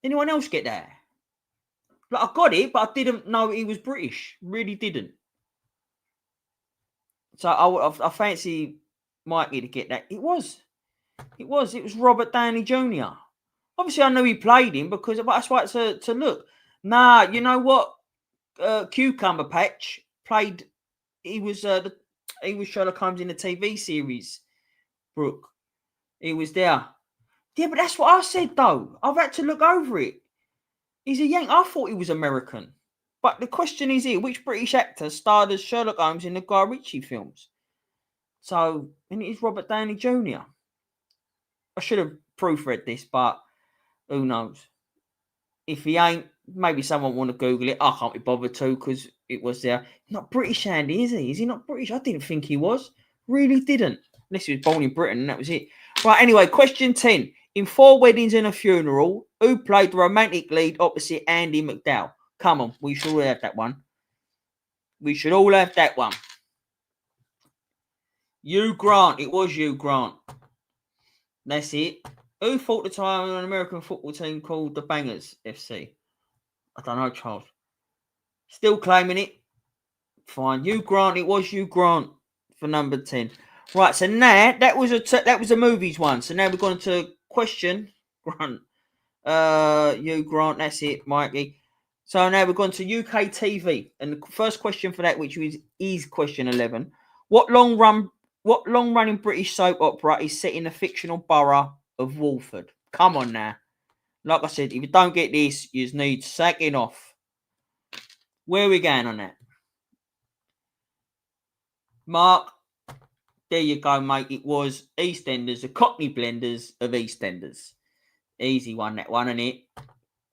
E: Anyone else get that? Like, I got it, but I didn't know he was British. Really didn't. So I fancy Mikey to get that. It was Robert Downey Jr. Obviously, I knew he played him because that's why it's to look. Nah, you know what? Cucumber Patch played. He was Sherlock Holmes in the TV series. Brooke, he was there. Yeah, but that's what I said though. I've had to look over it. He's a Yank. I thought he was American. But the question is here, which British actor starred as Sherlock Holmes in the Guy Ritchie films? So, and it is Robert Downey Jr. I should have proofread this, but who knows? If he ain't, maybe someone want to Google it. I can't be bothered to because it was there. Not British, Andy, is he? Is he not British? I didn't think he was. Really didn't. Unless he was born in Britain and that was it. Right, anyway, question 10. In 4 Weddings and a Funeral, who played the romantic lead opposite Andy McDowell? Come on, we should all have that one. We should all have that one. Hugh Grant. It was Hugh Grant. That's it. Who fought the time on an American football team called the Bangers FC? I don't know, Charles. Still claiming it. Fine. Hugh Grant. It was Hugh Grant for number 10. Right, so now that was a movies one. So now we're going to question Grant. Hugh Grant. That's it, Mikey. So now we're going to UK TV, and the first question for that, which is question 11. What long-running British soap opera is set in the fictional borough of Walford? Come on now. Like I said, if you don't get this, you just need sacking off. Where are we going on that? Mark, there you go, mate. It was EastEnders, the Cockney blenders of EastEnders. Easy one, that one, isn't it?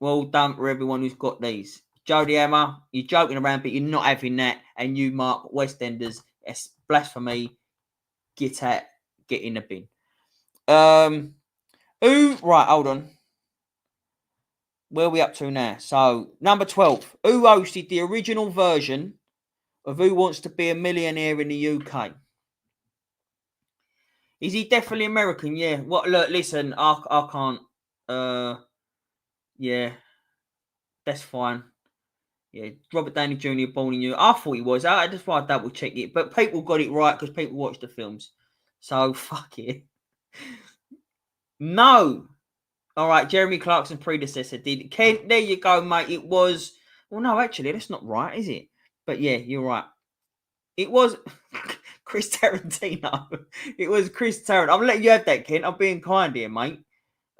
E: Well done for everyone who's got these. Jodie Hammer, you're joking around, but you're not having that. And you, Mark, West Enders, it's blasphemy. Get in the bin. Right, hold on. Where are we up to now? So, number 12. Who hosted the original version of Who Wants to Be a Millionaire in the UK? Is he definitely American? Yeah. What? Look, listen, I can't. Yeah, that's fine. Yeah, Robert Downey Jr. born in New York. I thought he was. I just want to double check it. But people got it right because people watched the films. So, fuck it. No. All right, Jeremy Clarkson's predecessor did. Ken, there you go, mate. It was... Well, no, actually, that's not right, is it? But yeah, you're right. It was Chris Tarantino. It was Chris Tarantino. I'm letting you have that, Ken. I'm being kind here, mate.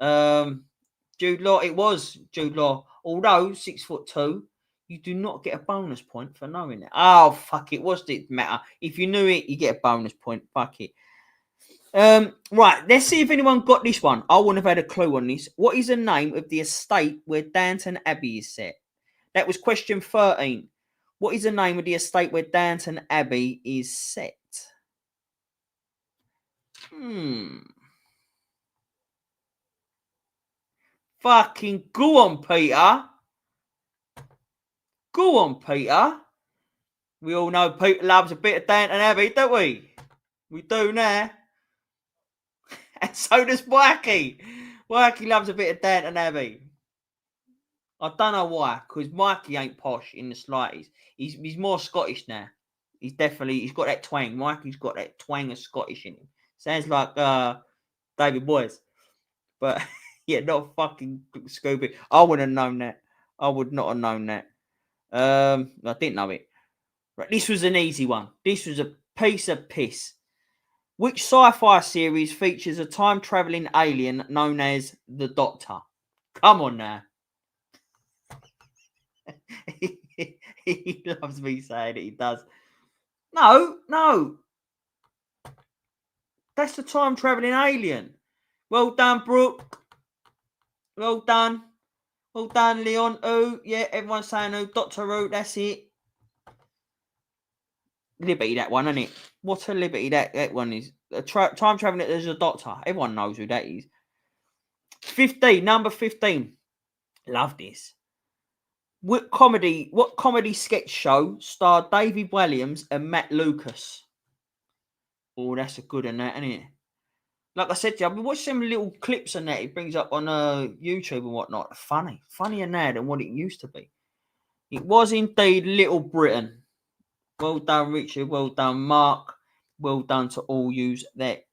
E: Jude Law. It was Jude Law. Although 6'2", you do not get a bonus point for knowing it. Oh, fuck it. What's it matter? If you knew it, you get a bonus point. Fuck it. Right. Let's see if anyone got this one. I wouldn't have had a clue on this. What is the name of the estate where Downton Abbey is set? That was question 13. What is the name of the estate where Downton Abbey is set? Fucking go on, Peter. Go on, Peter. We all know Peter loves a bit of Downton Abbey, don't we? We do now. And so does Mikey. Mikey loves a bit of Downton Abbey. I don't know why, because Mikey ain't posh in the slightest. He's more Scottish now. He's got that twang. Mikey's got that twang of Scottish in him. Sounds like David Boyes. But yeah, not fucking Scooby. I wouldn't have known that. I would not have known that. I didn't know it. Right, this was an easy one. This was a piece of piss. Which sci-fi series features a time-traveling alien known as the Doctor? Come on now. He loves me saying it. He does. No. That's the time-traveling alien. Well done, Brooke. Well done. Well done, Leon. Oh, yeah, everyone's saying oh, Doctor Who, that's it. Liberty, that one, isn't it? What a liberty that one is. Time traveling, there's a Doctor. Everyone knows who that is. 15, number 15. Love this. What comedy sketch show starred David Williams and Matt Lucas? Oh, that's a good one, that, isn't it? Like I said to you, I've been watching some little clips on that. It brings up on YouTube and whatnot. Funnier now than what it used to be. It was indeed Little Britain. Well done, Richard. Well done, Mark. Well done to all yous that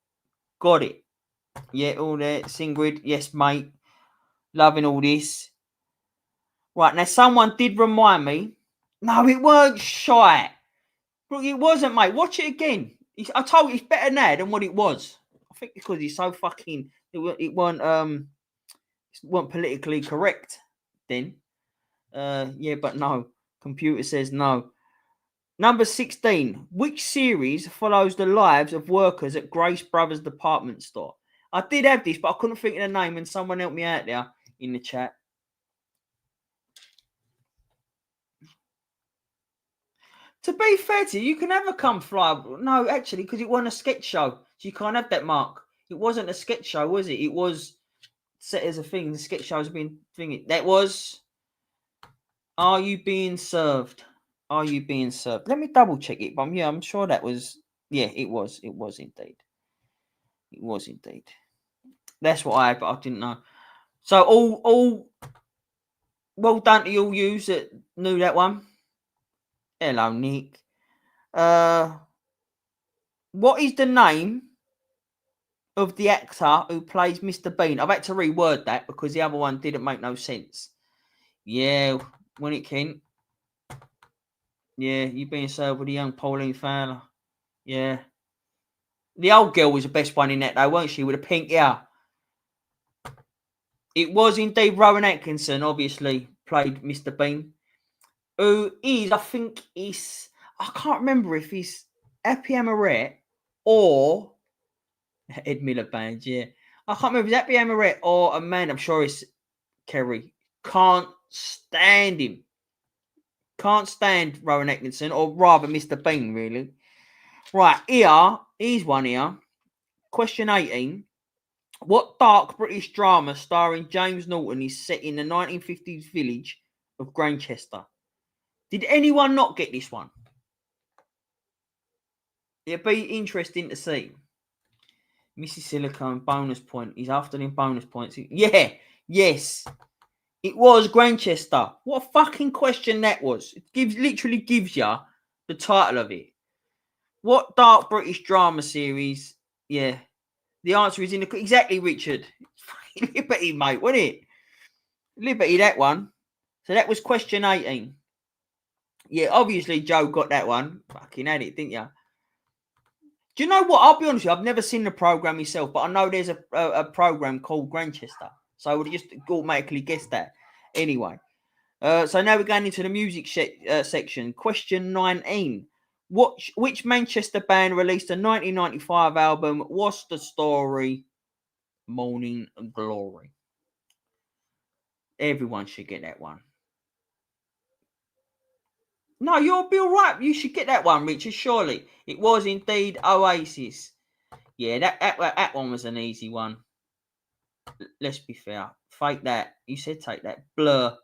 E: got it. Yeah, all that. Singrid, yes, mate. Loving all this. Right, now someone did remind me. No, it weren't shy. It wasn't, mate. Watch it again. I told you it's better now than what it was. I think because it's so fucking... It weren't politically correct then. Yeah, but no. Computer says no. Number 16. Which series follows the lives of workers at Grace Brothers department store? I did have this, but I couldn't think of the name, and someone helped me out there in the chat. To be fair to you, you can have a come fly. No, actually, because it wasn't a sketch show. So you can't have that, Mark. It wasn't a sketch show, was it? It was set as a thing. The sketch show's been thingy. That was Are You Being Served? Are You Being Served? Let me double check it. But I'm sure that was... Yeah, it was. It was indeed. It was indeed. That's what I had, but I didn't know. So all well done to all yous that knew that one. Hello, Nick. What is the name of the actor who plays Mr. Bean? I've had to reword that because the other one didn't make no sense. Yeah, when it came. Yeah, You Being Served with the young Pauline Fowler. Yeah. The old girl was the best one in that, though, weren't she? With a pink hair. It was indeed Rowan Atkinson, obviously, played Mr. Bean. Who is, I think, I can't remember if he's Happy Amaret or Ed Miliband, yeah. I can't remember if it's Happy Amaret or a man. I'm sure it's Kerry. Can't stand him. Can't stand Rowan Atkinson, or rather Mr. Bean, really. Right, here's one here. Question 18. What dark British drama starring James Norton is set in the 1950s village of Grantchester? Did anyone not get this one? It'd be interesting to see. Mrs. Silicone bonus point. He's after them bonus points. Yeah, yes. It was Grantchester. What a fucking question that was. It literally gives you the title of it. What dark British drama series? Yeah. The answer is exactly, Richard. Liberty, mate, wasn't it? Liberty, that one. So that was question 18. Yeah, obviously Joe got that one. Fucking had it, didn't you? Do you know what? I'll be honest with you, I've never seen the programme myself, but I know there's a programme called Grantchester. So I would have just automatically guessed that. Anyway. So now we're going into the music section. Question 19. Which Manchester band released a 1995 album? What's the story? Morning Glory. Everyone should get that one. No, you'll be all right. You should get that one, Richard, surely. It was indeed Oasis. Yeah, that one was an easy one. Let's be fair. Fake that. You said take that. Blur.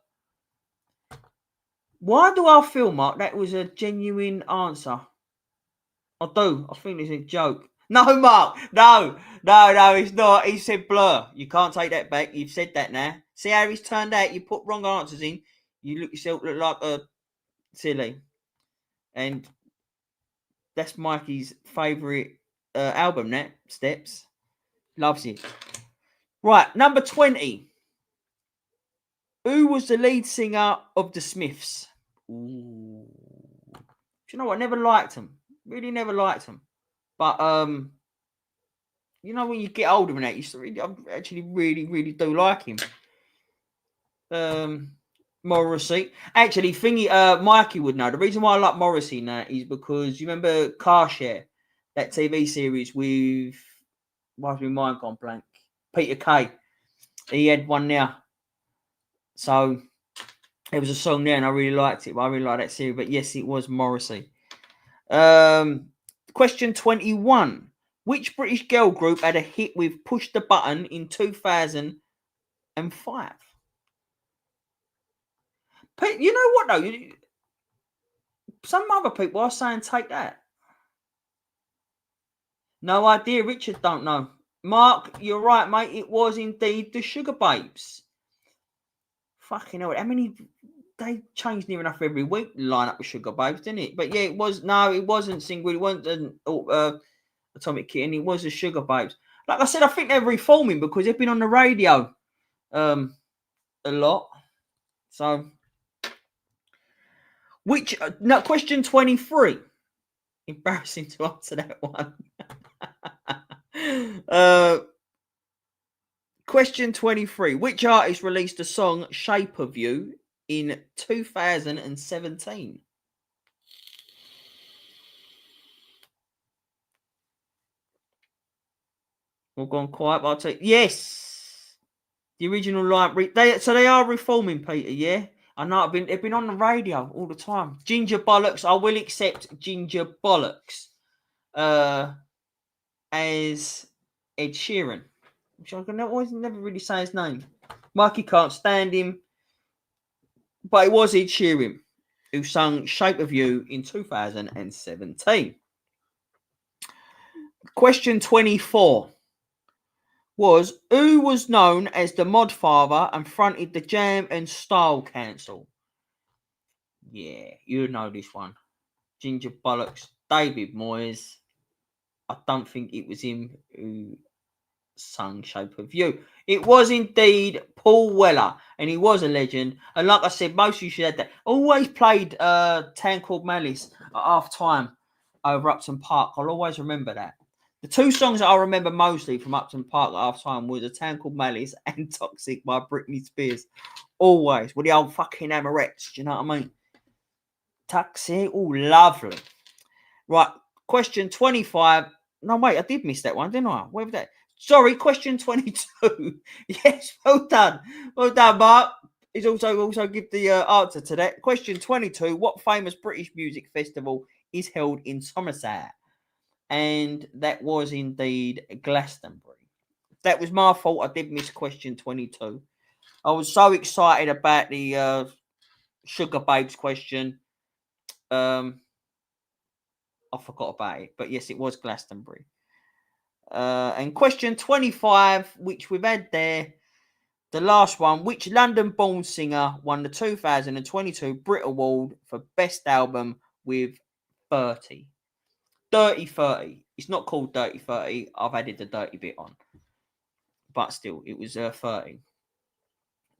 E: Why do I feel, Mark, that was a genuine answer? I do. I think it's a joke. No, Mark. No, it's not. He said Blur. You can't take that back. You've said that now. See how he's turned out? You put wrong answers in. You look like a silly. And that's Mikey's favourite album, that Steps. Loves it. Right, number 20. Who was the lead singer of the Smiths? Ooh. Do you know what? I never liked them. Really never liked them. But you know when you get older and that, I actually really do like him. Morrissey. Actually, Mikey would know. The reason why I like Morrissey now is because you remember Car Share, that TV series with, why's my mind gone blank? Peter Kay. He had one there. So there was a song there and I really liked it. But I really like that series. But yes, it was Morrissey. Question 21. Which British girl group had a hit with Push the Button in 2005? You know what, though? Some other people are saying take that. No idea. Richard don't know. Mark, you're right, mate. It was indeed the Sugar Babes. Fucking hell. How many... They changed near enough every week, line up with Sugar Babes, didn't it? But yeah, it wasn't single. It wasn't Atomic Kitten. It was the Sugar Babes. Like I said, I think they're reforming because they've been on the radio a lot. So, question 23. Embarrassing to answer that one. Question 23. Which artist released the song Shape of You in 2017? All gone quiet, but I'll take yes. The original library. They are reforming, Peter. Yeah, I know. They've been on the radio all the time. Ginger Bollocks. I will accept Ginger Bollocks as Ed Sheeran, which I can always never really say his name. Mikey can't stand him. But it was Ed Sheeran who sung Shape of You in 2017. Question 24 was, who was known as the Mod Father and fronted the Jam and Style Council? Yeah, you know this one. Ginger Bollocks, David Moyes. I don't think it was him who sung Shape of You. It was indeed Paul Weller, and he was a legend. And like I said, most of you should have that. Always played Town Called Malice at half time over Upton Park. I'll always remember that. The two songs that I remember mostly from Upton Park at half time were A Town Called Malice and Toxic by Britney Spears. Always with the old fucking Amorettes. Do you know what I mean? Toxic. Oh, lovely. Right. Question 25. No, wait, I did miss that one, didn't I? Where was that? Sorry, question 22. Yes, well done. Well done, Mark. He's also give the answer to that. Question 22. What famous British music festival is held in Somerset? And that was indeed Glastonbury. That was my fault. I did miss question 22. I was so excited about the Sugar Babes question. I forgot about it. But yes, it was Glastonbury. And question 25, which we've had there. The last one, which London-born singer won the 2022 Brit Award for Best Album with 30? Dirty 30. It's not called Dirty 30. I've added the dirty bit on. But still, it was 30.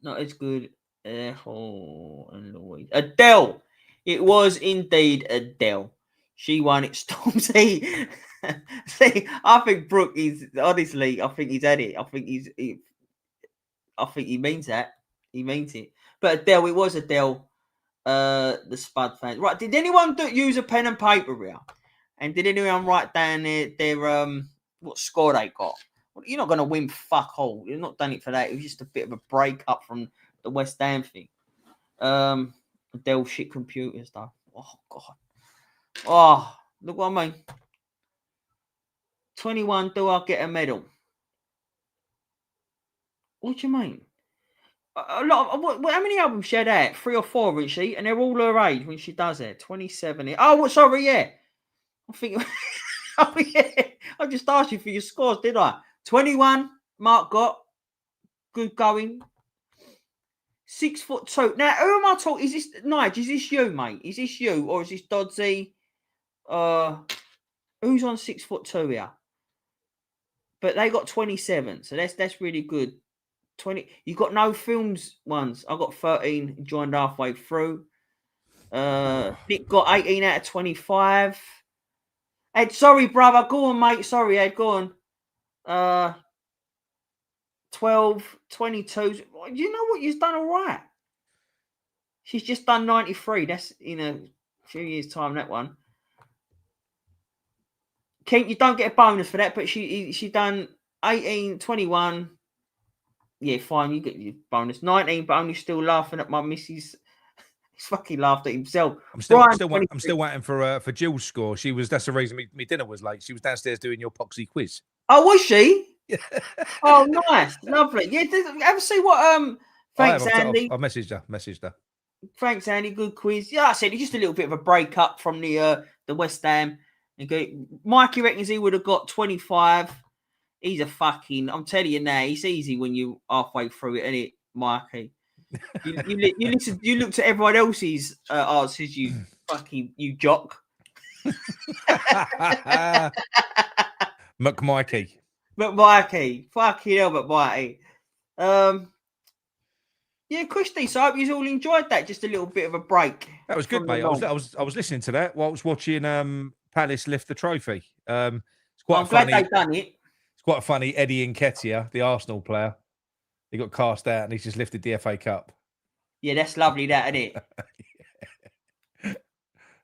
E: Not as good. Adele. It was indeed Adele. She won it. Stormzy. See, I think Brooke is, honestly, I think he's at it. I think he means that. He means it. But Adele, it was Adele, the Spud fans. Right, did anyone use a pen and paper here? And did anyone write down their what score they got? Well, you're not going to win fuck all. You've not done it for that. It was just a bit of a break-up from the West Ham thing. Adele shit computers, though. Oh, God. Oh, look what I mean. 21, do I get a medal? What do you mean? A lot of, how many albums she had out? 3 or 4, isn't she? And they're all her age when she does it. 27. Oh, sorry, yeah. I think. Oh, yeah. I just asked you for your scores, did I? 21, Mark got. Good going. 6'2". Now, who am I talking? Is this Nige? Is this you, mate? Is this you, or is this Dodsey? Who's on 6'2" here? But they got 27, so that's really good. 20. You got no films ones. I got 13. Joined halfway through. Nick got 18 out of 25. Ed, sorry, brother. Go on, mate. Sorry, Ed. Go on. 12, 22. You know what? You've done all right. She's just done 93. That's in a few years' time, that one. Kent, you don't get a bonus for that, but she done 18, 21. Yeah, fine. You get your bonus. 19, but only still laughing at my missus. He's fucking laughed at himself.
A: I'm still waiting for Jill's score. That's the reason my dinner was late. She was downstairs doing your poxy quiz.
E: Oh, was she? Oh, nice, lovely. Yeah, ever see what? Thanks, Andy.
A: I messaged her.
E: Thanks, Andy. Good quiz. Yeah, I said it's just a little bit of a break up from the West Ham. Mikey reckons he would have got 25. He's a fucking. I'm telling you now, it's easy when you halfway through it, isn't it, Mikey? You looked at everyone else's answers. You jock.
A: McMikey.
E: Fucking hell, McMikey. Yeah, Christy. So I hope you all enjoyed that. Just a little bit of a break.
A: That was good, mate. I was listening to that while I was watching Palace lift the trophy. It's quite
E: I'm glad they've done it.
A: It's quite funny. Eddie Nketiah, the Arsenal player, he got cast out and he's just lifted the FA Cup.
E: Yeah, that's lovely, that, isn't it?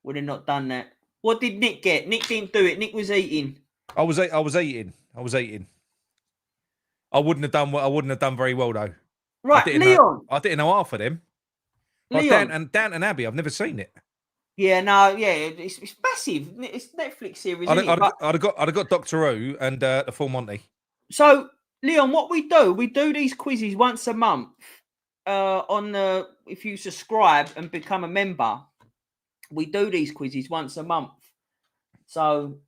E: Would have not done that. What did Nick get? Nick didn't do it. Nick was eating.
A: I was eating. I wouldn't have done very well though.
E: Right, Leon.
A: I didn't know half of them.
E: Leon.
A: Dan and Abbey. I've never seen it.
E: Yeah, no, yeah, it's massive. It's Netflix series.
A: I'd have got Doctor Who and the Full Monty.
E: So, Leon, what we do these quizzes once a month. If you subscribe and become a member, we do these quizzes once a month. So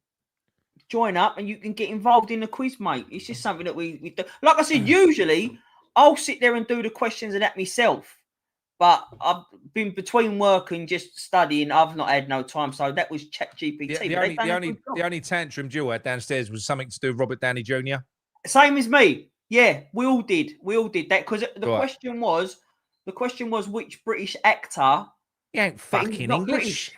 E: join up and you can get involved in the quiz, mate. It's just something that we do. Like I said, usually I'll sit there and do the questions and that myself. But I've been between work and just studying. I've not had no time. So that was ChatGPT.
A: The only tantrum Jill had downstairs was something to do with Robert Downey Jr.
E: Same as me. Yeah, we all did that because the question was which British actor.
A: He ain't fucking English.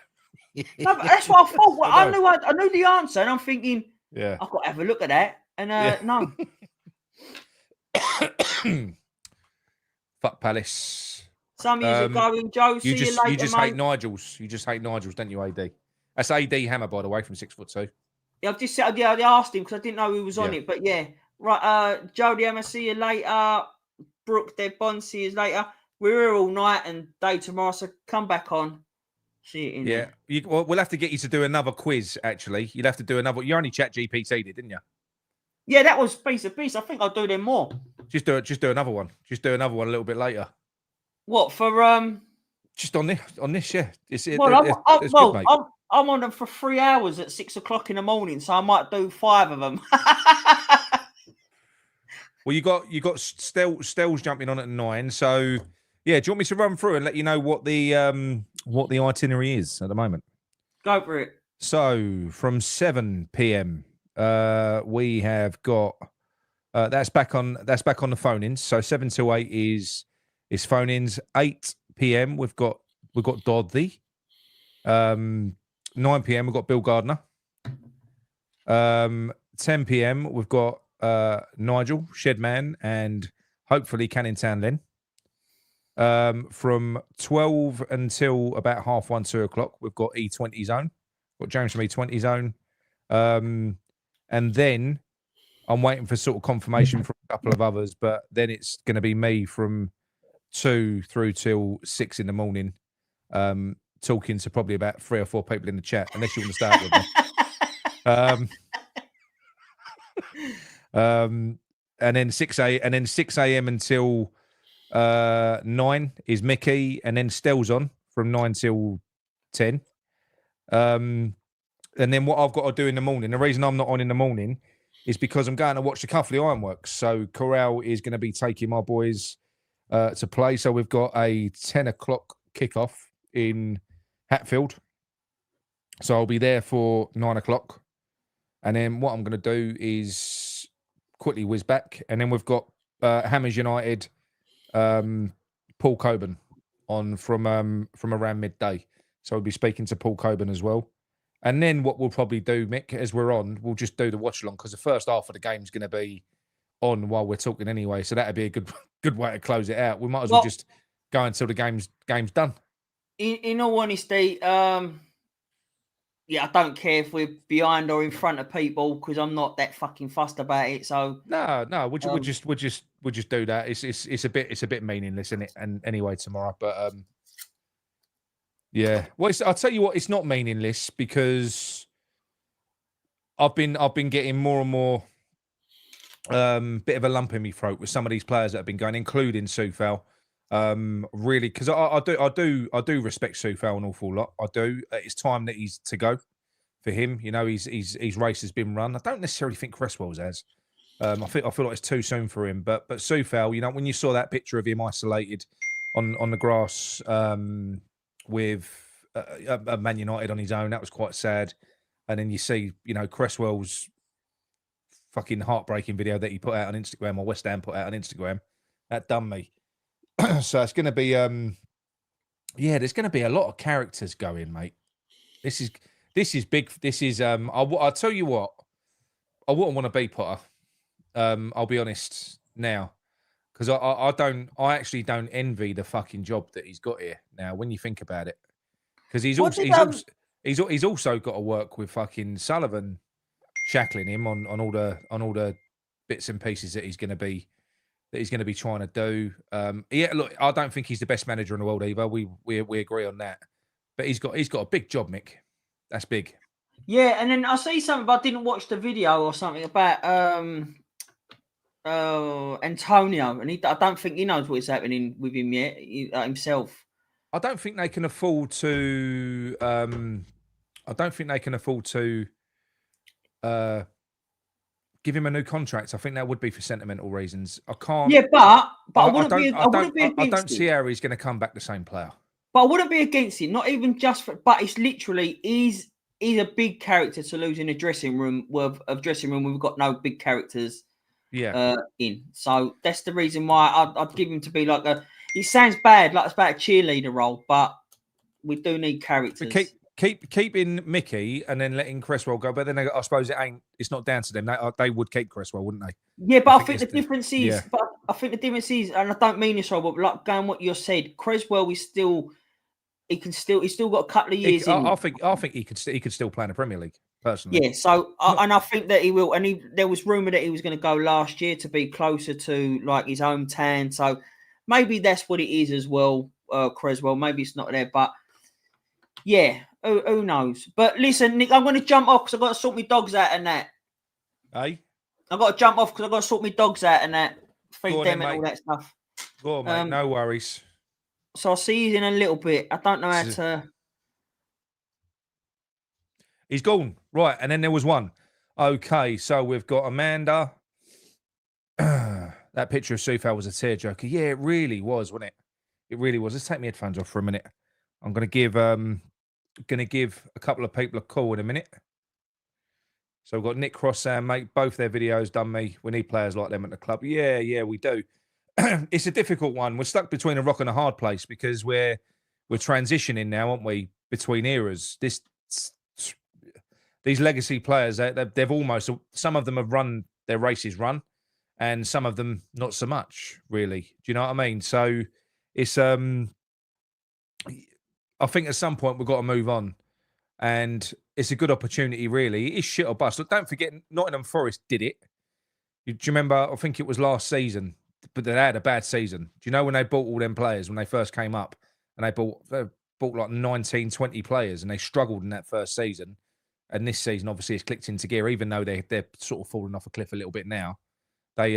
E: No, but that's what I thought. Well, I knew the answer, and I'm thinking,
A: yeah,
E: I've got to have a look at that. And no.
A: Fuck Palace.
E: Some years ago in Joe.
A: You just hate Nigels. You just hate Nigels, don't you, AD? That's AD Hammer, by the way, from 6'2".
E: Yeah, I've just said, I asked him because I didn't know who was on it. But yeah, right. Jody Hammer, see you later. Brooke, Dead Bond, see you later. We're here all night and day tomorrow, so come back on. See you in there.
A: We'll have to get you to do another quiz, actually. You'll have to do another. You only ChatGPT'd it, didn't you?
E: Yeah, that was piece of piece. I think I'll do them more.
A: Just do another one. Just do another one a little bit later.
E: What, for
A: just on this, yeah.
E: I'm on them for 3 hours at 6 o'clock in the morning, so I might do 5 of them.
A: Well, you got Stell's jumping on at 9. So yeah, do you want me to run through and let you know what the itinerary is at the moment?
E: Go for it.
A: So from 7 p.m. We have got that's back on the phone-ins. So 7 to 8 is phone-ins. 8 p.m. we've got Doddy. 9 p.m. we've got Bill Gardner. 10 p.m. we've got Nigel Shedman and hopefully Canning Town Len. From 12 until about 1:30, 2 o'clock, we've got E20 Zone. Got James from E20 Zone. And then I'm waiting for sort of confirmation from a couple of others, but then it's going to be me from 2 through till 6 in the morning, talking to probably about 3 or 4 people in the chat, unless you want to start with me. And then 6 a.m. until 9 is Mickey, and then Stell's on from 9 till 10. And then what I've got to do in the morning, the reason I'm not on in the morning is because I'm going to watch the Cuffley Ironworks. So Corral is going to be taking my boys to play. So we've got a 10 o'clock kickoff in Hatfield. So I'll be there for 9 o'clock. And then what I'm going to do is quickly whiz back. And then we've got Hammers United, Paul Coburn on from around midday. So we'll be speaking to Paul Coburn as well. And then what we'll probably do, Mick, as we're on, we'll just do the watch along because the first half of the game's going to be on while we're talking anyway. So that'd be a good way to close it out. We might as well just go until the game's done.
E: In all honesty, yeah, I don't care if we're behind or in front of people because I'm not that fucking fussed about it. So
A: no, we'll just do that. It's a bit meaningless, isn't it? And anyway, tomorrow, but yeah. Well, I'll tell you what, it's not meaningless because I've been getting more and more bit of a lump in my throat with some of these players that have been going, including Soufal. Really, because I do respect Soufal an awful lot. I do. It's time that he's to go for him. You know, his race has been run. I don't necessarily think Cresswell's has. I feel like it's too soon for him. But Soufal, you know, when you saw that picture of him isolated on the grass with Man United on his own, that was quite sad. And then you see, you know, Cresswell's fucking heartbreaking video that he put out on Instagram, or West Ham put out on Instagram. That done me. So it's going to be, yeah, there's going to be a lot of characters going, mate. This is big. This is, I'll tell you what, I wouldn't want to be Potter. I'll be honest now, because I actually don't envy the fucking job that he's got here now. When you think about it, because he's also got to work with fucking Sullivan, shackling him on all the bits and pieces that he's going to be trying to do. Yeah, look, I don't think he's the best manager in the world either. We agree on that. But he's got a big job, Mick. That's big.
E: Yeah, and then I see something, but I didn't watch the video or something about Antonio, and I don't think he knows what's happening with him yet himself.
A: I don't think they can afford to. Give him a new contract. I think that would be for sentimental reasons. I can't.
E: Yeah, but I wouldn't be against
A: I don't see how he's going to come back the same player.
E: But I wouldn't be against it. Not even just for. But it's literally he's a big character to lose in a dressing room. We've got no big characters.
A: Yeah.
E: In. So that's the reason why I'd give him to be like a. It sounds bad, like it's about a cheerleader role, but we do need characters.
A: Keeping Mickey and then letting Cresswell go, but then I suppose it's not down to them. They would keep Cresswell, wouldn't they?
E: Yeah, but I think the difference is, and I don't mean this right, but like going what you said, Cresswell is still, he's still got a couple of years.
A: I think he could still play in the Premier League personally.
E: Yeah, so and I think that he will. And there was rumor that he was going to go last year to be closer to like his hometown. So maybe that's what it is as well, Cresswell. Maybe it's not there, but yeah. Who knows? But listen, Nick, I'm going to jump off because I've got to sort my dogs out and that.
A: Hey?
E: I've got to jump off because I've got to sort my dogs out and that. Feed them and all that stuff.
A: Go on, mate. No worries.
E: So I'll see you in a little bit. I don't know how to...
A: He's gone. Right, and then there was one. Okay, so we've got Amanda. that picture of Soufal was a tearjerker. Yeah, it really was, wasn't it? It really was. Let's take my headphones off for a minute. I'm going to give a couple of people a call in a minute. So we've got Nick Cross saying, mate, both their videos done me. We need players like them at the club. Yeah, we do. It's a difficult one. We're stuck between a rock and a hard place because we're transitioning now, aren't we, between eras. These legacy players, they've almost, some of them have run their races run, and some of them not so much, really. Do you know what I mean? So it's I think at some point we've got to move on, and it's a good opportunity, really. It is shit or bust. Look, don't forget, Nottingham Forest did it. Do you remember? I think it was last season, but they had a bad season. Do you know when they bought all them players when they first came up, and they bought like 19, 20 players, and they struggled in that first season. And this season, obviously, it's clicked into gear, even though they're sort of falling off a cliff a little bit now. They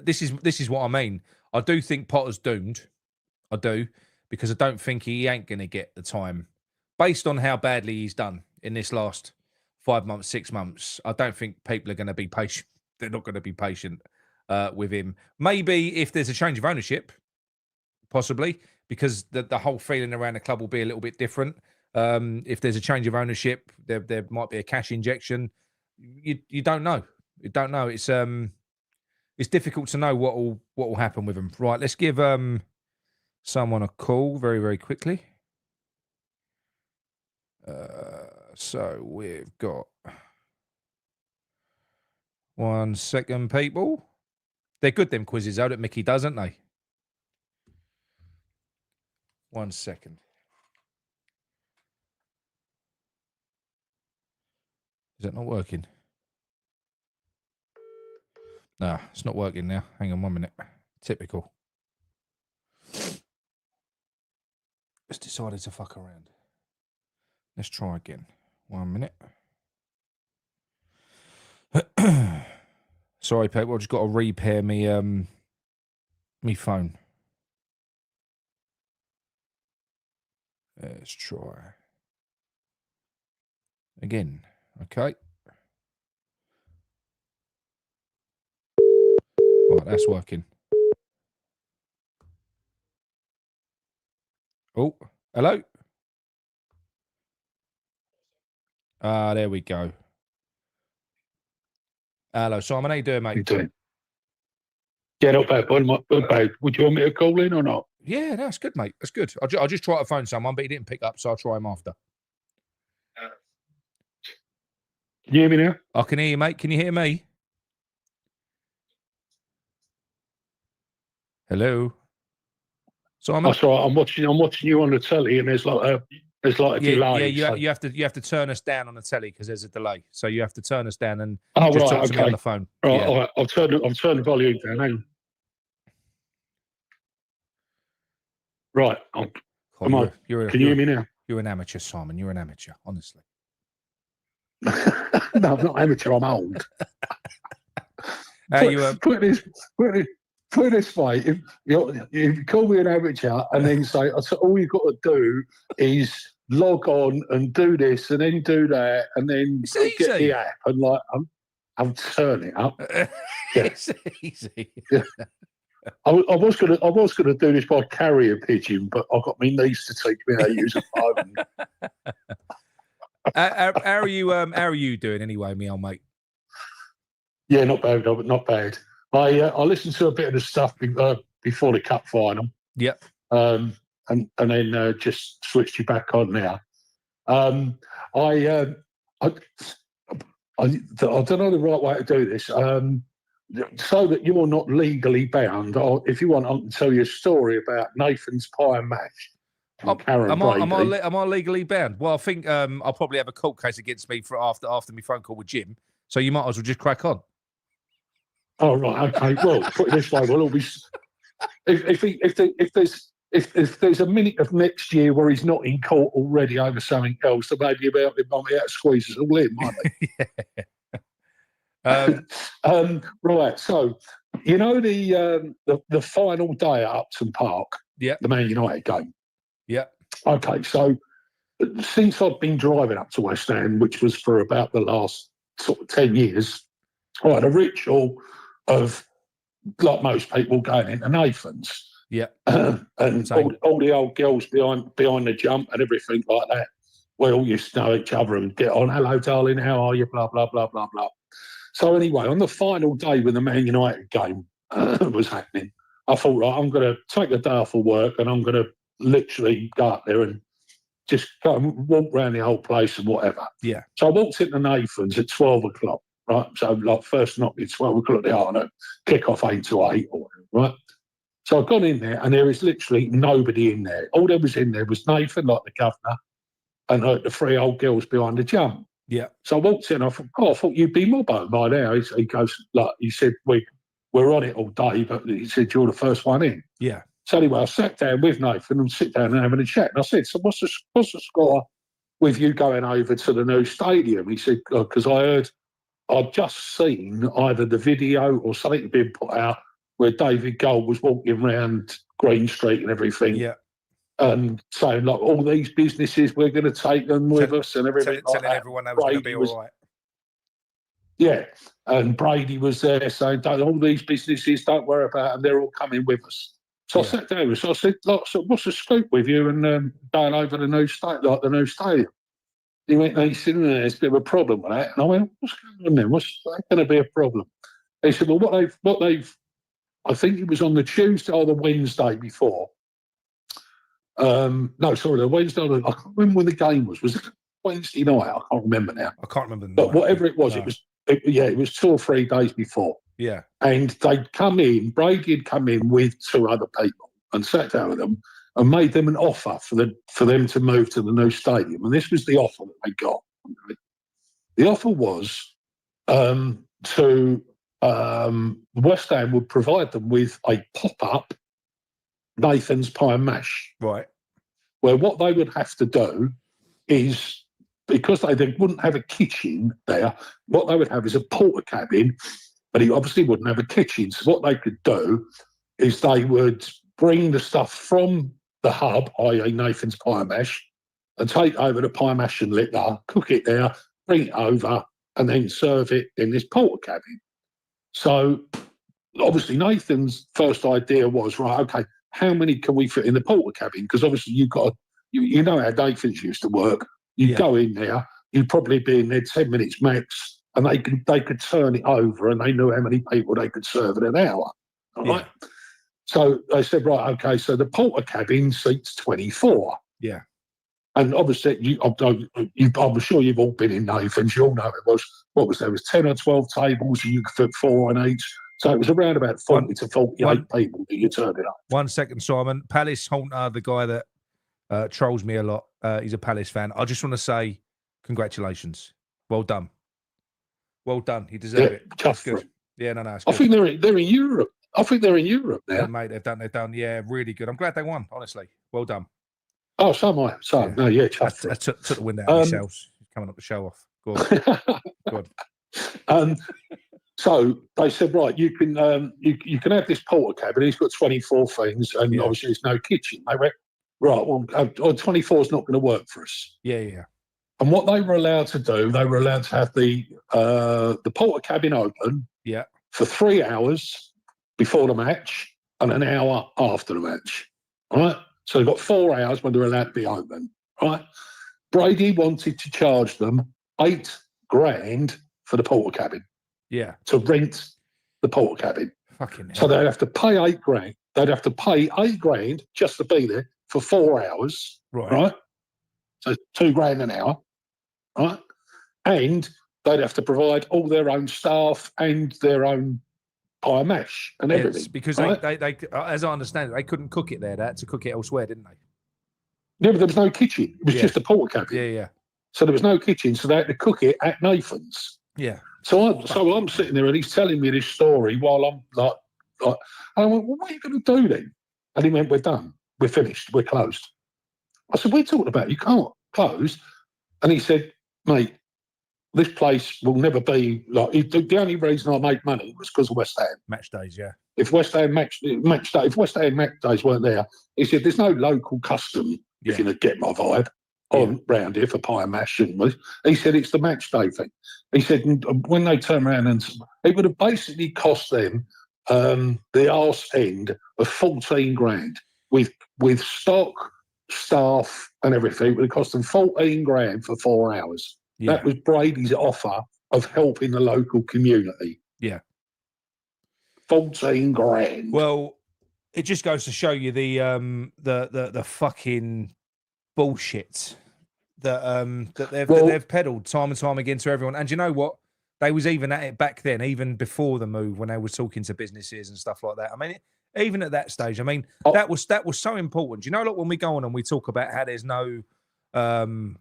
A: this is what I mean. I do think Potter's doomed. I do, because I don't think he ain't going to get the time based on how badly he's done in this last 5 months, 6 months. I don't think people are going to be patient. They're not going to be patient with him. Maybe if there's a change of ownership, possibly, because the whole feeling around the club will be a little bit different. If there's a change of ownership, there might be a cash injection. You don't know. You don't know. It's difficult to know what will happen with them. Right, let's give someone a call very, very quickly. So we've got 1 second, people. They're good, them quizzes, though, that Mickey does, aren't they? 1 second. Is that not working? No, it's not working now. Hang on 1 minute. Typical. It's decided to fuck around. Let's try again. 1 minute. Sorry, people. I've just got to repair me phone. Let's try again. Okay. Right, that's working. Oh, hello. There we go. Hello, Simon. How you doing, mate?
J: How you doing? Yeah, not bad. Not bad. Would you want me to call in or not?
A: Yeah, that's good, mate. That's good. I'll just try to phone someone, but he didn't pick up, so I'll try him after.
J: Can you hear me now?
A: I can hear you, mate. Can you hear me? Hello, Simon.
J: That's right. I'm watching you on the telly, and there's like a delay.
A: Yeah, you have to turn us down on the telly because there's a delay. So you have to turn us down and
J: talk
A: to me on the phone.
J: Right,
A: yeah.
J: all right. I'll turn the volume down. Hang on. Right. Come on. Can you hear me now?
A: You're an amateur, Simon. You're an amateur, honestly.
J: No, I'm not amateur. I'm old. Put it this way: if you call me an amateur and then say, all you've got to do is log on and do this and then do that and then get the app and like I'll turn it up. Yeah.
A: It's easy.
J: Yeah. I was gonna do this by carrier pigeon, but I've got my niece to teach me how to use a phone.
A: How are you doing anyway, me old mate?
J: Yeah, not bad, not bad. I listened to a bit of the stuff before the cup final.
A: Yep.
J: And then just switched you back on now. I don't know the right way to do this. So that you're not legally bound, or if you want, I can tell you a story about Nathan's pie and mash.
A: Am I legally bound? Well, I think I'll probably have a court case against me for after my phone call with Jim. So you might as well just crack on.
J: Oh right, okay. Well, put it this way: we'll all be. If there's a minute of next year where he's not in court already over something else, so maybe about him might be able to squeeze us all in, might he? Right. So you know the final day at Upton Park.
A: Yeah.
J: The Man United game.
A: Yeah.
J: Okay. So since I've been driving up to West Ham, which was for about the last sort of 10 years, I had a ritual of, like most people, going into Nathan's.
A: Yeah.
J: And all the old girls behind the jump and everything like that. We all used to know each other and get on, hello, darling, how are you, blah, blah, blah, blah, blah. So anyway, on the final day when the Man United game was happening, I thought, right, I'm going to take a day off of work and I'm going to literally go up there and just go and walk around the whole place and whatever.
A: Yeah.
J: So I walked into Nathan's at 12 o'clock, right? So like first knock at 12 o'clock in the afternoon, kick off 8 to 8 or whatever, right? So I've gone in there and there is literally nobody in there. All there was in there was Nathan, like the governor, and the 3 old girls behind the jump.
A: Yeah.
J: So I walked in, I thought you'd be mobile by now. He goes, like, he said, we're on it all day, but he said, you're the first one in.
A: Yeah.
J: So anyway, I sat down with Nathan and sit down and having a chat. And I said, so what's the score with you going over to the new stadium? He said, because I'd just seen either the video or something had been put out where David Gold was walking around Green Street and everything.
A: Yeah.
J: And saying, like, all these businesses, we're going to take them with us and everything.
A: Telling everyone that was going to be all right.
J: Yeah. And Brady was there saying, all these businesses, don't worry about them, they're all coming with us. So I sat down with him. So I said, like, so what's the scoop with you and going over the new stadium? He went, he said, there's a bit of a problem with that. And I went, what's going on there? What's going to be a problem? He said, well, what they've, I think it was on the Tuesday or the Wednesday before. No, sorry, the Wednesday. I can't remember when the game was. Was it Wednesday night? I can't remember now.
A: I can't remember.
J: But whatever it was, it was 2 or 3 days before.
A: Yeah.
J: And they'd come in, Brady had come in with 2 other people and sat down with them and made them an offer for them to move to the new stadium. And this was the offer that they got. The offer was West Ham would provide them with a pop-up Nathan's Pie and Mash.
A: Right.
J: Where what they would have to do is, because they wouldn't have a kitchen there, what they would have is a porter cabin, but he obviously wouldn't have a kitchen. So what they could do is they would bring the stuff from the hub, i.e. Nathan's Pie and Mash, and take over the pie mash and liquor, cook it there, bring it over, and then serve it in this porter cabin. So obviously Nathan's first idea was, right, okay, how many can we fit in the porter cabin? Because obviously you've got you know how Nathan's used to work. You go in there, you'd probably be in there 10 minutes max, and they could turn it over, and they knew how many people they could serve in an hour. All right. So they said, right, okay, so the porter cabin seats 24.
A: Yeah.
J: And obviously, I'm sure you've all been in Nathan's. You all know it was, there was 10 or 12 tables, and you could fit 4 on each. So it was around about 40 to 48 people that you turned it up.
A: 1 second, Simon. Palace Haunter, the guy that trolls me a lot, he's a Palace fan. I just want to say congratulations. Well done. Well done. You deserve it.
J: Tough
A: good. Yeah, no, it's
J: I
A: good.
J: think they're in Europe. I think they're in Europe now.
A: Yeah, mate, they've done. Yeah, really good. I'm glad they won, honestly. Well done.
J: Oh, so am I. So, no, yeah, tough.
A: I took the wind out of yourselves. Coming up to show off. Go on. Go on.
J: So they said, right, you can have this porter cabin. He's got 24 things, and obviously there's no kitchen. They went, right, well, 24 is not going to work for us.
A: Yeah.
J: And what they were allowed to do, they were allowed to have the porter cabin open for 3 hours before the match and an hour after the match. All right? So they've got 4 hours when they're allowed to be open. Right? Brady wanted to charge them $8,000 for the porter cabin.
A: Yeah.
J: To rent the porter cabin.
A: Fucking hell.
J: So they'd have to pay $8,000. They'd have to pay $8,000 just to be there for 4 hours. Right? So $2,000 an hour. Right? And they'd have to provide all their own staff and their own pie mash and everything.
A: Because they, as I understand it, they couldn't cook it there. They had to cook it elsewhere, didn't they?
J: Yeah, but there was no kitchen. It was just a porter cabin.
A: Yeah.
J: So there was no kitchen, so they had to cook it at Nathan's.
A: Yeah.
J: So I'm sitting there and he's telling me this story while I'm like, and I went, well, what are you going to do then? And he went, we're done. We're finished. We're closed. I said, what are you talking about? You can't close. And he said, mate, this place will never be like, the only reason I made money was because of West Ham.
A: Match days, yeah.
J: If West Ham match days weren't there, he said, there's no local custom, if you get my vibe. on round here for pie and mash, shouldn't we? He said it's the match day thing. He said when they turn around and it would have basically cost them the arse end of 14 grand with stock, staff, and everything. It would have cost them 14 grand for 4 hours. Yeah. That was Brady's offer of helping the local community.
A: Yeah.
J: 14 grand.
A: Well, it just goes to show you the fucking bullshit that they've peddled time and time again to everyone. And you know what? They was even at it back then, even before the move, when they were talking to businesses and stuff like that. I mean, even at that stage, I mean, that was so important. You know, look, when we go on and we talk about how there's no,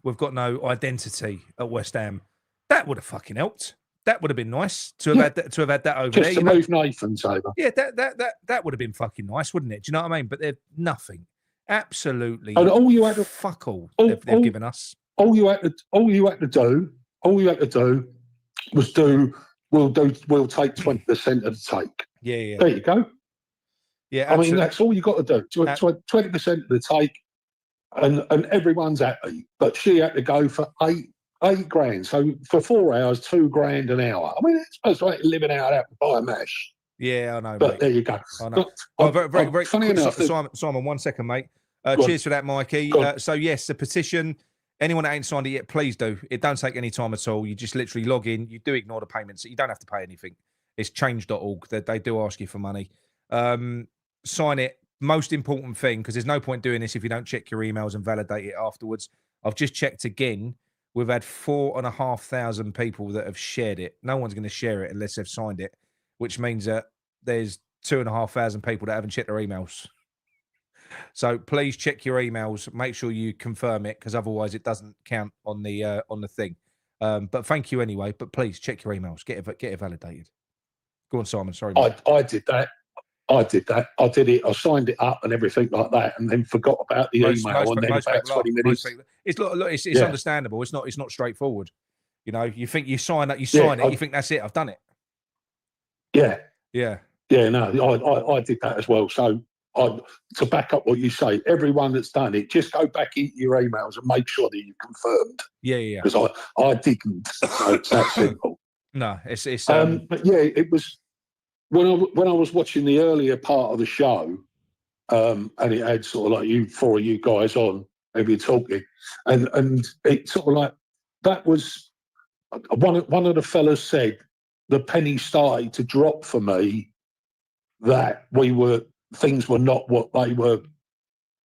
A: we've got no identity at West Ham, that would have fucking helped. That would have been nice to have had that over
J: just
A: there.
J: Just to move Nathan's over.
A: Yeah, that would have been fucking nice, wouldn't it? Do you know what I mean? But they're nothing. Absolutely.
J: And all you had to
A: fuck all they've given us.
J: All you had to do was we'll take 20% of the take.
A: Yeah.
J: There you go.
A: Yeah,
J: absolutely. I mean, that's all you got to do. 20% of the take, and everyone's happy. But she had to go for eight grand. So for 4 hours, 2 grand an hour. I mean, it's supposed to make a living out of buy a mash.
A: Yeah, I know.
J: But
A: mate.
J: there you go.
A: I know. Very
J: funny enough,
A: Simon, 1 second, mate. Cheers for that, Mikey. So yes, the petition. Anyone that ain't signed it yet, please do. It don't take any time at all. You just literally log in. You do ignore the payments. You don't have to pay anything. It's change.org. They do ask you for money. Sign it. Most important thing, because there's no point doing this if you don't check your emails and validate it afterwards. I've just checked again. We've had 4,500 people that have shared it. No one's going to share it unless they've signed it, which means that there's 2,500 people that haven't checked their emails. So please check your emails. Make sure you confirm it, because otherwise it doesn't count on the thing. But thank you anyway. But please check your emails. Get it validated. Go on, Simon. Sorry.
J: I did that. I did it. I signed it up and everything like that, and then forgot about the email. And then about 20 minutes.
A: It's understandable. It's not straightforward. You know, you think you sign it. You think that's it. I've done it.
J: Yeah.
A: No,
J: I did that as well. So to back up what you say, everyone that's done it, just go back into your emails and make sure that you confirmed.
A: Yeah.
J: Because I didn't. So it's that simple.
A: No, it's.
J: But yeah, it was. When I was watching the earlier part of the show, and it had sort of like four of you guys on, maybe talking, and it sort of like that was one of the fellas said the penny started to drop for me that things were not what they were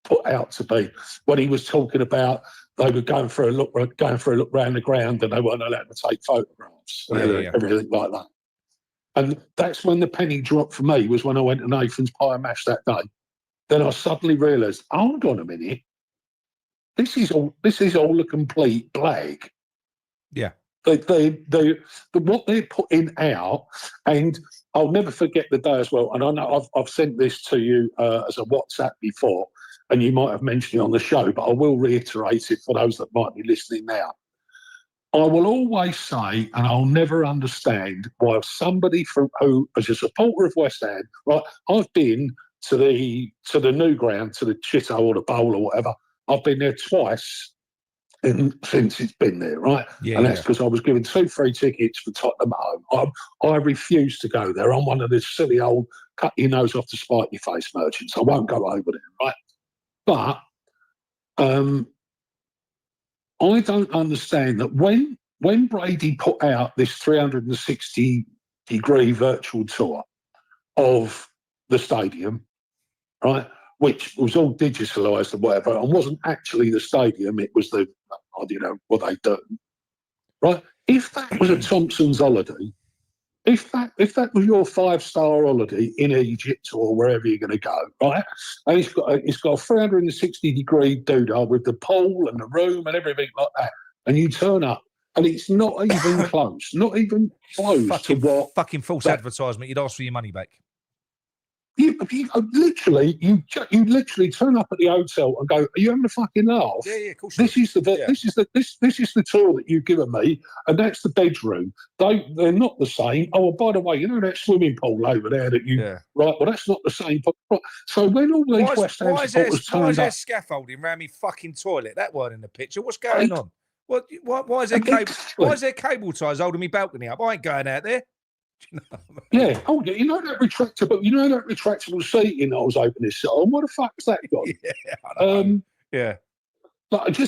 J: put out to be. When he was talking about they were going for a look around the ground and they weren't allowed to take photographs and everything like that. And that's when the penny dropped for me, was when I went to Nathan's Pie and Mash that day. Then I suddenly realised, hold on a minute, this is all a complete blag.
A: Yeah.
J: What they're putting out, and I'll never forget the day as well. And I know I've sent this to you as a WhatsApp before, and you might have mentioned it on the show, but I will reiterate it for those that might be listening now. I will always say, and I'll never understand why somebody who is a supporter of West Ham, right? I've been to the new ground, to the Chitto or the Bowl or whatever. I've been there twice since it's been there, right?
A: Yeah,
J: and that's because I was given 2 free tickets for Tottenham home. I refuse to go there. I'm one of the silly old cut your nose off to spite your face merchants. I won't go over there, right? But I don't understand that when Brady put out this 360-degree virtual tour of the stadium, right, which was all digitalised and whatever, and wasn't actually the stadium, it was what they do, right? If that was a Thompson's holiday, if that was your 5-star holiday in Egypt or wherever you're going to go, right? And it's got a 360-degree doodah with the pool and the room and everything like that, and you turn up and it's not even close, to what
A: fucking false advertisement. You'd ask for your money back.
J: You literally turn up at the hotel and go, "Are you having a fucking laugh?
A: Yeah, of course.
J: This is the tour that you've given me, and that's the bedroom. They're not the same. Oh, by the way, you know that swimming pool over there that you right? Well, that's not the same. So when all these West Ham supporters turned up,
A: why is there scaffolding around me fucking toilet? That weren't in the picture. What's going on? Why is there cable? Why is there cable ties holding me balcony up? I ain't going out there.
J: Yeah, hold it. You know that retractable seating I was hoping to sit on. What the fuck has that got?
A: Yeah.
J: But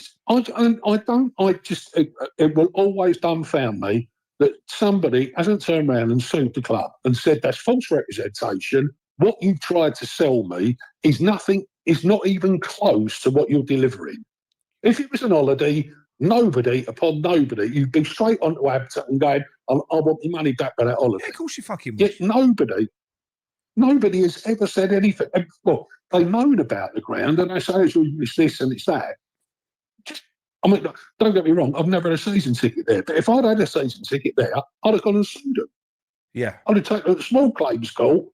J: it will always dumbfound me that somebody hasn't turned around and sued the club and said that's false representation. What you tried to sell me is not even close to what you're delivering. If it was an holiday, nobody, you'd be straight onto Habitat and going, I want my money back for that holiday.
A: Yeah, of course you fucking would.
J: Yet nobody has ever said anything. Well, they moan about the ground and they say it's this and it's that. Don't get me wrong, I've never had a season ticket there. But if I'd had a season ticket there, I'd have gone and sued them.
A: Yeah.
J: I'd have taken a small claims court.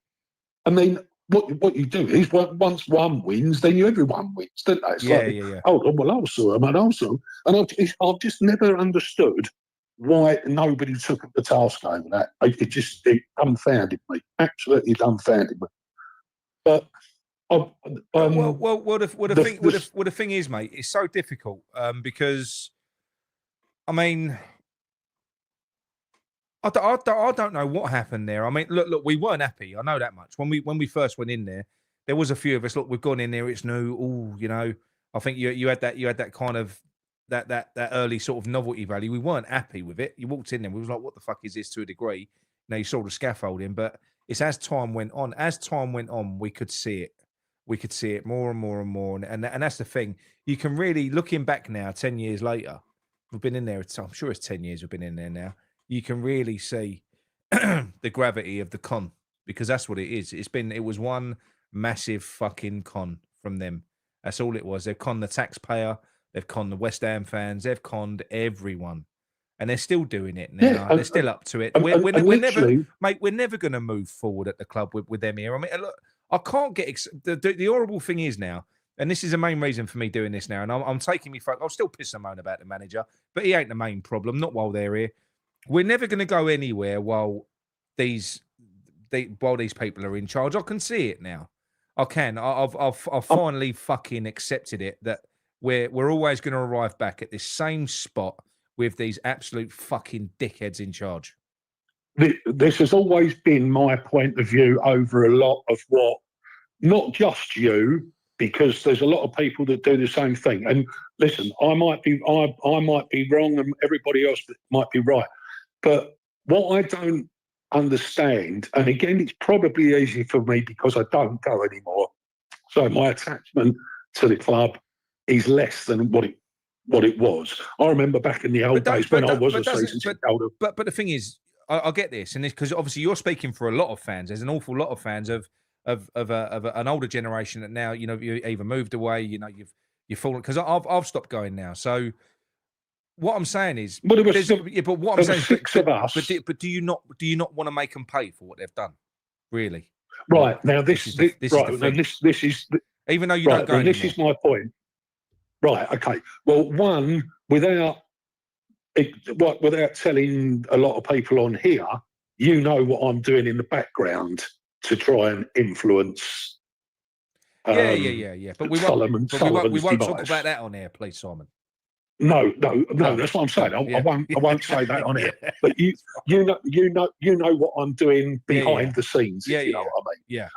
J: And then what you do is once one wins, then everyone wins, don't they? It's
A: yeah.
J: Oh, well, I'll sue them and I'll sue them. And I've just never understood why nobody took up the task over that. It dumbfounded me, absolutely dumbfounded me. But
A: the thing is, mate, it's so difficult because, I mean, I don't know what happened there. I mean, look, we weren't happy. I know that much. When we first went in there was a few of us. Look, we've gone in there. It's new. Oh, you know, I think you had that kind of that early sort of novelty value. We weren't happy with it. You walked in there, we was like, what the fuck is this to a degree? Now you saw the scaffolding, but it's as time went on. As time went on, we could see it. We could see it more and more and more. And that's the thing. You can really, looking back now, 10 years later, we've been in there. I'm sure it's 10 years we've been in there now. You can really see the gravity of the con, because that's what it is. It was one massive fucking con from them. That's all it was. They've conned the taxpayer. They've conned the West Ham fans. They've conned everyone. And they're still doing it now. Yeah, they're still up to it. We're never going to move forward at the club with them here. I mean, look, I can't get the horrible thing is now, and this is the main reason for me doing this now. And I'm taking me. I'll still piss and moan about the manager, but he ain't the main problem. Not while they're here. We're never going to go anywhere while these people are in charge. I can see it now. I can. I've finally fucking accepted it that we're always going to arrive back at this same spot with these absolute fucking dickheads in charge.
J: This has always been my point of view over a lot of what, not just you, because there's a lot of people that do the same thing. And listen, I might be wrong, and everybody else might be right. But what I don't understand, and again, it's probably easy for me because I don't go anymore. So my attachment to the club is less than what it was. I remember back in the old days when I was a season ticket holder.
A: But the thing is, I get this, and because obviously you're speaking for a lot of fans. There's an awful lot of fans of an older generation that now, you know, you either moved away, you know, you've fallen, because I've stopped going now. So what I'm saying is, but what I'm saying is,
J: six of us.
A: But do you not want to make them pay for what they've done? Really?
J: Right now, this is
A: even though you don't go.
J: This is my point. Right. Okay. Well, one, without telling a lot of people on here, you know what I'm doing in the background to try and influence.
A: Yeah. But we won't talk about that on air, please, Simon.
J: No. That's what I'm saying. I won't say that on air. But you know what I'm doing behind the scenes.
A: Yeah,
J: you know what I mean.
A: Yeah.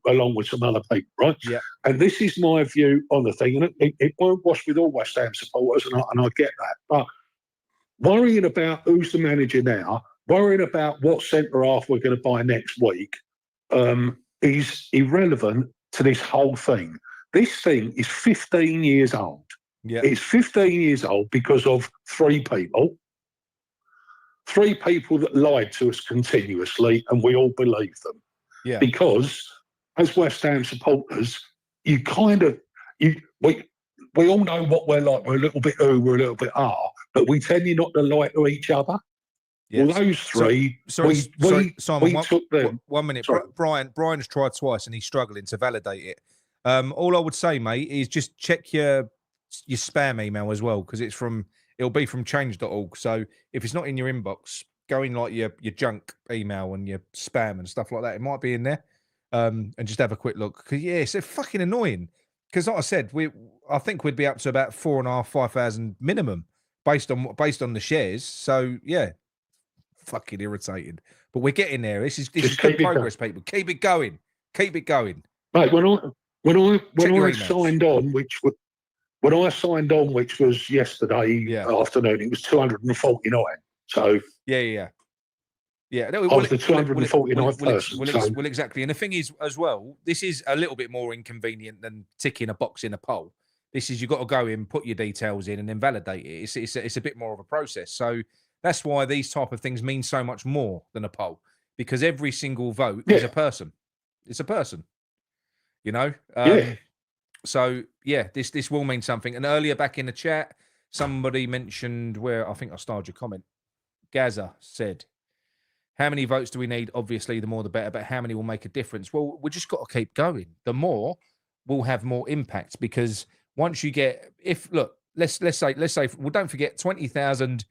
J: Along with some other people, right?
A: Yeah.
J: And this is my view on the thing, and it won't wash with all West Ham supporters, and I get that. But worrying about who's the manager now, worrying about what centre half we're going to buy next week, is irrelevant to this whole thing. This thing is 15 years old.
A: Yeah.
J: It's 15 years old because of three people that lied to us continuously, and we all believed them.
A: Yeah.
J: Because as West Ham supporters, we all know what we're like. We're a little bit we're a little bit but we tend not to lie to each other. Well, those three,
A: Simon,
J: we took them.
A: 1 minute.
J: Sorry.
A: Brian's tried twice and he's struggling to validate it. All I would say, mate, is just check your spam email as well, because it'll be from change.org. So if it's not in your inbox, go in like your junk email and your spam and stuff like that. It might be in there. And just have a quick look. Because it's fucking annoying. Because like I said, I think we'd be up to about 4,500-5,000 minimum based on the shares. So yeah, fucking irritating. But we're getting there. This is good progress, people. Keep it going. Keep it going.
J: Mate, when I signed on, which was yesterday afternoon, it was 249. So
A: yeah.
J: I was the 249th person.
A: Well, exactly. And the thing is, as well, this is a little bit more inconvenient than ticking a box in a poll. This is, you've got to go in, put your details in, and then validate it. It's a bit more of a process. So that's why these type of things mean so much more than a poll, because every single vote is a person. It's a person. You know. So yeah, this will mean something. And earlier back in the chat, somebody mentioned, where I think I started your comment. Gaza said, how many votes do we need? Obviously, the more the better, but how many will make a difference? Well, we just got to keep going. The more will have more impact, because once you get, let's say, well, don't forget 20,000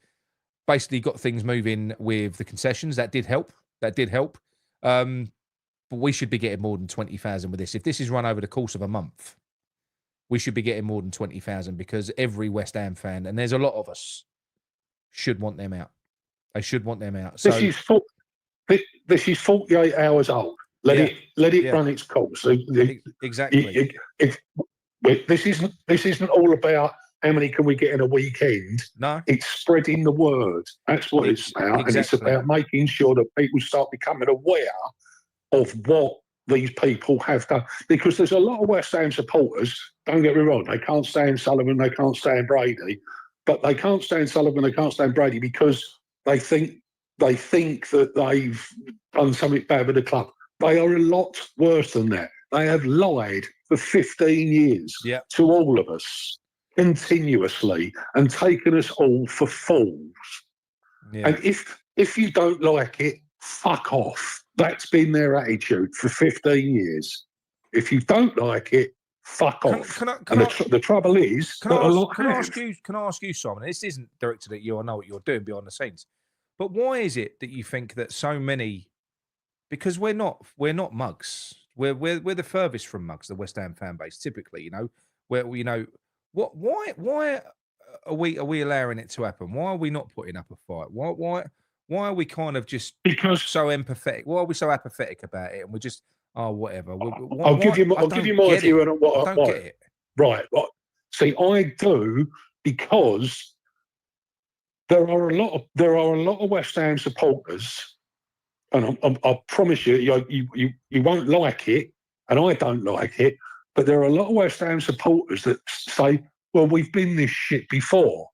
A: basically got things moving with the concessions. That did help. But we should be getting more than 20,000 with this. If this is run over the course of a month, we should be getting more than 20,000, because every West Ham fan, and there's a lot of us, should want them out. They should want them out. So
J: this is 48 hours old. Let it run its course.
A: Exactly.
J: This isn't all about how many can we get in a weekend.
A: No,
J: it's spreading the word. That's what it's about, and it's about making sure that people start becoming aware of what these people have done. Because there's a lot of West Ham supporters. Don't get me wrong; they can't stand Sullivan, they can't stand Brady, but they can't stand Sullivan, they can't stand Brady because they think that they've done something bad with the club. They are a lot worse than that. They have lied for 15 years to all of us continuously and taken us all for fools. Yeah. And if you don't like it, fuck off. That's been their attitude for 15 years. If you don't like it, fuck off. The trouble is,
A: can I ask you, Simon? This isn't directed at you. I know what you're doing behind the scenes, but why is it that you think that so many? Because we're not mugs. We're the furthest from mugs. The West Ham fan base, typically, why are we allowing it to happen? Why are we not putting up a fight? Why are we kind of just so empathetic? Why are we so apathetic about it? And we're just whatever.
J: I'll give you my view on what I don't get it. Right. See, I do, because there are a lot of West Ham supporters, and I promise you won't like it, and I don't like it. But there are a lot of West Ham supporters that say, "Well, we've been this shit before."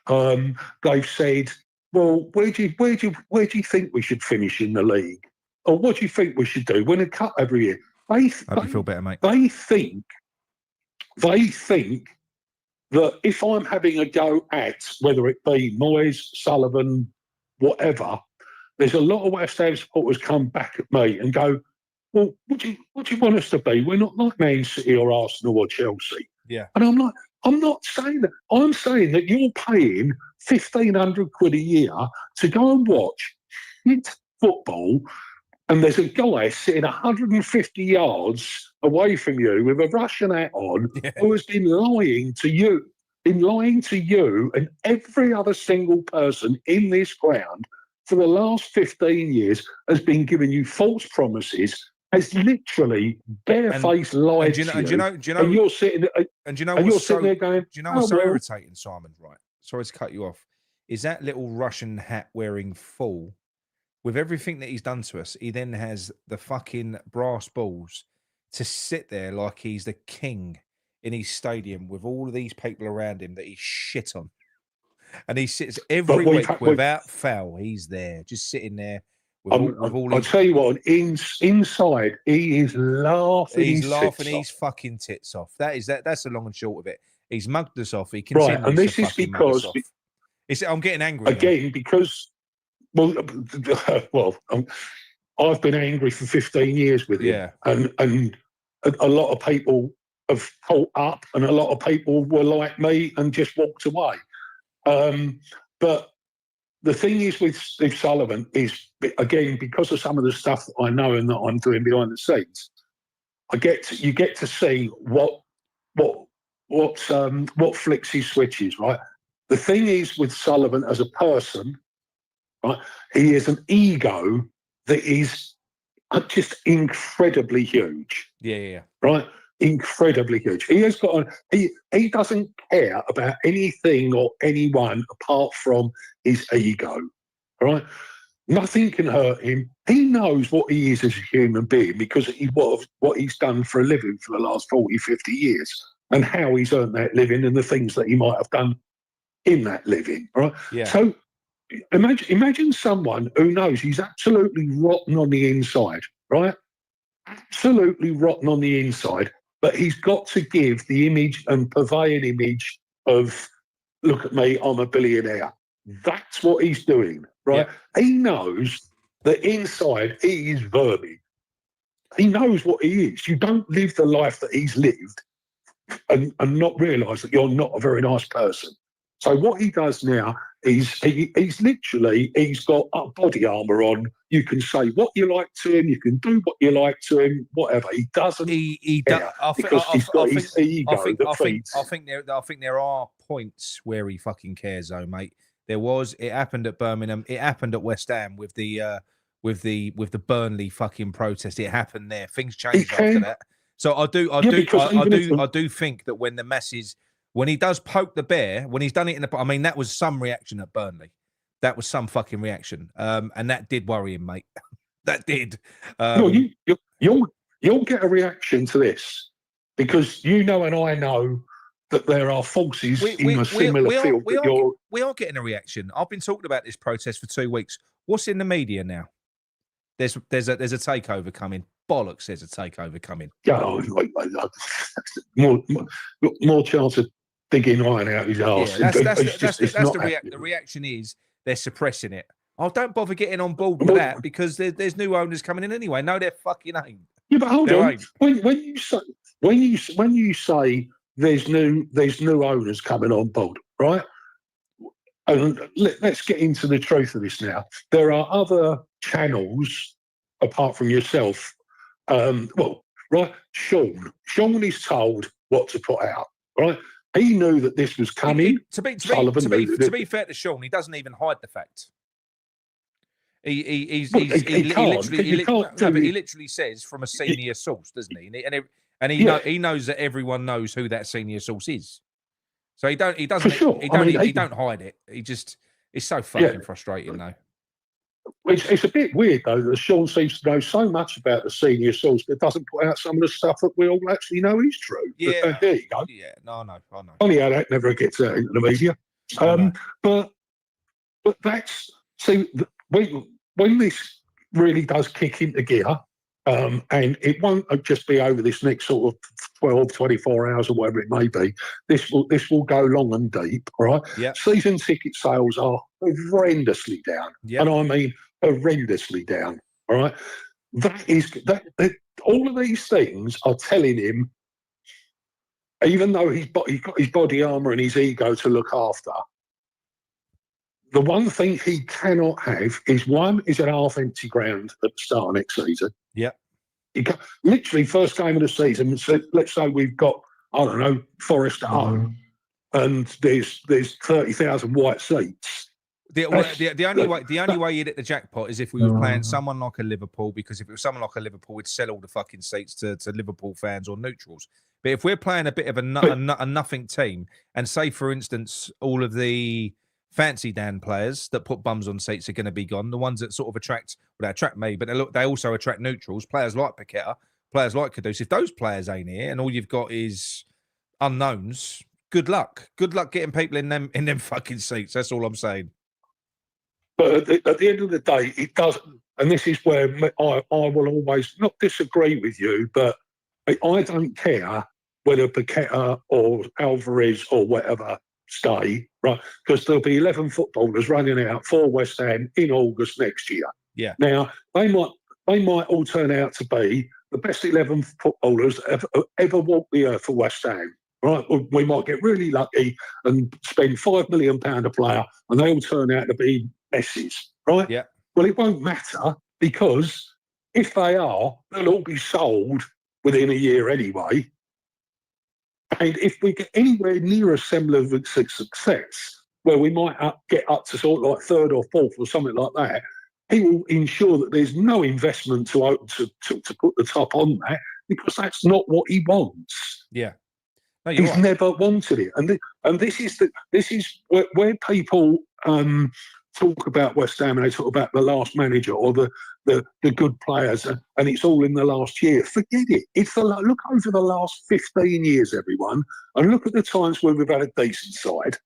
J: They've said, "Well, where do you think we should finish in the league? Or what do you think we should do? Win a cup every year?"
A: Hope you feel better, mate.
J: They think that if I'm having a go at, whether it be Moyes, Sullivan, whatever, there's a lot of West Ham supporters come back at me and go, "Well, what do you want us to be? We're not like Man City or Arsenal or Chelsea."
A: Yeah.
J: And I'm like, I'm not saying that. I'm saying that you're paying £1,500 a year to go and watch football, and there's a guy sitting 150 yards away from you with a Russian hat on who has been lying to you and every other single person in this ground for the last 15 years, has been giving you false promises, has literally barefaced lied to you. And you're sitting there going,
A: do you know what's so irritating, Simon? Right. Sorry to cut you off. Is that little Russian hat wearing fool, with everything that he's done to us, he then has the fucking brass balls to sit there like he's the king in his stadium with all of these people around him that he shit on. And he sits every week without foul. He's there, just sitting there.
J: I'll tell you what, inside, he is laughing.
A: He's laughing his fucking tits off. That's the long and short of it. He's mugged us off. He continues
J: and this
A: to
J: is because
A: I'm getting angry
J: again now. I've been angry for 15 years with him, and a lot of people have caught up, and a lot of people were like me and just walked away. But the thing is with Steve Sullivan is, again, because of some of the stuff that I know and that I'm doing behind the scenes, you get to see what flicks his switches, right? The thing is with Sullivan as a person, right? He is an ego that is just incredibly huge.
A: Yeah.
J: Right? Incredibly huge. He has got he doesn't care about anything or anyone apart from his ego. Right? Nothing can hurt him. He knows what he is as a human being because what he's done for a living for the last 40, 50 years and how he's earned that living and the things that he might have done in that living. Right?
A: Yeah.
J: So imagine someone who knows he's absolutely rotten on the inside, right? Absolutely rotten on the inside, but he's got to give the image and purvey an image of, look at me, I'm a billionaire. That's what he's doing, right? Yeah. He knows that inside he is vermin. He knows what he is. You don't live the life that he's lived and not realise that you're not a very nice person. So what he does now is he's got body armour on. You can say what you like to him. You can do what you like to him. Whatever. He doesn't. Care because he's got his ego that feeds.
A: I think there are points where he fucking cares, though, mate. It happened at Birmingham. It happened at West Ham with the Burnley fucking protest. It happened there. Things changed after that. So I do think that when the masses. When he does poke the bear, when he's done it that was some reaction at Burnley. That was some fucking reaction. And that did worry him, mate. That did.
J: You'll get a reaction to this because you know and I know that there are forces in a similar field.
A: We are getting a reaction. I've been talking about this protest for 2 weeks. What's in the media now? There's a takeover coming. Bollocks, there's a takeover coming.
J: More chance of digging iron out his arse.
A: Yeah, the reaction is they're suppressing it. Oh, don't bother getting on board with that because there's new owners coming in anyway. No, they're fucking ain't.
J: Yeah, but hold on. When you say there's new owners coming on board, right? And let's get into the truth of this now. There are other channels apart from yourself. Right, Sean is told what to put out, right? He knew that this was coming.
A: To be fair to Sean, he doesn't even hide the fact. He literally says from a senior source, doesn't he? And he knows that everyone knows who that senior source is. So he don't hide it. It's so fucking frustrating though.
J: It's a bit weird, though, that Sean seems to know so much about the senior source, but doesn't put out some of the stuff that we all actually know is true.
A: Yeah.
J: But, there you go.
A: Yeah, no, I know.
J: Funny how that never gets out into the media. But that's... See, when this really does kick into gear, and it won't just be over this next sort of 12, 24 hours or whatever it may be. This will go long and deep, right?
A: Yep.
J: Season ticket sales are horrendously down.
A: Yep.
J: And I mean horrendously down, all right? All of these things are telling him, even though he's got his body armour and his ego to look after, the one thing he cannot have is an half-empty ground at the start of next season.
A: Yeah.
J: Literally, first game of the season, so let's say we've got, I don't know, Forest at home, and there's 30,000 white seats.
A: The only way you'd hit the jackpot is if we were playing someone like a Liverpool, because if it was someone like a Liverpool, we'd sell all the fucking seats to Liverpool fans or neutrals. But if we're playing a bit of a nothing team, and say, for instance, all of the fancy Dan players that put bums on seats are going to be gone. The ones that sort of attract me, but they also attract neutrals. Players like Paqueta, players like Kudus. If those players ain't here, and all you've got is unknowns, good luck. Good luck getting people in them fucking seats. That's all I'm saying.
J: But at the end of the day, it doesn't. And this is where I will always not disagree with you, but I don't care whether Paqueta or Alvarez or whatever stay, right? Because there'll be 11 footballers running out for West Ham in August next year.
A: Yeah.
J: Now they might all turn out to be the best 11 footballers ever walked the earth for West Ham. Right? We might get really lucky and spend £5 million a player, and they all turn out to be messes. Right?
A: Yeah.
J: Well, it won't matter, because if they are, they'll all be sold within a year anyway. And if we get anywhere near a semblance of success, where we might get up to sort of like third or fourth or something like that, he will ensure that there's no investment to put the top on that, because that's not what he wants.
A: Yeah. No,
J: He's
A: right.
J: never wanted it, and this is where people talk about West Ham and they talk about the last manager or the good players, and it's all in the last year. Forget it. Look over the last 15 years, everyone, and look at the times where we've had a decent side.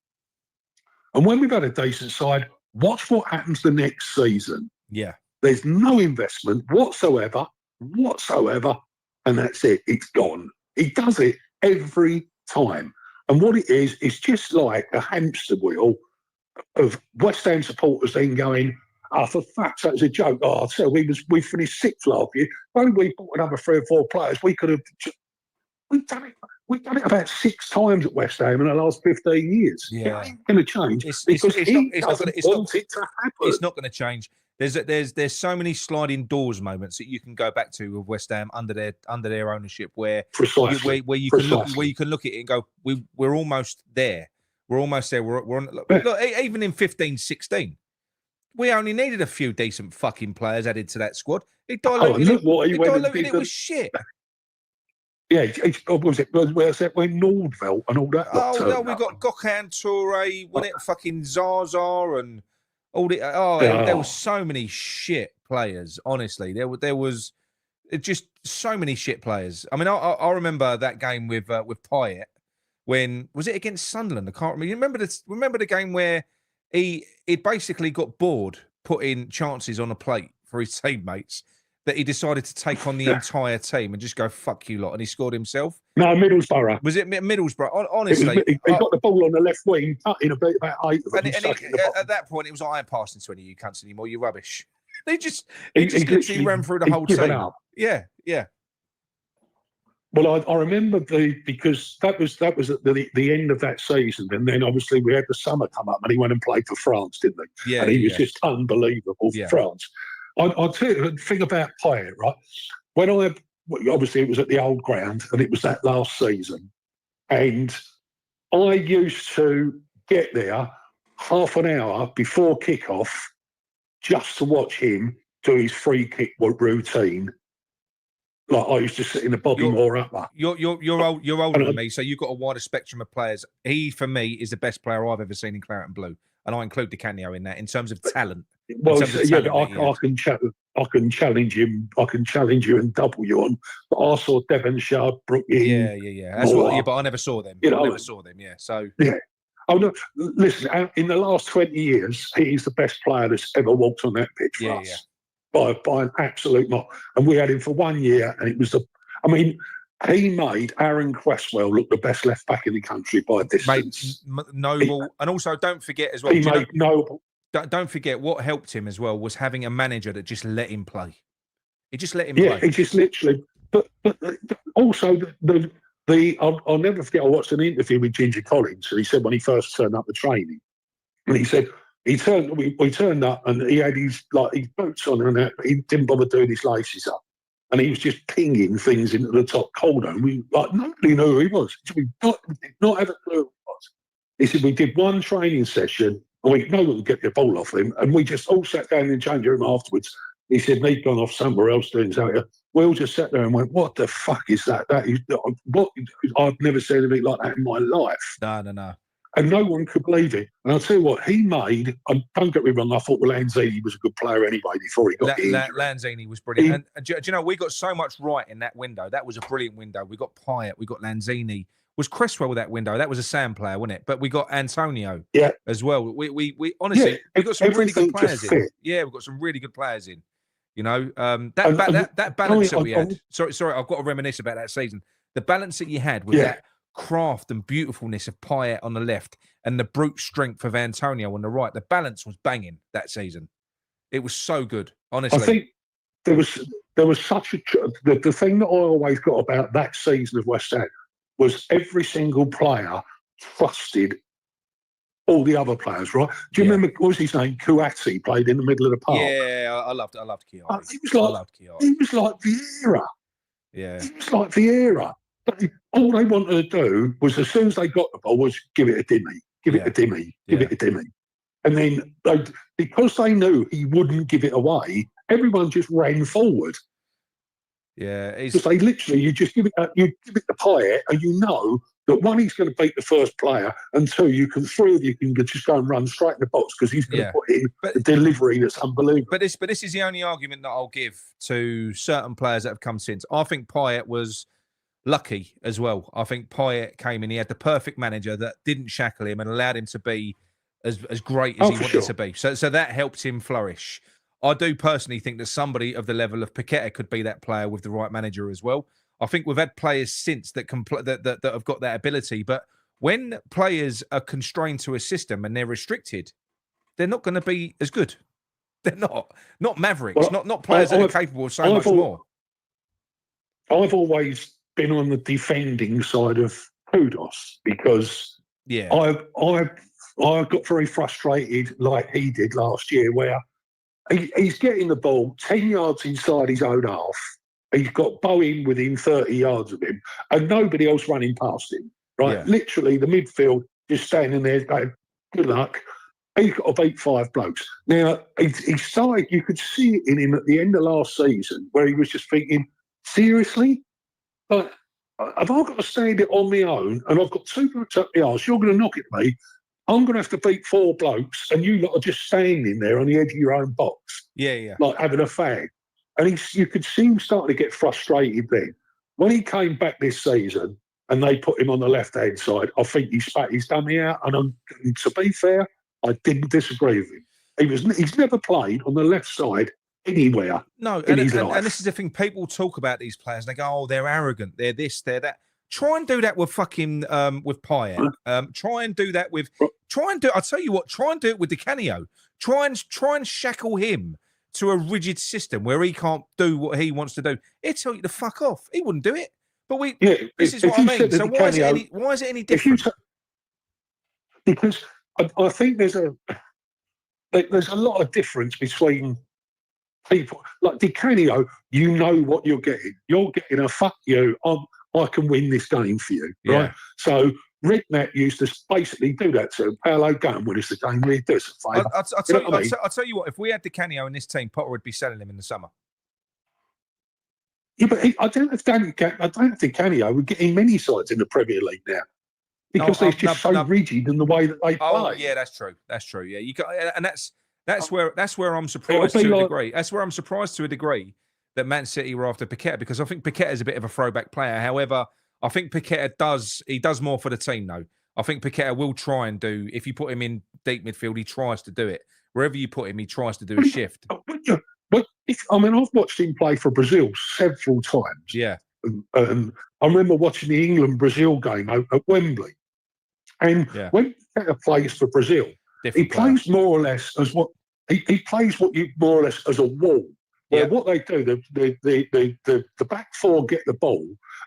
J: And when we've had a decent side, watch what happens the next season.
A: Yeah.
J: There's no investment whatsoever, and that's it. It's gone. He does it every time. And what it is, it's just like a hamster wheel of West Ham supporters then going, for fuck's sake, it's a joke. Oh, so we finished sixth last year. Only we bought another 3 or 4 players. We've done it about 6 times at West Ham in the last 15 years.
A: Yeah.
J: It ain't going to change because he doesn't want it to happen.
A: It's not going to change. There's so many sliding doors moments that you can go back to with West Ham under their ownership, where you can look at it and go, we're almost there. We're almost there. We're on. Look, even in 15-16, we only needed a few decent fucking players added to that squad. It diluted it was shit.
J: Yeah, what was it? Where's that? When Nordveld and all that.
A: Oh no, we got Gokhan, Toure, wasn't it? Fucking Zaza and all the. There was so many shit players. Honestly, there was just so many shit players. I mean, I remember that game with Pyatt. When was it against Sunderland? I can't remember. You remember the game where he basically got bored putting chances on a plate for his teammates, that he decided to take on the entire team and just go, fuck you lot, and he scored himself?
J: No, Middlesbrough.
A: Was it Middlesbrough? Honestly.
J: He got the ball on the left wing, in about 8 of them.
A: At that point, it was, I ain't passing to any of you cunts anymore, you rubbish. He just literally ran through the whole team.
J: Up.
A: Yeah.
J: Well, I remember because that was at the end of that season, and then obviously we had the summer come up, and he went and played for France, didn't he?
A: Yeah,
J: and he was just unbelievable for France. I'll tell you the thing about Pyatt, right? Obviously it was at the old ground, and it was that last season, and I used to get there half an hour before kickoff just to watch him do his free kick routine. Like, I used to sit in the Bobbymore upper.
A: You're older than me, so you've got a wider spectrum of players. He, for me, is the best player I've ever seen in Claret and Blue, and I include Di Canio in that in terms of talent.
J: Well, I can challenge him. I can challenge you and double you on. But I saw Devonshire, Brooklyn.
A: Yeah. That's but I never saw them. I never saw them. Yeah. So
J: yeah. Oh no! Listen, in the last 20 years, he's the best player that's ever walked on that pitch for us. By an absolute mark. And we had him for 1 year, and it was he made Aaron Cresswell look the best left back in the country by a distance.
A: Noble, and also don't forget as well.
J: Noble.
A: Don't forget what helped him as well was having a manager that just let him play. He just let him play.
J: Yeah, he just literally. But also I'll never forget. I watched an interview with Ginger Collins, and he said when he first turned up the training, and he said. We turned up, and he had his boots on and that, but he didn't bother doing his laces up. And he was just pinging things into the top corner. And we nobody knew who he was. We did not have a clue who he was. He said, we did one training session, and no one could get the ball off him. And we just all sat down in the change room afterwards. He said, he'd gone off somewhere else doing something. We all just sat there and went, what the fuck is that? I've never seen anything like that in my life.
A: No.
J: And no one could believe it. And I'll tell you what, he made, and don't get me wrong, I thought Lanzini was a good player anyway before he got the injury.
A: Lanzini was brilliant. And do you know, we got so much right in that window. That was a brilliant window. We got Pyatt, we got Lanzini. Was Cresswell that window? That was a Sam player, wasn't it? But we got Antonio as well. We honestly, we got some really good players in. Yeah, we've got some really good players in. You know, that balance that we had. Sorry, I've got to reminisce about that season. The balance that you had with that craft and beautifulness of Payet on the left and the brute strength of Antonio on the right. The balance was banging that season. It was so good, honestly.
J: I think there was such a the thing that I always got about that season of West Ham was every single player trusted all the other players, right? Do you remember, what was his name? Kouassi played in the middle of the park.
A: Yeah, I loved Chiari.
J: He was like Vieira.
A: Yeah.
J: He was like Vieira. But all they wanted to do was, as soon as they got the ball, was give it a dimmy, give it a dimmy, give it a dimmy. And then, because they knew he wouldn't give it away, everyone just ran forward.
A: Yeah.
J: Because they literally, you give it the Payet, and you know that one, he's going to beat the first player, and two, you can just go and run straight in the box because he's going to put in the delivery that's unbelievable.
A: But this is the only argument that I'll give to certain players that have come since. I think Payet was lucky as well. I think Payet came in, he had the perfect manager that didn't shackle him and allowed him to be as great as he wanted to be. So that helped him flourish. I do personally think that somebody of the level of Paqueta could be that player with the right manager as well. I think we've had players since that have got that ability, but when players are constrained to a system and they're restricted, they're not going to be as good. They're not Mavericks, not players that are capable of so much more.
J: I've always been on the defending side of Kudos because I got very frustrated like he did last year, where he's getting the ball 10 yards inside his own half. He's got Bowen within 30 yards of him and nobody else running past him, right? Yeah. Literally, the midfield just standing there going, good luck. He's got to beat 5 blokes. Now, he started, you could see it in him at the end of last season where he was just thinking, seriously? Like, have I got to stand it on my own and I've got 2 blokes up the arse, you're going to knock it at me, I'm going to have to beat 4 blokes and you lot are just standing there on the edge of your own box.
A: Yeah.
J: Like having a fag. And you could see him starting to get frustrated then. When he came back this season and they put him on the left-hand side, I think he spat his dummy out. And to be fair, I didn't disagree with him. He's never played on the left side anywhere.
A: No, and this is the thing. People talk about these players. They go, oh, they're arrogant. They're this, they're that. Try and do that with fucking with Payet. Try and do that with. I'll tell you what. Try and do it with Di Canio. Try and shackle him to a rigid system where he can't do what he wants to do. He'd tell you to fuck off. He wouldn't do it. But this is what I mean. So why is it any different?
J: Because I think there's a lot of difference between people. Like Di Canio, you know what you're getting. You're getting a fuck you. I can win this game for you, right? Yeah. So Redknapp used to basically do that to him. Paolo, go and win us the game. Really do us a favour.
A: I'll tell you what, if we had Di Canio in this team, Potter would be selling him in the summer.
J: Yeah, but I don't think Di Canio would get in many sides in the Premier League now. Because they're just so rigid in the way that they play.
A: Oh, yeah, that's true. That's true. Yeah, you got, and that's where I'm surprised to a degree. That's where I'm surprised to a degree that Man City were after Paqueta, because I think Paqueta is a bit of a throwback player. However, I think Paqueta does more for the team, though. I think Paqueta will try and do, if you put him in deep midfield, he tries to do it. Wherever you put him, he tries to do a shift.
J: I've watched him play for Brazil several times.
A: Yeah.
J: I remember watching the England-Brazil game at Wembley. And when Paqueta plays for Brazil, he plays more or less as what he plays what you more or less as a wall. Where what they do, the back four get the ball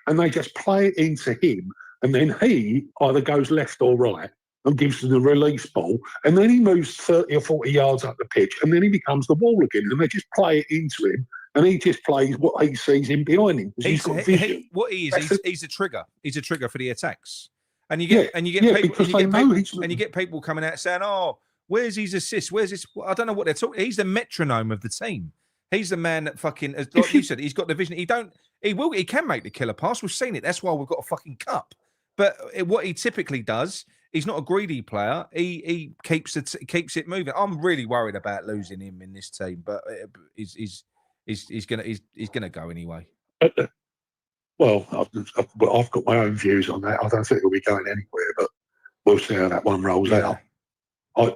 J: and they just play it into him, and then he either goes left or right and gives them the release ball, and then he moves 30 or 40 yards up the pitch, and then he becomes the wall again, and they just play it into him, and he just plays what he sees in behind him. He's got vision.
A: He's a trigger. He's a trigger for the attacks. And you get people coming out saying, "Oh, where's his assist? Where's this?" I don't know what they're talking. He's the metronome of the team. He's the man that fucking, like you said, he's got the vision. He can make the killer pass. We've seen it. That's why we've got a fucking cup. But what he typically does, he's not a greedy player. He keeps it moving. I'm really worried about losing him in this team, but he's gonna go anyway.
J: Well, I've got my own views on that. I don't think he'll be going anywhere, but we'll see how that one rolls out. I'll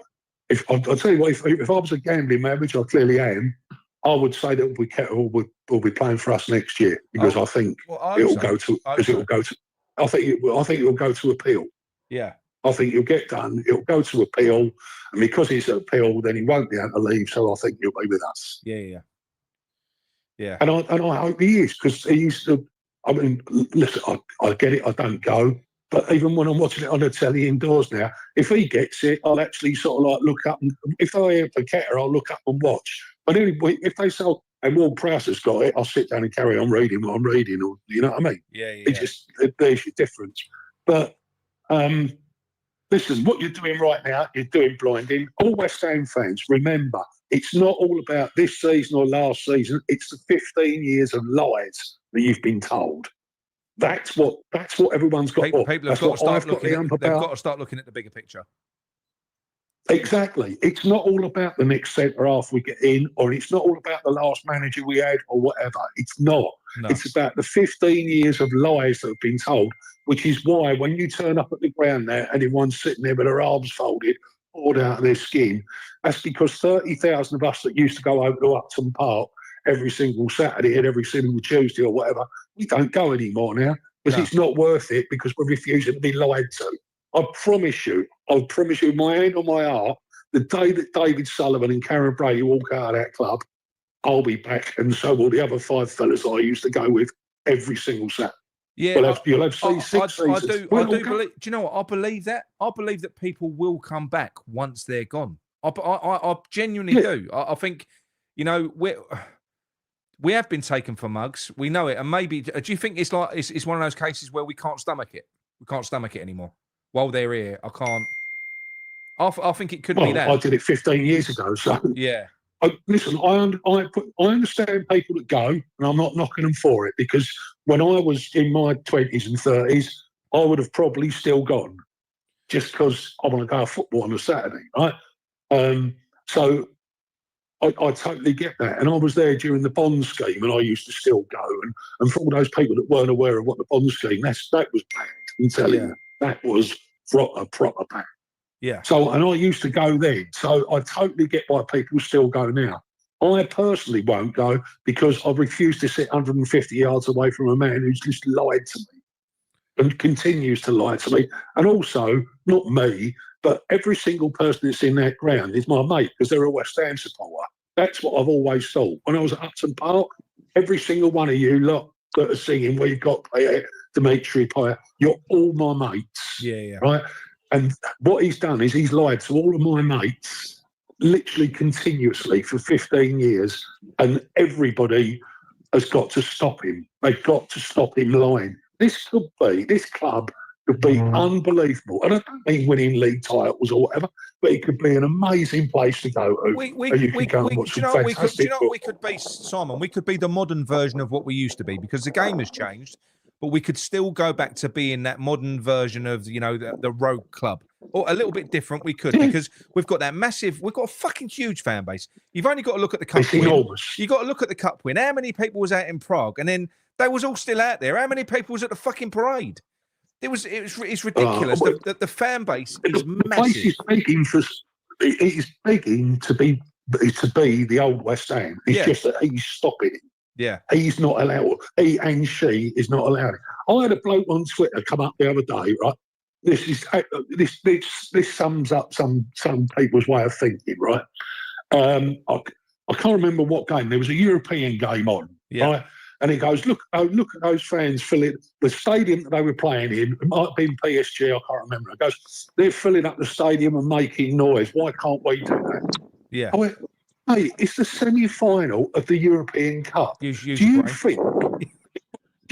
J: tell you what, if I was a gambling man, which I clearly am, I would say that will be playing for us next year, because I think it'll go to I think it will go to appeal.
A: Yeah.
J: I think it'll get done. It'll go to appeal, and because it's an appeal, then he won't be able to leave. So I think he'll be with us.
A: Yeah.
J: And I hope he is, because he used to. I mean, listen, I get it. I don't go, but even when I'm watching it on the telly indoors now, if he gets it, I'll actually sort of like look up, and if I hear Paqueta, I'll look up and watch. But anyway, if they say, and Will Prowse has got it, I'll sit down and carry on reading what I'm reading, or you know what I mean?
A: Yeah.
J: It's just there's your difference. But listen, what you're doing right now, you're doing blinding. All West Ham fans, remember, it's not all about this season or last season. It's the 15 years of lies that you've been told. That's what everyone's got.
A: People have got to start looking. They've got to start looking at the bigger picture.
J: Exactly. It's not all about the next centre half we get in, or it's not all about the last manager we had, or whatever. It's not. No. It's about the 15 years of lies that have been told, which is why when you turn up at the ground there and everyone's sitting there with their arms folded, bored out of their skin, that's because 30,000 of us that used to go over to Upton Park every single Saturday and every single Tuesday or whatever, we don't go anymore now because it's not worth it, because we're refusing to be lied to. I promise you, my hand on my heart, the day that David Sullivan and Karen Brady walk out of that club, I'll be back, and so will the other 5 fellas I used to go with every single Saturday.
A: Yeah,
J: you'll have 6 seasons.
A: I do believe. Do you know what? I believe that. I believe that people will come back once they're gone. I genuinely do. I think, you know, we have been taken for mugs. We know it, and maybe. Do you think it's like it's one of those cases where we can't stomach it? We can't stomach it anymore. While they're here, I can't. I think it could be that.
J: I did it 15 years ago, so
A: yeah.
J: Listen, I understand people that go, and I'm not knocking them for it, because when I was in my 20s and 30s, I would have probably still gone, just because I want to go to football on a Saturday, right? So I totally get that, and I was there during the bond scheme, and I used to still go, and for all those people that weren't aware of what the bond scheme, that was bad. I'm telling you, that was proper bad.
A: Yeah.
J: So, and I used to go then. So I totally get why people still go now. I personally won't go because I refuse to sit 150 yards away from a man who's just lied to me and continues to lie to me. And also, not me, but every single person that's in that ground is my mate, because they're a West Ham supporter. That's what I've always thought. When I was at Upton Park, every single one of you lot that are singing where you've got Dimitri Payet, you're all my mates.
A: Yeah.
J: Right? And what he's done is he's lied to all of my mates literally continuously for 15 years, and everybody has got to stop him. They've got to stop him lying. This club could be unbelievable. And I don't mean winning league titles or whatever, but it could be an amazing place to go to.
A: Do you know what we could be, Simon? We could be the modern version of what we used to be, because the game has changed. But we could still go back to being that modern version of, you know, the rogue club, or a little bit different. We could, because we've got we've got a fucking huge fan base. You've only got to look at the cup win. You've got to look at the cup win. How many people was out in Prague? And then they was all still out there. How many people was at the fucking parade? It's ridiculous. The fan base is massive.
J: He's begging to be the old West Ham. It's just that he's stopping it.
A: Yeah,
J: he's not allowed. He and she is not allowed. I had a bloke on Twitter come up the other day. Right, this sums up some people's way of thinking. Right, I can't remember what game. There was a European game on.
A: Yeah.
J: Right? And he goes, look at those fans filling the stadium that they were playing in. It might have been PSG. I can't remember. He goes, they're filling up the stadium and making noise. Why can't we do that?
A: Yeah.
J: I went, hey, it's the semi-final of the European Cup. Do you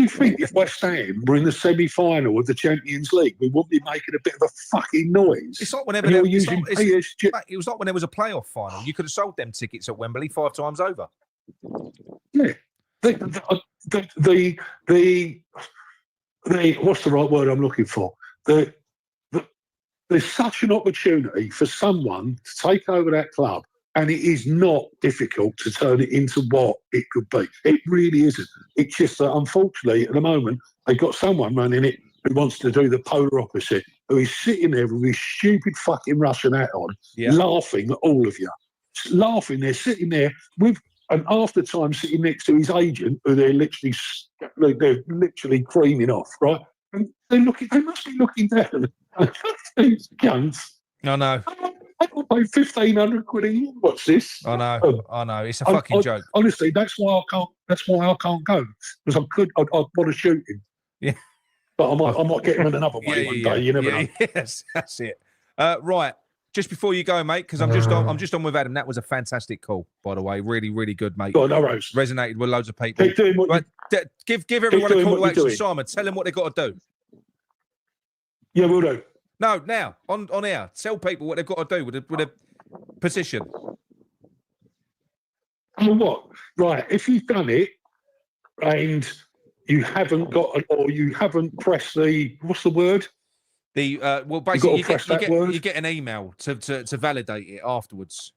J: think if West Ham were in the semi-final of the Champions League, we wouldn't be making a bit of a fucking noise?
A: It's like whenever it was like when there was a playoff final. You could have sold them tickets at Wembley 5 times over.
J: Yeah. The what's the right word I'm looking for? There's such an opportunity for someone to take over that club. And it is not difficult to turn it into what it could be. It really isn't. It's just that, unfortunately, at the moment, they've got someone running it who wants to do the polar opposite, who is sitting there with his stupid fucking Russian hat on, laughing at all of you. Laughing, they're sitting there with an after time sitting next to his agent, who they're literally creaming off, right? And they're looking. They must be looking down. These cunts.
A: I know.
J: I got paid 1,500 quid a year. What's this?
A: I know. It's a fucking joke.
J: Honestly, that's why I can't. That's why I can't go, because I could. I'd want to shoot him.
A: Yeah.
J: But I might get him in another way one day. You never know.
A: Yes, that's it. Right. Just before you go, mate, because I'm just on with Adam. That was a fantastic call, by the way. Really, really good, mate.
J: God, no worries.
A: Resonated with loads of people.
J: Keep doing what
A: give everyone a call to action,
J: doing.
A: Simon. Tell them what they've got to do.
J: Yeah, we'll do.
A: No, now on air. Tell people what they've got to do with a petition.
J: Oh, what? Right. If you've done it and you haven't got, or you haven't pressed the, what's the word?
A: The well, basically, you get an email to validate it afterwards.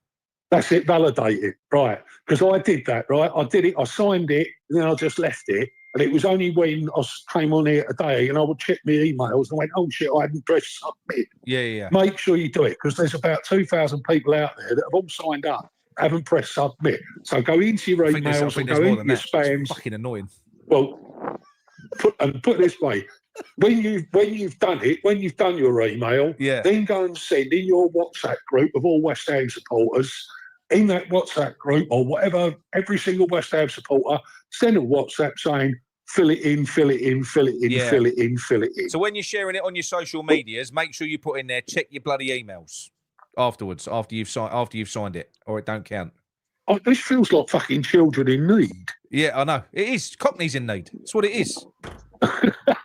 J: That's it, validate it, right? Because I did that, right? I did it, I signed it, and then I just left it. And it was only when I came on here today and I would check my emails and I went, oh shit, I hadn't pressed submit.
A: Yeah.
J: Make sure you do it, because there's about 2,000 people out there that have all signed up, haven't pressed submit. So go into your emails and go into your spams.
A: It's fucking annoying.
J: Well, put it this way. When you've done it, when you've done your email, then go and send in your WhatsApp group of all West Ham supporters. In that WhatsApp group or whatever, every single West Ham supporter, send a WhatsApp saying, fill it in, fill it in, fill it in, fill it in, fill it in.
A: So when you're sharing it on your social medias, make sure you put in there, check your bloody emails afterwards, after you've signed it, or it don't count.
J: Oh, this feels like fucking children in need.
A: Yeah, I know. It is. Cockneys in need. That's what it is.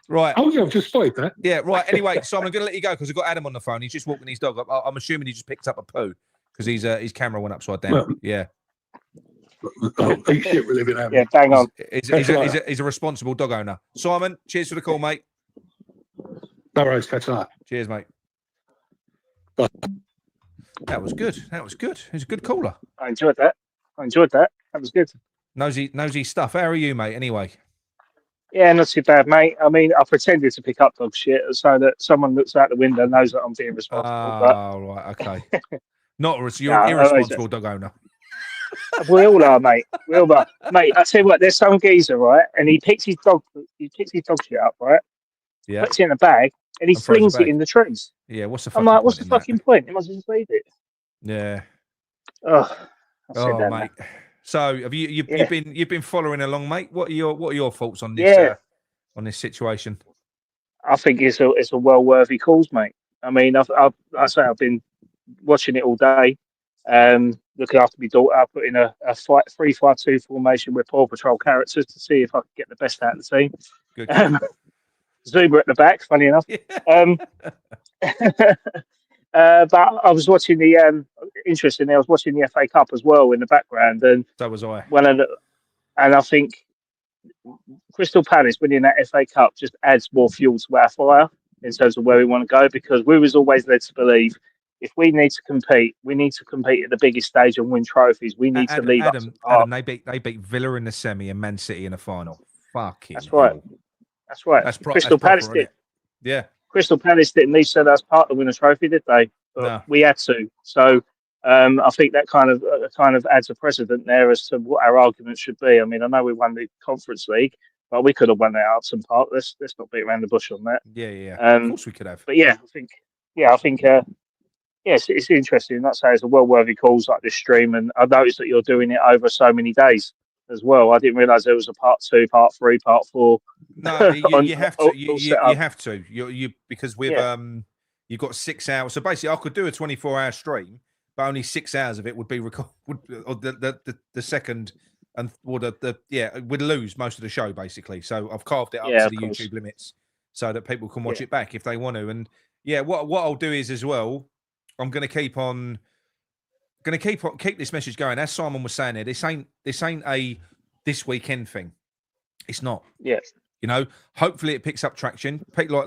A: Right.
J: Oh, yeah, I've just spoke that.
A: Yeah, right. Anyway, so I'm going to let you go because I've got Adam on the phone. He's just walking his dog. I'm assuming he just picked up a poo because his camera went upside down.
J: Well,
A: yeah.
J: Eat shit, we're living out.
E: Yeah, bang on.
A: He's a responsible dog owner. Simon, cheers for the call, mate.
J: No worries, catch you later.
A: Cheers, mate.
J: Bye.
A: That was good. It was a good caller.
K: I enjoyed that. That was good.
A: Nosy stuff. How are you, mate? Anyway.
K: Yeah, not too bad, mate. I mean, I pretended to pick up dog shit so that someone looks out the window knows that I'm being responsible.
A: Oh, right, okay. You're an irresponsible dog owner.
K: We all are, mate. We all are, mate. I tell you what, there's some geezer, right? And he picks his dog shit up, right?
A: Yeah.
K: Puts it in a bag and he flings it in the trees.
A: Yeah. What's the?
K: I'm like, what's the fucking point? He must just leave it.
A: Yeah.
K: Oh,
A: mate. So have you've been following along, mate? What are your thoughts on this on this situation?
K: I think it's a well worthy cause, mate. I mean, I've been watching it all day. Looking after my daughter, put in a 3-5-2 formation with Paw Patrol characters to see if I could get the best out of the team.
A: Good.
K: Zuma at the back, funny enough. Yeah. But I was watching I was watching the FA Cup as well in the background, and
A: so was I.
K: And I think Crystal Palace winning that FA Cup just adds more fuel to our fire in terms of where we want to go, because we was always led to believe if we need to compete, we need to compete at the biggest stage and win trophies. We need to leave
A: Adam, they beat Villa in the semi and Man City in the final. Fucking
K: That's right. That's right. Crystal Palace did.
A: Yeah.
K: Crystal Palace didn't need to as part to win a trophy, did they? But
A: no.
K: We had to. So I think that kind of adds a precedent there as to what our argument should be. I mean, I know we won the Conference League, but we could have won that at Upton Park. Let's not beat around the bush on that.
A: Yeah. Of course we could have.
K: But I think it's interesting. I'd say it's a well-worthy cause like this stream, and I noticed that you're doing it over so many days as well. I didn't realise there was a part 2, part 3, part 4.
A: No, you have to. You have to. You because we've you've got 6 hours. So basically, I could do a 24-hour stream, but only 6 hours of it would be recorded. Or the second and we'd lose most of the show basically. So I've carved it up to the YouTube limits so that people can watch it back if they want to. And what I'll do is as well, I'm going to keep this message going. As Simon was saying there, this ain't a this weekend thing. It's not.
K: Yes.
A: You know, hopefully it picks up traction. People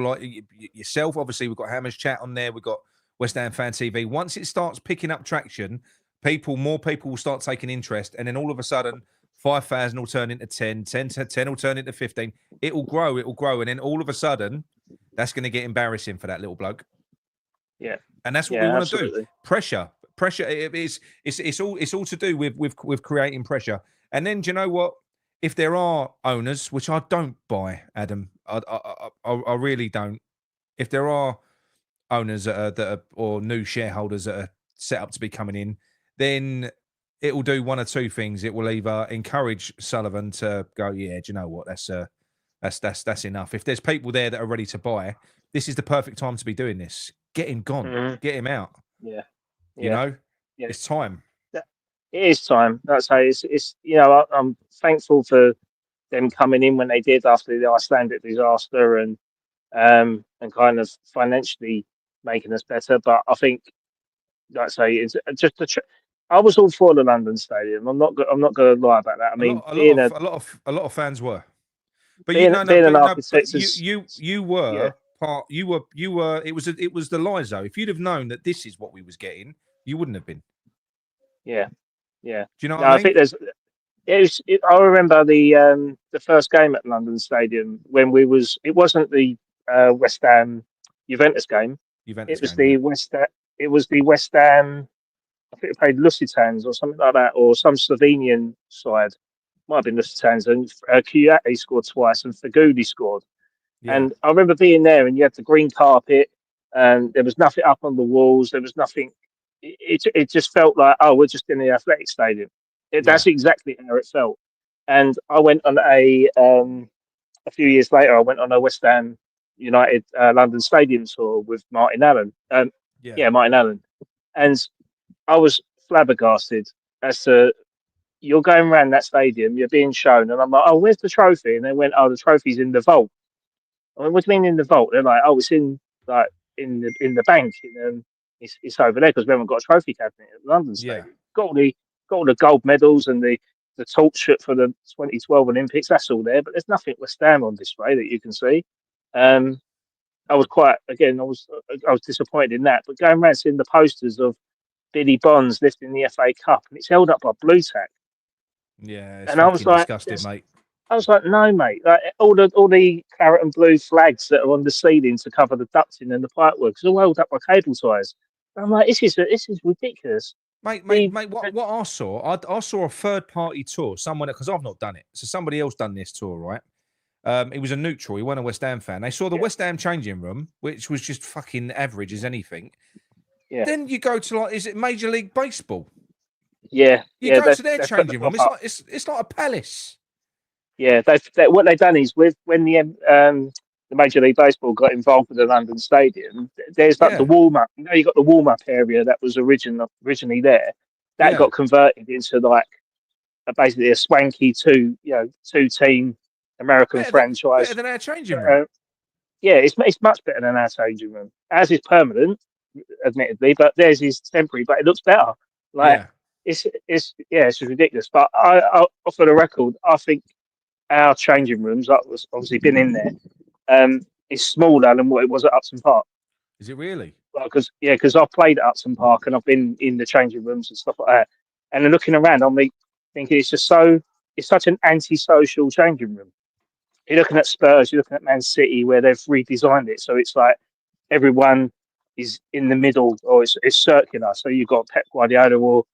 A: like yourself. Obviously, we've got Hammers Chat on there. We've got West Ham Fan TV. Once it starts picking up traction, more people will start taking interest, and then all of a sudden, 5,000 will turn into 10 will turn into 15. It will grow, and then all of a sudden, that's going to get embarrassing for that little bloke.
K: Yeah,
A: and that's what we want to do. Pressure. It's all to do with creating pressure. And then do you know what? if there are owners, which I don't buy, Adam, I really don't. If there are owners that are or new shareholders that are set up to be coming in, then it will do one or two things. It will either encourage Sullivan to go, yeah, do you know what? That's enough. If there's people there that are ready to buy, this is the perfect time to be doing this. Get him gone. Get him out.
K: Yeah.
A: You know, it's time.
K: It is time. That's how it's I'm thankful for them coming in when they did after the Icelandic disaster and kind of financially making us better. But I think, like I say, it's just I was all for the London Stadium. I'm not going to lie about that. I mean,
A: a lot of fans were, but
K: you
A: were part. You were. It was the Lizo. If you'd have known that this is what we was getting, you wouldn't have been.
K: Yeah.
A: Do you know what I mean?
K: I think I remember the first game at London Stadium when it wasn't the West Ham Juventus game. It was the West Ham. I think they played Lusitans or something like that, or some Slovenian side. Might have been Lusitans, and Kouyaté scored twice, and Fagudi scored. Yeah. And I remember being there, and you had the green carpet, and there was nothing up on the walls. There was nothing. It just felt like, oh, we're just in the athletic stadium. That's exactly how it felt. And I went on a few years later, I went on a West Ham United London Stadium tour with Martin Allen. Martin Allen. And I was flabbergasted as to, you're going around that stadium, you're being shown, and I'm like, oh, where's the trophy? And they went, oh, the trophy's in the vault. I went, what do you mean in the vault? They're like, oh, it's in the bank. It's over there because we haven't got a trophy cabinet at London Stadium. Got all the gold medals and the torch for the 2012 Olympics. That's all there, but there's nothing West Ham on display that you can see. I was disappointed in that. But going around seeing the posters of Billy Bonds lifting the FA Cup, and it's held up by blue tack.
A: Yeah, it's and I was like, disgusting, mate.
K: I was like, no, mate. Like all the claret and blue flags that are on the ceiling to cover the ducting and the pipework is all held up by cable ties. And I'm like, this is ridiculous.
A: Mate, what I saw a third party tour, someone, because I've not done it. So somebody else done this tour, right? It was a neutral. He wasn't a West Ham fan. They saw the West Ham changing room, which was just fucking average as anything. Yeah. Then you go to is it Major League Baseball?
K: Yeah.
A: You go to their changing room. It's like a palace.
K: Yeah, what they've done is when the Major League Baseball got involved with the London Stadium, there's the warm up. You got the warm up area that was originally there. That got converted into basically a swanky two team American franchise.
A: Better than our changing room.
K: It's much better than our changing room. Ours is permanent, admittedly, but theirs is temporary. But it looks better. It's ridiculous. But I for the record, I think our changing rooms, that was obviously been in there, is smaller than what it was at Upton Park.
A: Is it really?
K: Because I've played at Upton Park and I've been in the changing rooms and stuff like that. And then looking around, I'm thinking it's such an antisocial changing room. You're looking at Spurs, you're looking at Man City, where they've redesigned it, so it's like everyone is in the middle, or it's circular. So you've got Pep Guardiola or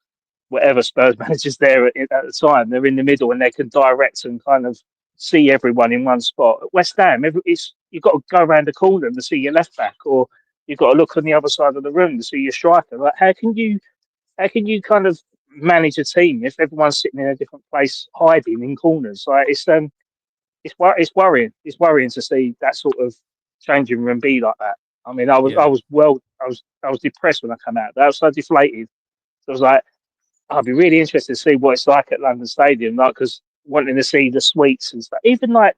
K: whatever Spurs managers there at the time. They're in the middle and they can direct and kind of see everyone in one spot. At West Ham, you've got to go around the corner to see your left back, or you've got to look on the other side of the room to see your striker. Like, how can you kind of manage a team if everyone's sitting in a different place, hiding in corners? Like it's worrying. It's worrying to see that sort of changing room be like that. I mean, I was depressed when I came out. I was so deflated. So I was like, I'd be really interested to see what it's like at London Stadium, because wanting to see the suites and stuff, even like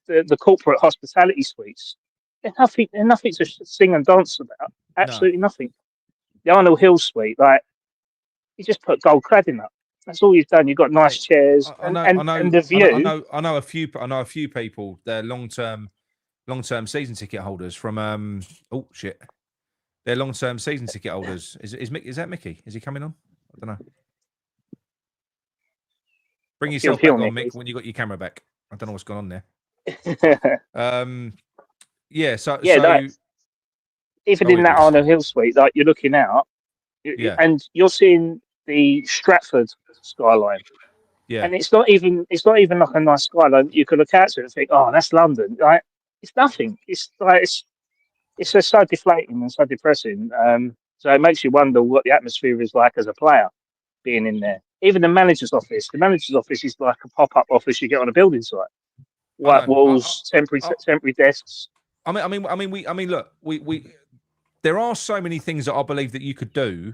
K: the corporate hospitality suites, they're nothing to sing and dance about. Absolutely nothing. The Arnold Hill suite, you just put gold cladding up. That's all you've done. You've got nice chairs and the view.
A: I know a few people. They're long-term season ticket holders from They're long-term season ticket holders. Is that Mickey? Is he coming on? I don't know. Bring yourself back on, Mick, when you got your camera back. I don't know what's going on there.
K: Even in that Arnold Hill suite, you're looking out, and you're seeing the Stratford skyline.
A: Yeah.
K: And it's not even like a nice skyline. You could look out to it and think, oh, that's London. Like, it's nothing. It's like it's just so deflating and so depressing. So it makes you wonder what the atmosphere is like as a player being in there. Even the manager's office. The manager's office is like a pop-up office you get on a building site. White walls, temporary desks.
A: I mean, look, we there are so many things that I believe that you could do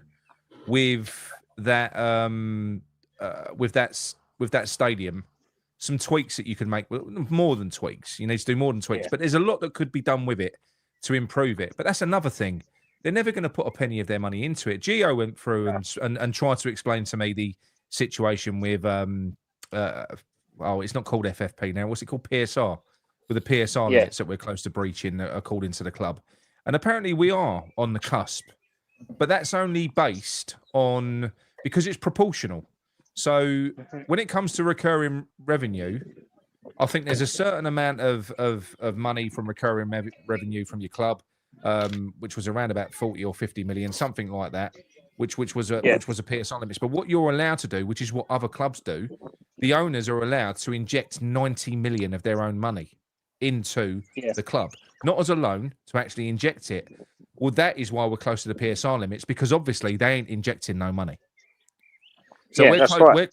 A: with that with that stadium. Some tweaks that you can make, more than tweaks. You need to do more than tweaks, but there's a lot that could be done with it to improve it. But that's another thing. They're never going to put a penny of their money into it. Gio went through and tried to explain to me the situation with it's not called FFP now. What's it called? PSR, with the PSR limits that we're close to breaching, according to the club. And apparently we are on the cusp, but that's only based on because it's proportional. So when it comes to recurring revenue, I think there's a certain amount of money from recurring revenue from your club, which was around about 40 or 50 million, something like that, which was a PSI limit. But what you're allowed to do, which is what other clubs do, the owners are allowed to inject 90 million of their own money into the club, not as a loan, to actually inject it. Well, that is why we're close to the PSI limits, because obviously they ain't injecting no money. So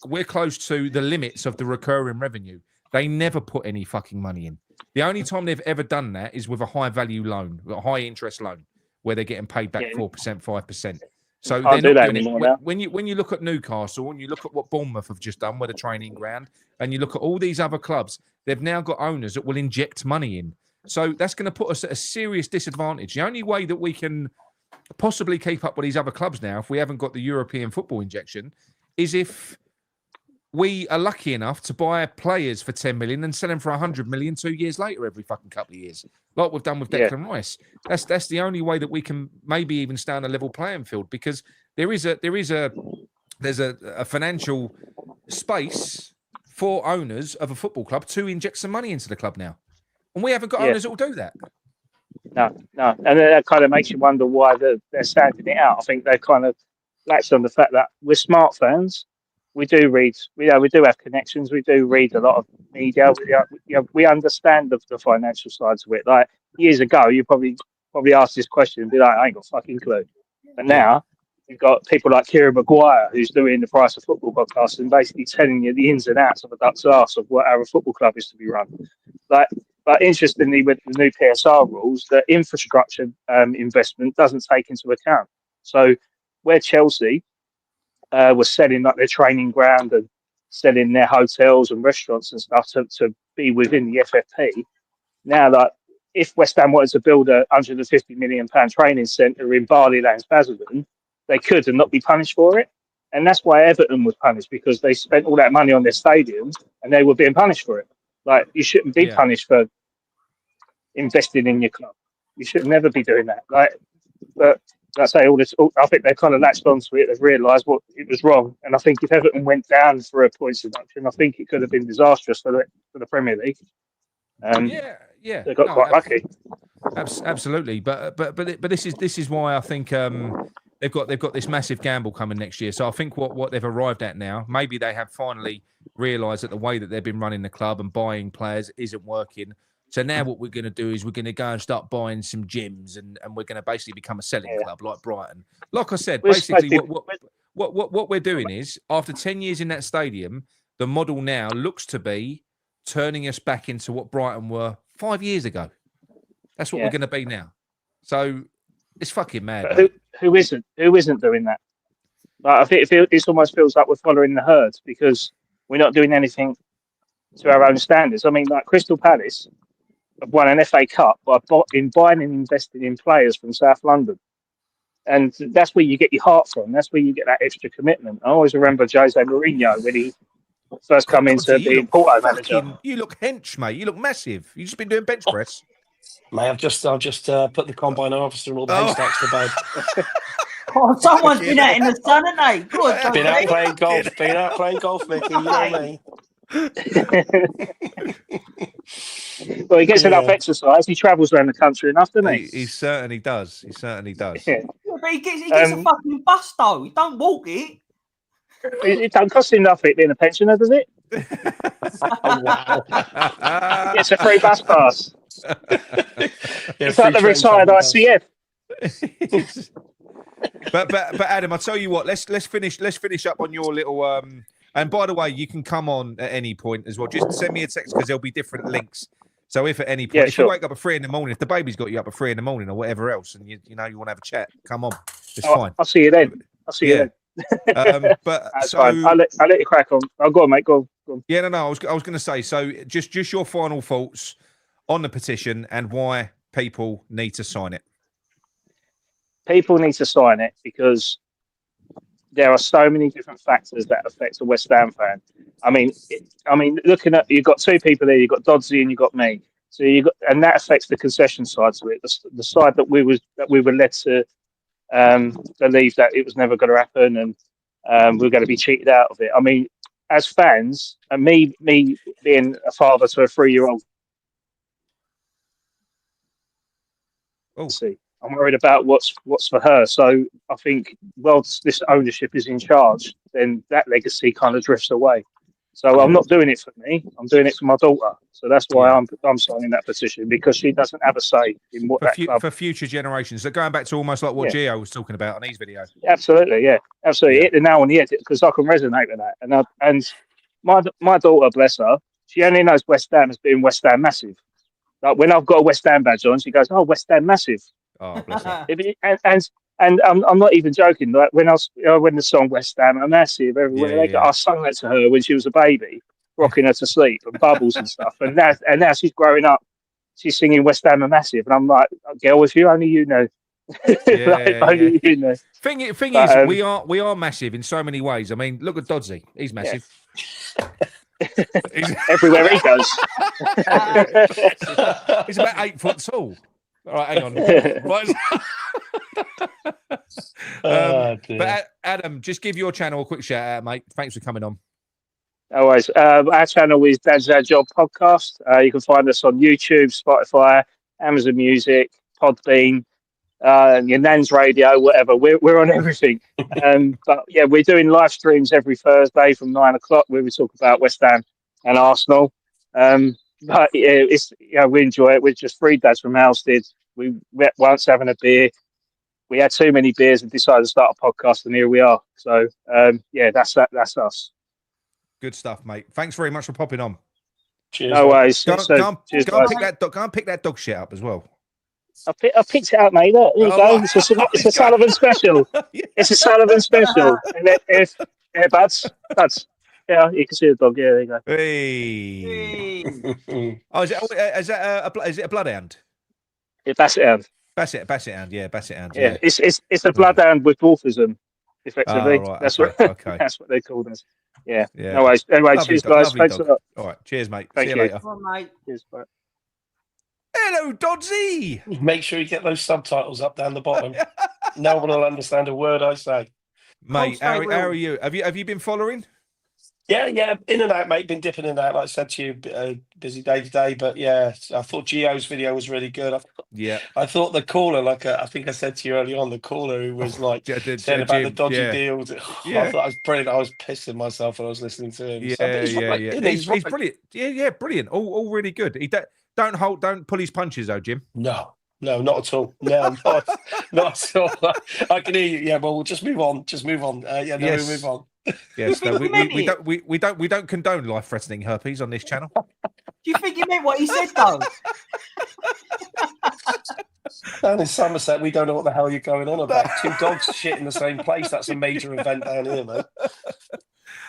A: we're close to the limits of the recurring revenue. They never put any fucking money in. The only time they've ever done that is with a high value loan, a high interest loan, where they're getting paid back 4%, 5%. So they're not doing it. When you look at Newcastle and you look at what Bournemouth have just done with a training ground, and you look at all these other clubs, they've now got owners that will inject money in. So that's going to put us at a serious disadvantage. The only way that we can possibly keep up with these other clubs now, if we haven't got the European football injection, is if we are lucky enough to buy players for 10 million and sell them for 100 million 2 years later every fucking couple of years, like we've done with Declan Rice. That's the only way that we can maybe even stay on a level playing field, because there's a financial space for owners of a football club to inject some money into the club now, and we haven't got owners that will do that.
K: No, and that kind of makes you wonder why they're standing it out. I think they kind of latched on the fact that we're smart fans. We do read, we do have connections. We do read a lot of media. We understand the financial sides of it. Like years ago, you probably asked this question and be like, I ain't got a fucking clue. But now you've got people like Kieran Maguire, who's doing the Price of Football podcast and basically telling you the ins and outs of a duck's arse of what our football club is to be run. But interestingly, with the new PSR rules, the infrastructure investment doesn't take into account. So where Chelsea was selling like their training ground and selling their hotels and restaurants and stuff to be within the FFP. Now, like if West Ham wanted to build a £150 million training centre in Barleylands, Basildon, they could and not be punished for it. And that's why Everton was punished, because they spent all that money on their stadium and they were being punished for it. Like you shouldn't be punished for investing in your club. You should never be doing that. But I say all this. I think they kind of latched onto it. They've realised what it was wrong, and I think if Everton went down for a points deduction, I think it could have been disastrous for the Premier League. They got quite lucky.
A: Absolutely, but this is why I think they've got this massive gamble coming next year. So I think what they've arrived at now, maybe they have finally realised that the way that they've been running the club and buying players isn't working. So now what we're going to do is we're going to go and start buying some gyms, and we're going to basically become a selling club like Brighton. Like I said, basically what we're doing is, after 10 years in that stadium, the model now looks to be turning us back into what Brighton were 5 years ago. That's what we're going to be now. So it's fucking mad.
K: Who isn't doing that? Like, I think it almost feels like we're following the herd, because we're not doing anything to our own standards. I mean, like Crystal Palace have won an FA Cup by buying and investing in players from South London. And that's where you get your heart from. That's where you get that extra commitment. I always remember Jose Mourinho when he first come into being Porto manager.
A: You look hench, mate. You look massive. You've just been doing bench press.
L: Mate, I've just put the combine officer and all the haystacks to bed.
E: Someone's been out in the sun, haven't they?
L: Been out playing golf, Mickey. You know me.
K: Well, he gets enough exercise. He travels around the country enough, doesn't he?
A: He certainly does.
K: Yeah.
E: But he gets a fucking bus though. He don't walk it.
K: It don't cost him nothing being a pensioner, does it?
L: Oh, wow.
K: It's a free bus pass. It's like the retired ICF.
A: but Adam, I'll tell you what. Let's finish up on your little. And by the way, you can come on at any point as well. Just send me a text because there'll be different links. So if at any point, if you wake up at 3 a.m, if the baby's got you up at 3 a.m. or whatever else, and you want to have a chat, come on. It's fine.
K: I'll see you then.
A: But
K: that's
A: so
K: fine. I'll let you crack on. I'll go on, mate. Go on.
A: Yeah, no. I was going to say. So just your final thoughts on the petition and why people need to sign it.
K: People need to sign it because there are so many different factors that affect a West Ham fan. I mean, looking at, you've got two people there. You've got Doddsy and you've got me. So and that affects the concession side to it. The side that we were led to believe that it was never going to happen, and we were going to be cheated out of it. I mean, as fans, and me being a father to a 3-year-old.
A: Oh,
K: see. I'm worried about what's for her. So I think, this ownership is in charge, then that legacy kind of drifts away. So I'm not doing it for me. I'm doing it for my daughter. So that's why I'm signing that petition, because she doesn't have a say in what
A: for future generations. So going back to almost like what Gio was talking about on his video.
K: Absolutely, yeah, absolutely. Hit the nail on the head, because I can resonate with that. And my daughter, bless her, she only knows West Ham as being West Ham massive. Like when I've got a West Ham badge on, she goes, "Oh, West Ham massive."
A: Oh, bless her.
K: And I'm not even joking. Like when the song West Ham are massive everywhere, I sung that to her when she was a baby, rocking her to sleep and bubbles and stuff. And now she's growing up, she's singing West Ham are massive, and I'm like, girl, if you only you know. Only you know.
A: Thing is, we are massive in so many ways. I mean, look at Doddsy; he's massive.
K: Everywhere he goes.
A: He's about 8 foot tall. All right, hang on. But Adam, just give your channel a quick shout out, mate. Thanks for coming on.
K: Always. Our channel is Dad's Our Job Podcast. You can find us on YouTube, Spotify, Amazon Music, Podbean, your Nan's Radio, whatever. We're on everything. But yeah, we're doing live streams every Thursday from 9 o'clock where we talk about West Ham and Arsenal. But yeah, we enjoy it. We're just 3 dads from Halstead. We met once having a beer. We had too many beers and decided to start a podcast, and here we are. So yeah, that's us.
A: Good stuff, mate. Thanks very much for popping on.
K: Cheers. No worries.
A: Go and pick that dog shit up as well.
K: I picked it up, mate. Look, there you go. It's a Sullivan special. It's a Sullivan special. And buds. Yeah, you can see the dog. Yeah, there you go.
A: Hey. Oh, is it a bloodhound?
K: Yeah, Basset Hound.
A: Basset Hound. Yeah, Basset Hound.
K: Yeah, it's a bloodhound with dwarfism, effectively.
A: Oh, right.
K: That's
A: okay.
K: That's what they called us. Yeah. No worries. Anyway, cheers, guys. Thanks a lot.
A: All right. Cheers, mate.
K: Thank
A: See
K: you
A: later.
E: Come on, mate.
K: Cheers, bye.
A: Hello, Doddsy.
L: Make sure you get those subtitles up down the bottom. No one will understand a word I say.
A: Mate, how are you? Have you been following?
L: Yeah, in and out, mate. Been dipping in and out, like I said to you, busy day today. But yeah, I thought Gio's video was really good. I thought the caller, like I think I said to you early on, the caller who was like saying about the dodgy deals. I thought I was brilliant. I was pissing myself when I was listening to him.
A: He's brilliant. Yeah, brilliant. All really good. He don't pull his punches though, Jim.
L: No, not at all. No, not at all. I can hear you. Yeah, well, we'll just move on. We'll move on.
A: Yes, no, we don't condone life-threatening herpes on this channel.
E: Do you think he meant what he said, though?
L: Down in Somerset, we don't know what the hell you're going on about. 2 dogs shit in the same place. That's a major event down here, man.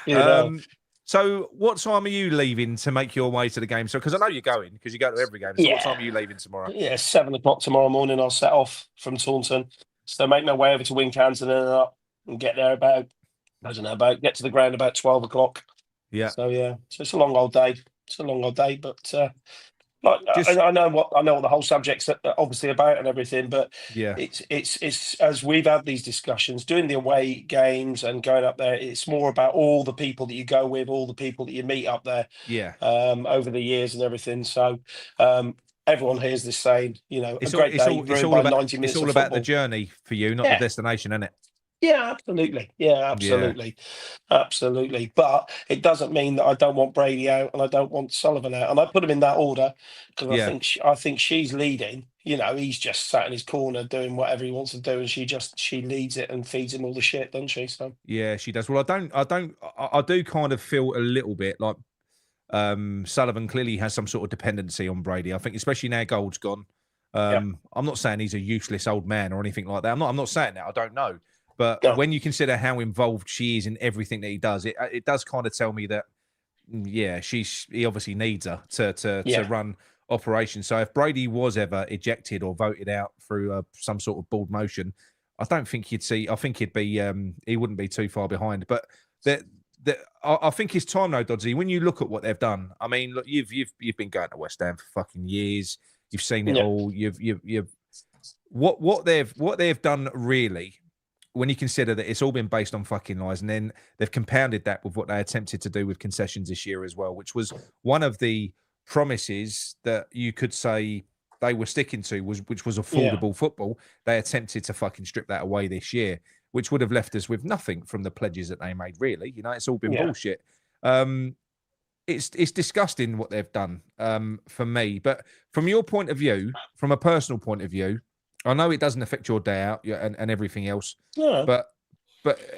L: You know.
A: So, what time are you leaving to make your way to the game? So, because I know you're going, because you go to every game. So, what time are you leaving tomorrow?
L: Yeah, 7 o'clock tomorrow morning. I'll set off from Taunton, so make my way over to Wincanton and get there about. I don't know, get to the ground about 12 o'clock.
A: Yeah.
L: So yeah, so it's a long old day. But I know what the whole subject's obviously about and everything. But
A: yeah,
L: it's as we've had these discussions, doing the away games and going up there. It's more about all the people that you go with, all the people that you meet up there.
A: Yeah.
L: Over the years and everything. So everyone hears this saying, you know,
A: it's
L: a great day.
A: It's all about the journey for you, not the destination, isn't it?
L: Yeah, absolutely. Yeah, absolutely. Absolutely. But it doesn't mean that I don't want Brady out and I don't want Sullivan out. And I put them in that order because I think she's leading. You know, he's just sat in his corner doing whatever he wants to do, and she leads it and feeds him all the shit, doesn't she? So
A: yeah, she does. Well, I do kind of feel a little bit like Sullivan clearly has some sort of dependency on Brady. I think, especially now Gold's gone. I'm not saying he's a useless old man or anything like that. I'm not saying that. I don't know. But when you consider how involved she is in everything that he does, it does kind of tell me that, he obviously needs her to run operations. So if Brady was ever ejected or voted out through some sort of board motion, I don't think you'd see. I think he'd be he wouldn't be too far behind. But I think it's time though, Doddsy. When you look at what they've done, I mean, look, you've been going to West Ham for fucking years. You've seen it all. You've what they've done really. When you consider that it's all been based on fucking lies, and then they've compounded that with what they attempted to do with concessions this year as well, which was one of the promises that you could say they were sticking to, which was affordable football. They attempted to fucking strip that away this year, which would have left us with nothing from the pledges that they made, really. You know, it's all been bullshit. It's disgusting what they've done for me. But from your point of view, from a personal point of view, I know it doesn't affect your day out and everything else, but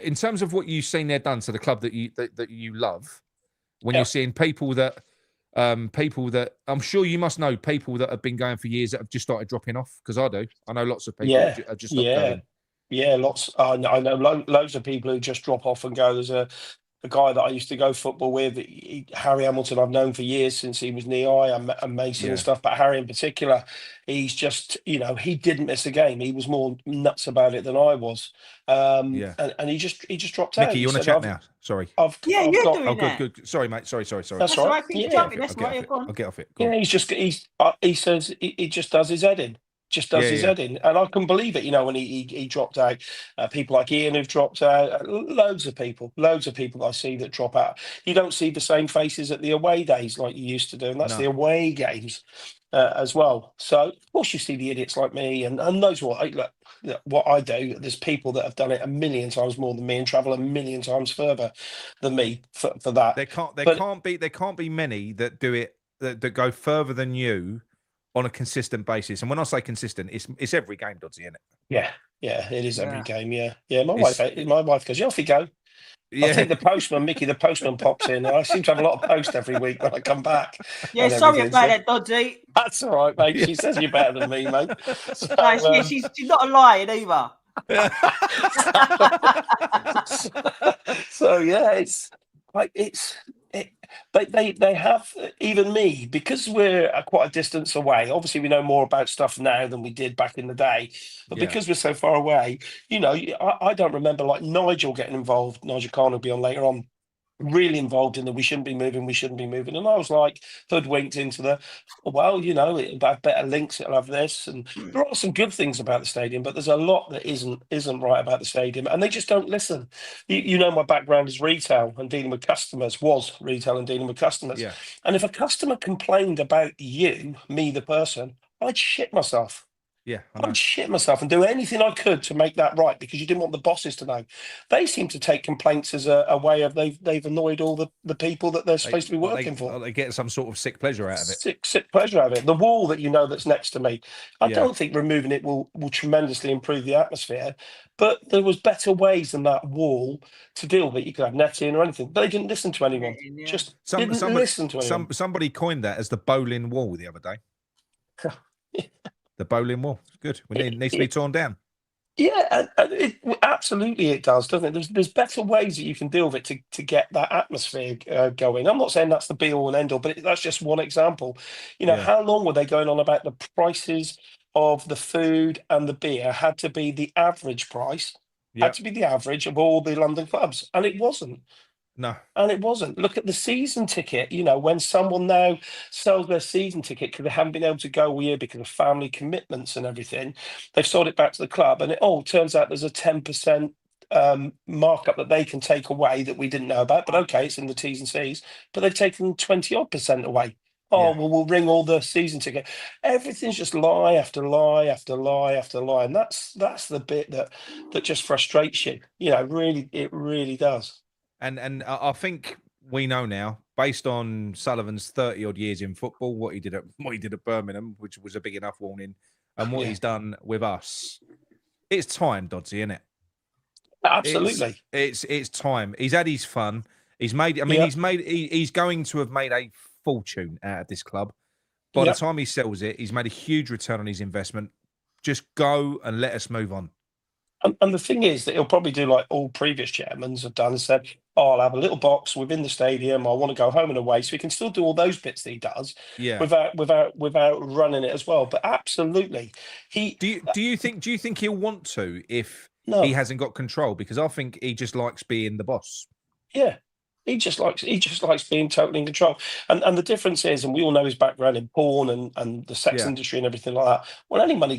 A: in terms of what you've seen there done to the club that you love, when you're seeing people that I'm sure you must know people that have been going for years that have just started dropping off, because I do. I know lots of people have just stopped going.
L: Yeah, lots. I know loads of people who just drop off and go. There's a guy that I used to go football with, Harry Hamilton, I've known for years since he was knee high, and Mason and stuff. But Harry in particular, he's just, he didn't miss a game. He was more nuts about it than I was. And he just dropped out.
A: Mickey, you want to chat now? Sorry.
E: You're doing that.
A: Good. Sorry, mate. Sorry.
L: That's right.
A: I'll get off it.
L: He says he just does his head in. His head in, and I can believe it. When he dropped out, people like Ian who've dropped out, loads of people I see that drop out. You don't see the same faces at the away days like you used to do, and that's the away games as well. So of course you see the idiots like me, and those what I do. There's people that have done it a million times more than me and travel a million times further than me for that.
A: There can't be many that do it that go further than you on a consistent basis. And when I say consistent, it's every game, Doddsy, isn't it?
L: Yeah, it is every game. Yeah. My wife goes, off you go. I think the postman, Mickey, the postman pops in. I seem to have a lot of post every week when I come back.
E: Yeah, sorry about that, Doddsy.
L: That's all right, mate. She says you're better than me, mate.
E: So, she's not lying either.
L: So yeah, it's like they have, even me, because we're quite a distance away. Obviously, we know more about stuff now than we did back in the day, but because we're so far away, I don't remember like Nigel getting involved. Nigel Khan will be on later on. Really involved in the we shouldn't be moving, and I was like hoodwinked into it'll have better links, it'll have this, and there are some good things about the stadium, but there's a lot that isn't right about the stadium, and they just don't listen. My background is retail and dealing with customers, and if a customer complained about me the person, I'd shit myself.
A: Yeah,
L: I'd shit myself and do anything I could to make that right, because you didn't want the bosses to know. They seem to take complaints as a way of they've annoyed all the people that they're supposed to be working for.
A: They get some sort of sick pleasure out of it.
L: Sick pleasure out of it. The wall that that's next to me, I don't think removing it will tremendously improve the atmosphere, but there was better ways than that wall to deal with it. You could have netting or anything, but they didn't listen to anyone. Listen to anyone.
A: Somebody coined that as the bowling wall the other day. The bowling wall. Good. It needs to be torn down.
L: Yeah, absolutely it does, doesn't it? There's better ways that you can deal with it to get that atmosphere going. I'm not saying that's the be all and end all, but that's just one example. How long were they going on about the prices of the food and the beer had to be the average price, had to be the average of all the London clubs, and it wasn't.
A: No.
L: And it wasn't. Look at the season ticket. When someone now sells their season ticket because they haven't been able to go all year because of family commitments and everything, they've sold it back to the club, and it turns out there's a 10% markup that they can take away that we didn't know about. But okay, it's in the T's and C's. But they've taken 20% away Oh, well, we'll ring all the season ticket. Everything's just lie after lie after lie after lie, and that's the bit that just frustrates you. You know, really, it really does.
A: And I think we know now, based on Sullivan's 30-odd years in football, what he did at Birmingham, which was a big enough warning, and what he's done with us. It's time, Dodsey, isn't it?
L: Absolutely.
A: It's time. He's had his fun. He's made. I mean, he's going to have made a fortune out of this club. By the time he sells it, he's made a huge return on his investment. Just go and let us move on.
L: And the thing is that he'll probably do like all previous chairmans have done and said, oh, I'll have a little box within the stadium. I want to go home and away. So he can still do all those bits that he does without running it as well. But absolutely.
A: Do you think he'll want to if he hasn't got control? Because I think he just likes being the boss.
L: Yeah. He just likes being totally in control. And the difference is, and we all know his background in porn and the sex industry and everything like that. Well, anybody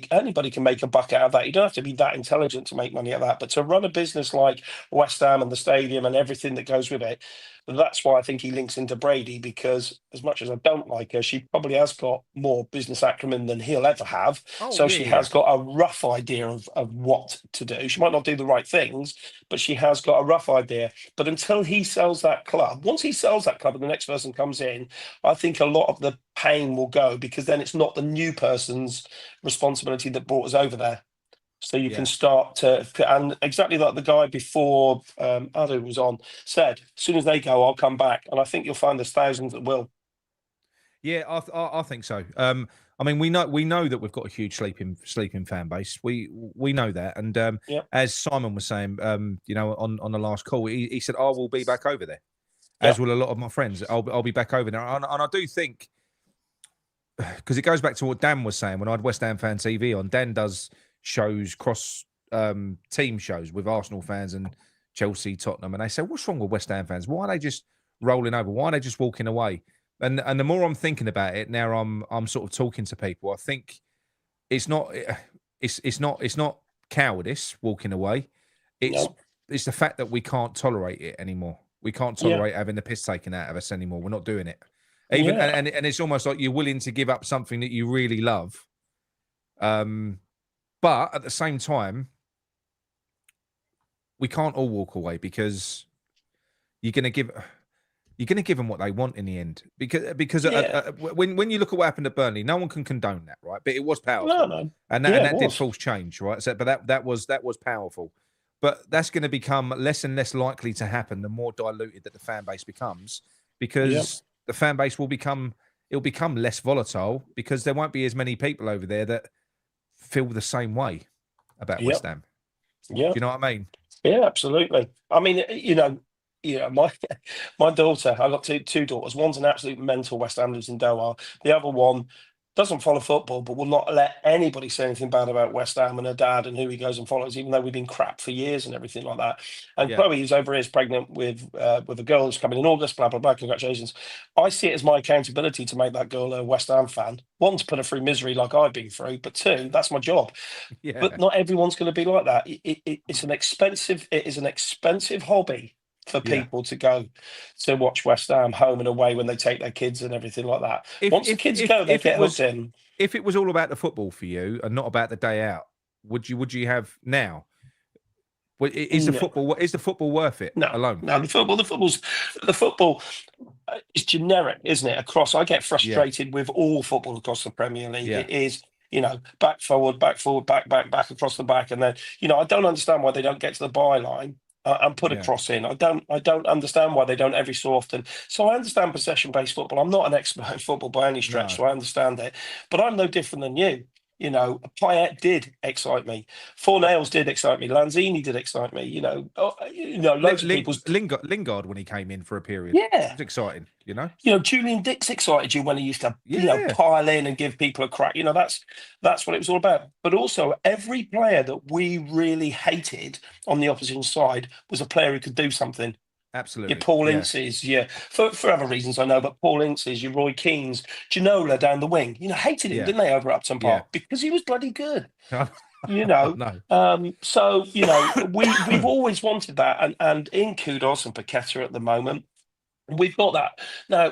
L: can make a buck out of that. You don't have to be that intelligent to make money out of that. But to run a business like West Ham and the stadium and everything that goes with it, that's why I think he links into Brady, because as much as I don't like her, she probably has got more business acumen than he'll ever have. She has got a rough idea of what to do. She might not do the right things, but she has got a rough idea. But until he sells that club, once he sells that club and the next person comes in, I think a lot of the pain will go, because then it's not the new person's responsibility that brought us over there. So you can start to, and exactly like the guy before Adu was on said, as soon as they go, I'll come back. And I think you'll find there's thousands that will.
A: Yeah, I think so. I mean, we know that we've got a huge sleeping fan base. We know that, and as Simon was saying, you know, on the last call, he said, "I will be back over there," as will a lot of my friends. I'll be back over there, and I do think, because it goes back to what Dan was saying when I had West Ham Fan TV on. Dan does shows, cross team shows with Arsenal fans and Chelsea, Tottenham, and they say, "What's wrong with West Ham fans? Why are they just rolling over? Why are they just walking away?" And the more I'm thinking about it now, I'm sort of talking to people. I think it's not cowardice walking away. It's the fact that we can't tolerate it anymore. We can't tolerate having the piss taken out of us anymore. We're not doing it. And it's almost like you're willing to give up something that you really love. But at the same time, we can't all walk away, because you're going to give them what they want in the end. Because when you look at what happened at Burnley, no one can condone that, right? But it was powerful, and that did force change, right? So, but that was powerful. But that's going to become less and less likely to happen the more diluted that the fan base becomes, because the fan base it'll become less volatile, because there won't be as many people over there that feel the same way about West Ham.
L: Yeah.
A: Do you know what I mean?
L: Yeah, absolutely. I mean, you know, my daughter, I've got two daughters. One's an absolute mental, West Ham, lives in Doha. The other one doesn't follow football, but will not let anybody say anything bad about West Ham and her dad and who he goes and follows, even though we've been crap for years and everything like that. And Chloe is over here, is pregnant with a girl who's coming in August, blah, blah, blah. Congratulations. I see it as my accountability to make that girl a West Ham fan. One, to put her through misery like I've been through, but two, that's my job. Yeah. But not everyone's going to be like that. It is an expensive hobby for people to go to watch West Ham home and away when they take their kids and everything like that. Once the kids go, they get hooked in.
A: If it was all about the football for you and not about the day out, would you have now? Is the football worth it?
L: No,
A: alone.
L: No, the football is generic, isn't it? I get frustrated with all football across the Premier League. It is, you know, back forward, back across the back, and then, you know, I don't understand why they don't get to the byline and put a cross in. I don't understand why they don't every so often. So I understand possession-based football. I'm not an expert in football by any stretch, so I understand it. But I'm no different than you. You know, Payet did excite me. Four Nails did excite me. Lanzini did excite me. You know, loads of people.
A: Lingard when he came in for a period.
L: Yeah,
A: it was exciting. You know,
L: Julian Dix excited you when he used to, pile in and give people a crack. You know, that's what it was all about. But also, every player that we really hated on the opposition side was a player who could do something.
A: Absolutely.
L: Your Paul Ince's, for other reasons I know, but Paul Ince's, your Roy Keane's, Ginola down the wing, hated him, didn't they, over at Upton Park? Because he was bloody good. So, we've always wanted that, and in Kudos and Paqueta at the moment, we've got that. Now,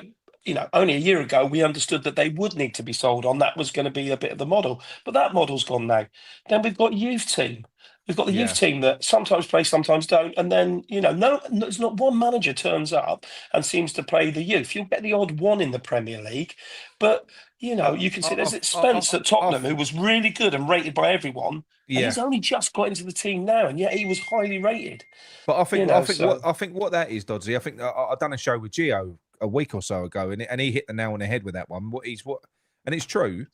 L: only a year ago, we understood that they would need to be sold on. That was going to be a bit of the model. But that model's gone now. Then we've got youth team. We've got the youth team that sometimes play, sometimes don't. And then, there's not one manager turns up and seems to play the youth. You'll get the odd one in the Premier League. But, you can see there's Spence at Tottenham, who was really good and rated by everyone. And he's only just got into the team now, and yet he was highly rated.
A: But I think what that is, Doddsy, I think I've done a show with Gio a week or so ago, and he hit the nail on the head with that one. And it's true.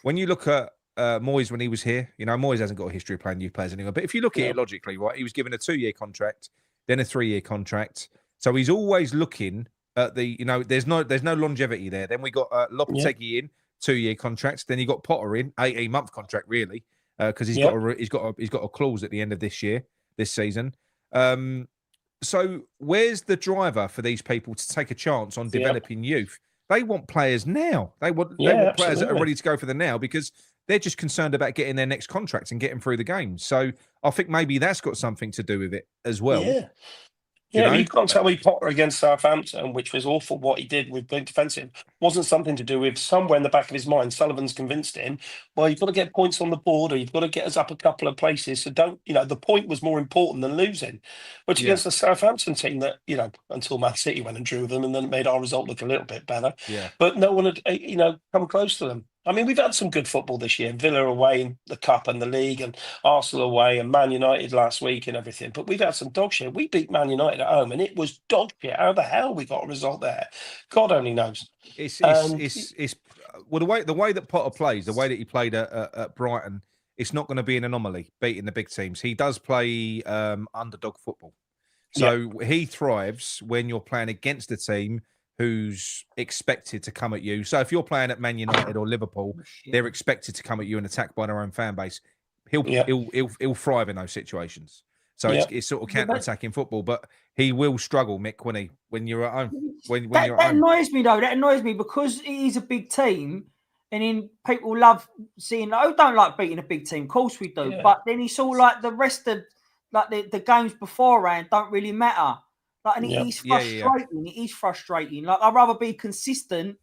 A: When you look at Moyes when he was here, Moyes hasn't got a history of playing youth players anymore. But if you look at it logically, right, he was given a 2-year contract, then a 3-year contract. So he's always looking at the, there's no longevity there. Then we got Lopetegui in 2-year contracts. Then you got Potter in 18-month contract really, because he's got a clause at the end of this season. So where's the driver for these people to take a chance on developing youth? They want players now. They want players that are ready to go for the now, because they're just concerned about getting their next contract and getting through the game. So I think maybe that's got something to do with it as well.
L: Yeah. You can't tell me Potter against Southampton, which was awful what he did with being defensive, wasn't something to do with somewhere in the back of his mind. Sullivan's convinced him, well, you've got to get points on the board, or you've got to get us up a couple of places. So the point was more important than losing. Which against the Southampton team that, until Man City went and drew with them, and then it made our result look a little bit better.
A: Yeah.
L: But no one had, come close to them. I mean, we've had some good football this year. Villa away in the Cup and the League, and Arsenal away, and Man United last week and everything. But we've had some dog shit. We beat Man United at home, and it was dog shit. How the hell we got a result there? God only knows.
A: The way that Potter plays, the way that he played at Brighton, it's not going to be an anomaly beating the big teams. He does play underdog football, so he thrives when you're playing against a team who's expected to come at you. So if you're playing at Man United or Liverpool, they're expected to come at you and attack by their own fan base. He'll thrive in those situations. So it's sort of counter-attacking football, but he will struggle, Mick, when you're at home. That
E: annoys me though. That annoys me because it is a big team, and then people love seeing. Don't like beating a big team. Of course we do, but then it's all like the rest of the games beforehand don't really matter. And it is frustrating. It is frustrating. I'd rather be consistent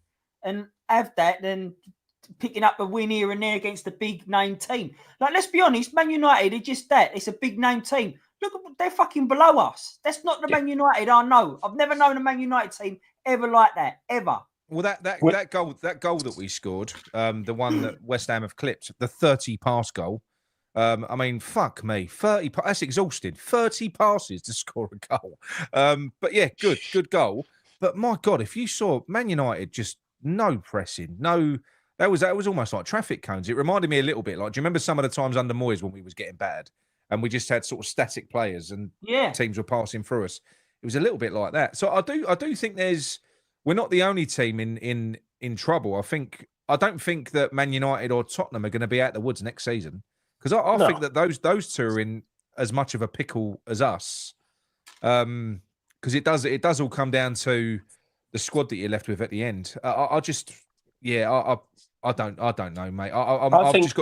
E: and have that than picking up a win here and there against a big name team. Let's be honest, Man United are just that. It's a big name team. Look, they're fucking below us. That's not the Man United I know. I've never known a Man United team ever like that, ever.
A: Well, that goal that we scored, the one that West Ham have clipped, the 30 pass goal. I mean, fuck me, 30. That's exhausting. 30 passes to score a goal. But yeah, good goal. But my God, if you saw Man United, just no pressing, no. That was almost like traffic cones. It reminded me a little bit like. Do you remember some of the times under Moyes when we was getting bad and we just had sort of static players and teams were passing through us? It was a little bit like that. So I do think we're not the only team in trouble. I don't think that Man United or Tottenham are going to be out the woods next season. Because I think that those two are in as much of a pickle as us, because it does all come down to the squad that you're left with at the end. I don't know, mate. I
L: think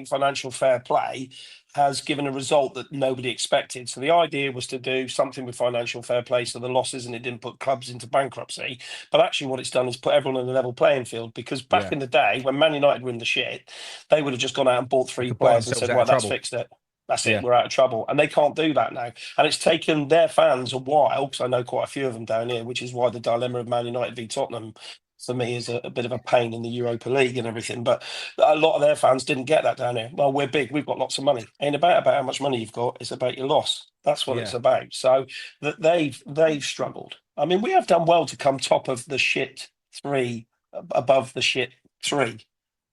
L: financial fair play has given a result that nobody expected. So the idea was to do something with financial fair play, so the losses, and it didn't put clubs into bankruptcy. But actually, what it's done is put everyone on a level playing field. Because back in the day, when Man United were in the shit, they would have just gone out and bought 3 players and said, "Right, that's fixed it. That's it. We're out of trouble." And they can't do that now. And it's taken their fans a while, because I know quite a few of them down here, which is why the dilemma of Man United v Tottenham for me is a bit of a pain in the Europa League and everything. But a lot of their fans didn't get that down here. Well, we're big. We've got lots of money. Ain't about how much money you've got. It's about your loss. That's what it's about. So that they've struggled. I mean, we have done well to come top of the shit 3, above the shit 3.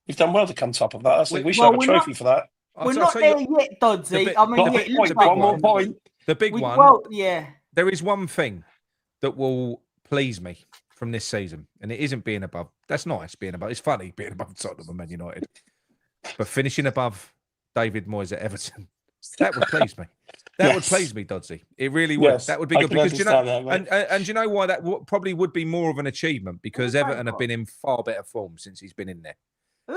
L: We've done well to come top of that. We should have a trophy for that.
E: We're not there yet, Doddsy.
L: One more point.
A: The big one.
E: Well, yeah.
A: There is one thing that will please me from this season, and it isn't being above. That's nice being above. It's funny being above Tottenham and Man United, but finishing above David Moyes at Everton, that would please me. That would please me, Doddsy. It really would. That would be good because and you know why that probably would be more of an achievement, because Everton have been in far better form since he's been in there.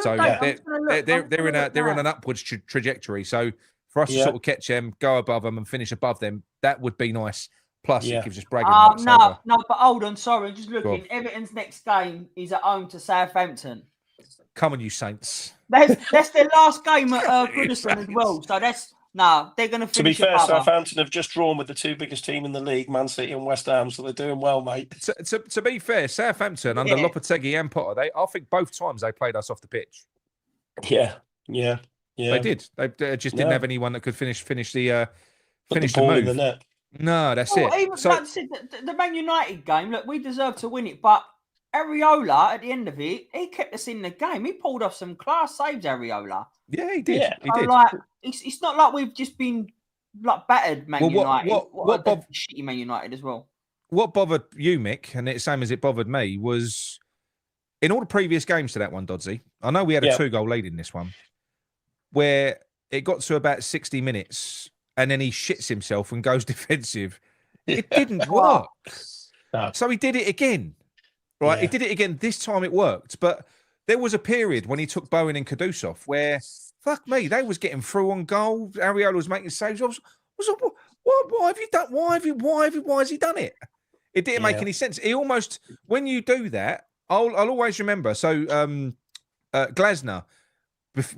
A: So they're on an upwards trajectory. So for us to sort of catch them, go above them, and finish above them, that would be nice. Plus, it gives us bragging rights.
E: No, but hold on. Sorry, just looking. Everton's next game is at home to Southampton.
A: Come on, you Saints.
E: That's their last game at Goodison as well. So they're going to finish.
L: To be fair, Southampton have just drawn with the two biggest team in the league, Man City and West Ham, so they're doing well, mate.
A: To be fair, Southampton under Lopetegui and Potter, I think both times they played us off the pitch.
L: Yeah.
A: They did. They just didn't have anyone that could finish the
L: ball
A: move.
L: in the net.
A: No, that's it.
E: Even the Man United game, look, we deserved to win it, but Areola, at the end of it, he kept us in the game. He pulled off some class saves, Areola.
A: Yeah, he did.
E: Yeah.
A: He did.
E: Like, it's not like we've just been like battered Man United.
A: What
E: shitty Man United as well.
A: What bothered you, Mick, and it's the same as it bothered me, was in all the previous games to that one, Dodsey, I know we had a 2-goal lead in this one, where it got to about 60 minutes and then he shits himself and goes defensive. It didn't work.
L: No.
A: So he did it again. Right? Yeah. He did it again. This time it worked. But there was a period when he took Bowen and Kudusov where, fuck me, they was getting through on goal. Areola was making saves. What have you done? Why has he done it? It didn't make any sense. He almost, when you do that, I'll always remember. So Glasner,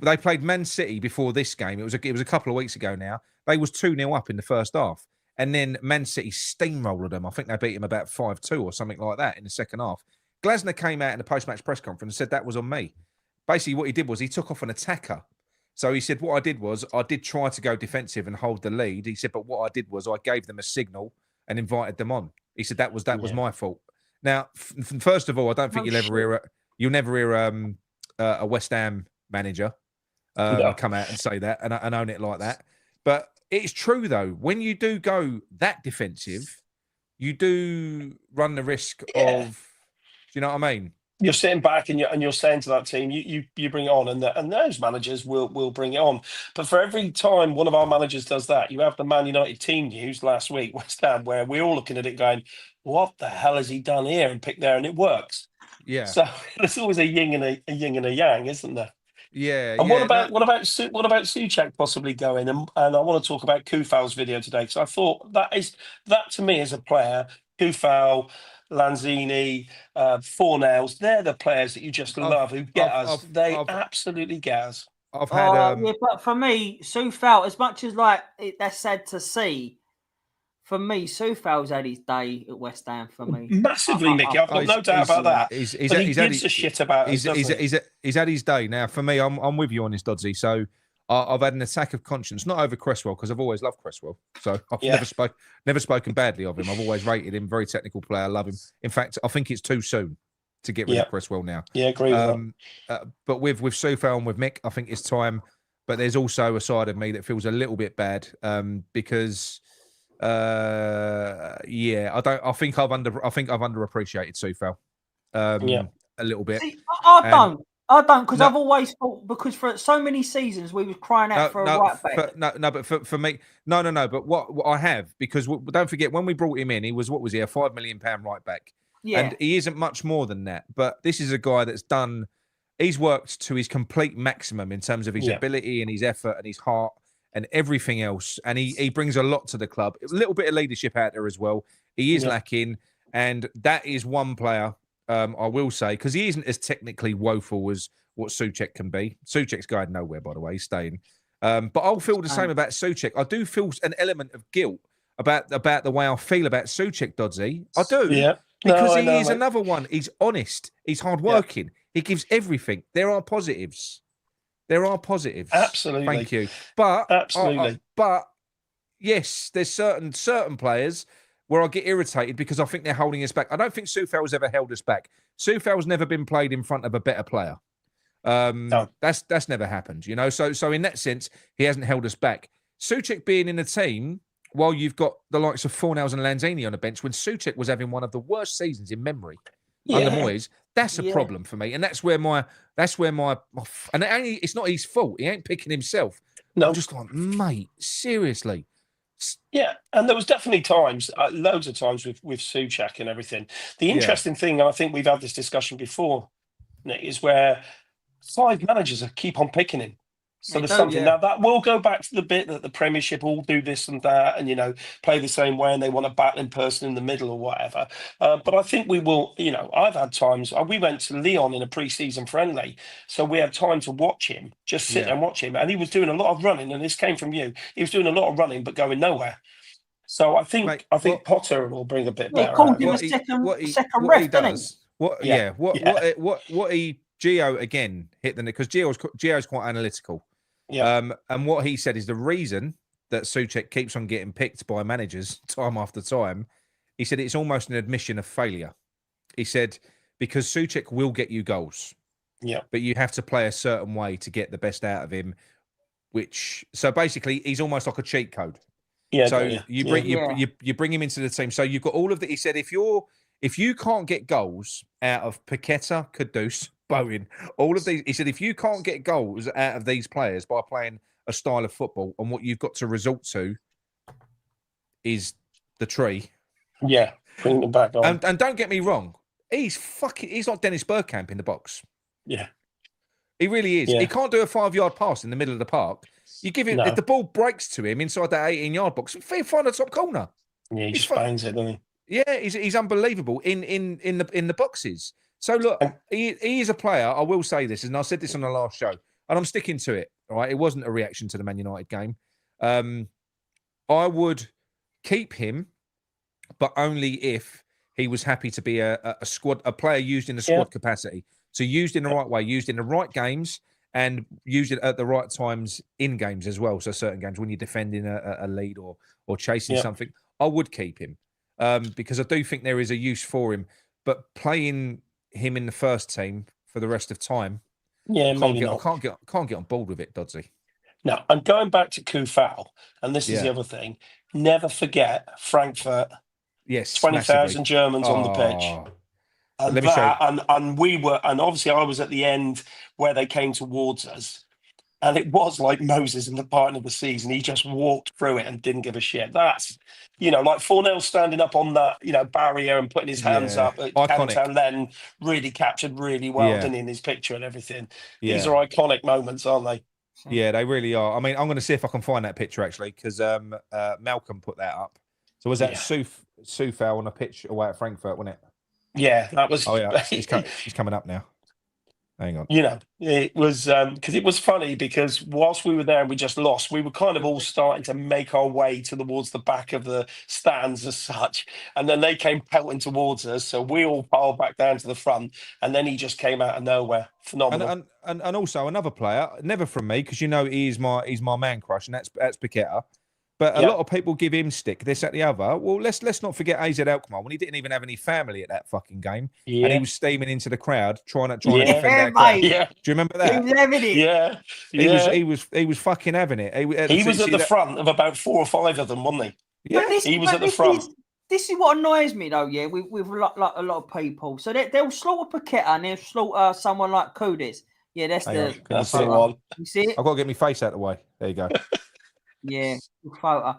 A: they played Man City before this game. It was a couple of weeks ago now. They was 2-0 up in the first half. And then Man City steamrolled them. I think they beat him about 5-2 or something like that in the second half. Glasner came out in the post-match press conference and said that was on me. Basically, what he did was he took off an attacker. So he said, what I did was I did try to go defensive and hold the lead. He said, but what I did was I gave them a signal and invited them on. He said that was my fault. Now, first of all, I don't think you'll never hear a West Ham manager come out and say that and own it like that. But it's true, though. When you do go that defensive, you do run the risk of, do you know what I mean?
L: You're sitting back and you're saying to that team, you bring it on, and those managers will bring it on. But for every time one of our managers does that, you have the Man United team news last week, West Ham, where we're all looking at it going, what the hell has he done here and picked there? And it works. Yeah. So there's always a yin and a yang, isn't there?
A: Yeah.
L: And what about Souček possibly going? And I want to talk about Koufal's video today, because I thought that to me as a player, Koufal, Lanzini, Fornals, they're the players that you just love, who get us. They absolutely get us.
A: I've had
E: but for me, Soufal, as much as that's sad to see, for me, Soufal's had his day at West Ham for me.
L: Massively, Mickey. I've got no doubt about that. He gives a shit about us,
A: he's had his day. Now, for me, I'm with you on this, Dodsey. So I've had an attack of conscience, not over Cresswell, because I've always loved Cresswell. So I've never spoken badly of him. I've always rated him. Very technical player. I love him. In fact, I think it's too soon to get rid of Cresswell now.
L: Yeah, agree with that.
A: But with Soufal and with Mick, I think it's time. But there's also a side of me that feels a little bit bad because... I think I've underappreciated Soufal a little bit.
E: See, I don't because I've always thought, because for so many seasons we were crying out for a right back.
A: But for me, no. But what I have, because don't forget when we brought him in, he was a £5 million right back, and he isn't much more than that. But this is a guy that's he's worked to his complete maximum in terms of his ability and his effort and his heart and everything else. And he brings a lot to the club. A little bit of leadership out there as well. He is lacking. And that is one player, I will say, because he isn't as technically woeful as what Souček can be. Souček's going nowhere, by the way. He's staying. But I'll feel the same about Souček. I do feel an element of guilt about the way I feel about Souček, Dodsey. I do.
L: Yeah.
A: Because he is another one. He's honest. He's hardworking. Yeah. He gives everything. There are positives.
L: Absolutely.
A: Thank you. But
L: absolutely.
A: But yes, there's certain players where I get irritated because I think they're holding us back. I don't think Soufal's ever held us back. Soufal's never been played in front of a better player.
L: No.
A: That's never happened, you know. So in that sense, he hasn't held us back. Souček being in the team while you've got the likes of Fornals and Lanzini on the bench, when Souček was having one of the worst seasons in memory under Moyes, that's a problem for me, and that's where my and it's not his fault. He ain't picking himself.
L: No,
A: I'm just like, mate, seriously.
L: Yeah, and there was definitely times, loads of times with Souček and everything. The interesting thing, and I think we've had this discussion before, Nick, is where 5 managers keep on picking him. So there's something now that will go back to the bit that the Premiership all do this and that, and play the same way, and they want a battling person in the middle or whatever. But I think we will. I've had times. We went to Lyon in a pre-season friendly, so we had time to watch him, just sit there and watch him, and he was doing a lot of running. And this came from you. He was doing a lot of running, but going nowhere. So I think Potter will bring a bit better.
E: Called him a second ref,
A: does. What Gio again hit because Gio's quite analytical.
L: Yeah.
A: And what he said is the reason that Souček keeps on getting picked by managers time after time, he said it's almost an admission of failure. He said, because Souček will get you goals.
L: Yeah.
A: But you have to play a certain way to get the best out of him, so basically he's almost like a cheat code.
L: Yeah.
A: So you bring him into the team. So you've got all of the, he said, if you can't get goals out of Paqueta, Kudus, Bowen, all of these, he said, if you can't get goals out of these players by playing a style of football, and what you've got to resort to is the tree.
L: Yeah, bring them back on.
A: And don't get me wrong, he's like Dennis Bergkamp in the box.
L: Yeah.
A: He really is.
L: Yeah.
A: He can't do a 5-yard pass in the middle of the park. You give him, if the ball breaks to him inside that 18-yard box, find the top corner.
L: Yeah, he just bangs it, doesn't he?
A: Yeah, he's unbelievable in the boxes. So look, he is a player. I will say this, and I said this on the last show, and I'm sticking to it. All right, it wasn't a reaction to the Man United game. I would keep him, but only if he was happy to be a player used in a squad capacity. So used in the right way, used in the right games, and used it at the right times in games as well. So certain games when you're defending a lead or chasing something, I would keep him because I do think there is a use for him. But playing him in the first team for the rest of time, I can't get on board with it, Dodsey.
L: No, and going back to Kufal, and this is the other thing, never forget Frankfurt.
A: Yes,
L: 20,000 Germans on the pitch. And we were, and obviously I was at the end where they came towards us, and it was like Moses in the parting of the seas, and he just walked through it and didn't give a shit. That's, like Fornell standing up on that, barrier and putting his hands up at Cantown Len really captured really well, didn't he, in his picture and everything.
A: Yeah.
L: These are iconic moments, aren't they?
A: Yeah, they really are. I mean, I'm going to see if I can find that picture actually, because Malcolm put that up. So was that Soufal on a pitch away at Frankfurt, wasn't it?
L: Yeah, that was.
A: Oh yeah, he's coming up now. Hang on.
L: It was because it was funny because whilst we were there and we just lost, we were kind of all starting to make our way towards the back of the stands as such, and then they came pelting towards us, so we all piled back down to the front, and then he just came out of nowhere. Phenomenal.
A: And also another player, never from me, because he's my man crush, and that's Paqueta. But a lot of people give him stick, this, that, the other. Well, let's not forget AZ Alkmaar when he didn't even have any family at that fucking game, and he was steaming into the crowd trying to defend that crowd.
E: Yeah.
A: Do you remember that?
E: He was having it.
L: Yeah,
A: he was fucking having it.
L: He was at the front of about 4 or 5 of them, wasn't he?
A: Yeah,
L: he was at the front.
E: This is what annoys me though. Yeah, with a lot of people. So they'll slaughter Paqueta and they'll slaughter someone like Kudus. Yeah, that's the
L: one.
E: You see it?
A: I've got to get my face out of the way. There you go.
E: Yeah, good photo.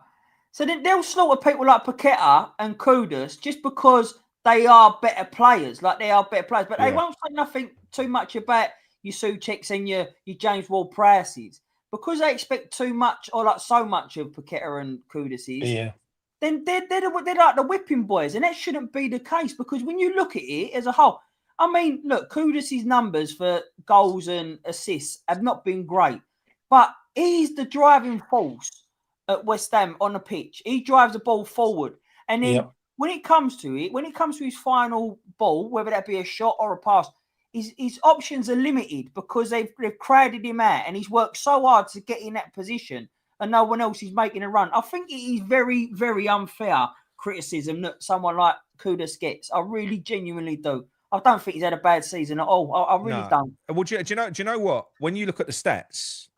E: So then they'll slaughter people like Paqueta and Kudus just because they are better players. Like they are better players, but they won't say nothing too much about your Součeks and your James Ward-Prowses because they expect too much or like so much of Paqueta and Kudus.
L: Yeah.
E: Then they're like the whipping boys, and that shouldn't be the case because when you look at it as a whole, I mean, look, Kudus' numbers for goals and assists have not been great, but he's the driving force at West Ham on the pitch. He drives the ball forward. And then when it comes to his final ball, whether that be a shot or a pass, his options are limited because they've crowded him out and he's worked so hard to get in that position and no one else is making a run. I think it is very, very unfair criticism that someone like Kudus gets. I really genuinely do. I don't think he's had a bad season at all. I really don't.
A: Well, do you know what? When you look at the stats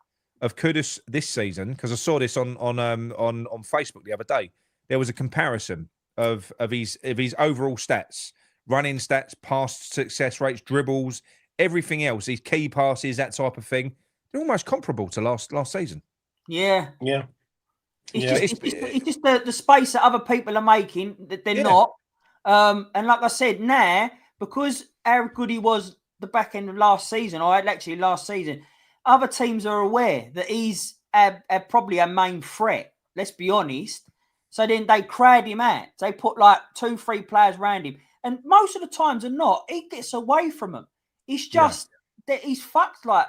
A: of Kudus this season, because I saw this on Facebook the other day, there was a comparison of his overall stats, running stats, pass success rates, dribbles, everything else, his key passes, that type of thing. They're almost comparable to last season.
E: Yeah.
L: It's
E: just the space that other people are making that they're not. And like I said, now because how good he was the back end of last season, or actually last season, other teams are aware that he's probably a main threat. Let's be honest. So then they crowd him out. They put like 2-3 players around him. And most of the times or not, he gets away from them. It's just that he's fucked like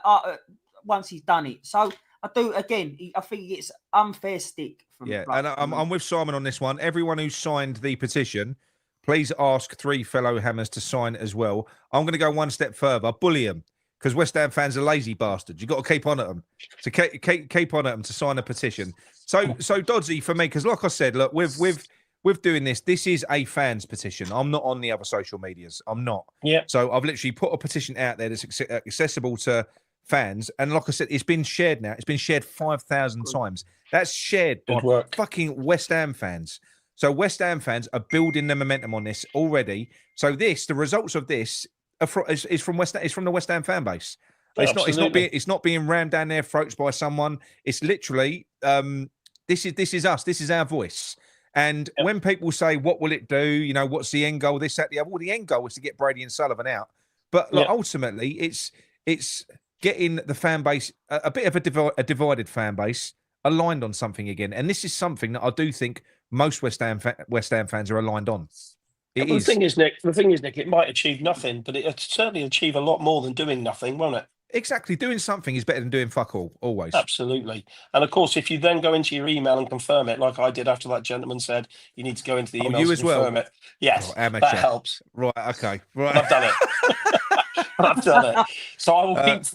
E: once he's done it. So I do, again, I think it's unfair stick.
A: And I'm with Simon on this one. Everyone who signed the petition, please ask 3 fellow Hammers to sign as well. I'm going to go one step further. Bully them. Because West Ham fans are lazy bastards. You've got to keep on at them. So keep on at them to sign a petition. So Doddsy for me, because like I said, look, with doing this is a fans petition. I'm not on the other social medias. I'm not.
L: Yeah.
A: So I've literally put a petition out there that's accessible to fans. And like I said, it's been shared now. It's been shared 5,000 times. That's shared by fucking West Ham fans. So West Ham fans are building the momentum on this already. So the results of this is from the West Ham fan base. It's not being rammed down their throats by someone. It's literally this is us. This is our voice. And when people say, "What will it do?" You know, what's the end goal? This, that, the other. Well, the end goal is to get Brady and Sullivan out. But ultimately, it's getting the fan base a bit of a divided fan base aligned on something again. And this is something that I do think most West Ham fans are aligned on.
L: The thing is, Nick, it might achieve nothing, but it'll certainly achieve a lot more than doing nothing, won't it?
A: Exactly. Doing something is better than doing fuck all, always.
L: Absolutely. And of course, if you then go into your email and confirm it, like I did after that gentleman said, you need to go into the email and confirm it. Yes, that helps.
A: Right, okay. Right.
L: I've done it. I've done it. So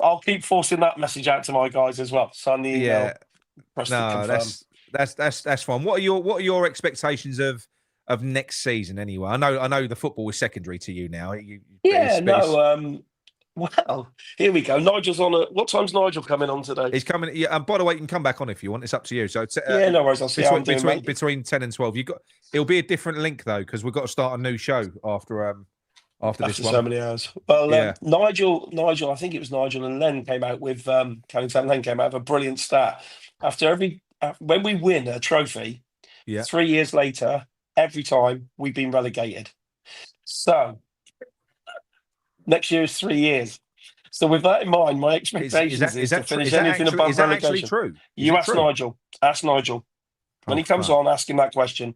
L: I'll keep forcing that message out to my guys as well. So on the email.
A: That's fine. What are your expectations of next season anyway? I know the football is secondary to you now.
L: Well, here we go. Nigel's on. What time's Nigel coming on today?
A: He's coming. Yeah, and by the way, you can come back on if you want. It's up to you. So
L: no worries. I'll see
A: between 10 and 12. It'll be a different link though because we've got to start a new show after this one.
L: So many hours. Well, Nigel. I think it was Nigel and Len came out with Len came out with a brilliant stat. When we win a trophy, 3 years later, every time we've been relegated. So next year is 3 years. So with that in mind, my expectations is to finish anything above relegation. Is that actually true? You ask Nigel. Ask Nigel. When he comes on, ask him that question.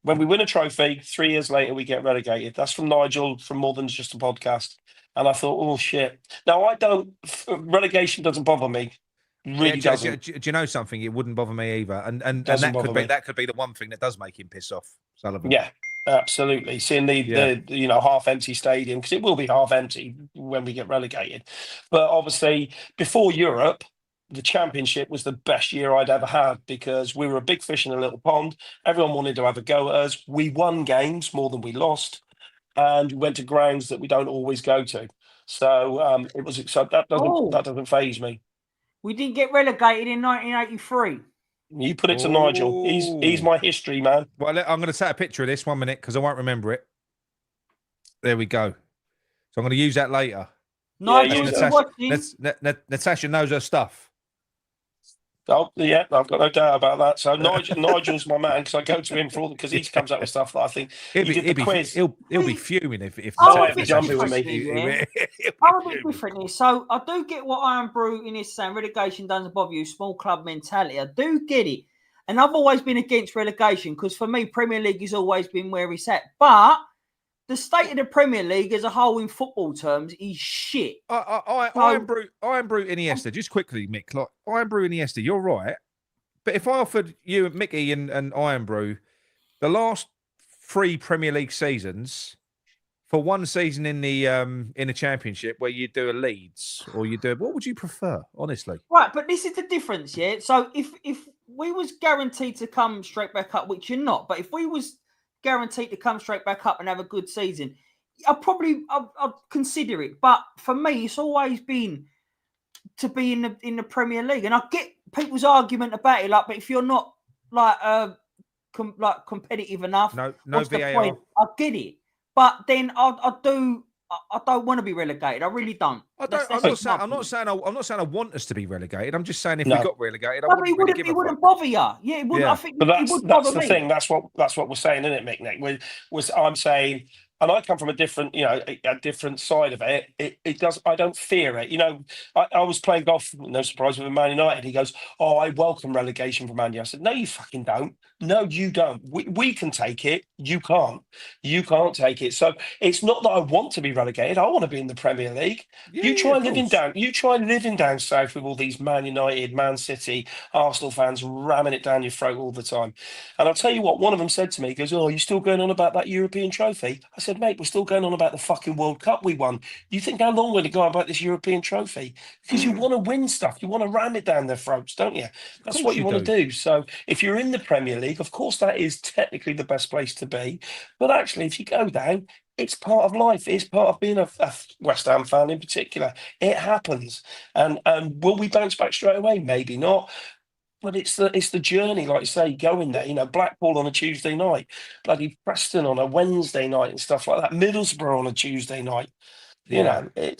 L: When we win a trophy, 3 years later, we get relegated. That's from Nigel from More Than Just a Podcast. And I thought, oh, shit. Now, relegation doesn't bother me. Really doesn't.
A: Do you know something? It wouldn't bother me either. And that could be the one thing that does make him piss off Sullivan.
L: Yeah. Absolutely. Seeing the half empty stadium, because it will be half empty when we get relegated. But obviously, before Europe, the Championship was the best year I'd ever had because we were a big fish in a little pond. Everyone wanted to have a go at us. We won games more than we lost, and we went to grounds that we don't always go to. So that doesn't faze me.
E: We didn't get relegated in 1983.
L: You put it to Nigel. He's my history man.
A: Well, I'm going to take a picture of this 1 minute because I won't remember it. There we go. So I'm going to use that later. Natasha knows her stuff.
L: Oh yeah, I've got no doubt about that. So Nigel's my man because I go to him for all because he comes up with stuff that I think he'll
A: be fuming if
L: jumping with me.
E: I'm a bit different here. So I do get what Iron Brew in his saying relegation doesn't bother you, small club mentality. I do get it. And I've always been against relegation because for me, Premier League has always been where it's at. But the state of the Premier League as a whole in football terms is shit.
A: Iron Brew Iniesta, just quickly, Mick. Like Iron Brew Iniesta, you're right. But if I offered you, Mickey, and Iron Brew, the last 3 Premier League seasons for one season in the Championship, where you do a Leeds or you do, what would you prefer, honestly?
E: Right, but this is the difference, yeah. So if we was guaranteed to come straight back up, which you're not, but if we was guaranteed to come straight back up and have a good season, I'd consider it. But for me, it's always been to be in the Premier League. And I get people's argument about it, like, but if you're not competitive enough,
A: no
E: what's
A: VAR.
E: The point? I get it, but then I don't want to be relegated. I really don't.
A: I'm not saying I want us to be relegated. I'm just saying if we got relegated,
E: it wouldn't bother you. Yeah, it wouldn't. I think
L: but
E: it would bother me.
L: Thing. That's what we're saying, isn't it, Mick? I'm saying and I come from a different, a different side of it. It does. I don't fear it. I was playing golf, no surprise, with Man United. He goes, "Oh, I welcome relegation from Man United." I said, "No, you fucking don't. No, you don't. We can take it. You can't. You can't take it." So it's not that I want to be relegated. I want to be in the Premier League. You try living down south with all these Man United, Man City, Arsenal fans ramming it down your throat all the time. And I'll tell you what, one of them said to me, he goes, "Oh, you still going on about that European trophy?" I said, "Mate, we're still going on about the fucking World Cup we won. You think how long we're going to go on about this European trophy? Because you want to win stuff. You want to ram it down their throats, don't you? That's what you want to do. So if you're in the Premier League, of course, that is technically the best place to be. But actually, if you go down, it's part of life. It's part of being a West Ham fan in particular. It happens. And will we bounce back straight away? Maybe not. But it's the journey, like you say, going there. Blackpool on a Tuesday night, bloody Preston on a Wednesday night, and stuff like that. Middlesbrough on a Tuesday night.
A: That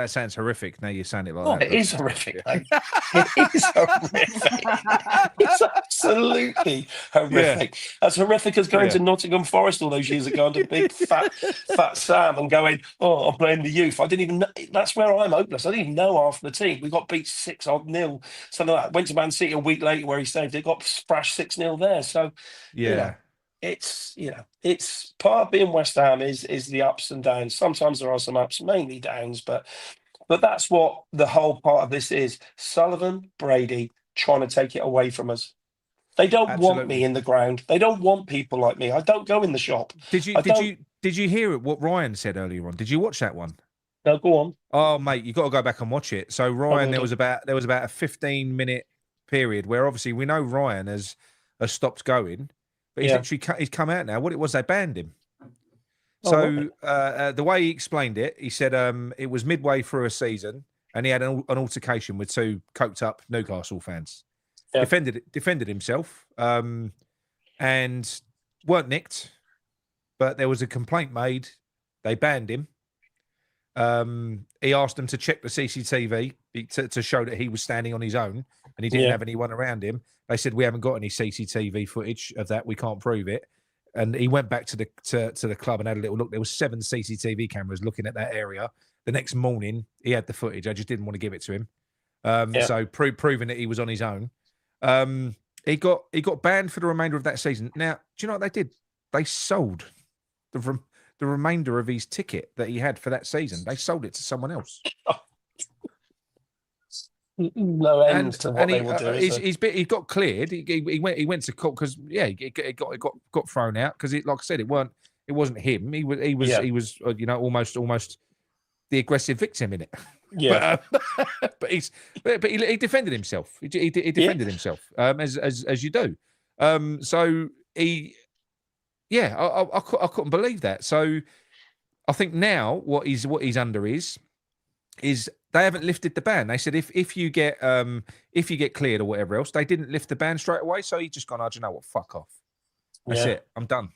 A: sounds horrific. Now you're saying it like that.
L: It is horrific. Mate. It is horrific. It's absolutely horrific. As horrific as going to Nottingham Forest all those years ago under big fat Sam and going, "Oh, I'm playing the youth." I didn't even know. That's where I'm hopeless. I didn't even know half the team. We got beat 6-0, something like that. Went to Man City a week later where he saved it, got thrashed 6-0 there. So it's part of being West Ham is the ups and downs. Sometimes there are some ups, mainly downs, but that's what the whole part of this is. Sullivan, Brady trying to take it away from us. They don't want me in the ground. They don't want people like me. I don't go in the shop.
A: Did you hear it? What Ryan said earlier on? Did you watch that one?
L: No, go on.
A: Oh, mate, you got to go back and watch it. So Ryan, there was about a 15-minute period where obviously we know Ryan has stopped going. But he's come out now. What it was, they banned him. So the way he explained it, he said it was midway through a season and he had an altercation with two coked up Newcastle fans. Yeah. Defended himself and weren't nicked, but there was a complaint made. They banned him. He asked them to check the CCTV to show that he was standing on his own and he didn't have anyone around him. They said, "We haven't got any CCTV footage of that. We can't prove it." And he went back to the club and had a little look. There was 7 CCTV cameras looking at that area. The next morning, he had the footage. I just didn't want to give it to him. So proving that he was on his own. He got banned for the remainder of that season. Now, do you know what they did? They sold the remainder of his ticket that he had for that season. They sold it to someone else.
L: No end to what they will do.
A: He got cleared. He went to court because he got thrown out because like I said, it wasn't him. He was almost the aggressive victim in it.
L: Yeah,
A: but he defended himself. He defended himself as you do. So he. Yeah, I couldn't believe that. So I think now what he's under is they haven't lifted the ban. They said if you get cleared or whatever else, they didn't lift the ban straight away. So he just gone, "Oh, do you know what? Fuck off. That's it. I'm done."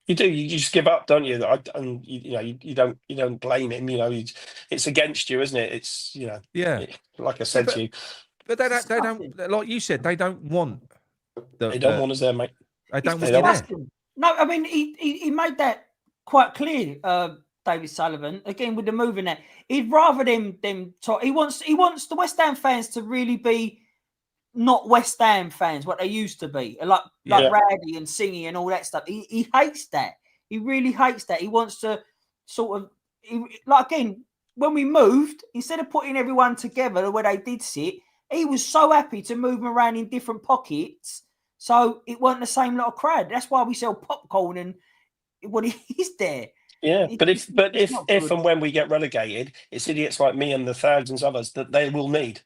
L: You do. You just give up, don't you? And you don't blame him. It's against you, isn't it? It's like I said to you.
A: But they don't. Like you said, they don't want.
L: They don't want us there, mate.
A: They don't want you there.
E: No, I mean he made that quite clear, David Sullivan. Again with the moving that he'd rather them talk. He wants the West Ham fans to really be not West Ham fans, what they used to be, like rowdy and singing and all that stuff. He hates that. He really hates that. He wants to sort of again when we moved, instead of putting everyone together the way they did sit, he was so happy to move them around in different pockets. So it weren't the same lot of crowd. That's why we sell popcorn and what he's there.
L: Yeah, but if and when we get relegated, it's idiots like me and the thousands of us that they will need.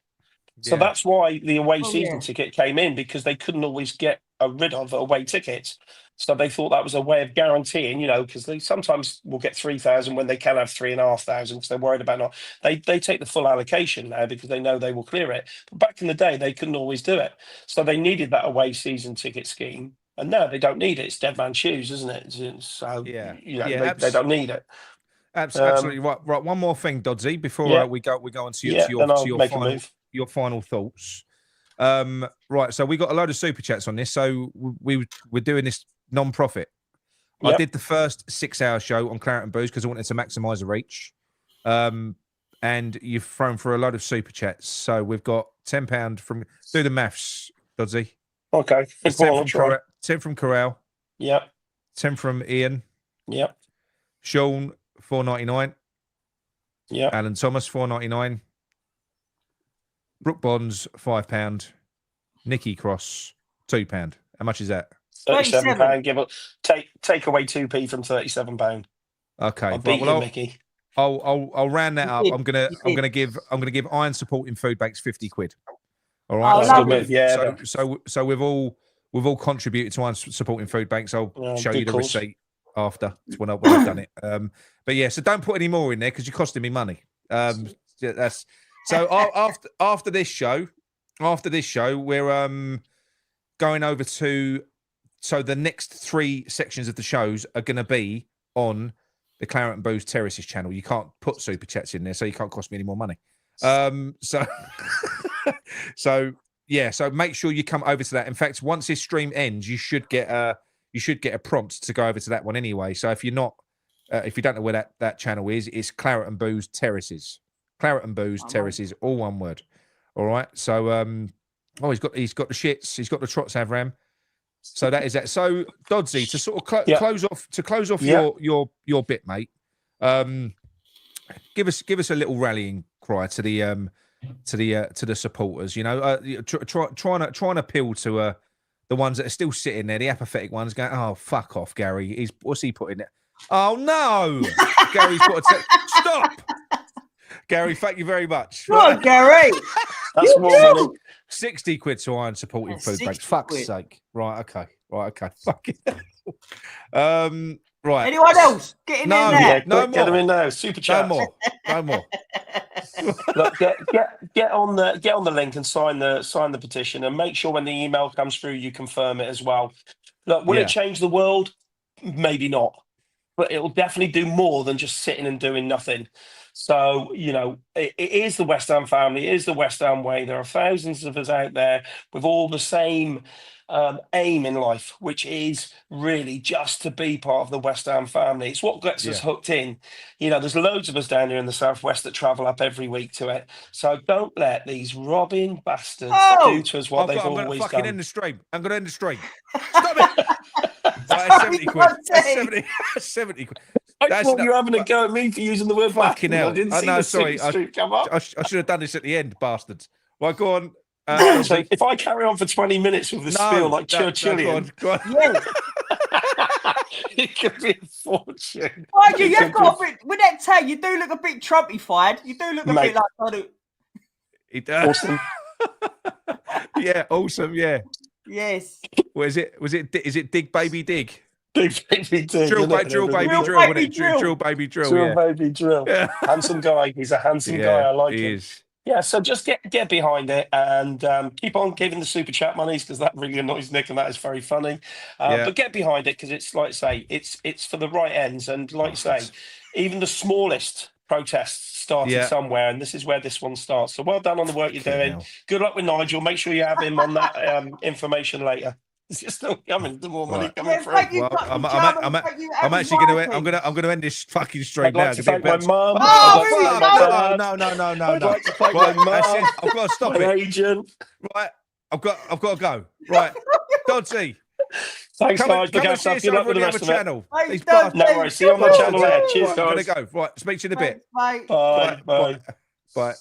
L: So that's why the away season ticket came in, because they couldn't always get rid of away tickets. So they thought that was a way of guaranteeing, because they sometimes will get 3,000 when they can have 3,500 because they're worried about not. They take the full allocation now because they know they will clear it. But back in the day, they couldn't always do it. So they needed that away season ticket scheme. And now they don't need it. It's dead man's shoes, isn't it? So they don't need it.
A: Absolutely right. Right. One more thing, Dodsey, before we go on to your final thoughts. Right. So we got a load of super chats on this. So we're doing this non-profit. I did the first 6-hour show on Claret and Booze because I wanted to maximise the reach. And you've thrown for a load of super chats. So we've got £10 from. Do the maths, Doddsy.
L: Okay.
A: 10 from Corral.
L: Yep.
A: 10 from Ian.
L: Yep.
A: Sean, $4.99.
L: Yep.
A: Alan Thomas, $4.99. Brooke Bonds, £5. Nikki Cross, £2. How much is that?
L: £37. Give up. Take away 2p from £37.
A: Okay.
L: I'll beat you, Mickey.
A: I'll round that up. I'm gonna give Iron Supporting Food Banks 50 quid. All right. So we've all contributed to Iron Supporting Food Banks. I'll show you the receipt after when I've done it. But yeah, so don't put any more in there because you're costing me money. That's so after this show, we're going over to. So the next 3 sections of the shows are going to be on the Claret and Booze Terraces channel. You can't put super chats in there, so you can't cost me any more money. So make sure you come over to that. In fact, once this stream ends, you should get a prompt to go over to that one anyway. So if you don't know where that channel is, it's Claret and Booze Terraces. Claret and Booze Terraces, all one word. All right. So he's got the shits. He's got the trots Avram. So that is that. So Doddsy, to sort of close off your bit, mate. Give us a little rallying cry to the supporters. You know, try and appeal to the ones that are still sitting there, the apathetic ones, going, "Oh, fuck off, Gary. What's he putting it? Oh no, Gary's got to stop." Gary, thank you very much.
E: Come on, Gary.
L: That's more money.
A: 60 quid to Iron Supporting Food Banks. Fuck's sake. Right, okay. Fucking right.
E: Anyone else? Get in there.
L: Yeah, no more. Get them in now. Super chat.
A: No more.
L: Look, get on the link and sign the petition, and make sure when the email comes through you confirm it as well. Look, will it change the world? Maybe not. But it'll definitely do more than just sitting and doing nothing. So, you know, it is the West Ham family, it is the West Ham way. There are thousands of us out there with all the same aim in life, which is really just to be part of the West Ham family. It's what gets us hooked in. You know, there's loads of us down here in the Southwest that travel up every week to it. So don't let these robbing bastards do to us what they've always done.
A: I'm going to end the stream. Stop it. That's 70 quid. That's 70 quid.
L: I thought you were having a go at me for using the word
A: fucking hell.
L: I didn't see the
A: sorry.
L: come up.
A: I should have done this at the end, bastards. Well, go on.
L: So if I carry on for 20 minutes with the spiel like Churchillian,
A: go on.
L: it could be a fortune.
E: Mind you, you've got a bit, with that tag, you do look a bit Trumpified. You do look a bit like
A: It does.
L: Awesome.
A: Yeah, awesome. Yeah.
E: Yes.
A: Is it Dig Baby Dig?
L: Dig Baby Dig.
A: Drill Baby Drill. Drill Baby Drill.
L: Drill Baby Drill. Yeah. Handsome guy. He's a handsome guy. I like him.
A: Is.
L: Yeah, so just get behind it and keep on giving the super chat monies because that really annoys Nick and that is very funny. But get behind it because it's like I say, it's for the right ends. And like I say, even the smallest protests started somewhere, and this is where this one starts. So well done on the work you're doing. Good luck with Nigel. Make sure you have him on that information later. It's still coming. The more money coming through.
A: Well, I'm actually going to end this fucking stream now.
L: I'd like to thank my mum.
A: No.
L: I'd like to thank my mum.
A: I've got to stop
L: my
A: it.
L: Agent.
A: Right, I've got to go. Right, Doddsy.
L: Thanks, guys. Look out, stuff. Good luck with the rest of it.
A: No
L: worries. See you on the channel there. Cheers, guys.
A: I'm going to go. Right, speak to you in a bit.
E: Bye.
L: Bye.
A: Bye.